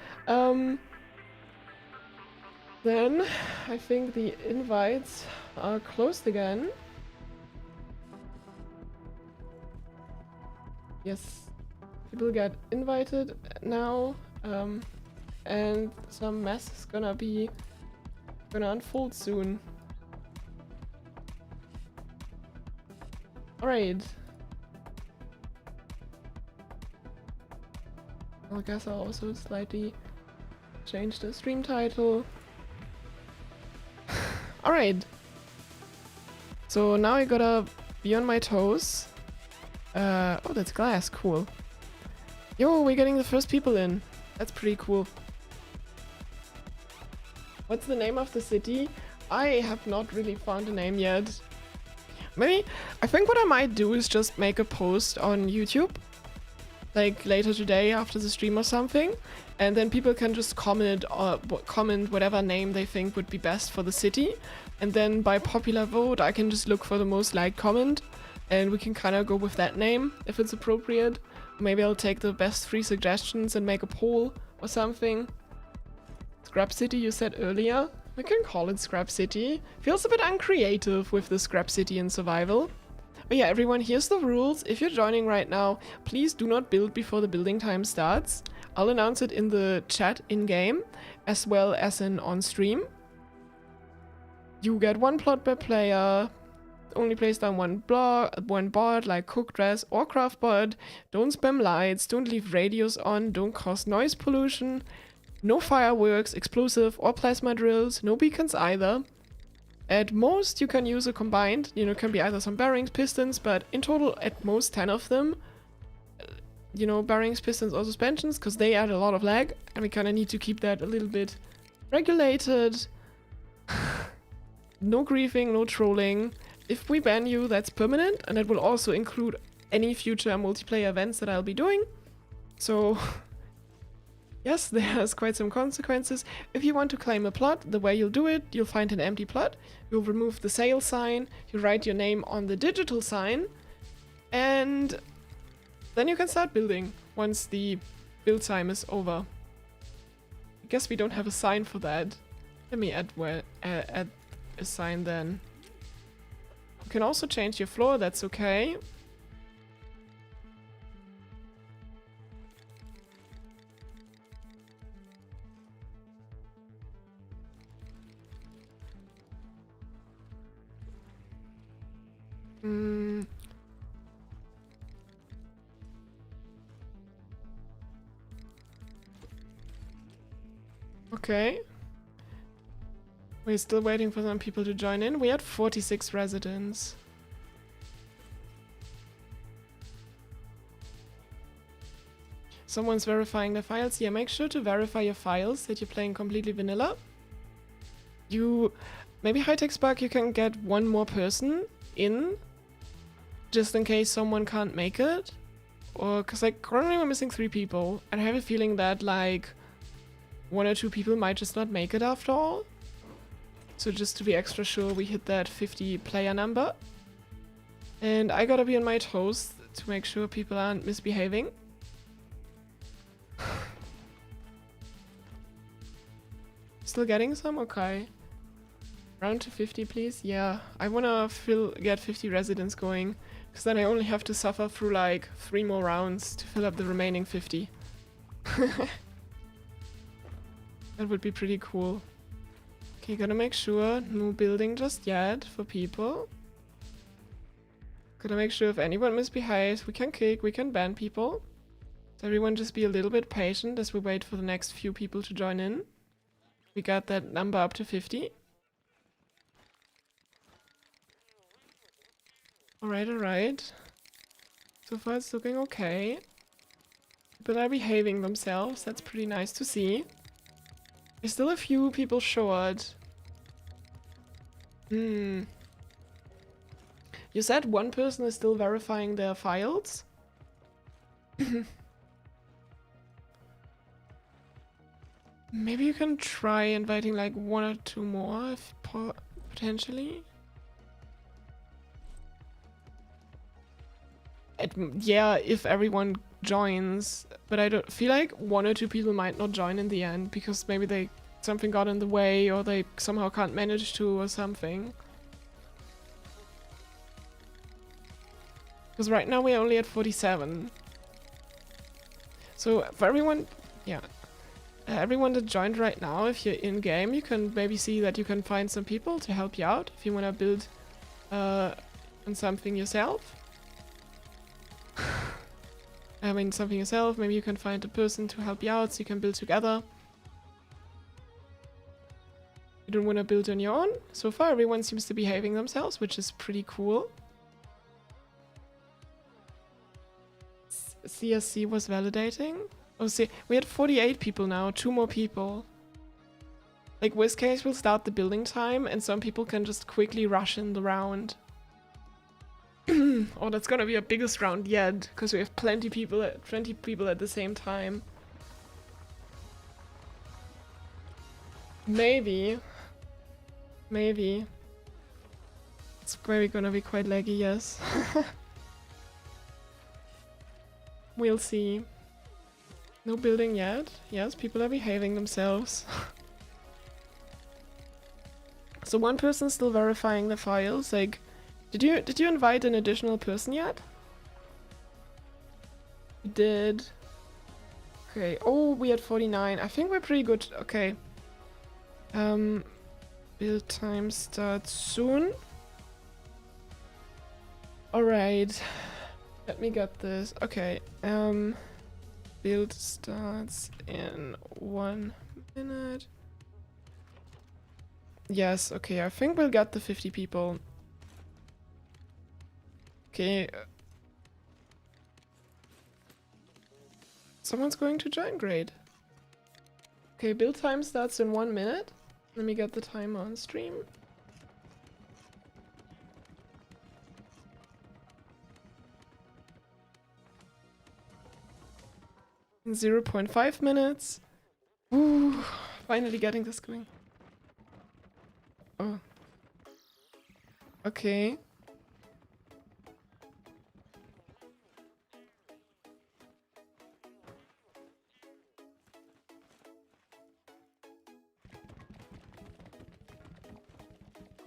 then I think the invites are closed again. Yes, people get invited now, and some mess is gonna unfold soon. Alright. I guess I'll also slightly change the stream title. Alright. So now I gotta be on my toes. Oh, that's glass. Cool. Yo, we're getting the first people in. That's pretty cool. What's the name of the city? I have not really found a name yet. Maybe, I think what I might do is just make a post on YouTube. Like later today after the stream or something. And then people can just comment whatever name they think would be best for the city. And then by popular vote, I can just look for the most liked comment. And we can kind of go with that name if it's appropriate. Maybe I'll take the best 3 suggestions and make a poll or something. Scrap City you said earlier. We can call it Scrap City. Feels a bit uncreative with the Scrap City in survival. But yeah, everyone, here's the rules. If you're joining right now, please do not build before the building time starts. I'll announce it in the chat in-game, as well as in on-stream. You get 1 plot per player. Only place down one board, like cook, dress, or craft board. Don't spam lights, don't leave radios on, don't cause noise pollution. No fireworks, explosive, or plasma drills, no beacons either. At most, you can use a combined, you know, it can be either some bearings, pistons, but in total, at most 10 of them. You know, bearings, pistons, or suspensions, because they add a lot of lag, and we kind of need to keep that a little bit regulated. No griefing, no trolling. If we ban you, that's permanent, and it will also include any future multiplayer events that I'll be doing. So, yes, there's quite some consequences. If you want to claim a plot, the way you'll do it, you'll find an empty plot, you'll remove the sale sign, you write your name on the digital sign, and then you can start building once the build time is over. I guess we don't have a sign for that. Let me add a sign then. You can also change your floor, that's okay. Okay. We're still waiting for some people to join in. We had 46 residents. Someone's verifying the files. Yeah, make sure to verify your files that you're playing completely vanilla. Maybe hi-techspark, you can get one more person in, just in case someone can't make it. Or, cause like currently we're missing 3 people, and I have a feeling that like 1 or 2 people might just not make it after all. So just to be extra sure, we hit that 50 player number. And I gotta be on my toes to make sure people aren't misbehaving. Still getting some? Okay. Round to 50, please. Yeah, I wanna get 50 residents going, because then I only have to suffer through like 3 more rounds to fill up the remaining 50. That would be pretty cool. Okay, gotta make sure no building just yet for people. Gotta make sure if anyone misbehaves, we can kick, we can ban people. So everyone just be a little bit patient as we wait for the next few people to join in. We got that number up to 50. Alright, alright. So far it's looking okay. People are behaving themselves, that's pretty nice to see. There's still a few people short. You said one person is still verifying their files? Maybe you can try inviting like 1 or 2 more, if potentially. Yeah, if everyone joins, but I don't feel like 1 or 2 people might not join in the end because maybe something got in the way or they somehow can't manage to or something. Because right now we're only at 47. So for everyone, yeah, everyone that joined right now, if you're in game, you can maybe see that you can find some people to help you out if you want to build on something yourself. I mean, something yourself, maybe you can find a person to help you out so you can build together. You don't want to build on your own. So far, everyone seems to be behaving themselves, which is pretty cool. CSC was validating. Oh, see, we had 48 people now, 2 more people. Like, worst case, we'll start the building time, and some people can just quickly rush in the round. Oh, that's gonna be our biggest round yet, because we have 20 people at the same time. Maybe. It's probably gonna be quite laggy, yes. We'll see. No building yet. Yes, people are behaving themselves. So one person's still verifying the files, like, Did you invite an additional person yet? You did. Okay. Oh, we had 49. I think we're pretty good. Okay. Build time starts soon. Alright. Let me get this. Okay. Build starts in 1 minute. Yes, okay, I think we'll get the 50 people. Okay. Someone's going to join, great. Okay, build time starts in 1 minute. Let me get the timer on stream. In 0.5 minutes. Ooh, finally getting this going. Oh. Okay.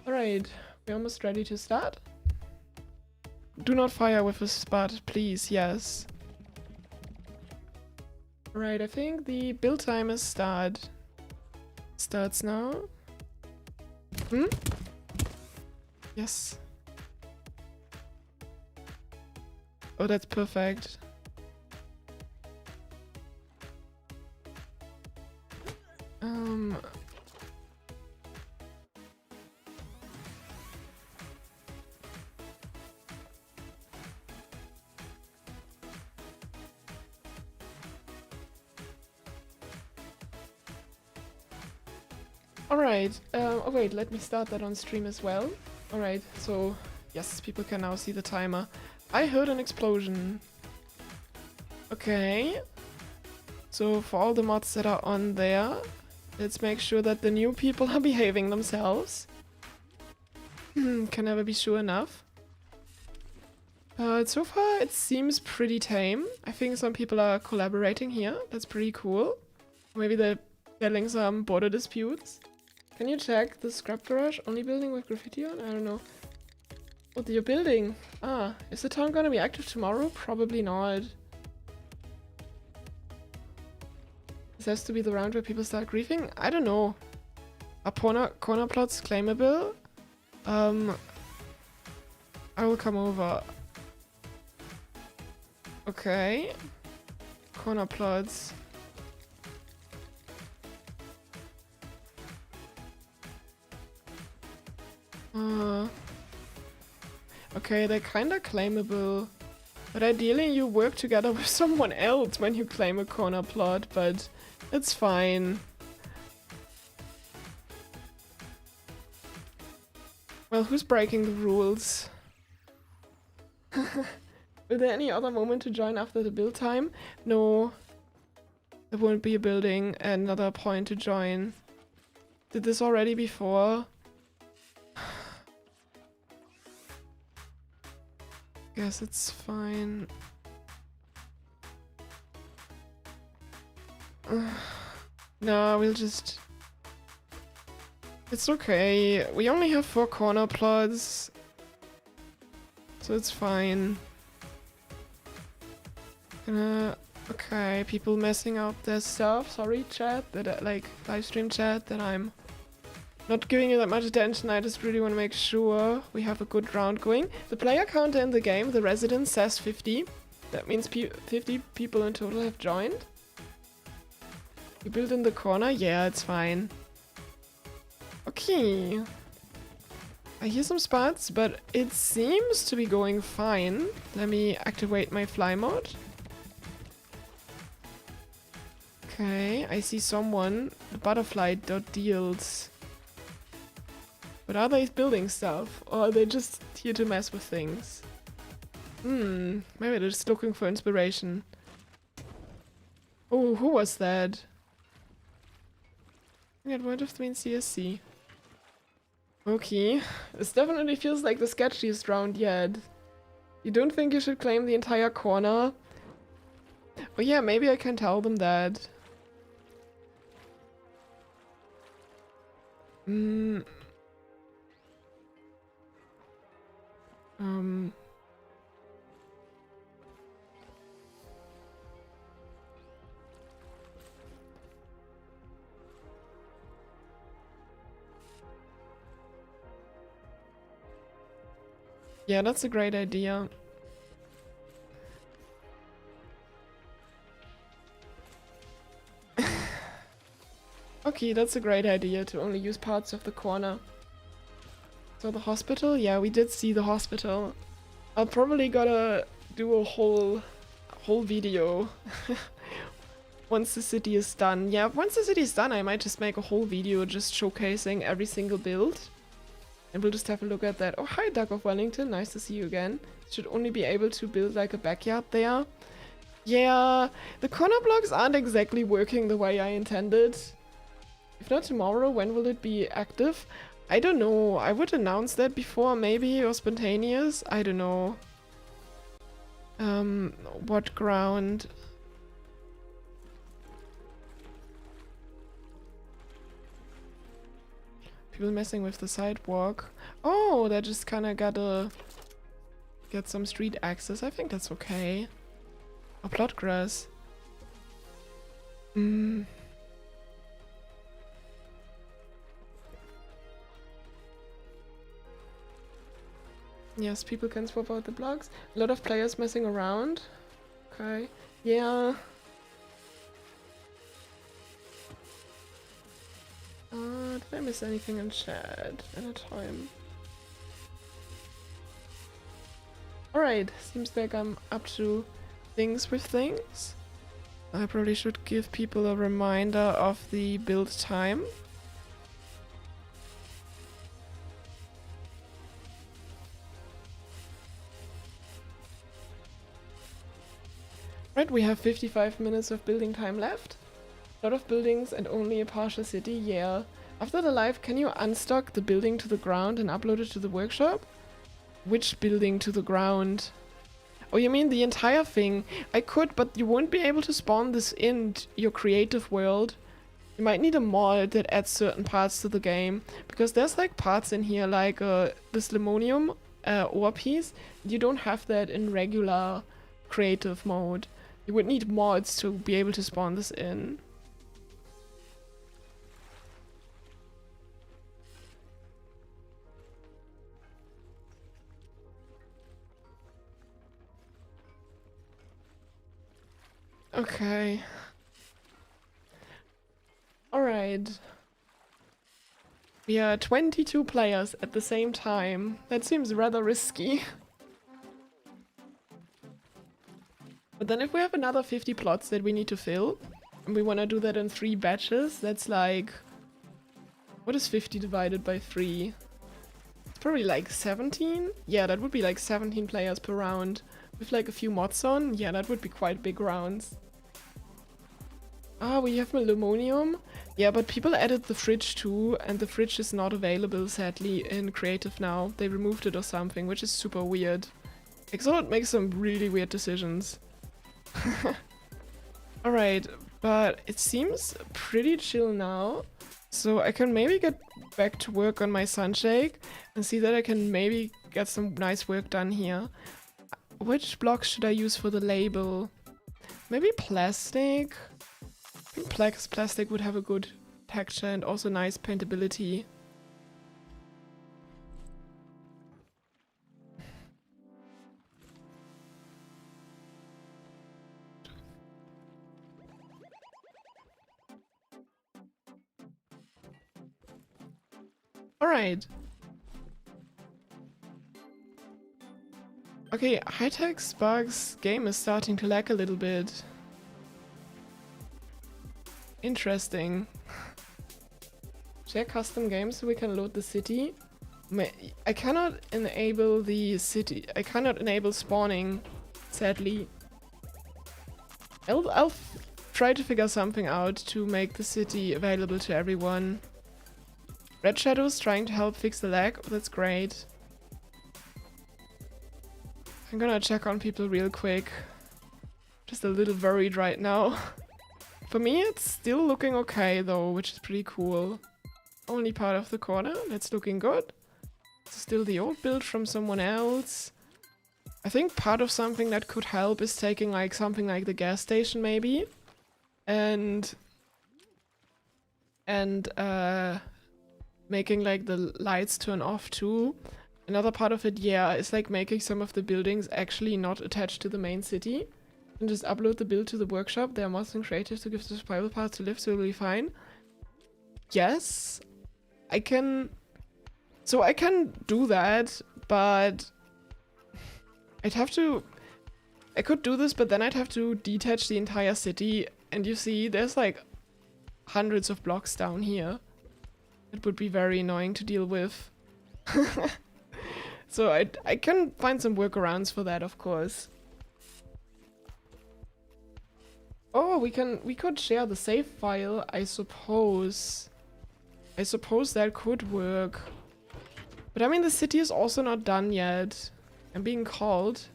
Alright, we're almost ready to start. Do not fire with a spud, please, yes. Alright, I think the build timer starts now. Hmm? Yes. Oh, that's perfect. Alright, oh wait, let me start that on stream as well. Alright, so yes, people can now see the timer. I heard an explosion. Okay. So for all the mods that are on there, let's make sure that the new people are behaving themselves. Can never be sure enough. So far it seems pretty tame. I think some people are collaborating here. That's pretty cool. Maybe they're settling some border disputes. Can you check the scrap garage? Only building with graffiti on? I don't know. What you're building? Ah, is the town gonna be active tomorrow? Probably not. This has to be the round where people start griefing? I don't know. Are corner plots claimable? I will come over. Okay. Corner plots. Okay, they're kinda claimable. But ideally you work together with someone else when you claim a corner plot, but it's fine. Well, who's breaking the rules? Will there any other moment to join after the build time? No. There won't be a building, another point to join. Did this already before? Guess it's fine. No, we'll just... It's okay. We only have 4 corner plots. So it's fine. Okay, people messing up their stuff. Sorry, chat, that like live stream chat, that I'm not giving you that much attention. I just really want to make sure we have a good round going. The player counter in the game, the resident, says 50. That means 50 people in total have joined. You build in the corner? Yeah, it's fine. Okay. I hear some spots, but it seems to be going fine. Let me activate my fly mode. Okay, I see someone. Butterfly.deals. But are they building stuff? Or are they just here to mess with things? Maybe they're just looking for inspiration. Oh, who was that? It might have been CSC. Okay, this definitely feels like the sketchiest round yet. You don't think you should claim the entire corner? Oh yeah, maybe I can tell them that. Um, yeah, that's a great idea. Okay, that's a great idea to only use parts of the corner. So the hospital? Yeah, we did see the hospital. I'll probably gotta do a whole video once the city is done. Yeah, once the city is done, I might just make a whole video just showcasing every single build. And we'll just have a look at that. Oh, hi, Duck of Wellington. Nice to see you again. Should only be able to build like a backyard there. Yeah, the corner blocks aren't exactly working the way I intended. If not tomorrow, when will it be active? I don't know. I would announce that before, maybe, or spontaneous. I don't know. What ground? People messing with the sidewalk. Oh, they just kind of gotta get some street access. I think that's okay. Or plot grass. Yes, people can swap out the blocks. A lot of players messing around. Okay. Yeah. Did I miss anything in chat at a time? Alright, seems like I'm up to things with things. I probably should give people a reminder of the build time. Right, we have 55 minutes of building time left. A lot of buildings and only a partial city, yeah. After the live, can you unstock the building to the ground and upload it to the workshop? Which building to the ground? Oh, you mean the entire thing? I could, but you won't be able to spawn this in your creative world. You might need a mod that adds certain parts to the game. Because there's like parts in here, like this lemonium ore piece. You don't have that in regular creative mode. You would need mods to be able to spawn this in. Okay. Alright. We are 22 players at the same time. That seems rather risky. But then if we have another 50 plots that we need to fill, and we want to do that in 3 batches, that's like... What is 50 divided by 3? It's probably like 17? Yeah, that would be like 17 players per round. With like a few mods on, yeah, that would be quite big rounds. Ah, we have Millennium. Yeah, but people added the fridge too, and the fridge is not available, sadly, in Creative now. They removed it or something, which is super weird. Exolot makes some really weird decisions. Alright, but it seems pretty chill now. So I can maybe get back to work on my sunshake and see that I can maybe get some nice work done here. Which blocks should I use for the label? Maybe plastic? I think plastic would have a good texture and also nice paintability. Alright. Okay, hi-techspark's game is starting to lag a little bit. Interesting. Share custom games so we can load the city. I cannot enable the city. I cannot enable spawning, sadly. I'll try to figure something out to make the city available to everyone. Red Shadow's trying to help fix the lag. Oh, that's great. I'm gonna check on people real quick. Just a little worried right now. For me, it's still looking okay though, which is pretty cool. Only part of the corner, that's looking good. Still the old build from someone else. I think part of something that could help is taking like something like the gas station maybe. And making like the lights turn off too. Another part of it, yeah, is like making some of the buildings actually not attached to the main city. And just upload the build to the workshop. There are mods and creators to give the survival path to live, so it'll be fine. Yes, I can... So I can do that, but... I'd have to... I could do this, but then I'd have to detach the entire city. And you see, there's like hundreds of blocks down here. It would be very annoying to deal with. So I can find some workarounds for that, of course. Oh, we could share the save file, I suppose. I suppose that could work. But I mean, the city is also not done yet. I'm being called.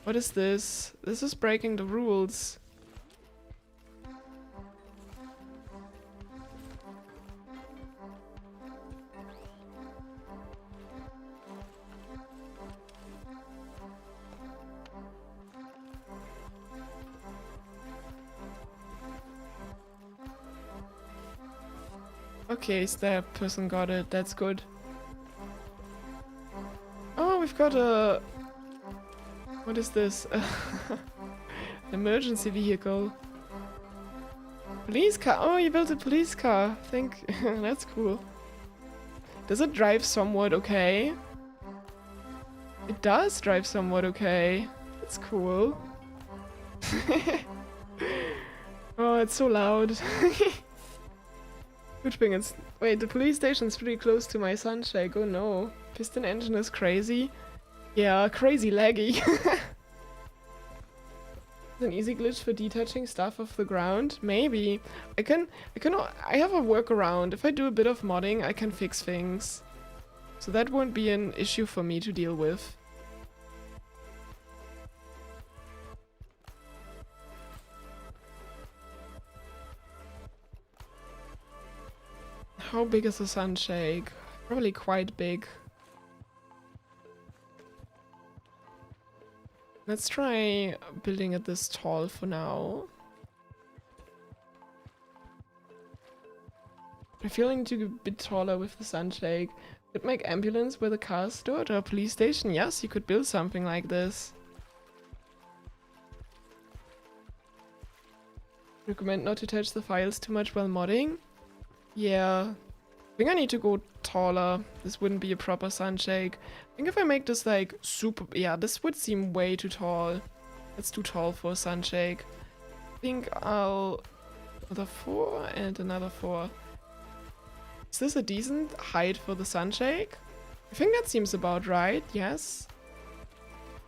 What is this? This is breaking the rules. Okay, so that person got it. That's good. Oh, we've got a... What is this? Emergency vehicle. Police car. Oh, you built a police car. That's cool. Does it drive somewhat okay? It does drive somewhat okay. That's cool. Oh, it's so loud. Good thing it's... Wait, the police station's pretty close to my sunshake. Oh no. Piston engine is crazy. Yeah, crazy laggy. An easy glitch for detaching stuff off the ground? Maybe. I have a workaround. If I do a bit of modding, I can fix things. So that won't be an issue for me to deal with. How big is the sunshake? Probably quite big. Let's try building it this tall for now. I'm feeling to be a bit taller with the sunshake. Could make ambulance where the car is stored or a police station. Yes, you could build something like this. Recommend not to touch the files too much while modding. Yeah. I think I need to go taller. This wouldn't be a proper sunshake. I think if I make this like super... Yeah, this would seem way too tall. It's too tall for a sunshake. I think I'll... Another 4 and another 4. Is this a decent height for the sunshake? I think that seems about right, yes.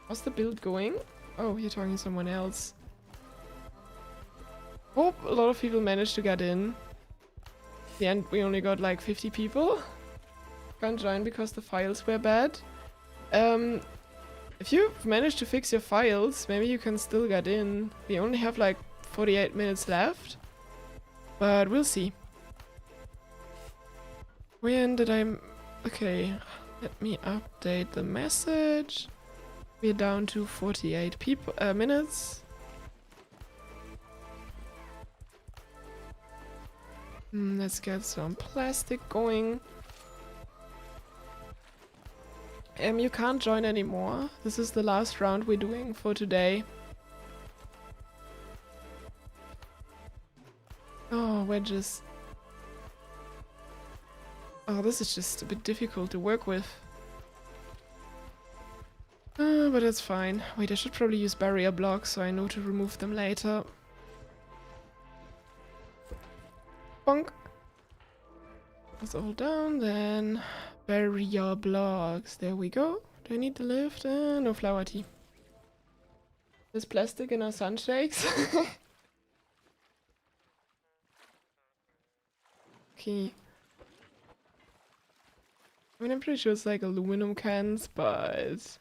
How's the build going? Oh, you're talking to someone else. Hope a lot of people managed to get in. At the end, we only got like 50 people. Can't join because the files were bad. If you've managed to fix your files, maybe you can still get in. We only have like 48 minutes left. But we'll see. When did I... Okay, let me update the message. We're down to 48 minutes. Let's get some plastic going. You can't join anymore. This is the last round we're doing for today. Oh, wedges. Oh, this is just a bit difficult to work with. But it's fine. Wait, I should probably use barrier blocks so I know to remove them later. Bonk. That's all down, then barrier blocks. There we go. Do I need the lift? No flower tea. There's plastic in our sunshakes. Okay. I mean, I'm pretty sure it's like aluminum cans, but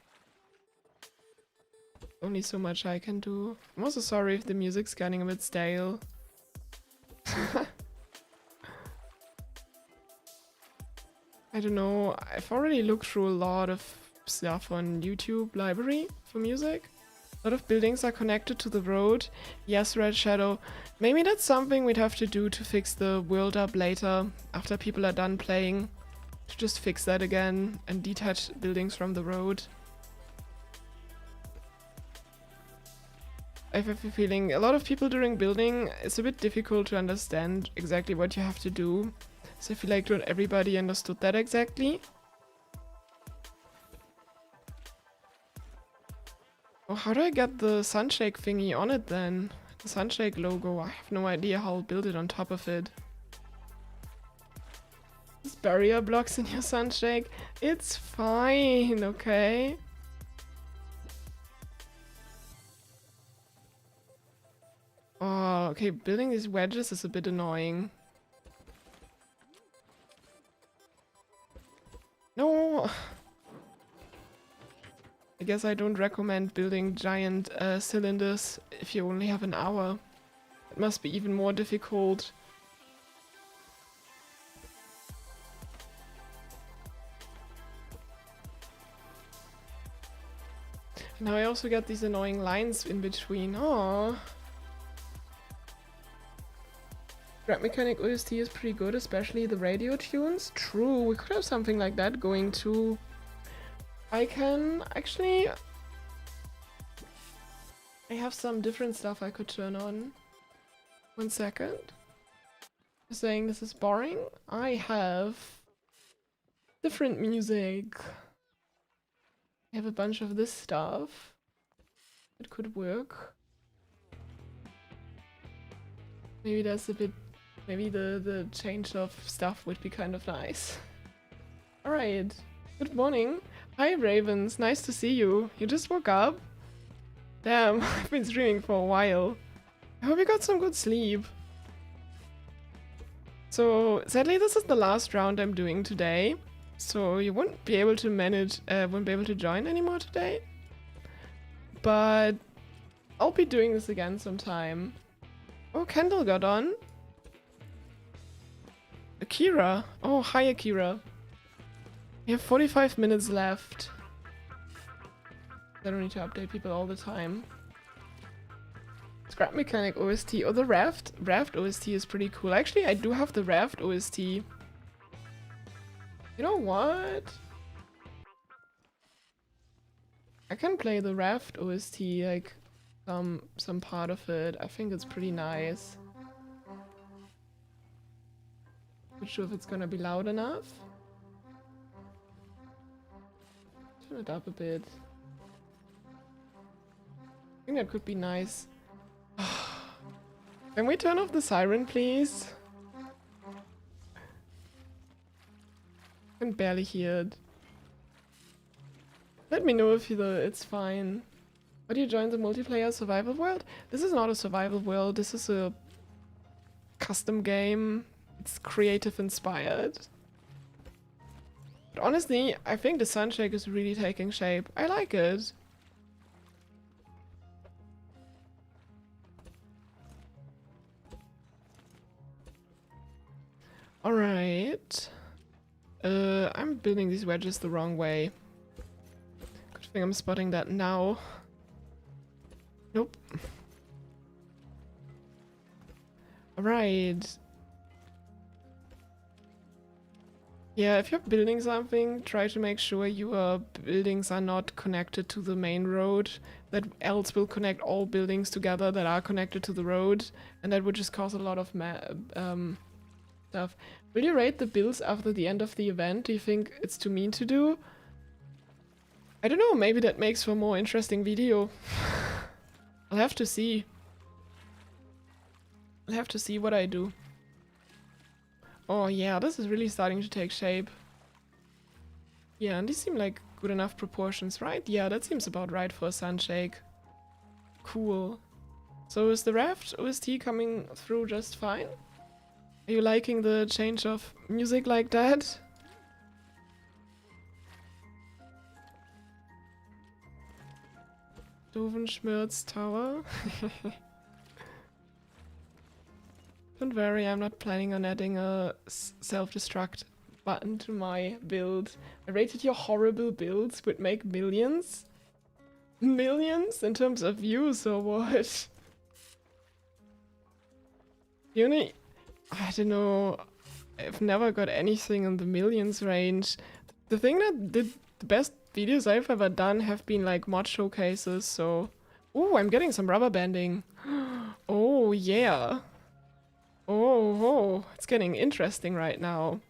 only so much I can do. I'm also sorry if the music's getting a bit stale. I don't know, I've already looked through a lot of stuff on YouTube library for music. A lot of buildings are connected to the road. Yes, Red Shadow. Maybe that's something we'd have to do to fix the world up later, after people are done playing. To just fix that again and detach buildings from the road. I have a feeling a lot of people during building, it's a bit difficult to understand exactly what you have to do. So I feel like not everybody understood that exactly. Oh, how do I get the sunshake thingy on it then? The sunshake logo, I have no idea how I'll build it on top of it. There's barrier blocks in your sunshake. It's fine, okay? Oh, okay, building these wedges is a bit annoying. No! I guess I don't recommend building giant cylinders if you only have an hour. It must be even more difficult. Now I also get these annoying lines in between. Oh. Grab Mechanic OST is pretty good, especially the radio tunes. True, we could have something like that going too. I can actually... I have some different stuff I could turn on. 1 second. You're saying this is boring? I have different music. I have a bunch of this stuff. It could work. Maybe that's a bit... Maybe the change of stuff would be kind of nice. Alright. Good morning. Hi Ravens, nice to see you. You just woke up? Damn, I've been streaming for a while. I hope you got some good sleep. So, sadly this is the last round I'm doing today. So you won't be able to won't be able to join anymore today. But I'll be doing this again sometime. Oh, Kendall got on. Akira. Oh, hi Akira. We have 45 minutes left. I don't need to update people all the time. Scrap Mechanic OST or the Raft. Raft OST is pretty cool. Actually, I do have the Raft OST. You know what? I can play the Raft OST, like some part of it. I think it's pretty nice. Not sure if it's gonna be loud enough. Turn it up a bit. I think that could be nice. Can we turn off the siren, please? I can barely hear it. Let me know if it's fine. Why do you join the multiplayer survival world? This is not a survival world, this is a custom game. It's creative inspired. But honestly, I think the sunshake is really taking shape. I like it. Alright. I'm building these wedges the wrong way. Good thing I'm spotting that now. Nope. Alright. Yeah, if you're building something, try to make sure your buildings are not connected to the main road. That else will connect all buildings together that are connected to the road. And that would just cause a lot of stuff. Will you rate the builds after the end of the event? Do you think it's too mean to do? I don't know, maybe that makes for a more interesting video. I'll have to see. I'll have to see what I do. Oh yeah, this is really starting to take shape. Yeah, and these seem like good enough proportions, right? Yeah, that seems about right for a sunshake. Cool. So is the Raft OST coming through just fine? Are you liking the change of music like that? Dovenschmerz Tower. Don't worry, I'm not planning on adding a self-destruct button to my build. I rated your horrible builds would make millions. Millions in terms of views or what? The only... I don't know. I've never got anything in the millions range. The thing that did the best videos I've ever done have been like mod showcases, so... Oh, I'm getting some rubber banding. Oh, yeah. Oh, it's getting interesting right now.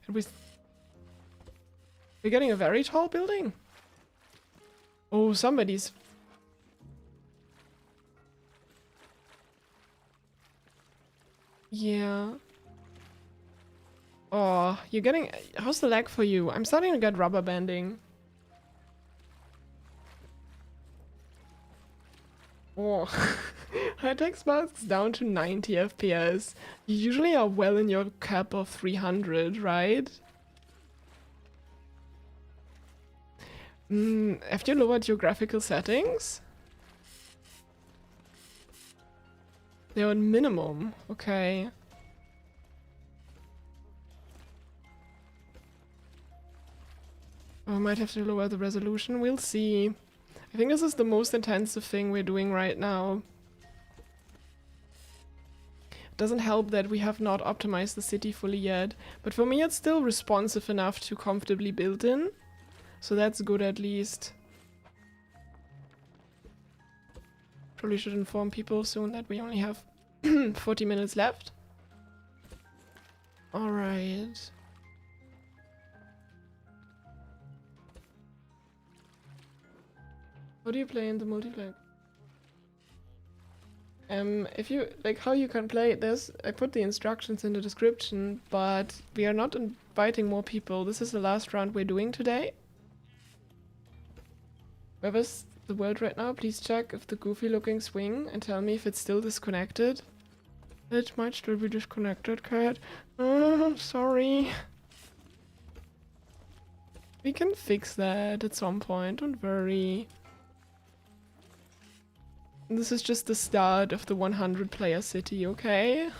And we're getting a very tall building. Oh, somebody's... Yeah. Oh, you're getting... How's the lag for you? I'm starting to get rubber banding. Oh. hi-techspark's down to 90 FPS. You usually are well in your cap of 300, right? Have you lowered your graphical settings? They're on minimum. Okay. Oh, I might have to lower the resolution. We'll see. I think this is the most intensive thing we're doing right now. It doesn't help that we have not optimized the city fully yet, but for me it's still responsive enough to comfortably build in. So that's good at least. Probably should inform people soon that we only have 40 minutes left. Alright. How do you play in the multiplayer? If you like how you can play this, I put the instructions in the description, but we are not inviting more people. This is the last round we're doing today. Whoever's the world right now, please check if the goofy looking swing and tell me if it's still disconnected. It might still be disconnected, cat. Oh, sorry. We can fix that at some point, don't worry. This is just the start of the 100 player city, okay?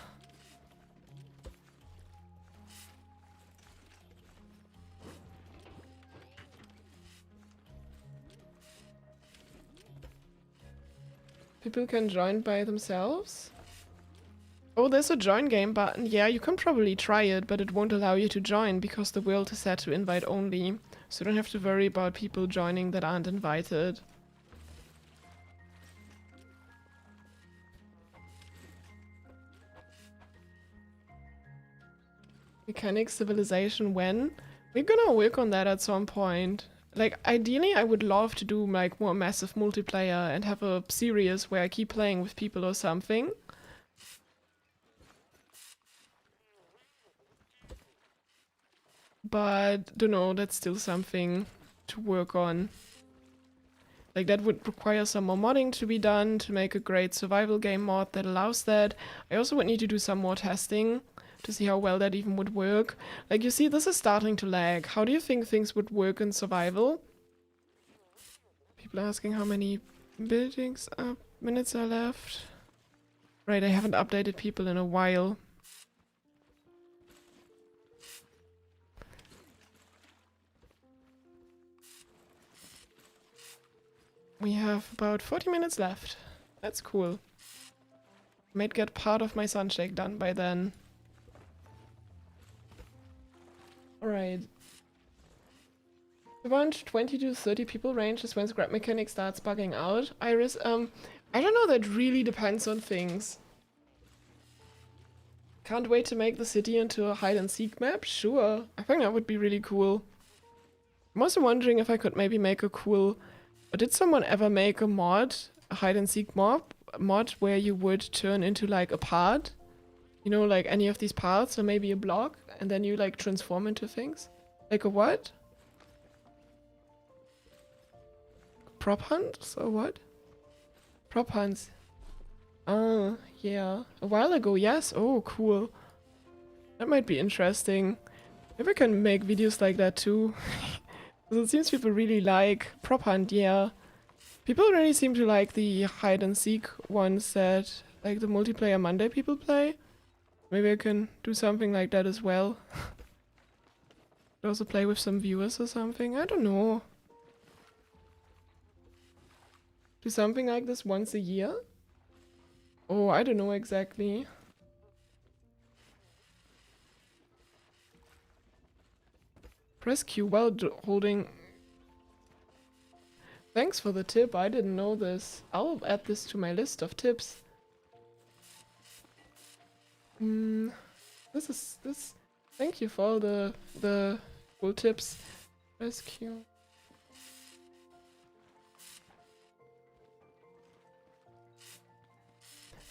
People can join by themselves? Oh, there's a join game button. Yeah, you can probably try it, but it won't allow you to join because the world is set to invite only. So you don't have to worry about people joining that aren't invited. Mechanic civilization when? We're gonna work on that at some point. Like, ideally I would love to do like more massive multiplayer and have a series where I keep playing with people or something. But, don't know, that's still something to work on. Like, that would require some more modding to be done to make a great survival game mod that allows that. I also would need to do some more testing to see how well that even would work. Like, you see, this is starting to lag. How do you think things would work in survival? People are asking how many buildings minutes are left. Right, I haven't updated people in a while. We have about 40 minutes left. That's cool. Might get part of my sunshake done by then. Alright. Around 20 to 30 people range is when scrap mechanic starts bugging out. Iris, I don't know, that really depends on things. Can't wait to make the city into a hide and seek map? Sure. I think that would be really cool. I'm also wondering if I could maybe make a cool... Did someone ever make a mod, a hide and seek mod where you would turn into like a part? You know, like any of these parts or maybe a block, and then you like transform into things? Like a what? Prop hunts or what? Prop hunts. Ah, yeah. A while ago, yes. Oh, cool. That might be interesting. Maybe I can make videos like that too. Because it seems people really like prop hunt, yeah. People really seem to like the hide and seek ones that, like the multiplayer Monday people play. Maybe I can do something like that as well. Could also play with some viewers or something. I don't know. Do something like this once a year? Oh, I don't know exactly. Press Q while holding... Thanks for the tip, I didn't know this. I'll add this to my list of tips. This. Thank you for all the cool tips. Press Q.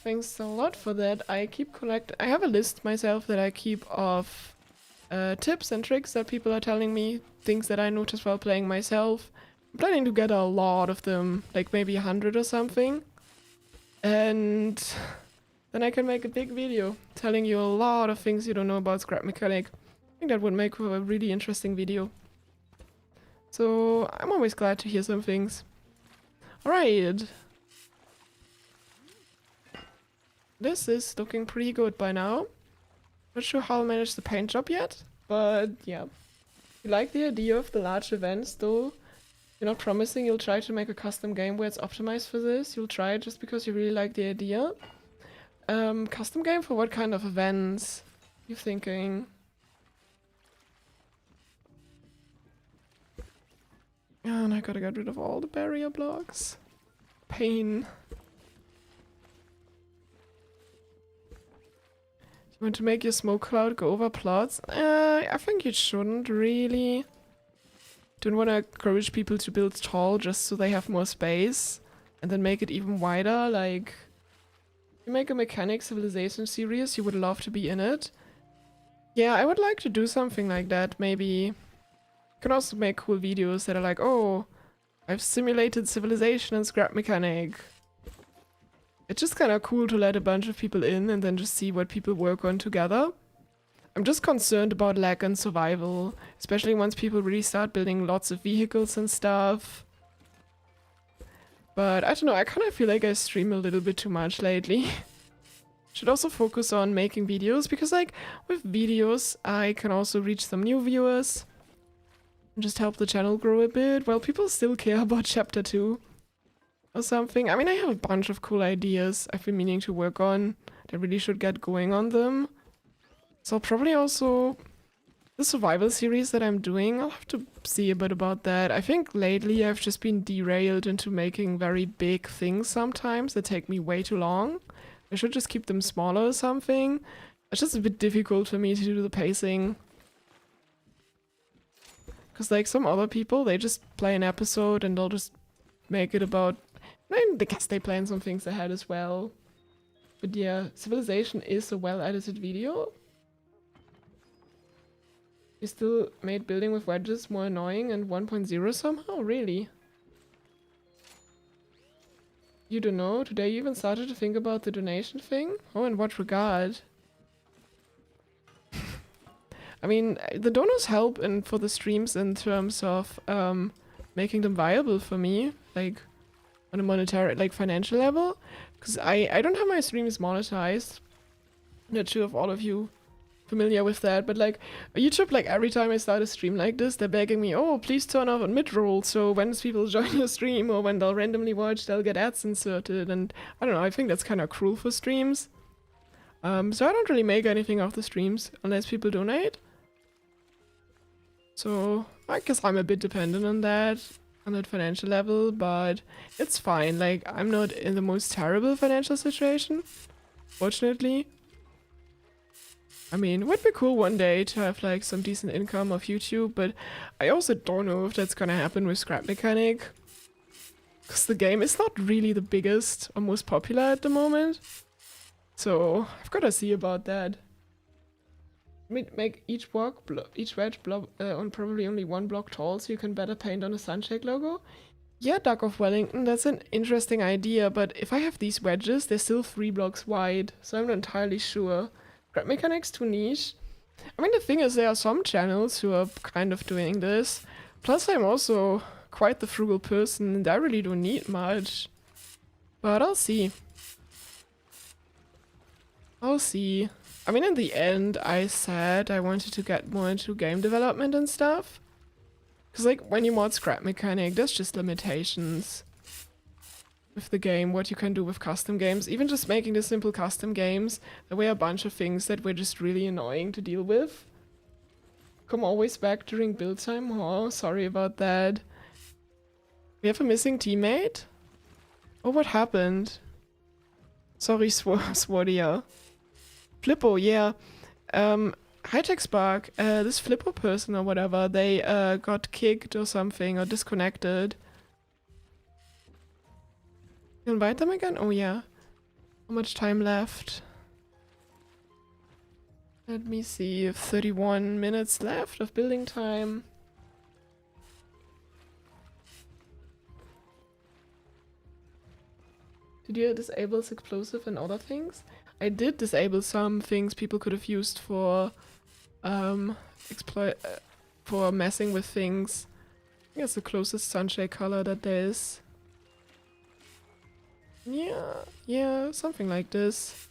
Thanks a lot for that. I have a list myself that I keep of tips and tricks that people are telling me, things that I notice while playing myself. I'm planning to get a lot of them, like maybe 100 or something. And then I can make a big video telling you a lot of things you don't know about scrap mechanic. I think that would make a really interesting video. So I'm always glad to hear some things. Alright. This is looking pretty good by now. Not sure how I'll manage the paint job yet, but yeah. You like the idea of the large events though? You're not promising you'll try to make a custom game where it's optimized for this? You'll try it just because you really like the idea? Custom game for what kind of events? You thinking? And I gotta get rid of all the barrier blocks. Pain. You want to make your smoke cloud go over plots? I think you shouldn't really. Don't want to encourage people to build tall just so they have more space. And then make it even wider, like... You make a mechanic civilization series, you would love to be in it. Yeah, I would like to do something like that, maybe. You can also make cool videos that are like, oh, I've simulated civilization and scrap mechanic. It's just kind of cool to let a bunch of people in and then just see what people work on together. I'm just concerned about lag and survival, especially once people really start building lots of vehicles and stuff. But I don't know, I kind of feel like I stream a little bit too much lately. Should also focus on making videos, because like with videos I can also reach some new viewers and just help the channel grow a bit, while people still care about chapter 2. Or something. I mean, I have a bunch of cool ideas I've been meaning to work on. I really should get going on them. So probably also the survival series that I'm doing, I'll have to see a bit about that. I think lately I've just been derailed into making very big things sometimes that take me way too long. I should just keep them smaller or something. It's just a bit difficult for me to do the pacing. Because like some other people, they just play an episode and they'll just make it about... I guess they plan some things ahead as well. But yeah, Civilization is a well-edited video. You still made building with wedges more annoying and 1.0 somehow? Really? You don't know? Today you even started to think about the donation thing? Oh, in what regard? I mean, the donors help for the streams in terms of making them viable for me. Like... on a monetary, like financial level, because I don't have my streams monetized. I'm not sure if all of you familiar with that, but like YouTube, like every time I start a stream like this, they're begging me, oh, please turn off on mid-roll, so when people join your stream or when they'll randomly watch, they'll get ads inserted, and I don't know, I think that's kind of cruel for streams. So I don't really make anything off the streams unless people donate. So I guess I'm a bit dependent on that financial level, but it's fine. Like, I'm not in the most terrible financial situation, fortunately. I mean, it would be cool one day to have like some decent income off YouTube, but I also don't know if that's gonna happen with Scrap Mechanic, because the game is not really the biggest or most popular at the moment. So I've gotta see about that. Make each wedge block on probably only one block tall, so you can better paint on a Sunshake logo. Yeah, Duck of Wellington, that's an interesting idea, but if I have these wedges, they're still 3 blocks wide, so I'm not entirely sure. Scrap Mechanic's too niche. I mean, the thing is, there are some channels who are kind of doing this. Plus, I'm also quite the frugal person, and I really don't need much. But I'll see. I'll see. I mean, in the end, I said I wanted to get more into game development and stuff. Because, like, when you mod scrap mechanic, there's just limitations with the game, what you can do with custom games. Even just making the simple custom games, there were a bunch of things that were just really annoying to deal with. Come always back during build time. Oh, sorry about that. We have a missing teammate? Oh, what happened? Sorry, Swardia. Flippo, yeah. Hi-techspark, this Flippo person or whatever, they got kicked or something or disconnected. You invite them again? Oh yeah. How much time left? Let me see, 31 minutes left of building time. Did you disable explosive and other things? I did disable some things people could have used for for messing with things. I think it's the closest sunshade color that there is. Yeah, something like this.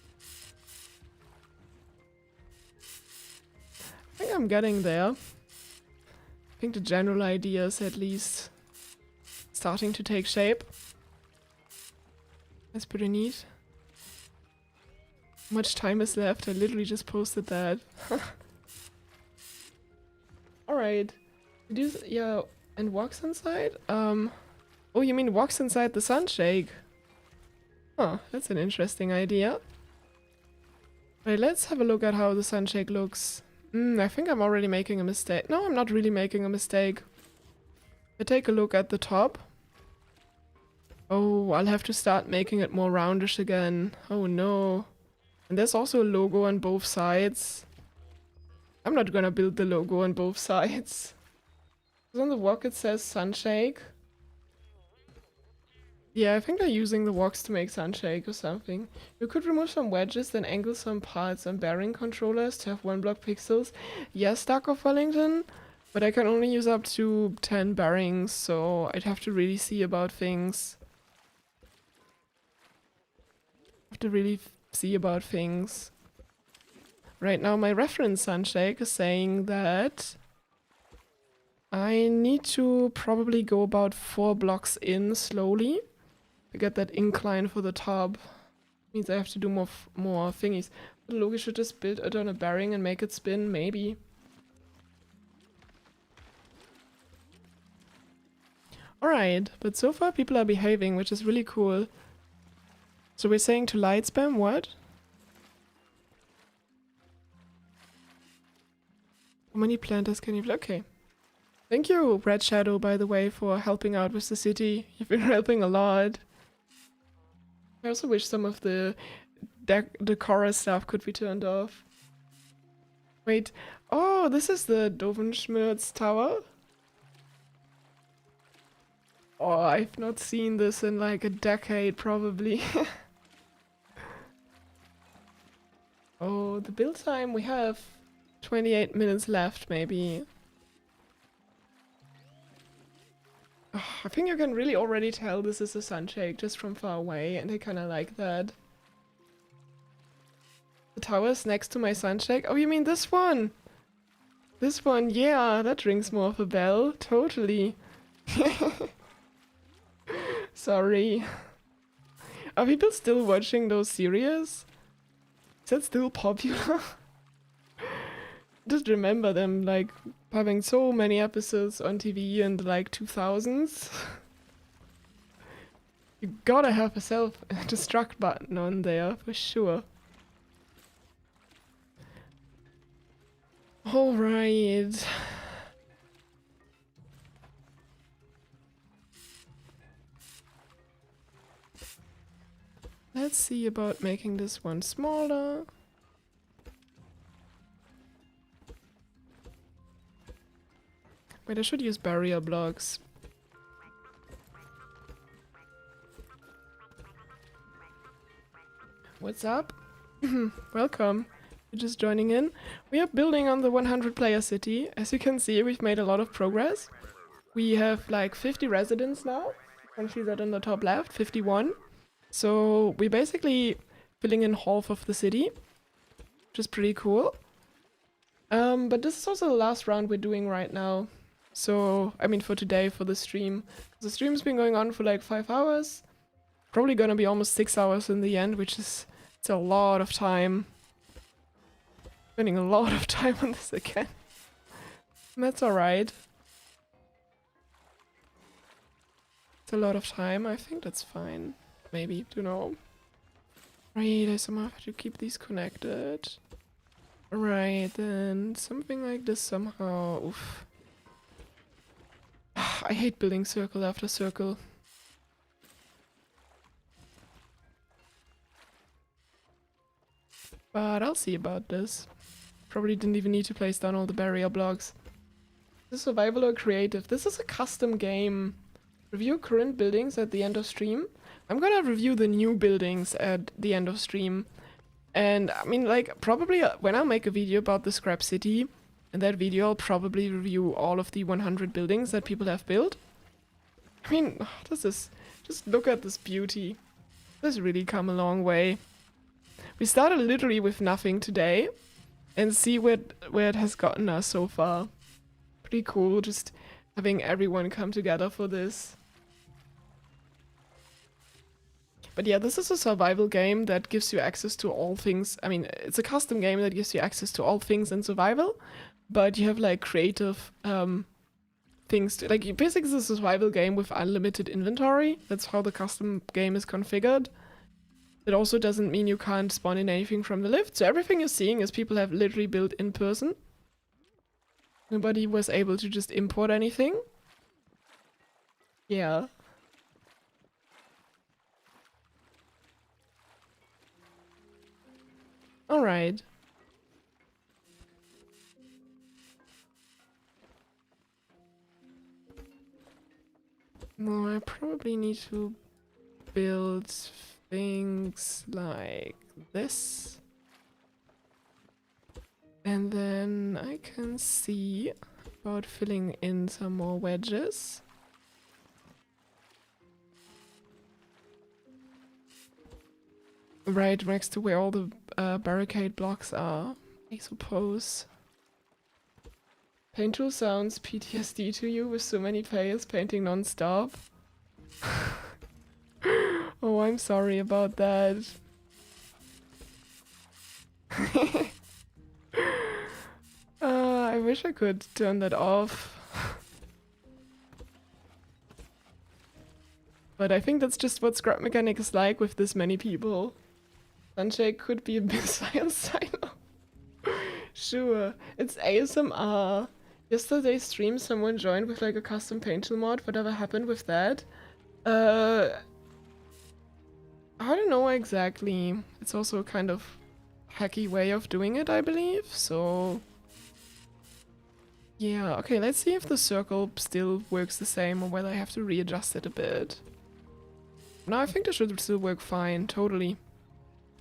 I think I'm getting there. I think the general idea is at least starting to take shape. That's pretty neat. How much time is left? I literally just posted that. Alright. Yeah, and walks inside? Oh, you mean walks inside the sunshake? Huh, that's an interesting idea. Right, let's have a look at how the sunshake looks. I think I'm already making a mistake. No, I'm not really making a mistake. I take a look at the top. Oh, I'll have to start making it more roundish again. Oh no. And there's also a logo on both sides. I'm not gonna build the logo on both sides. Because on the walk it says sunshake. Yeah, I think they're using the walks to make sunshake or something. You could remove some wedges, then angle some parts on bearing controllers to have 1 block pixels. Yes, Dark of Wellington, but I can only use up to 10 bearings, so I'd have to really see about things. Have to really see about things. Right now my reference sunshake is saying that I need to probably go about 4 blocks in slowly to get that incline for the top. Means I have to do more thingies. But Loki should just build it on a bearing and make it spin, maybe. Alright, but so far people are behaving, which is really cool. So we're saying to light spam, what? How many planters can you... Okay. Thank you, Red Shadow, by the way, for helping out with the city. You've been helping a lot. I also wish some of the decor stuff could be turned off. Wait. Oh, this is the Dovenschmerz Tower? Oh, I've not seen this in like a decade, probably. Oh, the build time, we have 28 minutes left, maybe. Oh, I think you can really already tell this is a sunshake just from far away, and I kind of like that. The tower's next to my sunshake? Oh, you mean this one? This one, yeah, that rings more of a bell. Totally. Sorry. Are people still watching those series? Is that still popular? Just remember them, like, having so many episodes on TV in the, like, 2000s. You gotta have a self-destruct button on there, for sure. Alright. Let's see about making this one smaller. Wait, I should use barrier blocks. What's up? Welcome. You're just joining in. We are building on the 100 player city. As you can see, we've made a lot of progress. We have like 50 residents now. You can see that on the top left, 51. So we're basically filling in half of the city, which is pretty cool. But this is also the last round we're doing right now. So, I mean for today, for the stream. The stream's been going on for like 5 hours. Probably gonna be almost 6 hours in the end, which is it's a lot of time. Spending a lot of time on this again. That's alright. It's a lot of time. I think that's fine. Maybe, don't know. Right, I somehow have to keep these connected. Right, then something like this somehow. Oof. I hate building circle after circle. But I'll see about this. Probably didn't even need to place down all the barrier blocks. This is survival or creative? This is a custom game. Review current buildings at the end of stream. I'm gonna review the new buildings at the end of stream. And I mean, like, probably when I'll make a video about the Scrap City, in that video I'll probably review all of the 100 buildings that people have built. I mean, this is... just look at this beauty. This really come a long way. We started literally with nothing today, and see where it has gotten us so far. Pretty cool, just having everyone come together for this. But yeah, this is a survival game that gives you access to all things. I mean, it's a custom game that gives you access to all things in survival, but you have like creative things to, like, basically it's a survival game with unlimited inventory. That's how the custom game is configured. It also doesn't mean you can't spawn in anything from the lift. So everything you're seeing is people have literally built in person. Nobody was able to just import anything. Yeah. Alright. No, I probably need to build things like this. And then I can see about filling in some more wedges. Right next to where all the barricade blocks are, I suppose. Paint tool sounds PTSD to you with so many players painting non-stop. Oh, I'm sorry about that. I wish I could turn that off. But I think that's just what scrap mechanic is like with this many people. Sunshake could be a missile silo. Sure, it's ASMR. Yesterday's stream someone joined with like a custom paint tool mod. Whatever happened with that? I don't know exactly. It's also a kind of hacky way of doing it, I believe, so... Yeah, okay, let's see if the circle still works the same or whether I have to readjust it a bit. No, I think this should still work fine, totally.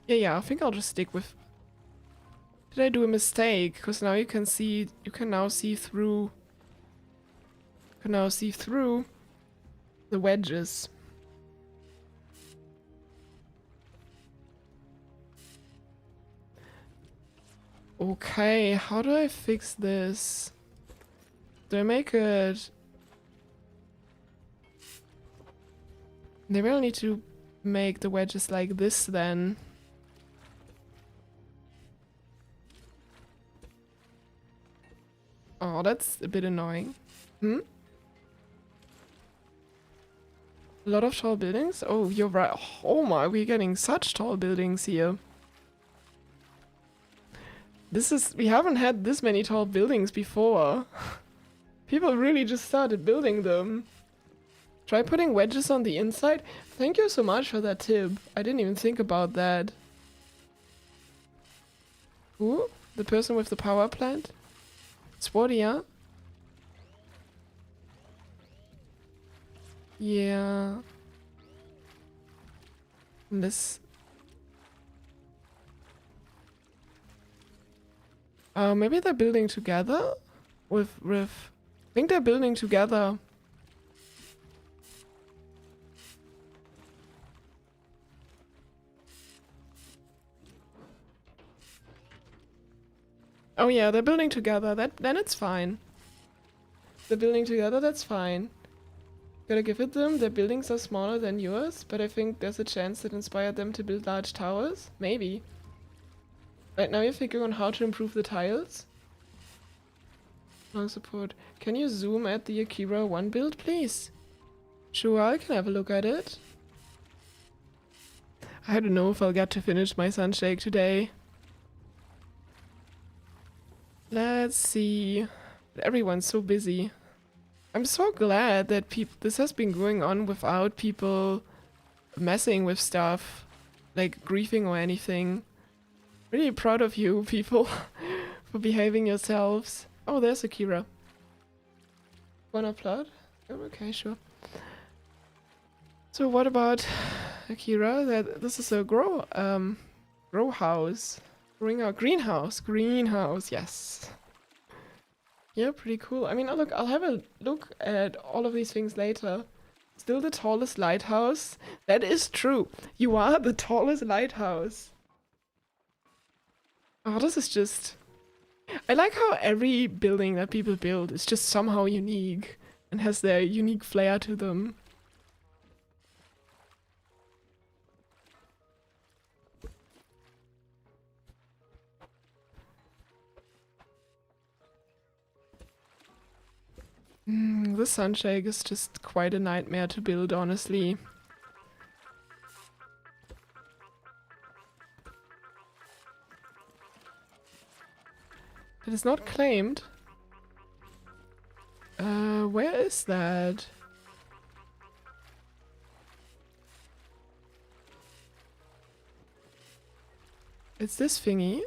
Yeah, I think I'll just stick with... Did I do a mistake? Because now you can see... You can now see through... You can now see through the wedges. Okay, how do I fix this? Do I make it... Maybe I'll need to make the wedges like this then. Oh, that's a bit annoying. A lot of tall buildings? Oh, you're right. Oh my, we're getting such tall buildings here. We haven't had this many tall buildings before. People really just started building them. Try putting wedges on the inside. Thank you so much for that tip. I didn't even think about that. Who? The person with the power plant? Swadia? Yeah. And this... maybe they're building together? With Riff. I think they're building together. Oh yeah, they're building together. Then it's fine. They're building together, that's fine. Gotta give it them. Their buildings are smaller than yours, but I think there's a chance that inspired them to build large towers. Maybe. Right now you're figuring on how to improve the tiles. Long support. Can you zoom at the Akira 1 build, please? Sure, I can have a look at it. I don't know if I'll get to finish my sunshake today. Let's see. Everyone's so busy. I'm so glad that this has been going on without people messing with stuff, like griefing or anything. Really proud of you, people, for behaving yourselves. Oh, there's Akira. Wanna plot? Oh, okay, sure. So what about Akira? This is a grow house. Greenhouse, yes. Yeah, pretty cool. I mean, look, I'll have a look at all of these things later. Still the tallest lighthouse? That is true. You are the tallest lighthouse. Oh, this is just... I like how every building that people build is just somehow unique and has their unique flair to them. This sunshake is just quite a nightmare to build, honestly. It is not claimed. Where is that? It's this thingy.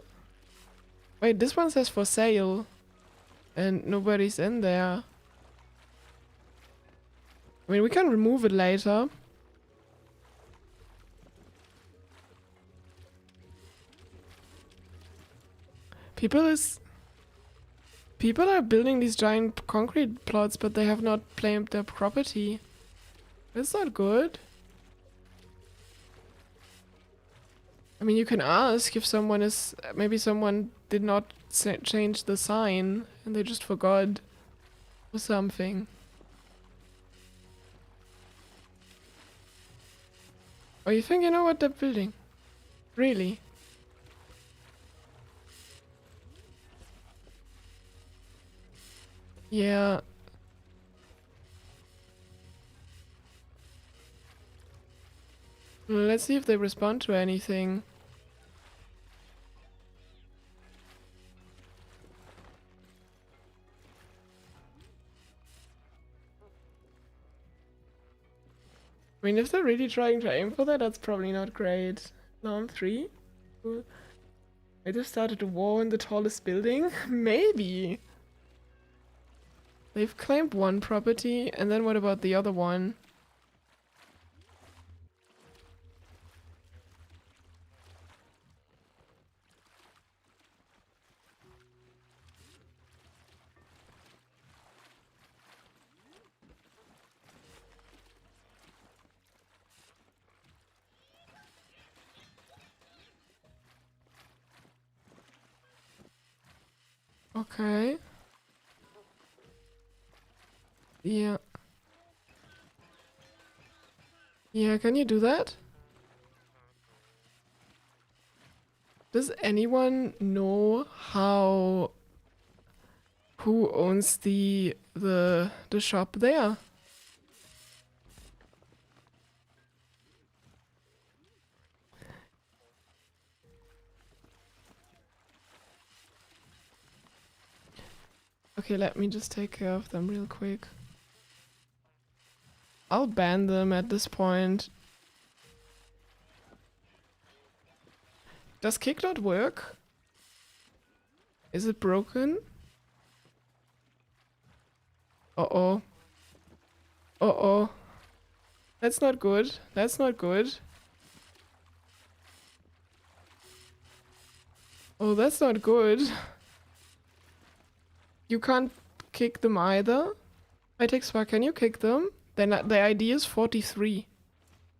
Wait, this one says for sale. And nobody's in there. I mean, we can remove it later. People are building these giant concrete plots, but they have not claimed their property. That's not good. I mean, you can ask if someone is... Maybe someone did not change the sign and they just forgot or something. Oh, you think you know what they're building? Really? Yeah. Let's see if they respond to anything. I mean, if they're really trying to aim for that, that's probably not great. Norm 3? Cool. I just started a war in the tallest building? Maybe. They've claimed one property, and then what about the other one? Okay. Yeah. Yeah, can you do that? Does anyone know how... Who owns the shop there? Okay, let me just take care of them real quick. I'll ban them at this point. Does kick not work? Is it broken? Uh-oh. Uh-oh. That's not good. That's not good. Oh, that's not good. You can't kick them either. hi-techspark, can you kick them? Then the ID is 43.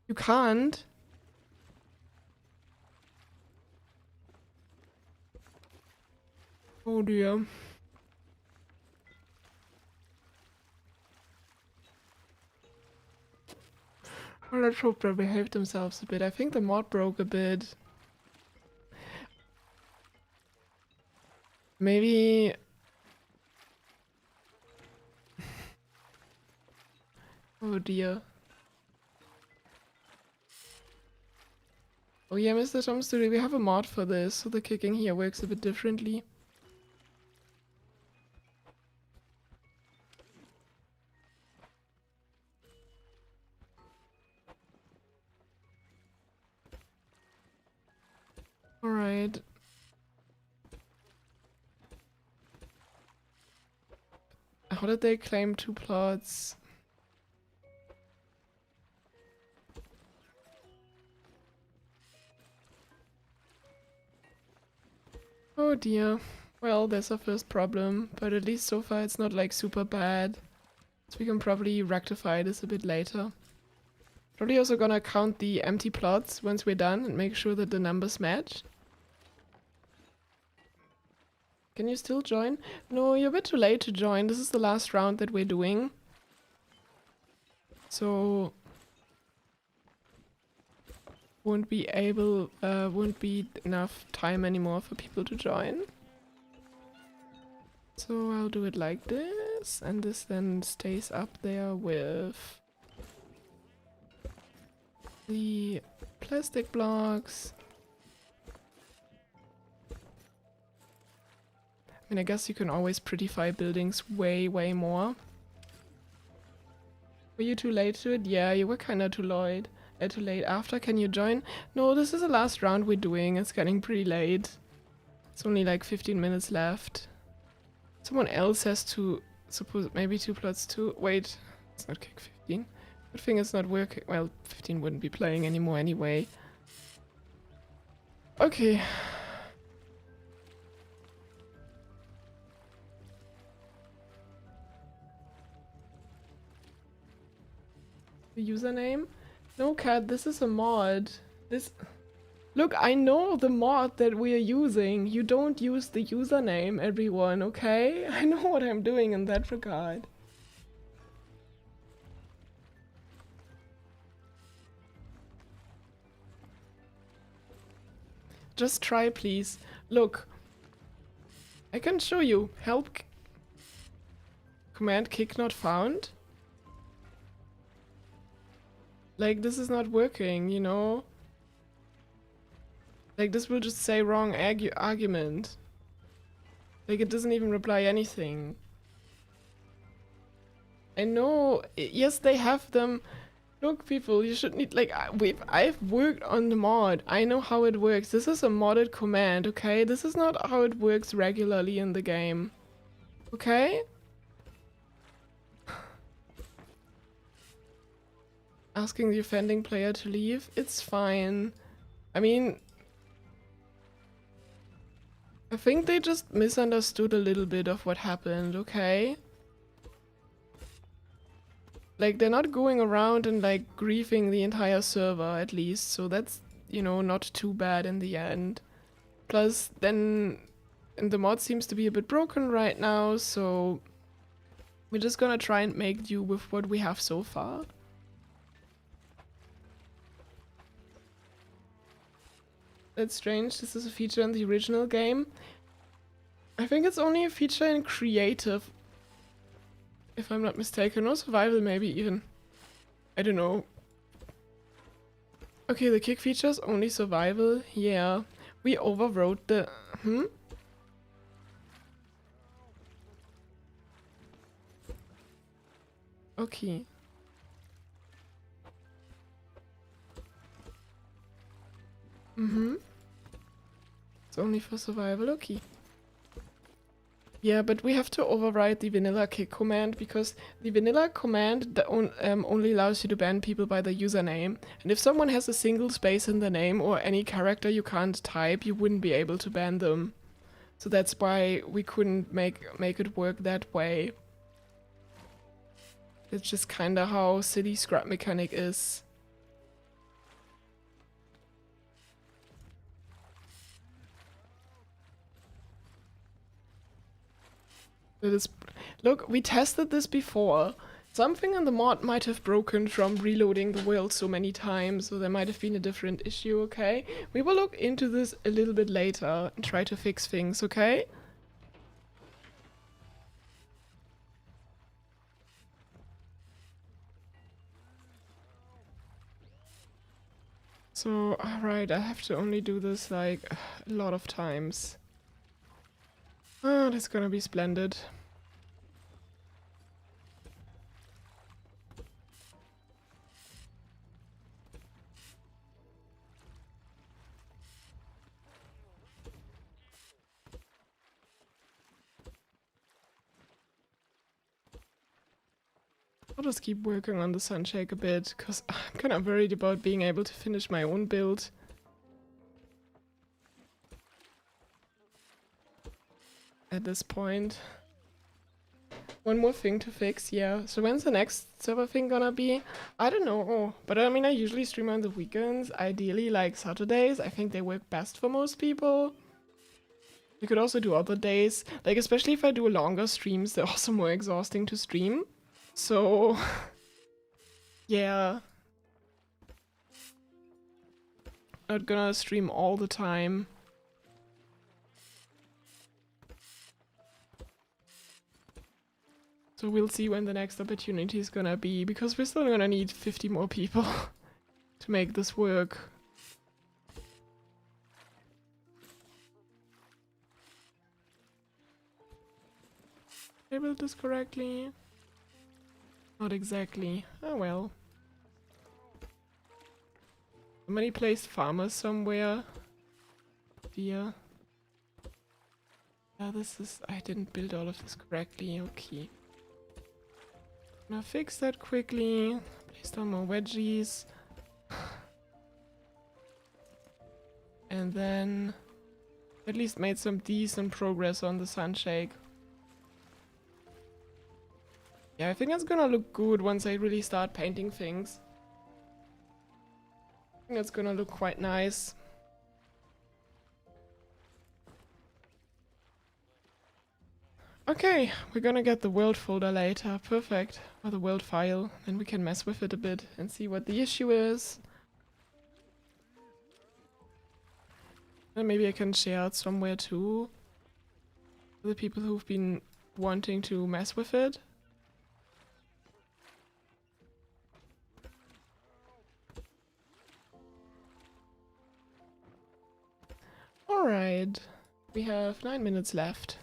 You can't. Oh dear. Well, let's hope they behave themselves a bit. I think the mod broke a bit. Maybe... Oh dear. Oh yeah, Mr. Tom Studio, we have a mod for this, so the kicking here works a bit differently. Alright. How did they claim 2 plots? Oh dear. Well, there's our first problem, but at least so far it's not like super bad. So we can probably rectify this a bit later. Probably also gonna count the empty plots once we're done and make sure that the numbers match. Can you still join? No, you're a bit too late to join. This is the last round that we're doing. So... won't be enough time anymore for people to join. So I'll do it like this, and this then stays up there with the plastic blocks. I mean, I guess you can always prettify buildings way, way more. Were you too late to it? Yeah, you were kinda too late. Too late after. Can you join? No, this is the last round we're doing. It's getting pretty late. It's only like 15 minutes left. Someone else has to suppose maybe 2 plots too. Wait, it's not kick 15. Good thing it's not working. Well, 15 wouldn't be playing anymore anyway. Okay. The username? No, Cat, this is a mod. This... Look, I know the mod that we are using. You don't use the username, everyone, okay? I know what I'm doing in that regard. Just try, please. Look. I can show you. Help. Command kick not found. Like, this is not working, you know? Like, this will just say wrong argument. Like, it doesn't even reply anything. I know, yes, they have them. Look, people, you should need, like, I've worked on the mod. I know how it works. This is a modded command, okay? This is not how it works regularly in the game. Okay? Asking the offending player to leave, it's fine. I mean, I think they just misunderstood a little bit of what happened, okay? Like, they're not going around and, like, griefing the entire server, at least, so that's, you know, not too bad in the end. Plus, then, and the mod seems to be a bit broken right now, so we're just gonna try and make do with what we have so far. That's strange, this is a feature in the original game. I think it's only a feature in creative, if I'm not mistaken, or survival maybe even. I don't know. Okay, the kick feature is only survival, yeah. We overwrote the... Okay. It's only for survival, okay. Yeah, but we have to override the vanilla kick command because the vanilla command only allows you to ban people by the username. And if someone has a single space in the name or any character you can't type, you wouldn't be able to ban them. So that's why we couldn't make it work that way. It's just kinda how city scrap mechanic is. It is. Look, we tested this before. Something in the mod might have broken from reloading the world so many times, so there might have been a different issue, okay? We will look into this a little bit later and try to fix things, okay? So, alright, I have to only do this like a lot of times. Oh, that's gonna be splendid. I'll just keep working on the sunshake a bit, because I'm kind of worried about being able to finish my own build. At this point. One more thing to fix, yeah. So when's the next server thing gonna be? I don't know, but I mean, I usually stream on the weekends, ideally like Saturdays. I think they work best for most people. You could also do other days, like especially if I do longer streams, they're also more exhausting to stream. So, yeah. Not gonna stream all the time. So we'll see when the next opportunity is gonna be, because we're still gonna need 50 more people to make this work. Did I build this correctly? Not exactly. Oh well. Somebody placed farmers somewhere. Dear. Yeah, this is... I didn't build all of this correctly. Okay. Now fix that quickly. Place down more wedgies. And then... at least made some decent progress on the sunshake. Yeah, I think it's gonna look good once I really start painting things. I think it's gonna look quite nice. Okay, we're gonna get the world folder later. Perfect. Or the world file. Then we can mess with it a bit and see what the issue is. And maybe I can share it somewhere too. For the people who've been wanting to mess with it. Alright. We have 9 minutes left.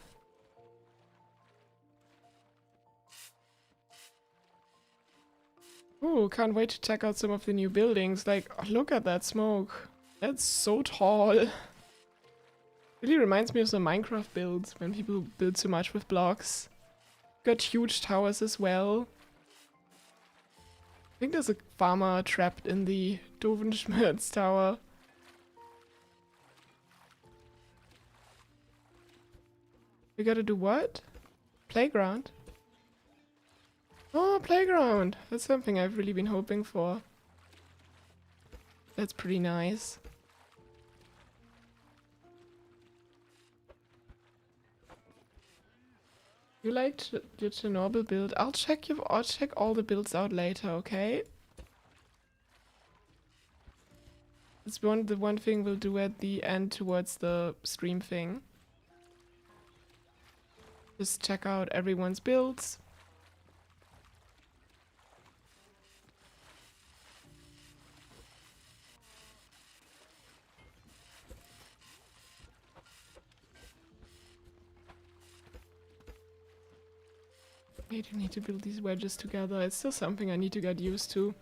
Ooh, can't wait to check out some of the new buildings. Like, oh, look at that smoke. That's so tall. Really reminds me of some Minecraft builds, when people build so much with blocks. Got huge towers as well. I think there's a farmer trapped in the Dovenschmerz tower. We gotta do what? Playground? Oh, playground! That's something I've really been hoping for. That's pretty nice. You liked your Chernobyl build? I'll check all the builds out later, okay? It's the one thing we'll do at the end towards the stream thing. Just check out everyone's builds. I do need to build these wedges together. It's still something I need to get used to.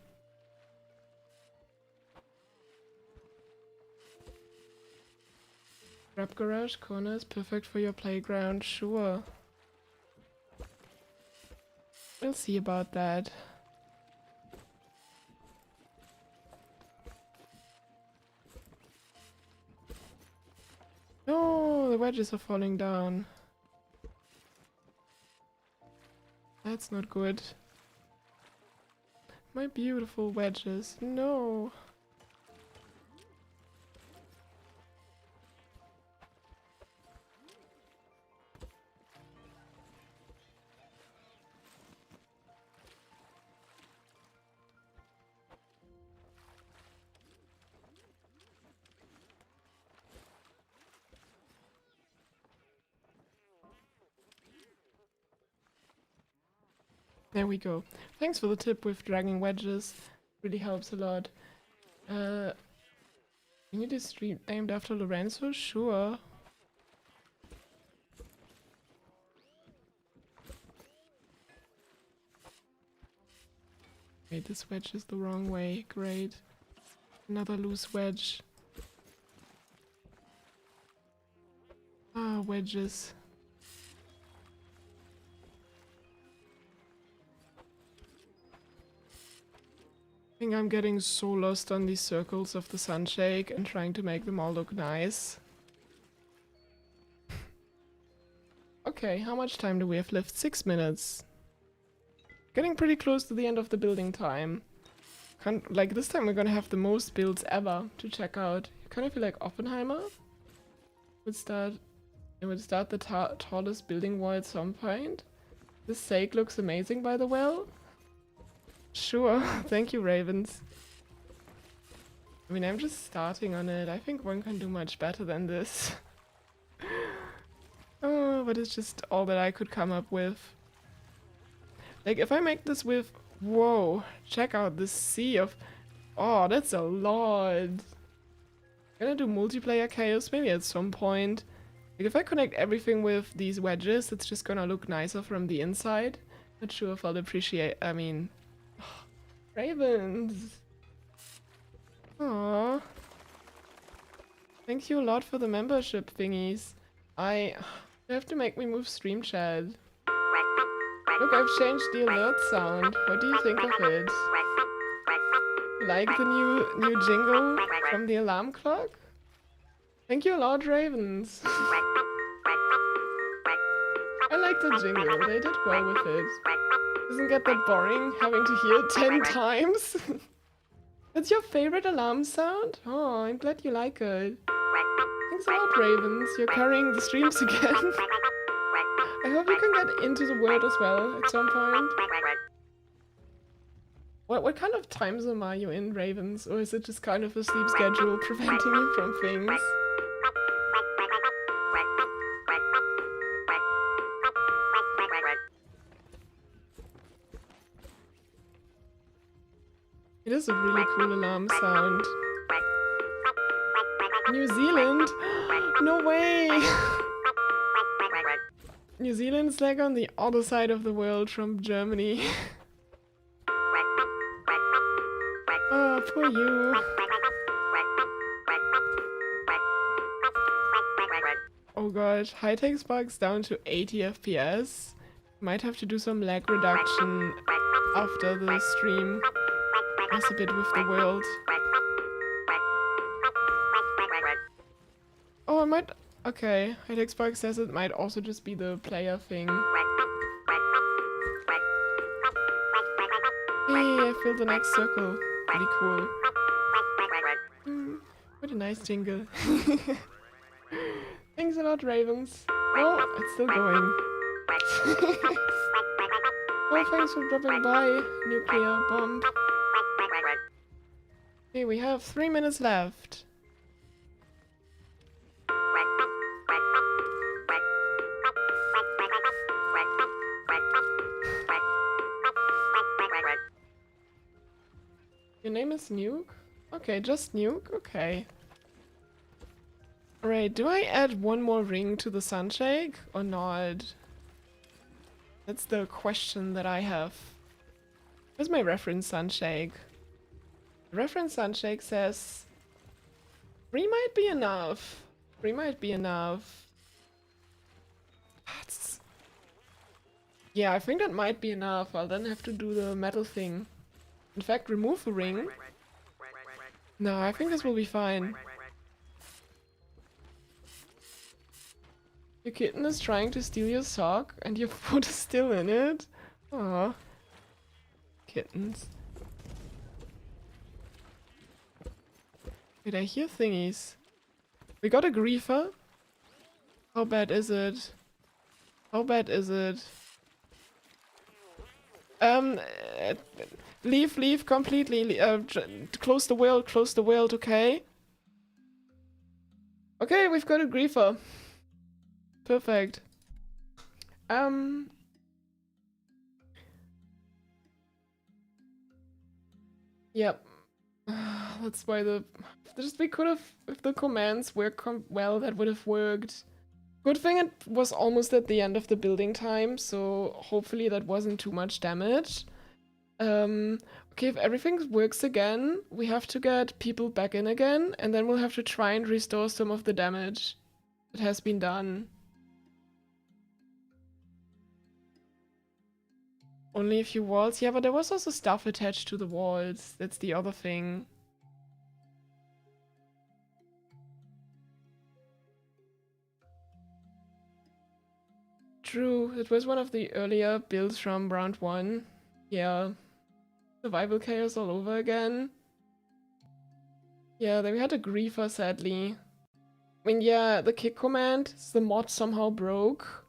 Wrap garage corners, perfect for your playground, sure. We'll see about that. No, the wedges are falling down. That's not good. My beautiful wedges, no. There we go. Thanks for the tip with dragging wedges. Really helps a lot. You need a street named after Lorenzo? Sure. Wait, this wedge is the wrong way. Great. Another loose wedge. Ah, wedges. I think I'm getting so lost on these circles of the sunshake and trying to make them all look nice. Okay, how much time do we have left? 6 minutes. Getting pretty close to the end of the building time. Like, this time we're gonna have the most builds ever to check out. I kind of feel like Oppenheimer would start... It would start the tallest building wall at some point. This sake looks amazing, by the way. Sure, thank you, Ravens. I mean, I'm just starting on it. I think one can do much better than this. Oh, but it's just all that I could come up with. Like, if I make this with... Whoa, check out this sea of... Oh, that's a lot. Gonna do multiplayer chaos maybe at some point. Like, if I connect everything with these wedges, it's just gonna look nicer from the inside. Not sure if I'll appreciate... I mean... Ravens! Aww. Thank you a lot for the membership thingies. You have to make me move stream chat. Look, I've changed the alert sound. What do you think of it? Like the new jingle from the alarm clock? Thank you a lot, Ravens. I like the jingle. They did well with it. Doesn't get that boring having to hear it 10 times? That's your favorite alarm sound? Oh, I'm glad you like it. Thanks a lot, Ravens. You're carrying the streams again. I hope you can get into the world as well at some point. What kind of time zone are you in, Ravens? Or is it just kind of a sleep schedule preventing you from things? It is a really cool alarm sound. New Zealand? No way! New Zealand's like on the other side of the world from Germany. Oh, poor you. Oh god, hi-techspark's down to 80 FPS. Might have to do some lag reduction after the stream. Mess a bit with the world. Oh, I might... Okay, hi-techspark says it might also just be the player thing. Hey, I filled the next circle. Pretty cool. What a nice jingle. Thanks a lot, Ravens. Oh, it's still going. Well, thanks for dropping by, Nuclear Bomb. Okay, we have 3 minutes left. Your name is Nuke? Okay, just Nuke? Okay. Alright, do I add one more ring to the sunshake or not? That's the question that I have. Where's my reference sunshake? The reference sunshake says 3 might be enough. 3 might be enough. Yeah, I think that might be enough. I'll then have to do the metal thing. In fact, remove a ring. No, I think this will be fine. Your kitten is trying to steal your sock and your foot is still in it. Aww. Kittens. Wait, I hear thingies. We got a griefer. How bad is it? How bad is it? Leave completely. Close the world, okay? Okay, we've got a griefer. Perfect. Yep. That's why we could have, if the commands work well, that would have worked. Good thing it was almost at the end of the building time, so hopefully that wasn't too much damage. Okay, if everything works again, we have to get people back in again, and then we'll have to try and restore some of the damage that has been done. Only a few walls? Yeah, but there was also stuff attached to the walls. That's the other thing. True, it was one of the earlier builds from round 1. Yeah. Survival chaos all over again. Yeah, then we had a griefer, sadly. I mean, yeah, the kick command, the mod somehow broke.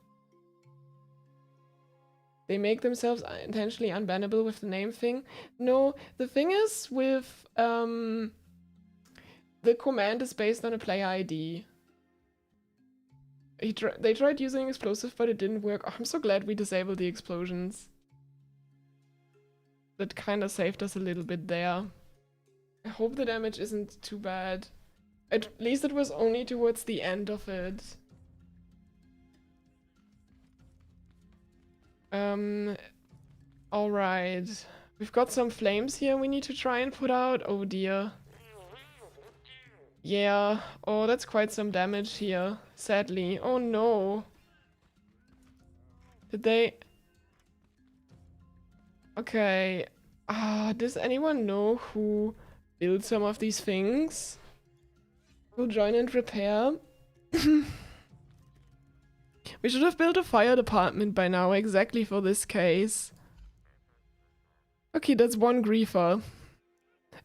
They make themselves intentionally unbannable with the name thing. No, the thing is with, the command is based on a player ID. They tried using explosive, but it didn't work. Oh, I'm so glad we disabled the explosions. That kind of saved us a little bit there. I hope the damage isn't too bad. At least it was only towards the end of it. Alright. We've got some flames here we need to try and put out. Oh dear. Yeah. Oh, that's quite some damage here. Sadly. Oh no. Did they... Okay. Does anyone know who built some of these things? We'll join and repair. We should have built a fire department by now, exactly for this case. Okay, that's one griefer.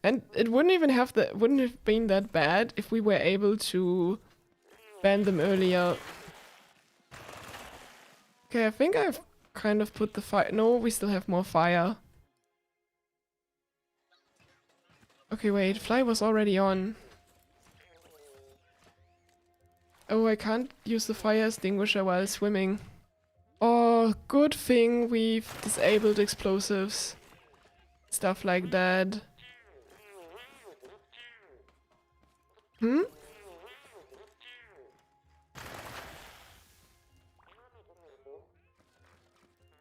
And it wouldn't have been that bad if we were able to ban them earlier. Okay, I think I've kind of put the fire... No, we still have more fire. Okay, wait, fly was already on. Oh, I can't use the fire extinguisher while swimming. Oh, good thing we've disabled explosives. Stuff like that. Hmm?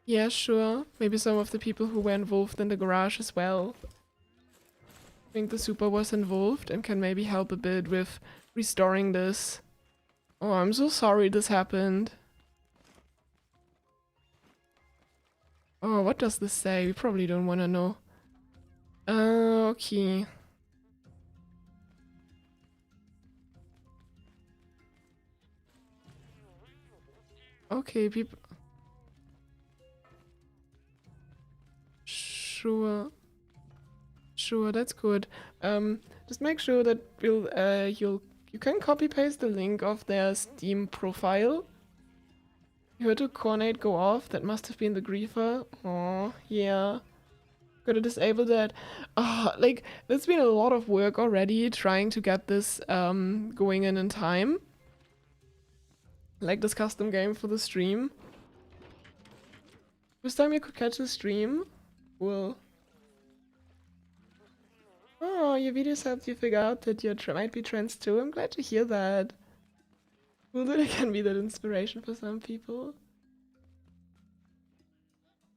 Yeah, sure. Maybe some of the people who were involved in the garage as well. I think the super was involved and can maybe help a bit with restoring this. Oh, I'm so sorry this happened. Oh, what does this say? We probably don't want to know. Okay. Okay, people... Sure. Sure, that's good. Just make sure that you can copy paste the link of their Steam profile. You heard a coordinate go off. That must have been the griefer. Oh, yeah. Gotta disable that. Like, there's been a lot of work already trying to get this going in time. Like this custom game for the stream. First time you could catch a stream. Cool. Oh, your videos helped you figure out that you might be trans too. I'm glad to hear that. Cool that it can be that inspiration for some people.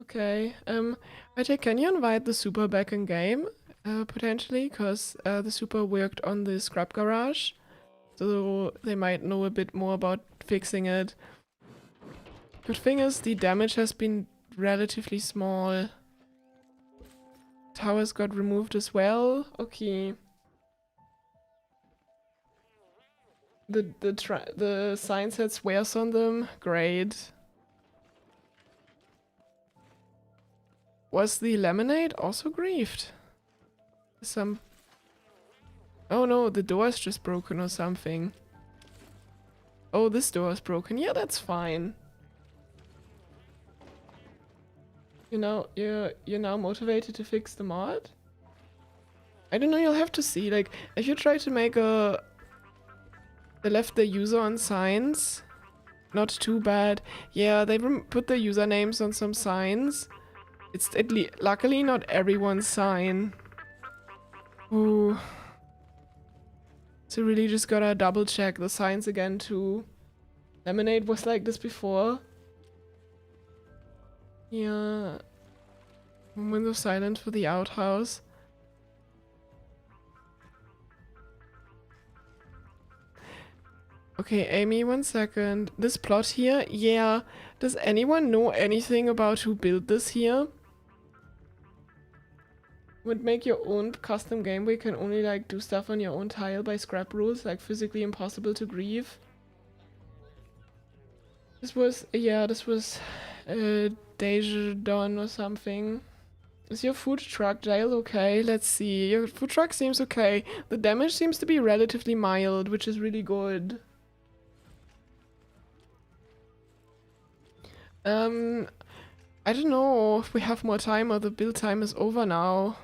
Okay, hi-tech, can you invite the super back in game? Potentially, because the super worked on the scrap garage. So they might know a bit more about fixing it. Good thing is the damage has been relatively small. Towers got removed as well. Okay. The signs had swears on them. Great. Was the lemonade also griefed? Some... Oh no, the door is just broken or something. Oh, this door is broken. Yeah, that's fine. You know, you're now motivated to fix the mod? I don't know, you'll have to see. Like, if you try to make a... They left the user on signs. Not too bad. Yeah, they put the usernames on some signs. It's luckily not everyone's sign. Oh. So really just gotta double check the signs again too. Lemonade was like this before. Yeah. Moment of silence for the outhouse. Okay, Amy, 1 second. This plot here, yeah. Does anyone know anything about who built this here? Would make your own custom game where you can only like do stuff on your own tile by scrap rules, like physically impossible to grieve. This was, yeah, this was Deja Dawn or something. Is your food truck jail okay? Let's see. Your food truck seems okay. The damage seems to be relatively mild, which is really good. I don't know if we have more time or the build time is over now.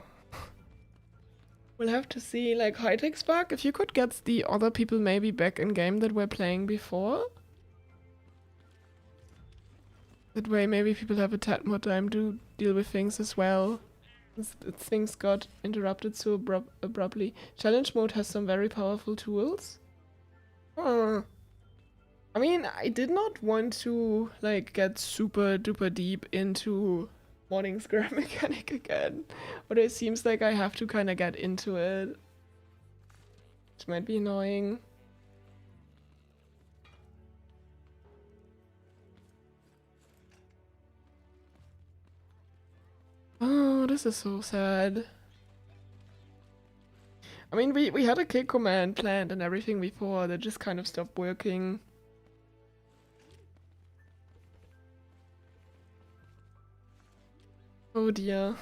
We'll have to see, like, hi-techspark, if you could get the other people maybe back in game that were playing before. That way maybe people have a tad more time to deal with things as well. Things got interrupted so abruptly. Challenge mode has some very powerful tools. I mean, I did not want to, like, get super duper deep into modding scrap mechanic again. But it seems like I have to kind of get into it. Which might be annoying. Oh, this is so sad. I mean, we had a kick command planned and everything before that just kind of stopped working. Oh dear.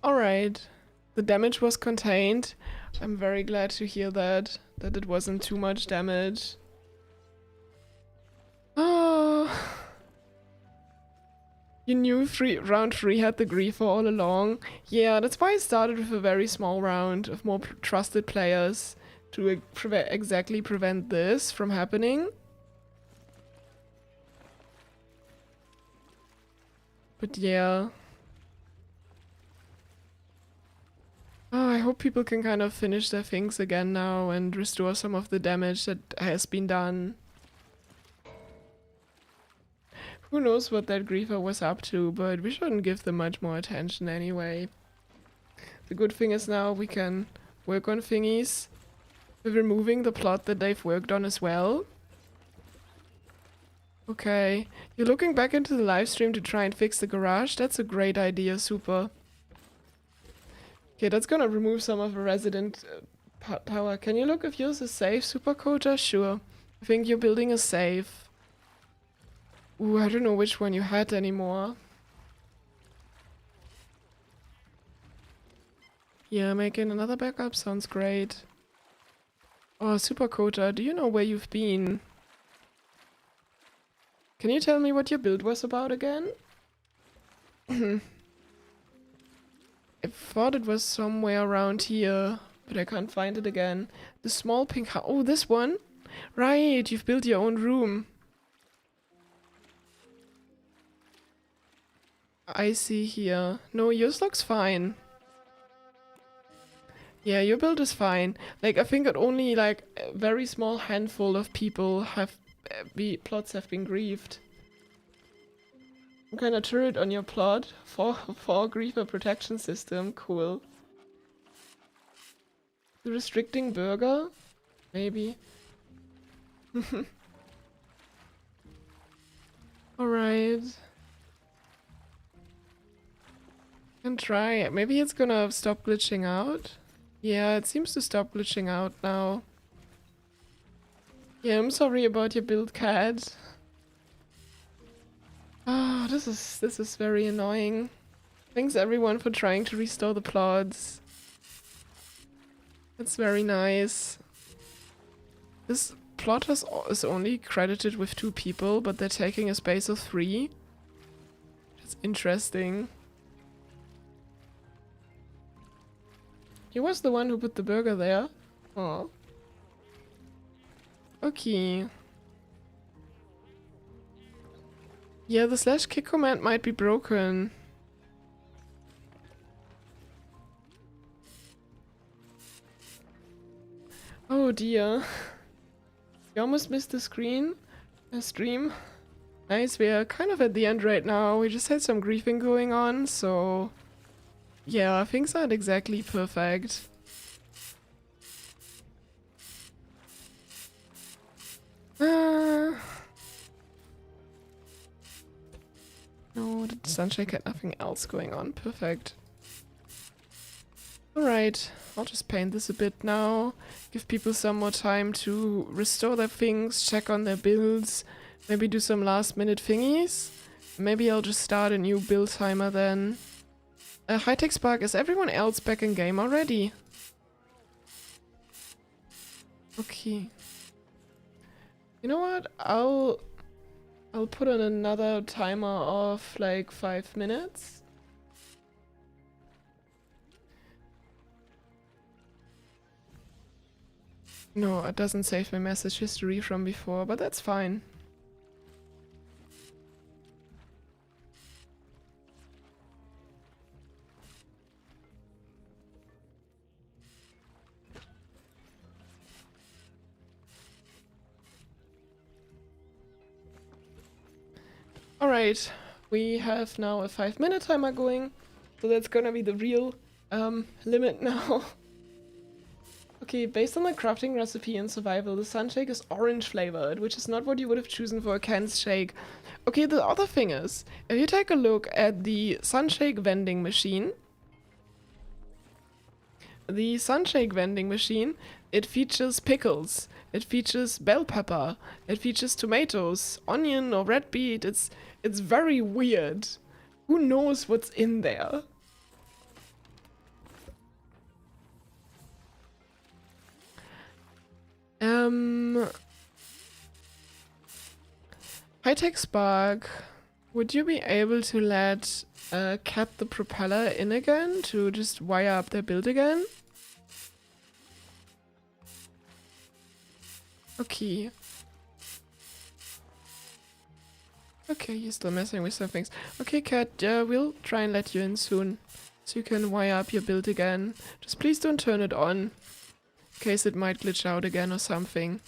Alright. The damage was contained. I'm very glad to hear that it wasn't too much damage. Oh. You knew round 3 had the griefer all along. Yeah, that's why I started with a very small round of more trusted players to exactly prevent this from happening. But yeah. Oh, I hope people can kind of finish their things again now and restore some of the damage that has been done. Who knows what that griefer was up to, but we shouldn't give them much more attention anyway. The good thing is now we can work on thingies with removing the plot that they've worked on as well. Okay, you're looking back into the live stream to try and fix the garage? That's a great idea, super. Okay, that's gonna remove some of the resident power. Can you look if yours is safe, Super Coder? Sure. I think your building is safe. Ooh, I don't know which one you had anymore. Yeah, making another backup sounds great. Oh, Super Coder, do you know where you've been? Can you tell me what your build was about again? I thought it was somewhere around here, but I can't find it again. The small pink house. Oh, this one? Right, you've built your own room. I see here. No, yours looks fine. Yeah, your build is fine. Like, I think that only, like, a very small handful of people have... plots have been grieved. Some kind of turret on your plot for griefer protection system. Cool. The restricting burger? Maybe. Alright. Can try. Maybe it's gonna stop glitching out. Yeah, it seems to stop glitching out now. Yeah, I'm sorry about your build, cat. Oh, this is very annoying. Thanks everyone for trying to restore the plots. That's very nice. This plot is only credited with 2 people, but they're taking a space of 3. That's interesting. He was the one who put the burger there. Oh. Okay. Yeah, the slash kick command might be broken. Oh dear. We almost missed the stream. Nice, we are kind of at the end right now. We just had some griefing going on, so... Yeah, things aren't exactly perfect. No, the Sunshake had nothing else going on. Perfect. Alright, I'll just paint this a bit now. Give people some more time to restore their things, check on their builds, maybe do some last minute thingies. Maybe I'll just start a new build timer then. hi-techspark, is everyone else back in game already? Okay. You know what? I'll put on another timer of like 5 minutes. No, it doesn't save my message history from before, but that's fine. Alright, we have now a 5-minute timer going, so that's gonna be the real limit now. Okay, based on the crafting recipe in survival, the Sunshake is orange flavored, which is not what you would have chosen for a canned shake. Okay, the other thing is, if you take a look at the Sunshake vending machine, it features pickles, it features bell pepper, it features tomatoes, onion or red beet. It's very weird. Who knows what's in there? hi-techspark, would you be able to let Cat the propeller in again to just wire up their build again? Okay. Okay, you're still messing with some things. Okay, Cat, we'll try and let you in soon. So you can wire up your build again. Just please don't turn it on. In case it might glitch out again or something.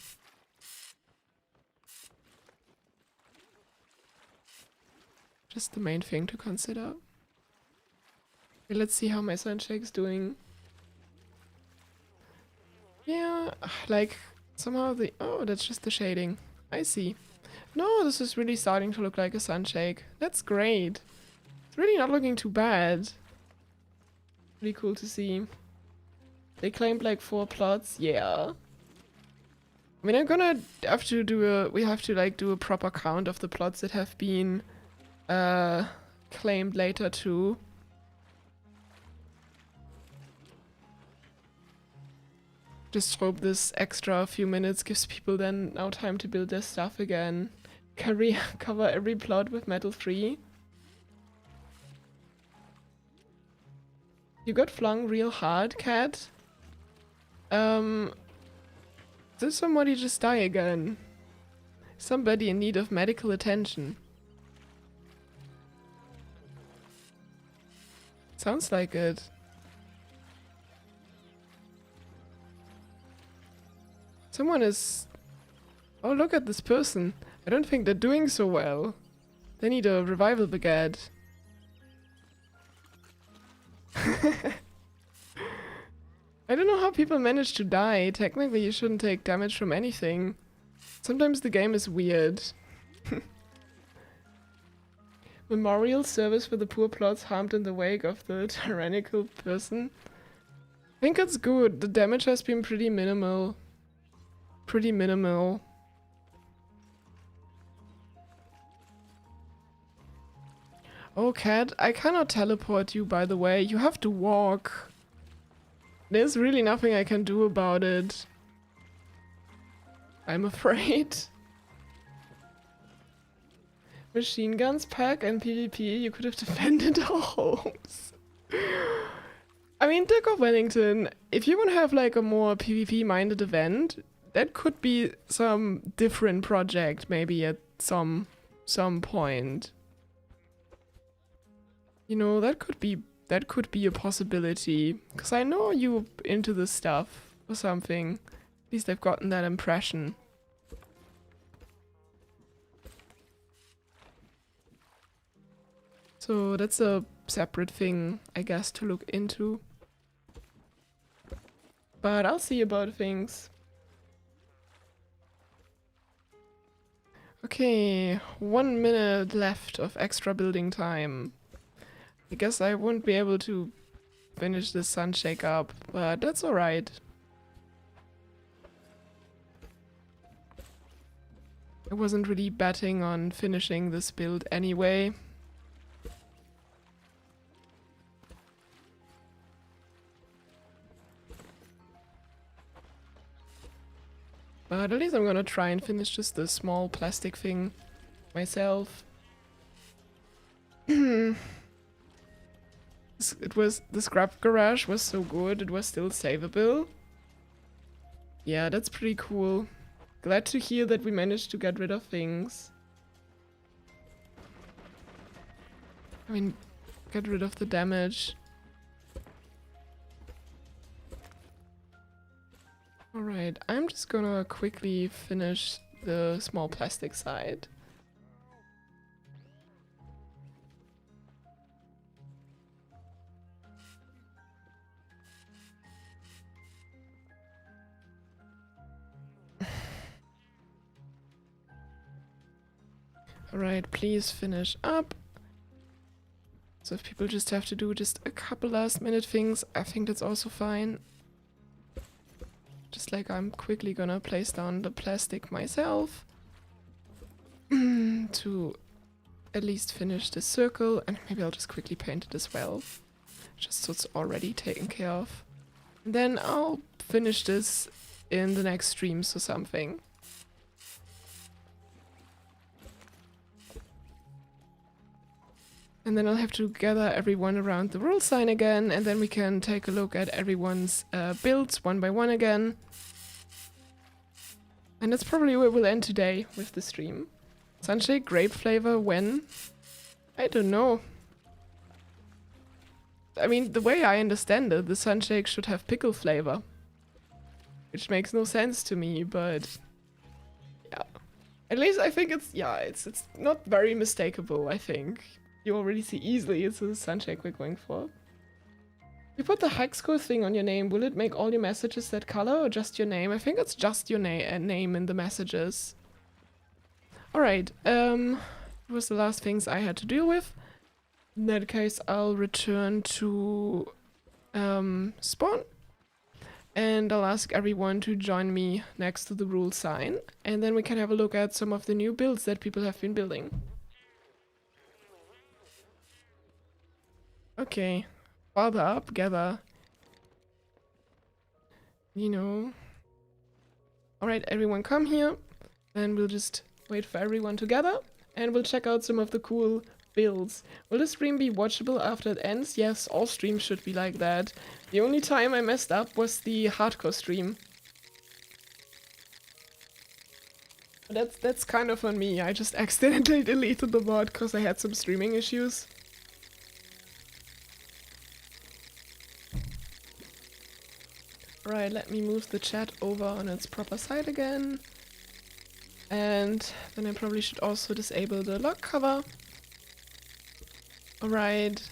Just the main thing to consider. Okay, let's see how my Sunshake's doing. Yeah, like, somehow the... Oh, that's just the shading. I see. No, this is really starting to look like a Sunshake. That's great. It's really not looking too bad. Really cool to see. They claimed like 4 plots. Yeah. I mean, I'm gonna have to do a... We have to like do a proper count of the plots that have been claimed later too. Just hope this extra few minutes gives people then now time to build their stuff again. Cover every plot with metal 3. You got flung real hard, Cat? Did somebody just die again? Somebody in need of medical attention. Sounds like it. Someone is... Oh, look at this person. I don't think they're doing so well. They need a revival brigade. I don't know how people manage to die. Technically, you shouldn't take damage from anything. Sometimes the game is weird. Memorial service for the poor plots harmed in the wake of the tyrannical person. I think it's good. The damage has been pretty minimal. Pretty minimal. Oh, Cat, I cannot teleport you, by the way. You have to walk. There's really nothing I can do about it. I'm afraid. Machine guns pack and PvP, you could have defended our homes. I mean, Duke of Wellington, if you want to have like a more PvP-minded event, that could be some different project maybe at some point. You know, that could be a possibility. Because I know you're into this stuff or something. At least I've gotten that impression. So that's a separate thing, I guess, to look into. But I'll see about things. Okay, 1 minute left of extra building time. I guess I won't be able to finish this sunshake up, but that's alright. I wasn't really betting on finishing this build anyway. But at least I'm gonna try and finish just the small plastic thing myself. The scrap garage was so good, it was still savable. Yeah, that's pretty cool. Glad to hear that we managed to get rid of things. I mean, get rid of the damage. Alright, I'm just gonna quickly finish the small plastic side. Alright, please finish up. So if people just have to do just a couple last minute things, I think that's also fine. Just like I'm quickly gonna place down the plastic myself to at least finish the circle, and maybe I'll just quickly paint it as well, just so it's already taken care of. And then I'll finish this in the next streams or something. And then I'll have to gather everyone around the rule sign again, and then we can take a look at everyone's builds one by one again. And that's probably where we'll end today with the stream. Sunshake grape flavor when? I don't know. I mean, the way I understand it, the sunshake should have pickle flavor. Which makes no sense to me, but yeah. At least I think it's not very mistakable, I think. You already see easily it's a sunshake we're going for. You put the hex code thing on your name. Will it make all your messages that color or just your name? I think it's just your name in the messages. Alright, that was the last things I had to deal with. In that case, I'll return to spawn. And I'll ask everyone to join me next to the rule sign. And then we can have a look at some of the new builds that people have been building. Okay, father up, gather. You know. Alright, everyone come here. Then we'll just wait for everyone to gather. And we'll check out some of the cool builds. Will the stream be watchable after it ends? Yes, all streams should be like that. The only time I messed up was the hardcore stream. That's kind of on me. I just accidentally deleted the mod because I had some streaming issues. Right, let me move the chat over on its proper side again. And then I probably should also disable the log cover. Alright.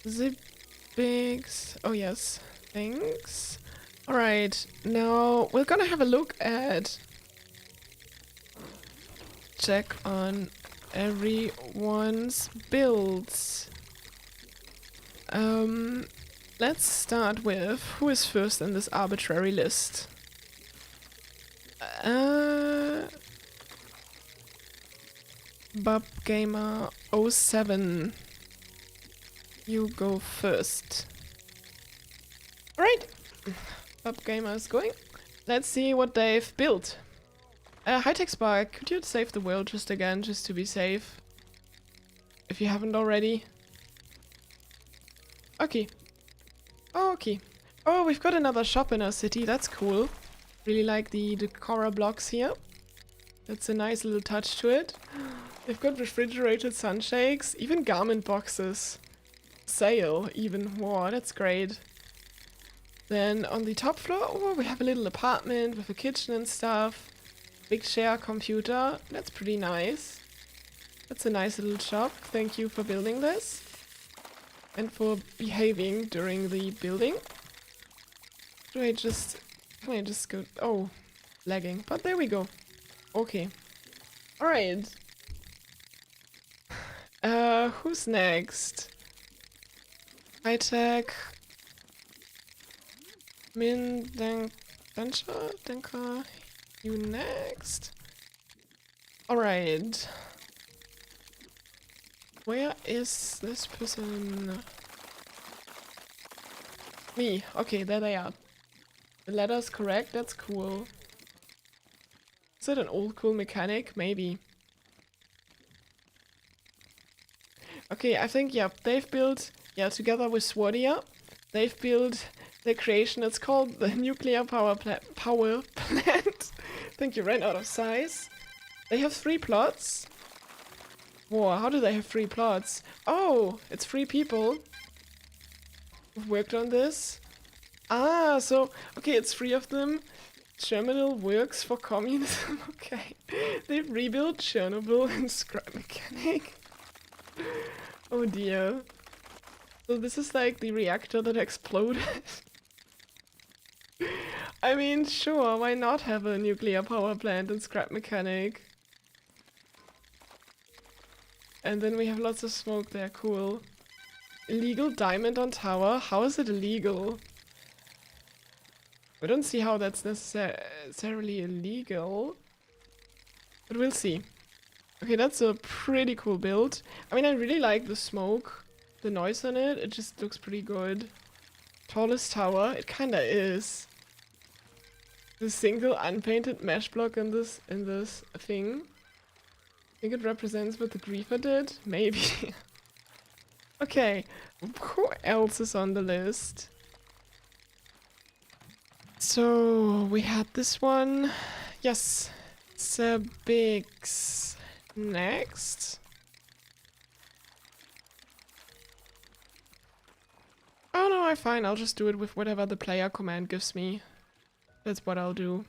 Zipbigs. Oh yes, thanks. Alright, now we're gonna have a look at... check on everyone's builds. Let's start with who is first in this arbitrary list. BubGamer07. You go first. Alright. BubGamer is going. Let's see what they've built. hi-techspark, could you save the world just again, just to be safe? If you haven't already. Okay. Oh, okay. Oh, we've got another shop in our city. That's cool. Really like the Cora blocks here. That's a nice little touch to it. They've got refrigerated sunshakes, even garment boxes. Sale, even. Wow, that's great. Then on the top floor, oh, we have a little apartment with a kitchen and stuff. Big share computer. That's pretty nice. That's a nice little shop. Thank you for building this. And for behaving during the building. Can I just go? Oh, lagging. But there we go. Okay. Alright. Who's next? Hi-tech. Danka, you next. Alright. Where is this person? Me. Okay, there they are. The ladder's correct, that's cool. Is it an old cool mechanic? Maybe. Okay, I think, yeah, they've built, yeah, together with Swardia, they've built the creation, it's called the nuclear power plant. I think you ran out of size. They have 3 plots. Whoa, how do they have 3 plots? Oh, it's 3 people who've worked on this. Ah, so, okay, it's 3 of them. Terminal works for communism. Okay. They've rebuilt Chernobyl and scrap mechanic. Oh dear. So this is like the reactor that exploded. I mean, sure, why not have a nuclear power plant and scrap mechanic? And then we have lots of smoke there, cool. Illegal diamond on tower? How is it illegal? I don't see how that's necessarily illegal. But we'll see. Okay, that's a pretty cool build. I mean, I really like the smoke. The noise on it. It just looks pretty good. Tallest tower. It kinda is. The single unpainted mesh block in this thing. I think it represents what the Griefer did. Maybe. Okay. Who else is on the list? So, we had this one. Yes. Sebix. Next. Oh no, I'm fine. I'll just do it with whatever the player command gives me. That's what I'll do.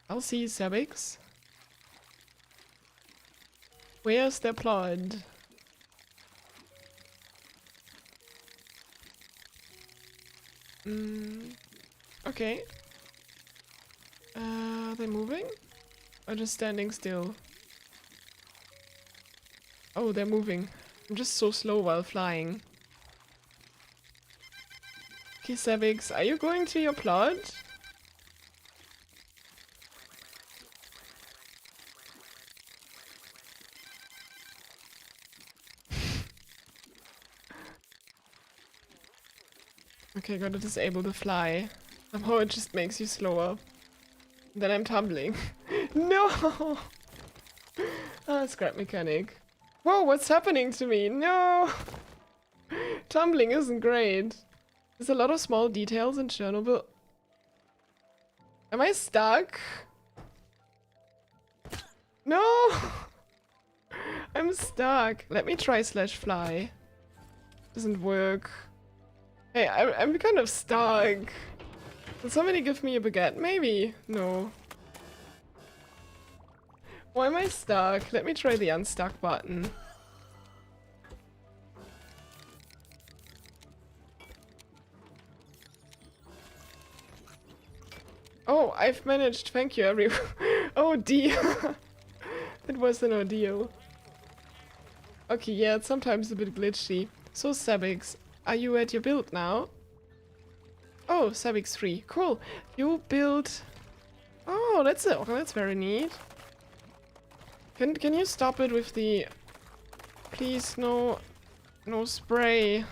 I'll see Sebix. Where's their plot? Okay. Are they moving? Or just standing still? Oh, they're moving. I'm just so slow while flying. Okay, Sebix, are you going to your plot? Okay, gotta disable the fly. Somehow it just makes you slower. Then I'm tumbling. No! Ah, scrap mechanic. Whoa, what's happening to me? No! Tumbling isn't great. There's a lot of small details in Chernobyl. Am I stuck? No! I'm stuck. Let me try /fly. Doesn't work. Hey, I'm kind of stuck. Will somebody give me a baguette? Maybe. No. Why am I stuck? Let me try the unstuck button. Oh, I've managed. Thank you, everyone. Oh dear. That was an ordeal. Okay, yeah, it's sometimes a bit glitchy. So, Sebix, are you at your build now? Oh, Sebix 3. Cool. You build... Oh, that's it. Oh, that's very neat. Can you stop it with the... Please, no spray.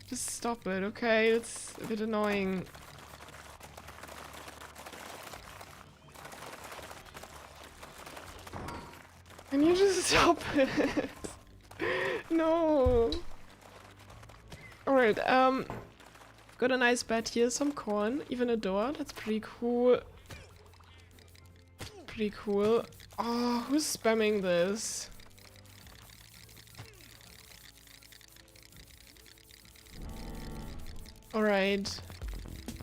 Just stop it, okay? It's a bit annoying. Can you just stop it? No. Alright, got Got a nice bed here, some corn, even a door. That's pretty cool. Pretty cool. Oh, who's spamming this? Alright.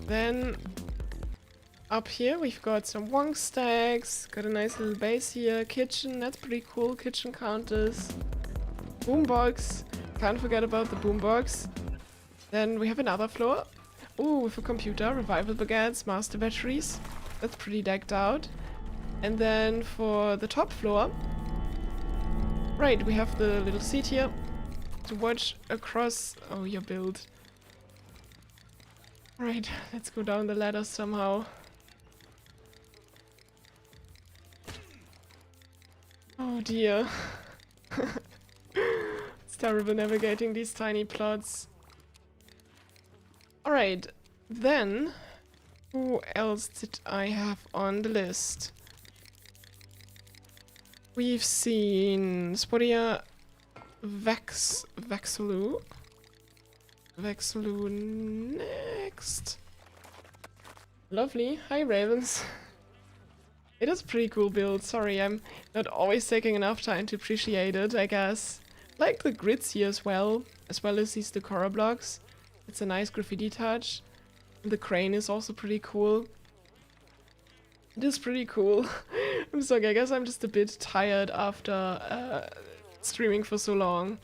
Then up here we've got some wong stacks. Got a nice little base here. Kitchen, that's pretty cool. Kitchen counters. Boombox. Can't forget about the boombox. Then we have another floor. Ooh, with a computer, revival baguettes, master batteries. That's pretty decked out. And then for the top floor, right, we have the little seat here to watch across. Oh, your build. Right, let's go down the ladder somehow. Oh dear. It's terrible navigating these tiny plots. Alright, then who else did I have on the list? We've seen Spodia Vexelu next. Lovely. Hi, Ravens. It is a pretty cool build. Sorry, I'm not always taking enough time to appreciate it, I guess. Like the grids here as well as these decora blocks. It's a nice graffiti touch. And the crane is also pretty cool. It is pretty cool. I'm sorry, I guess I'm just a bit tired after streaming for so long.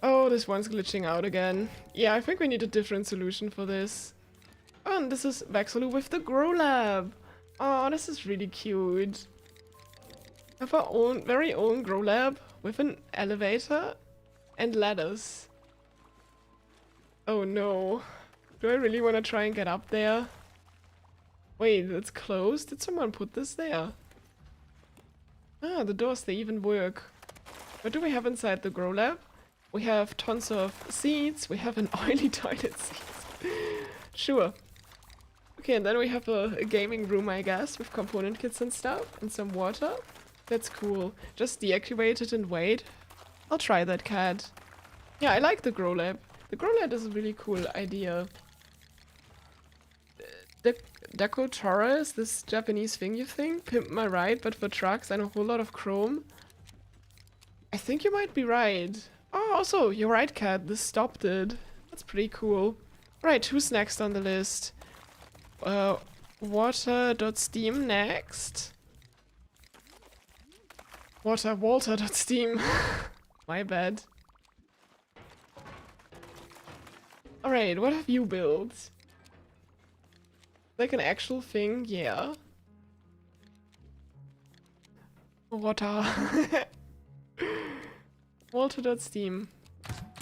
Oh, this one's glitching out again. Yeah, I think we need a different solution for this. Oh, and this is Vexelu with the Grow Lab. Oh, this is really cute. We have our own, very own Grow Lab with an elevator and ladders. Oh no. Do I really want to try and get up there? Wait, it's closed? Did someone put this there? Ah, the doors, they even work. What do we have inside the Grow Lab? We have tons of seeds. We have an oily toilet seat. Sure. Okay, and then we have a gaming room, I guess, with component kits and stuff. And some water. That's cool. Just deactivate it and wait. I'll try that, cat. Yeah, I like the Grow Lab. The Grow Lab is a really cool idea. Deco Torres, this Japanese thing you think? Pimp my ride, but for trucks and a whole lot of chrome. I think you might be right. Oh, also, you're right, cat. This stopped it. That's pretty cool. Right, who's next on the list? Water.steam next. Walter.steam. My bad. Alright, what have you built? Like an actual thing? Yeah. Water. Walter.steam.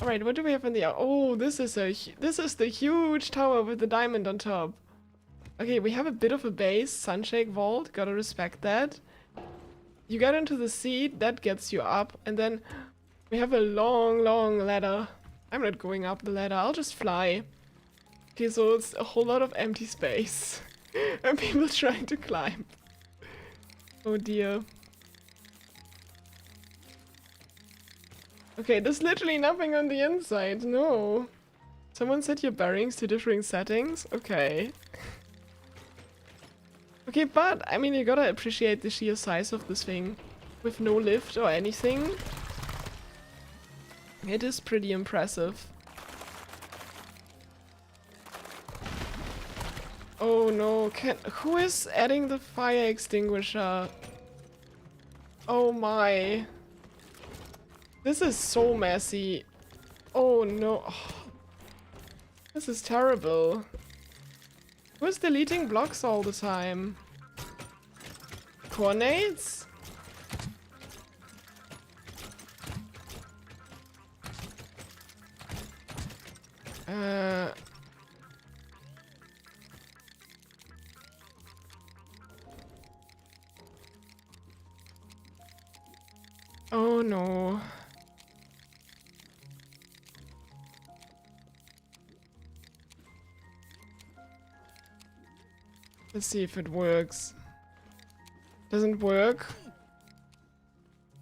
Alright, what do we have in the... Oh, this is the huge tower with the diamond on top. Okay, we have a bit of a base, Sunshake Vault, gotta respect that. You get into the seat, that gets you up, and then we have a long, long ladder. I'm not going up the ladder, I'll just fly. Okay, so it's a whole lot of empty space. And people trying to climb. Oh dear. Okay, there's literally nothing on the inside, no. Someone set your bearings to differing settings? Okay. Okay, but, I mean, you gotta appreciate the sheer size of this thing. With no lift or anything. It is pretty impressive. Oh no, who is adding the fire extinguisher? Oh my. This is so messy. Oh no. This is terrible. Who's deleting blocks all the time? Cornades? Oh no. Let's see if it works. Doesn't work.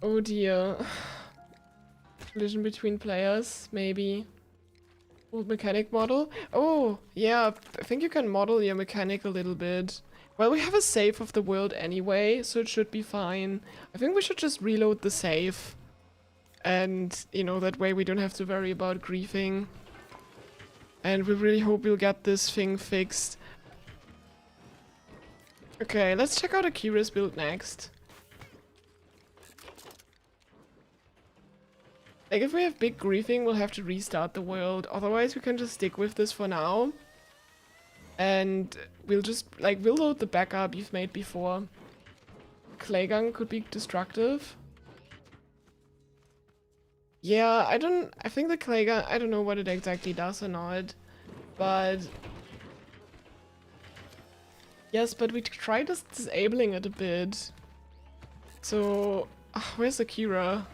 Oh dear. Collision between players, maybe. Old mechanic model? Oh, yeah, I think you can model your mechanic a little bit. Well, we have a save of the world anyway, so it should be fine. I think we should just reload the save. And, you know, that way we don't have to worry about griefing. And we really hope we'll get this thing fixed. Okay, let's check out Akira's build next. Like, if we have big griefing, we'll have to restart the world. Otherwise, we can just stick with this for now. And we'll just, like, we'll load the backup you've made before. Clay gun could be destructive. Yeah, I think the clay gun, I don't know what it exactly does or not. But... yes, but we tried disabling it a bit. So... where's Akira?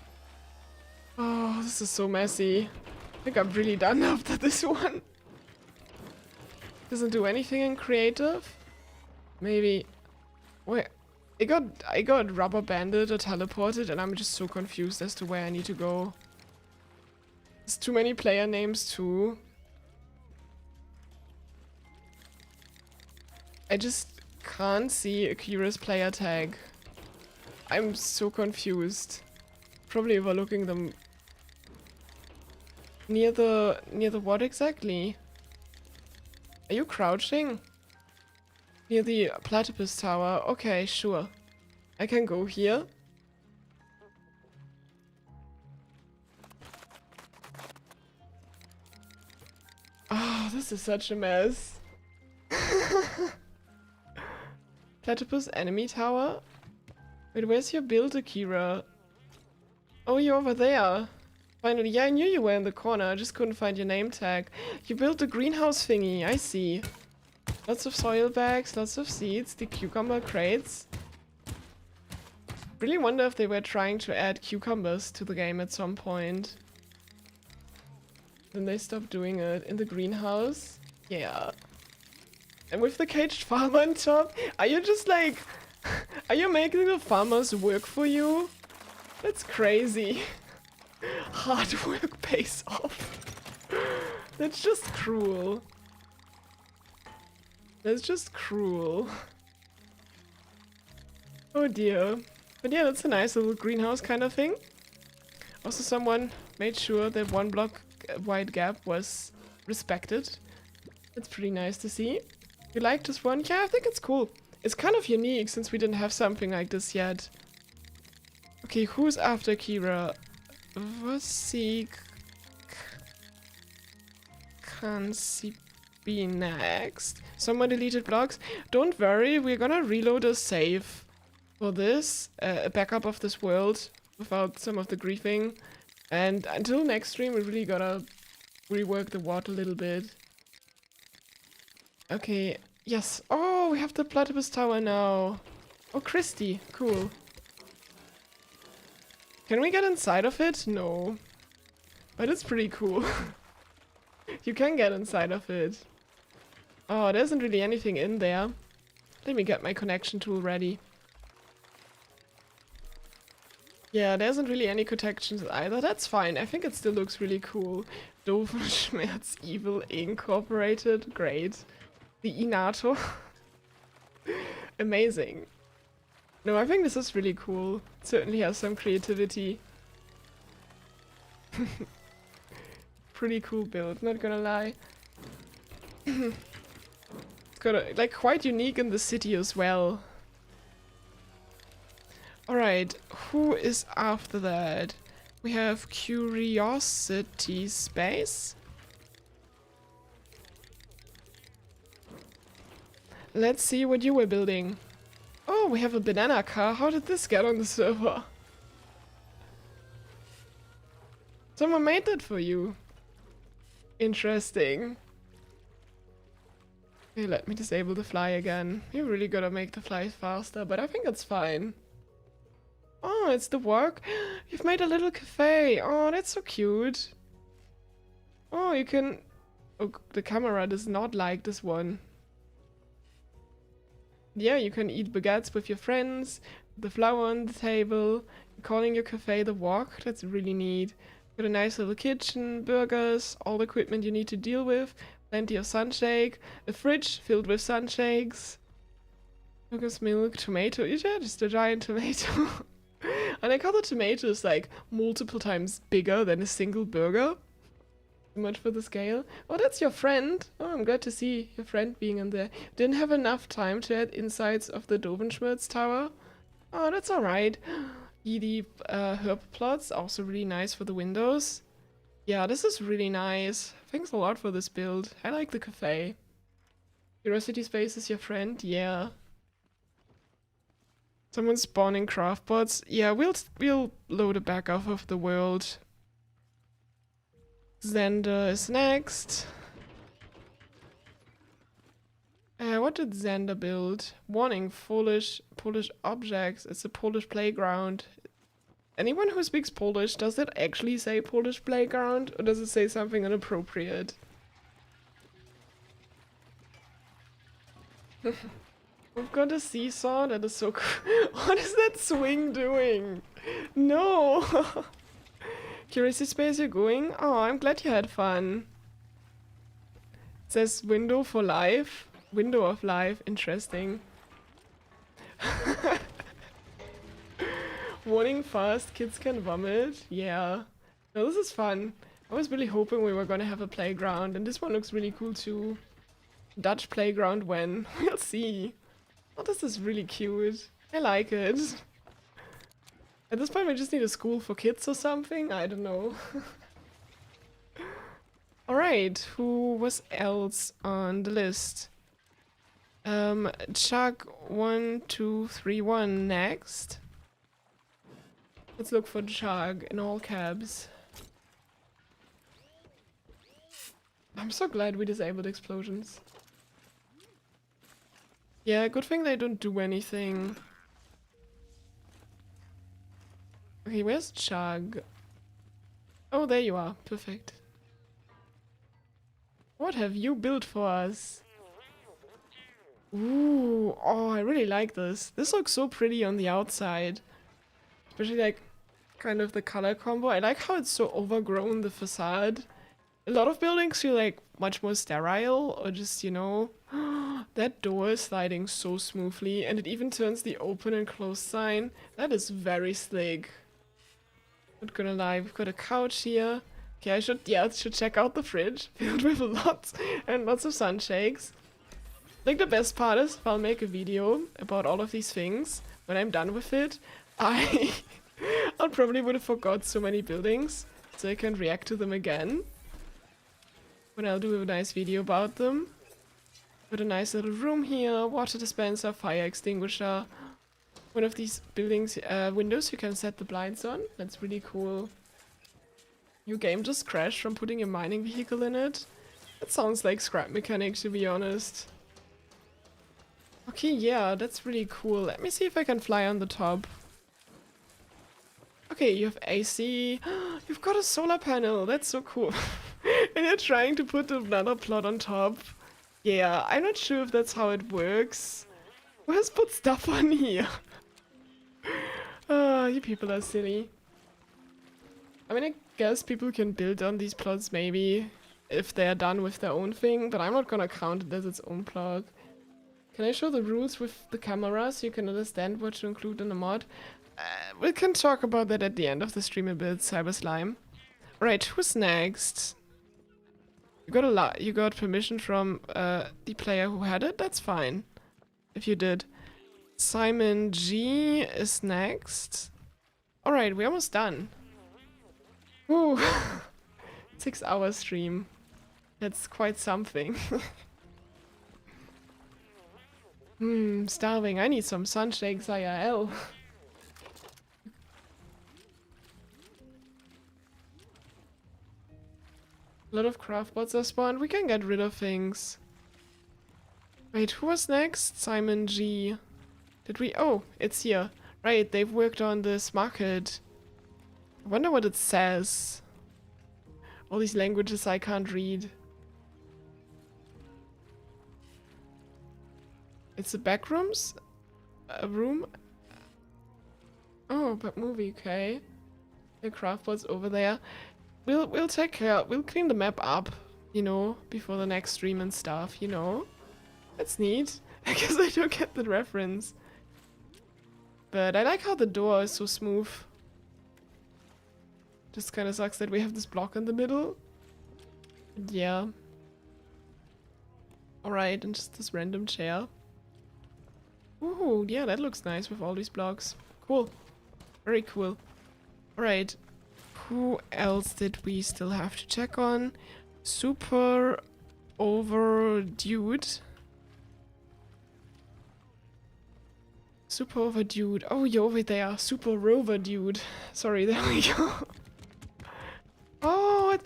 Oh, this is so messy. I think I'm really done after this one. Doesn't do anything in creative? Maybe... wait, I got rubber banded or teleported and I'm just so confused as to where I need to go. There's too many player names too. I just can't see Akira's player tag. I'm so confused. Probably overlooking them. Near the what exactly? Are you crouching? Near the platypus tower. Okay, sure. I can go here. Oh, this is such a mess. Platypus enemy tower? Wait, where's your build, Akira? Oh, you're over there. Finally, yeah, I knew you were in the corner. I just couldn't find your name tag. You built the greenhouse thingy, I see. Lots of soil bags, lots of seeds, the cucumber crates. Really wonder if they were trying to add cucumbers to the game at some point. Then they stopped doing it in the greenhouse. Yeah. And with the caged farmer on top, are you just like... are you making the farmers work for you? That's crazy. Hard work pays off. That's just cruel. That's just cruel. Oh dear. But yeah, that's a nice little greenhouse kind of thing. Also, someone made sure that one block wide gap was respected. That's pretty nice to see. You like this one? Yeah, I think it's cool. It's kind of unique since we didn't have something like this yet. Okay, who's after Kira? Vasik can be next. Someone deleted blocks. Don't worry, we're gonna reload a save for this, a backup of this world without some of the griefing. And until next stream, we really gotta rework the water a little bit. Okay, yes. Oh, we have the platypus tower now. Oh, Christy, cool. Can we get inside of it? No. But it's pretty cool. You can get inside of it. Oh, there isn't really anything in there. Let me get my connection tool ready. Yeah, there isn't really any connections either. That's fine. I think it still looks really cool. Doofenschmerz Evil Incorporated. Great. The Inato. Amazing. No, I think this is really cool. It certainly has some creativity. Pretty cool build, not gonna lie. It's got a, like, quite unique in the city as well. Alright, who is after that? We have Curiosity Space. Let's see what you were building. Oh, we have a banana car. How did this get on the server? Someone made that for you. Interesting. Okay, let me disable the fly again. You really gotta make the fly faster, but I think it's fine. Oh, it's the work. You've made a little cafe. Oh, that's so cute. Oh, you can... oh, the camera does not like this one. Yeah, you can eat baguettes with your friends, the flower on the table, calling your cafe the walk. That's really neat. Got a nice little kitchen, burgers, all the equipment you need to deal with, plenty of sunshake, a fridge filled with sunshakes, burgers, milk, tomato, yeah, just a giant tomato. I like how the tomato is like multiple times bigger than a single burger. Too much for the scale. Oh, that's your friend. Oh, I'm glad to see your friend being in there. Didn't have enough time to add insides of the Dovenschmerz tower. Oh, that's alright. The herb plots, also really nice for the windows. Yeah, this is really nice. Thanks a lot for this build. I like the cafe. Curiosity Space is your friend? Yeah. Someone's spawning craft bots. Yeah, we'll load it back off of the world. Xander is next. What did Xander build? Warning, Polish objects. It's a Polish playground. Anyone who speaks Polish, does it actually say Polish playground? Or does it say something inappropriate? We've got a seesaw. That is so cool. What is that swing doing? No! Curiosity Space, you're going? Oh, I'm glad you had fun. It says window for life. Window of life. Interesting. Warning fast, kids can vomit. Yeah. No, this is fun. I was really hoping we were gonna have a playground, and this one looks really cool too. Dutch playground when? We'll see. Oh, this is really cute. I like it. At this point we just need a school for kids or something? I don't know. Alright, who was else on the list? Chug1231 next. Let's look for Chug in all caps. I'm so glad we disabled explosions. Yeah, good thing they don't do anything. Okay, where's Chug? Oh, there you are. Perfect. What have you built for us? Ooh, oh, I really like this. This looks so pretty on the outside. Especially like kind of the color combo. I like how it's so overgrown, the facade. A lot of buildings feel like much more sterile or just, you know, that door is sliding so smoothly and it even turns the open and close sign. That is very slick. Not gonna lie, we've got a couch here. Okay, I should check out the fridge filled with lots and lots of sunshakes. Like the best part is if I'll make a video about all of these things, when I'm done with it, I'll probably would have forgot so many buildings, so I can react to them again. When I'll do a nice video about them. Got a nice little room here, water dispenser, fire extinguisher. One of these buildings, windows you can set the blinds on. That's really cool. Your game just crashed from putting a mining vehicle in it. That sounds like scrap mechanic, to be honest. Okay, yeah, that's really cool. Let me see if I can fly on the top. Okay, you have AC. You've got a solar panel. That's so cool. And you're trying to put another plot on top. Yeah, I'm not sure if that's how it works. Who has put stuff on here? You people are silly. I mean, I guess people can build on these plots maybe if they're done with their own thing, but I'm not gonna count it as its own plot. Can I show the rules with the camera so you can understand what to include in the mod? We can talk about that at the end of the stream a bit, Cyber Slime. Right, who's next? You got permission from the player who had it? That's fine. If you did. Simon G is next. Alright, we're almost done. Ooh. 6 hour stream. That's quite something. Starving. I need some sunshakes IRL. A lot of craft bots are spawned. We can get rid of things. Wait, who was next? Simon G. Did we? Oh, it's here. Right, they've worked on this market. I wonder what it says. All these languages I can't read. It's the back rooms? A room? Oh, but movie, okay. The craft bots over there. we'll take care. We'll clean the map up, you know, before the next stream and stuff, you know. That's neat. I guess I don't get the reference. But I like how the door is so smooth. Just kind of sucks that we have this block in the middle. But yeah. Alright, and just this random chair. Ooh, yeah, that looks nice with all these blocks. Cool. Very cool. Alright. Who else did we still have to check on? Super over dude. Super over dude. Oh, you're over there. Super rover dude. Sorry, there we go. Oh,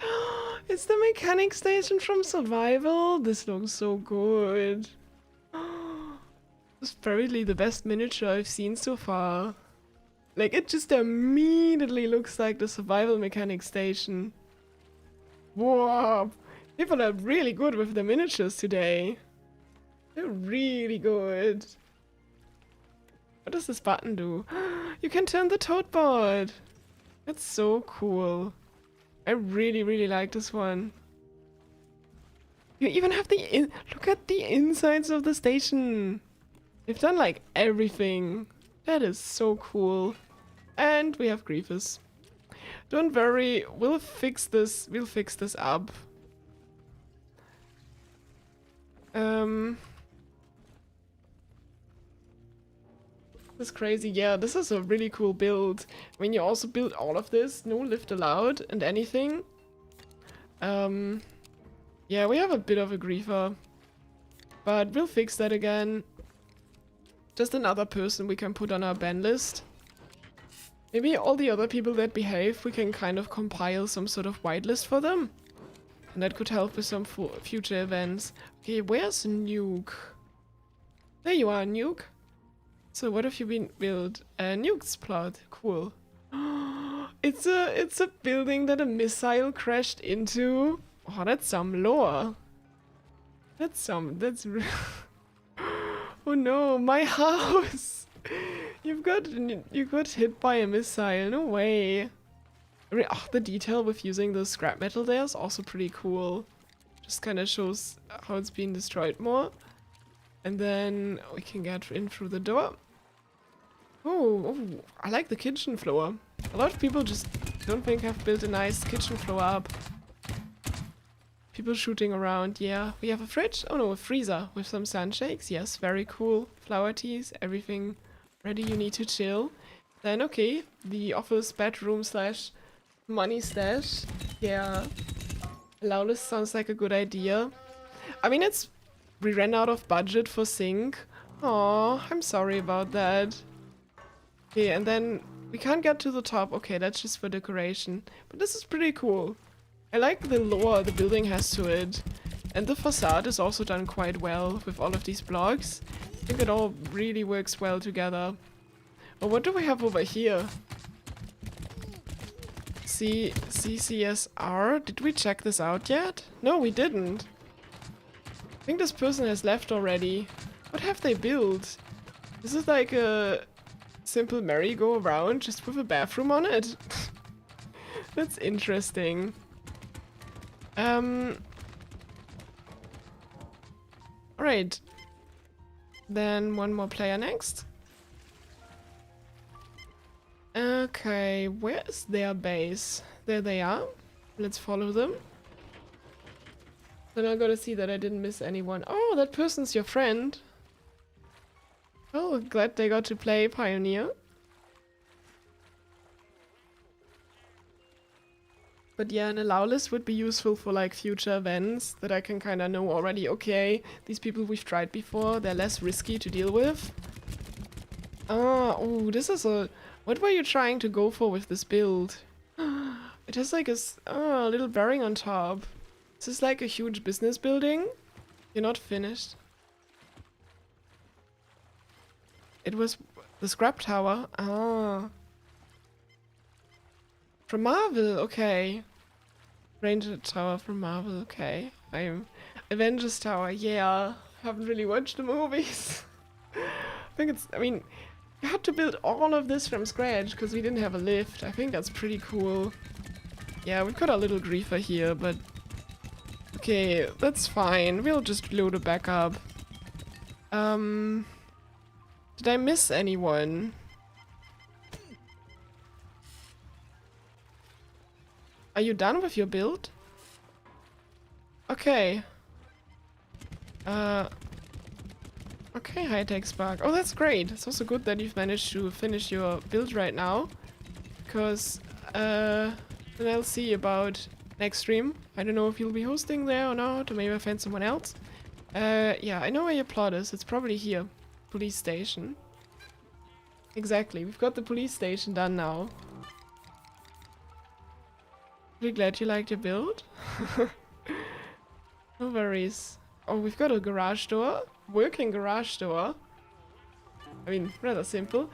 it's the mechanic station from Survival. This looks so good. This is probably the best miniature I've seen so far. Like, it just immediately looks like the Survival mechanic station. Whoa! People are really good with the miniatures today. They're really good. What does this button do? You can turn the tote board. That's so cool. I really, really like this one. You even have the look at the insides of the station. They've done like everything. That is so cool. And we have Grievous. Don't worry, we'll fix this. We'll fix this up. That's crazy. Yeah, this is a really cool build. I mean, you also build all of this. No lift allowed and anything. Yeah, we have a bit of a griefer. But we'll fix that again. Just another person we can put on our ban list. Maybe all the other people that behave, we can kind of compile some sort of whitelist for them. And that could help with some future events. Okay, where's Nuke? There you are, Nuke. So what have you been built? Nuke's plot. Cool. It's a building that a missile crashed into. Oh, that's some lore. That's oh no, my house. You got hit by a missile. No way. Oh, the detail with using the scrap metal there is also pretty cool. Just kind of shows how it's being destroyed more. And then we can get in through the door. Oh, I like the kitchen floor. A lot of people just don't think I've built a nice kitchen floor up. People shooting around, yeah. We have a fridge? Oh no, a freezer with some sunshakes. Yes, very cool. Flower teas, everything ready, you need to chill. Then, okay, the office bedroom slash money stash. Yeah. Allow list sounds like a good idea. I mean, we ran out of budget for sink. Aw, I'm sorry about that. Okay, and then we can't get to the top. Okay, that's just for decoration. But this is pretty cool. I like the lore the building has to it. And the facade is also done quite well with all of these blocks. I think it all really works well together. Oh, what do we have over here? CCSR? Did we check this out yet? No, we didn't. I think this person has left already. What have they built? This is like a simple merry-go-round just with a bathroom on it. That's interesting. Alright. Then one more player next. Okay, where is their base? There they are. Let's follow them. Then I gotta see that I didn't miss anyone. Oh, that person's your friend. Oh, glad they got to play Pioneer. But yeah, an allow list would be useful for like future events that I can kind of know already. Okay, these people we've tried before, they're less risky to deal with. Ah, oh, this is a... What were you trying to go for with this build? It has like a little bearing on top. Is this like a huge business building? You're not finished. It was the scrap tower. Ah. From Marvel, okay. Ranger Tower from Marvel, okay. Avengers Tower, yeah. Haven't really watched the movies. I mean, you had to build all of this from scratch because we didn't have a lift. I think that's pretty cool. Yeah, we've got a little griefer here, but... Okay, that's fine. We'll just load it back up. Did I miss anyone? Are you done with your build? Okay. Okay, hi-techspark. Oh, that's great. It's also good that you've managed to finish your build right now. Because, then I'll see about next stream. I don't know if you'll be hosting there or not, or maybe I'll find someone else. Yeah, I know where your plot is. It's probably here. Police station. Exactly, we've got the police station done now. Really glad you liked your build. No worries. Oh, we've got a garage door. Working garage door. I mean, rather simple.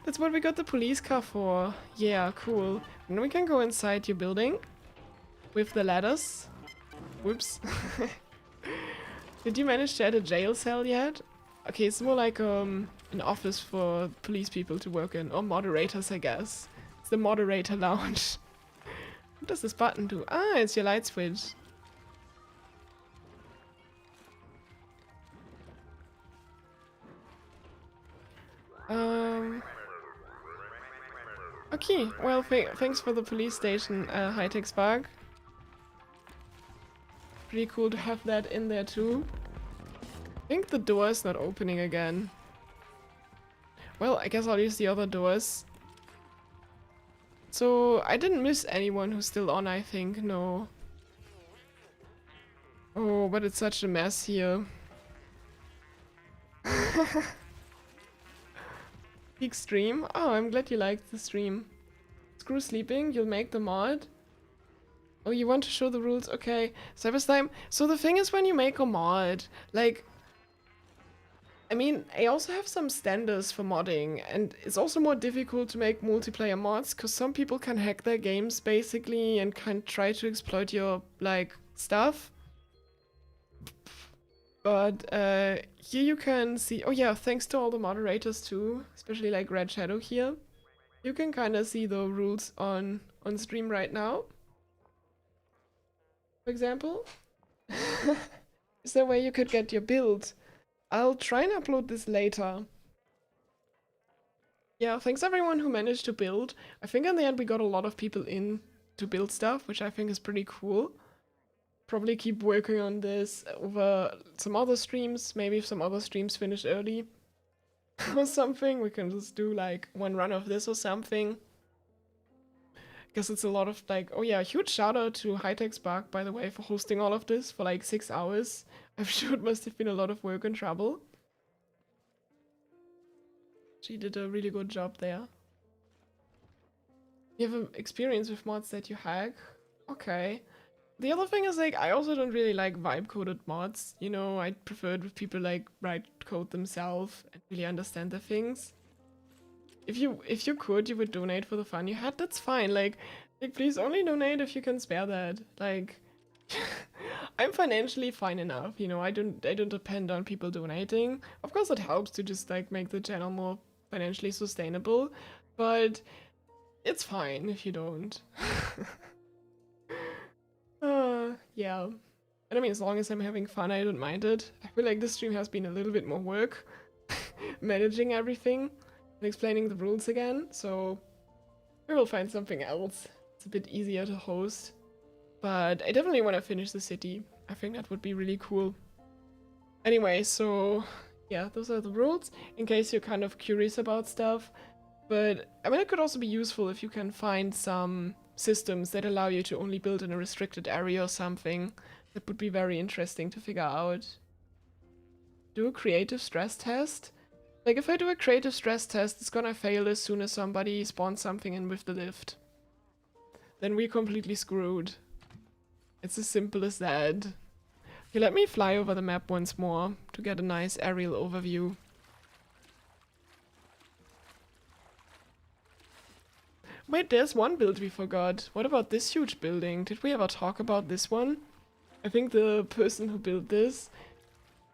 That's what we got the police car for. Yeah, cool. And we can go inside your building. With the ladders. Whoops. Did you manage to add a jail cell yet? Okay, it's more like an office for police people to work in. Or moderators, I guess. It's the moderator lounge. What does this button do? Ah, it's your light switch. Okay, well, thanks for the police station, hi-techspark. Pretty cool to have that in there too. I think the door is not opening again. Well, I guess I'll use the other doors. So, I didn't miss anyone who's still on, I think, no. Oh, but it's such a mess here. Peak stream? Oh, I'm glad you liked the stream. Screw sleeping, you'll make the mod. Oh, you want to show the rules? Okay. Cyberslime. So the thing is, when you make a mod, like... I mean, I also have some standards for modding, and it's also more difficult to make multiplayer mods, because some people can hack their games, basically, and can try to exploit your, like, stuff. But, here you can see... Oh yeah, thanks to all the moderators too, especially like Red Shadow here. You can kind of see the rules on stream right now. For example. Is there a way you could get your build? I'll try and upload this later. Yeah, thanks everyone who managed to build. I think in the end we got a lot of people in to build stuff, which I think is pretty cool. Probably keep working on this over some other streams. Maybe if some other streams finish early or something, we can just do like one run of this or something. Guess it's a lot of like, oh yeah, huge shout out to hi-techspark, by the way, for hosting all of this for like 6 hours. I'm sure it must have been a lot of work and trouble. She did a really good job there. You have experience with mods that you hack? Okay. The other thing is, like, I also don't really like vibe-coded mods. You know, I prefer it with people, like, write code themselves and really understand the things. If you could, you would donate for the fun you had, that's fine. Like please only donate if you can spare that. Like, I'm financially fine enough, you know, I don't depend on people donating. Of course it helps to just, like, make the channel more financially sustainable, but it's fine if you don't. Yeah. And I mean, as long as I'm having fun, I don't mind it. I feel like this stream has been a little bit more work, managing everything and explaining the rules again, so we will find something else. It's a bit easier to host. But I definitely want to finish the city. I think that would be really cool. Anyway, so yeah, those are the rules, in case you're kind of curious about stuff. But I mean, it could also be useful if you can find some systems that allow you to only build in a restricted area or something. That would be very interesting to figure out. Do a creative stress test? Like, if I do a creative stress test, it's gonna fail as soon as somebody spawns something in with the lift. Then we're completely screwed. It's as simple as that. Okay, let me fly over the map once more to get a nice aerial overview. Wait, there's one build we forgot. What about this huge building? Did we ever talk about this one? I think the person who built this,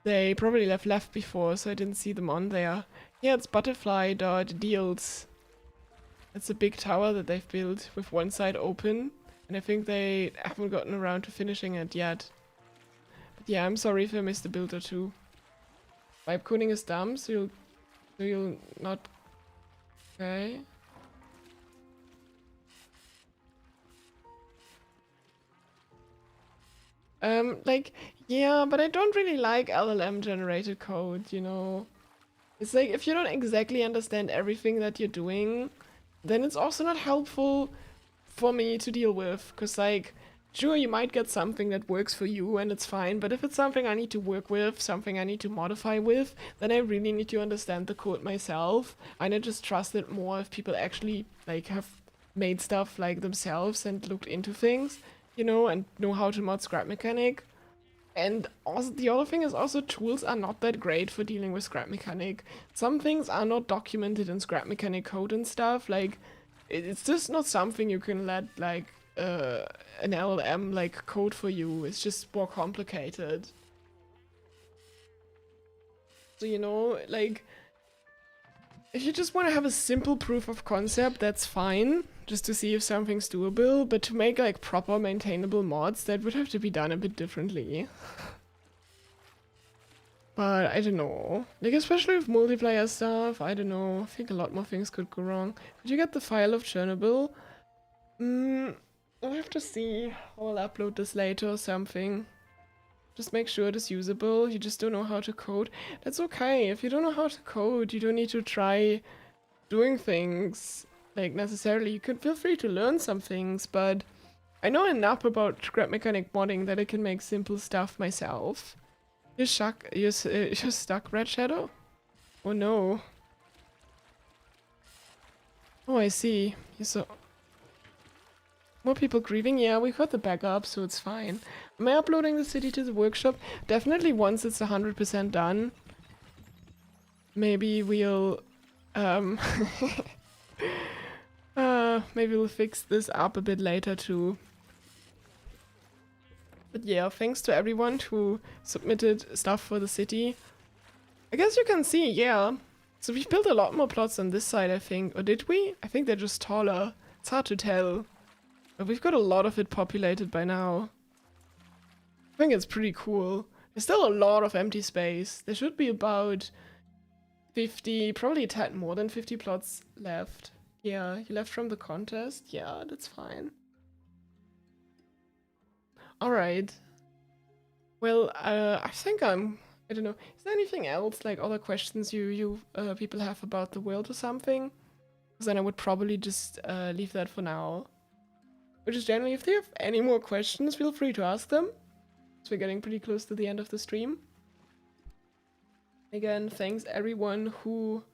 they probably left before, so I didn't see them on there. Yeah, it's butterfly.deals. It's a big tower that they've built with one side open, and And I think they haven't gotten around to finishing it yet. But yeah, I'm sorry if I missed a build or two. Vibe coding is dumb, so you'll not... Okay. Like, yeah, but I don't really like LLM generated code, you know? It's like, if you don't exactly understand everything that you're doing, then it's also not helpful for me to deal with. Because, like, sure, you might get something that works for you and it's fine, but if it's something I need to work with, something I need to modify with, then I really need to understand the code myself. And I just trust it more if people actually, like, have made stuff, like, themselves and looked into things, you know, and know how to mod scrap mechanic. And also, the other thing is also tools are not that great for dealing with scrap mechanic. Some things are not documented in scrap mechanic code and stuff. Like, it's just not something you can let, like, an LLM, like, code for you. It's just more complicated. So, you know, like, if you just want to have a simple proof of concept, that's fine. Just to see if something's doable. But to make, like, proper maintainable mods, that would have to be done a bit differently. But I don't know. Like, especially with multiplayer stuff, I don't know. I think a lot more things could go wrong. Could you get the file of Chernobyl? I'll have to see. I'll upload this later or something. Just make sure it is usable. You just don't know how to code. That's okay. If you don't know how to code, you don't need to try doing things, like, necessarily. You can feel free to learn some things, but I know enough about scrap mechanic modding that I can make simple stuff myself. You're stuck, Red Shadow? Oh no. Oh, I see. You're so... More people grieving? Yeah, we got the backup, so it's fine. Am I uploading the city to the workshop? Definitely once it's 100% done. Maybe we'll... maybe we'll fix this up a bit later too. But yeah, thanks to everyone who submitted stuff for the city. I guess you can see, yeah. So we've built a lot more plots on this side, I think. Or did we? I think they're just taller. It's hard to tell. But we've got a lot of it populated by now. I think it's pretty cool. There's still a lot of empty space. There should be about 50, probably a tad more than 50 plots left. Yeah, you left from the contest? Yeah, that's fine. Alright. Well, I think I don't know. Is there anything else, like other questions you people have about the world or something? Because then I would probably just leave that for now. Which is generally, if they have any more questions, feel free to ask them. So we're getting pretty close to the end of the stream. Again, thanks everyone who...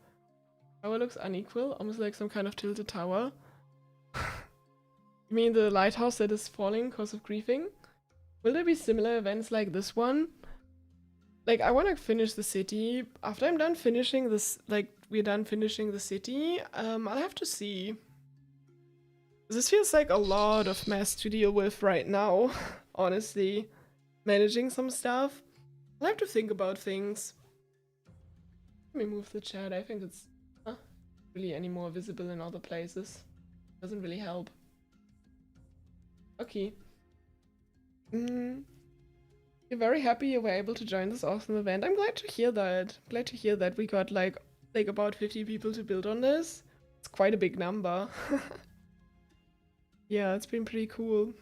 Tower looks unequal, almost like some kind of tilted tower. You mean the lighthouse that is falling because of griefing? Will there be similar events like this one? Like, I want to finish the city. After I'm done finishing this, like, we're done finishing the city, I'll have to see. This feels like a lot of mess to deal with right now, honestly. Managing some stuff. I'll have to think about things. Let me move the chat. I think it's not really any more visible in other places. Doesn't really help. Okay. You're very happy you were able to join this awesome event. I'm glad to hear that. Glad to hear that we got like about 50 people to build on this. It's quite a big number. Yeah, it's been pretty cool.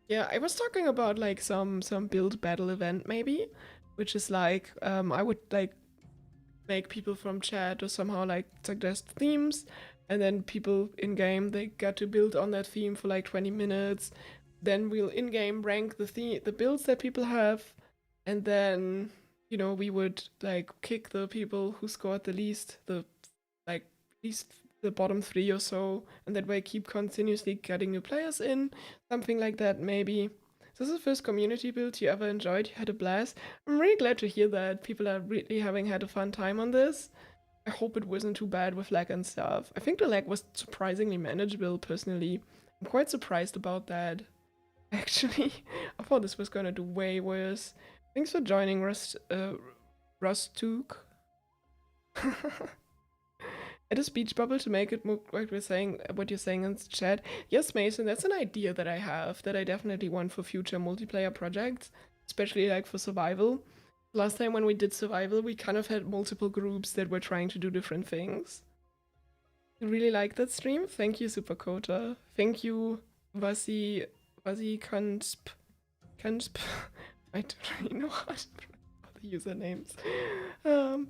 Yeah, I was talking about like some build battle event maybe, which is like I would like make people from chat or somehow like suggest themes, and then people in game they got to build on that theme for like 20 minutes. Then we'll in game rank the builds that people have, and then you know we would like kick the people who scored the least, the bottom 3 or so, and that way keep continuously getting new players in, something like that maybe. So this is the first community build you ever enjoyed, you had a blast. I'm really glad to hear that people are really having had a fun time on this. I hope it wasn't too bad with lag and stuff. I think the lag was surprisingly manageable personally. I'm quite surprised about that. Actually, I thought this was gonna do way worse. Thanks for joining, Rustook. Add a speech bubble to make it more what we're saying, what you're saying in the chat. Yes, Mason, that's an idea that I have that I definitely want for future multiplayer projects, especially like for survival. Last time when we did survival, we kind of had multiple groups that were trying to do different things. I really like that stream. Thank you, Superkota. Thank you, Vasi Kansp. Kansp. I don't really know how to pronounce the usernames.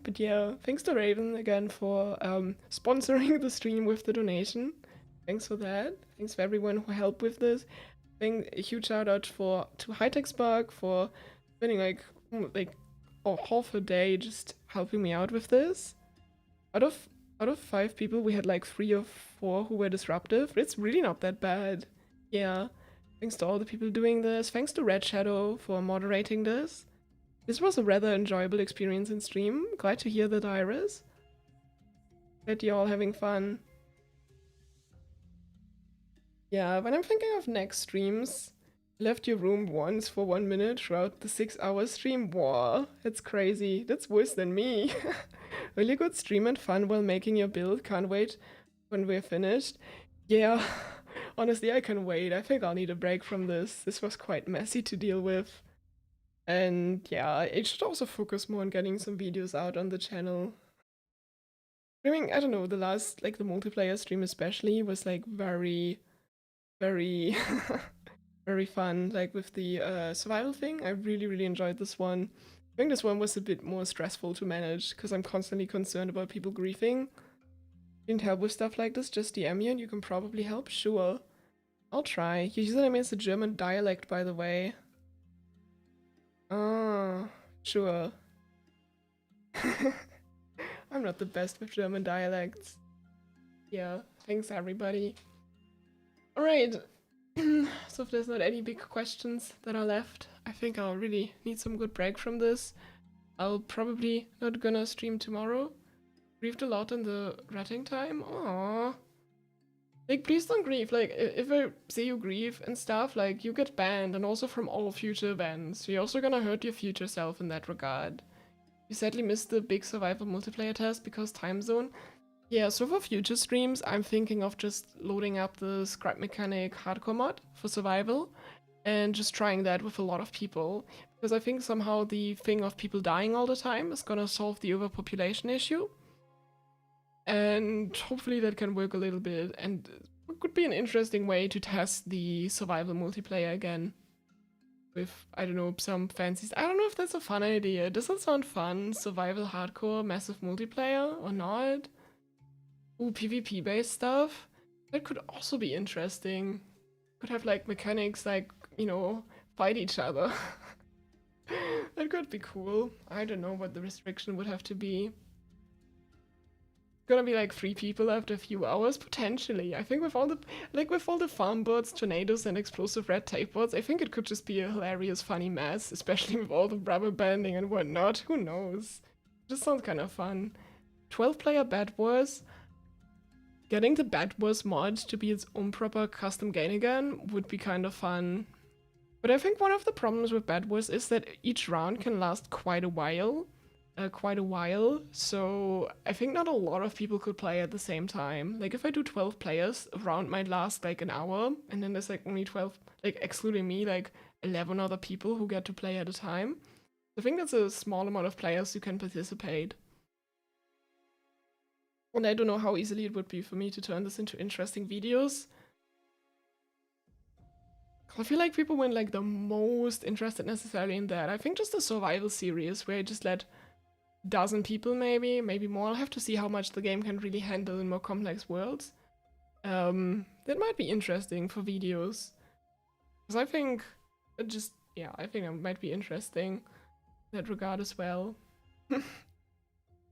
But yeah, thanks to Raven again for sponsoring the stream with the donation. Thanks for that. Thanks for everyone who helped with this. A huge shout out to hi-techspark for spending like half a day just helping me out with this. Out of 5 people, we had like 3 or 4 who were disruptive. It's really not that bad. Yeah. Thanks to all the people doing this. Thanks to Red Shadow for moderating this. This was a rather enjoyable experience in stream. Glad to hear that, Iris. Glad you're all having fun. Yeah, when I'm thinking of next streams, left your room once for 1 minute throughout the 6-hour stream. Wow, that's crazy. That's worse than me. Really good stream and fun while making your build. Can't wait when we're finished. Yeah, honestly, I can wait. I think I'll need a break from this. This was quite messy to deal with. And yeah, I should also focus more on getting some videos out on the channel. Streaming, I don't know, the last, like the multiplayer stream especially was like very, very, very fun. Like with the survival thing, I really enjoyed this one. I think this one was a bit more stressful to manage because I'm constantly concerned about people griefing. Didn't help with stuff like this, just DM me and you can probably help. Sure. I'll try. Your username is a German dialect, by the way. Ah, sure. I'm not the best with German dialects. Yeah, thanks everybody. Alright, so if there's not any big questions that are left, I think I'll really need some good break from this. I'll probably not gonna stream tomorrow. Grieved a lot in the ratting time. Aww. Like, please don't grieve. Like, if I say you grieve and stuff, like, you get banned, and also from all future events. You're also gonna hurt your future self in that regard. You sadly missed the big survival multiplayer test because time zone. Yeah, so for future streams, I'm thinking of just loading up the scribe mechanic hardcore mod for survival and just trying that with a lot of people. Because I think somehow the thing of people dying all the time is gonna solve the overpopulation issue. And hopefully that can work a little bit, and it could be an interesting way to test the survival multiplayer again. With, I don't know, some fancies. I don't know if that's a fun idea. Does that sound fun? Survival hardcore massive multiplayer or not? Ooh, PvP based stuff? That could also be interesting. Could have like mechanics like, you know, fight each other. That could be cool. I don't know what the restriction would have to be. Gonna be like 3 people after a few hours potentially. I think with all the farm bots, tornadoes, and explosive red tape bots, I think it could just be a hilarious, funny mess, especially with all the rubber banding and whatnot. Who knows? Just sounds kind of fun. 12-player Bad Wars. Getting the Bad Wars mod to be its own proper custom game again would be kind of fun. But I think one of the problems with Bad Wars is that each round can last quite a while. So I think not a lot of people could play at the same time. Like if I do 12 players, a round might last like an hour, and then there's like only 12, like excluding me, like 11 other people who get to play at a time. I think that's a small amount of players who can participate. And I don't know how easily it would be for me to turn this into interesting videos. I feel like people weren't like the most interested necessarily in that. I think just a survival series where I just let dozen people maybe more. I'll have to see how much the game can really handle in more complex worlds. That might be interesting for videos. Because I think I think it might be interesting in that regard as well.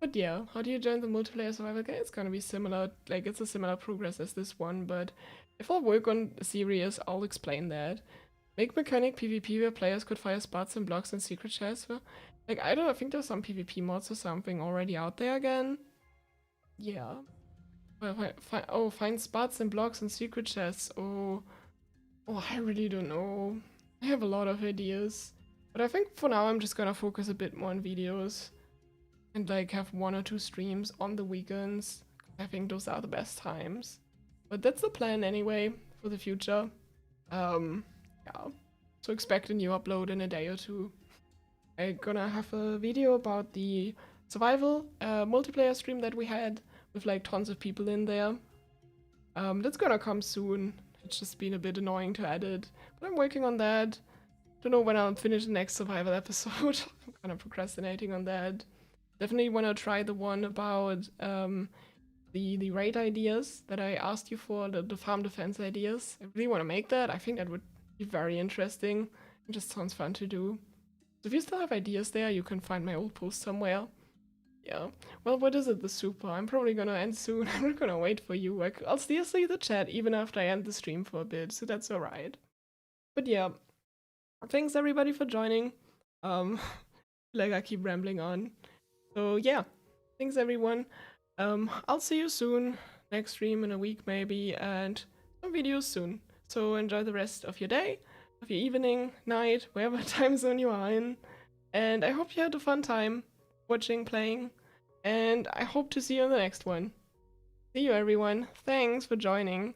But yeah, how do you join the multiplayer survival game? It's gonna be similar, like it's a similar progress as this one, but if I work on a series, I'll explain that. Make mechanic PvP where players could fire spots and blocks and secret chests. Like, I don't know, I think there's some PvP mods or something already out there again. Yeah. Well, find spots and blocks and secret chests. Oh, I really don't know. I have a lot of ideas. But I think for now I'm just gonna focus a bit more on videos. And like have 1 or 2 streams on the weekends. I think those are the best times. But that's the plan anyway for the future. Yeah. So expect a new upload in a day or two. I'm gonna have a video about the survival multiplayer stream that we had with like tons of people in there. That's gonna come soon. It's just been a bit annoying to edit, but I'm working on that. Don't know when I'll finish the next survival episode. I'm kind of procrastinating on that. Definitely want to try the one about the raid ideas that I asked you for, the farm defense ideas. I really want to make that. I think that would be very interesting. It just sounds fun to do. So if you still have ideas there, you can find my old post somewhere. Yeah. Well, what is it, the super? I'm probably gonna end soon. I'm not gonna wait for you. I'll still see the chat even after I end the stream for a bit, so that's alright. But yeah, thanks everybody for joining. Like I keep rambling on. So yeah, thanks everyone. I'll see you soon. Next stream in a week maybe, and some videos soon. So enjoy the rest of your day, of your evening, night, wherever time zone you are in. And I hope you had a fun time watching, playing, and I hope to see you in the next one. See you everyone. Thanks for joining.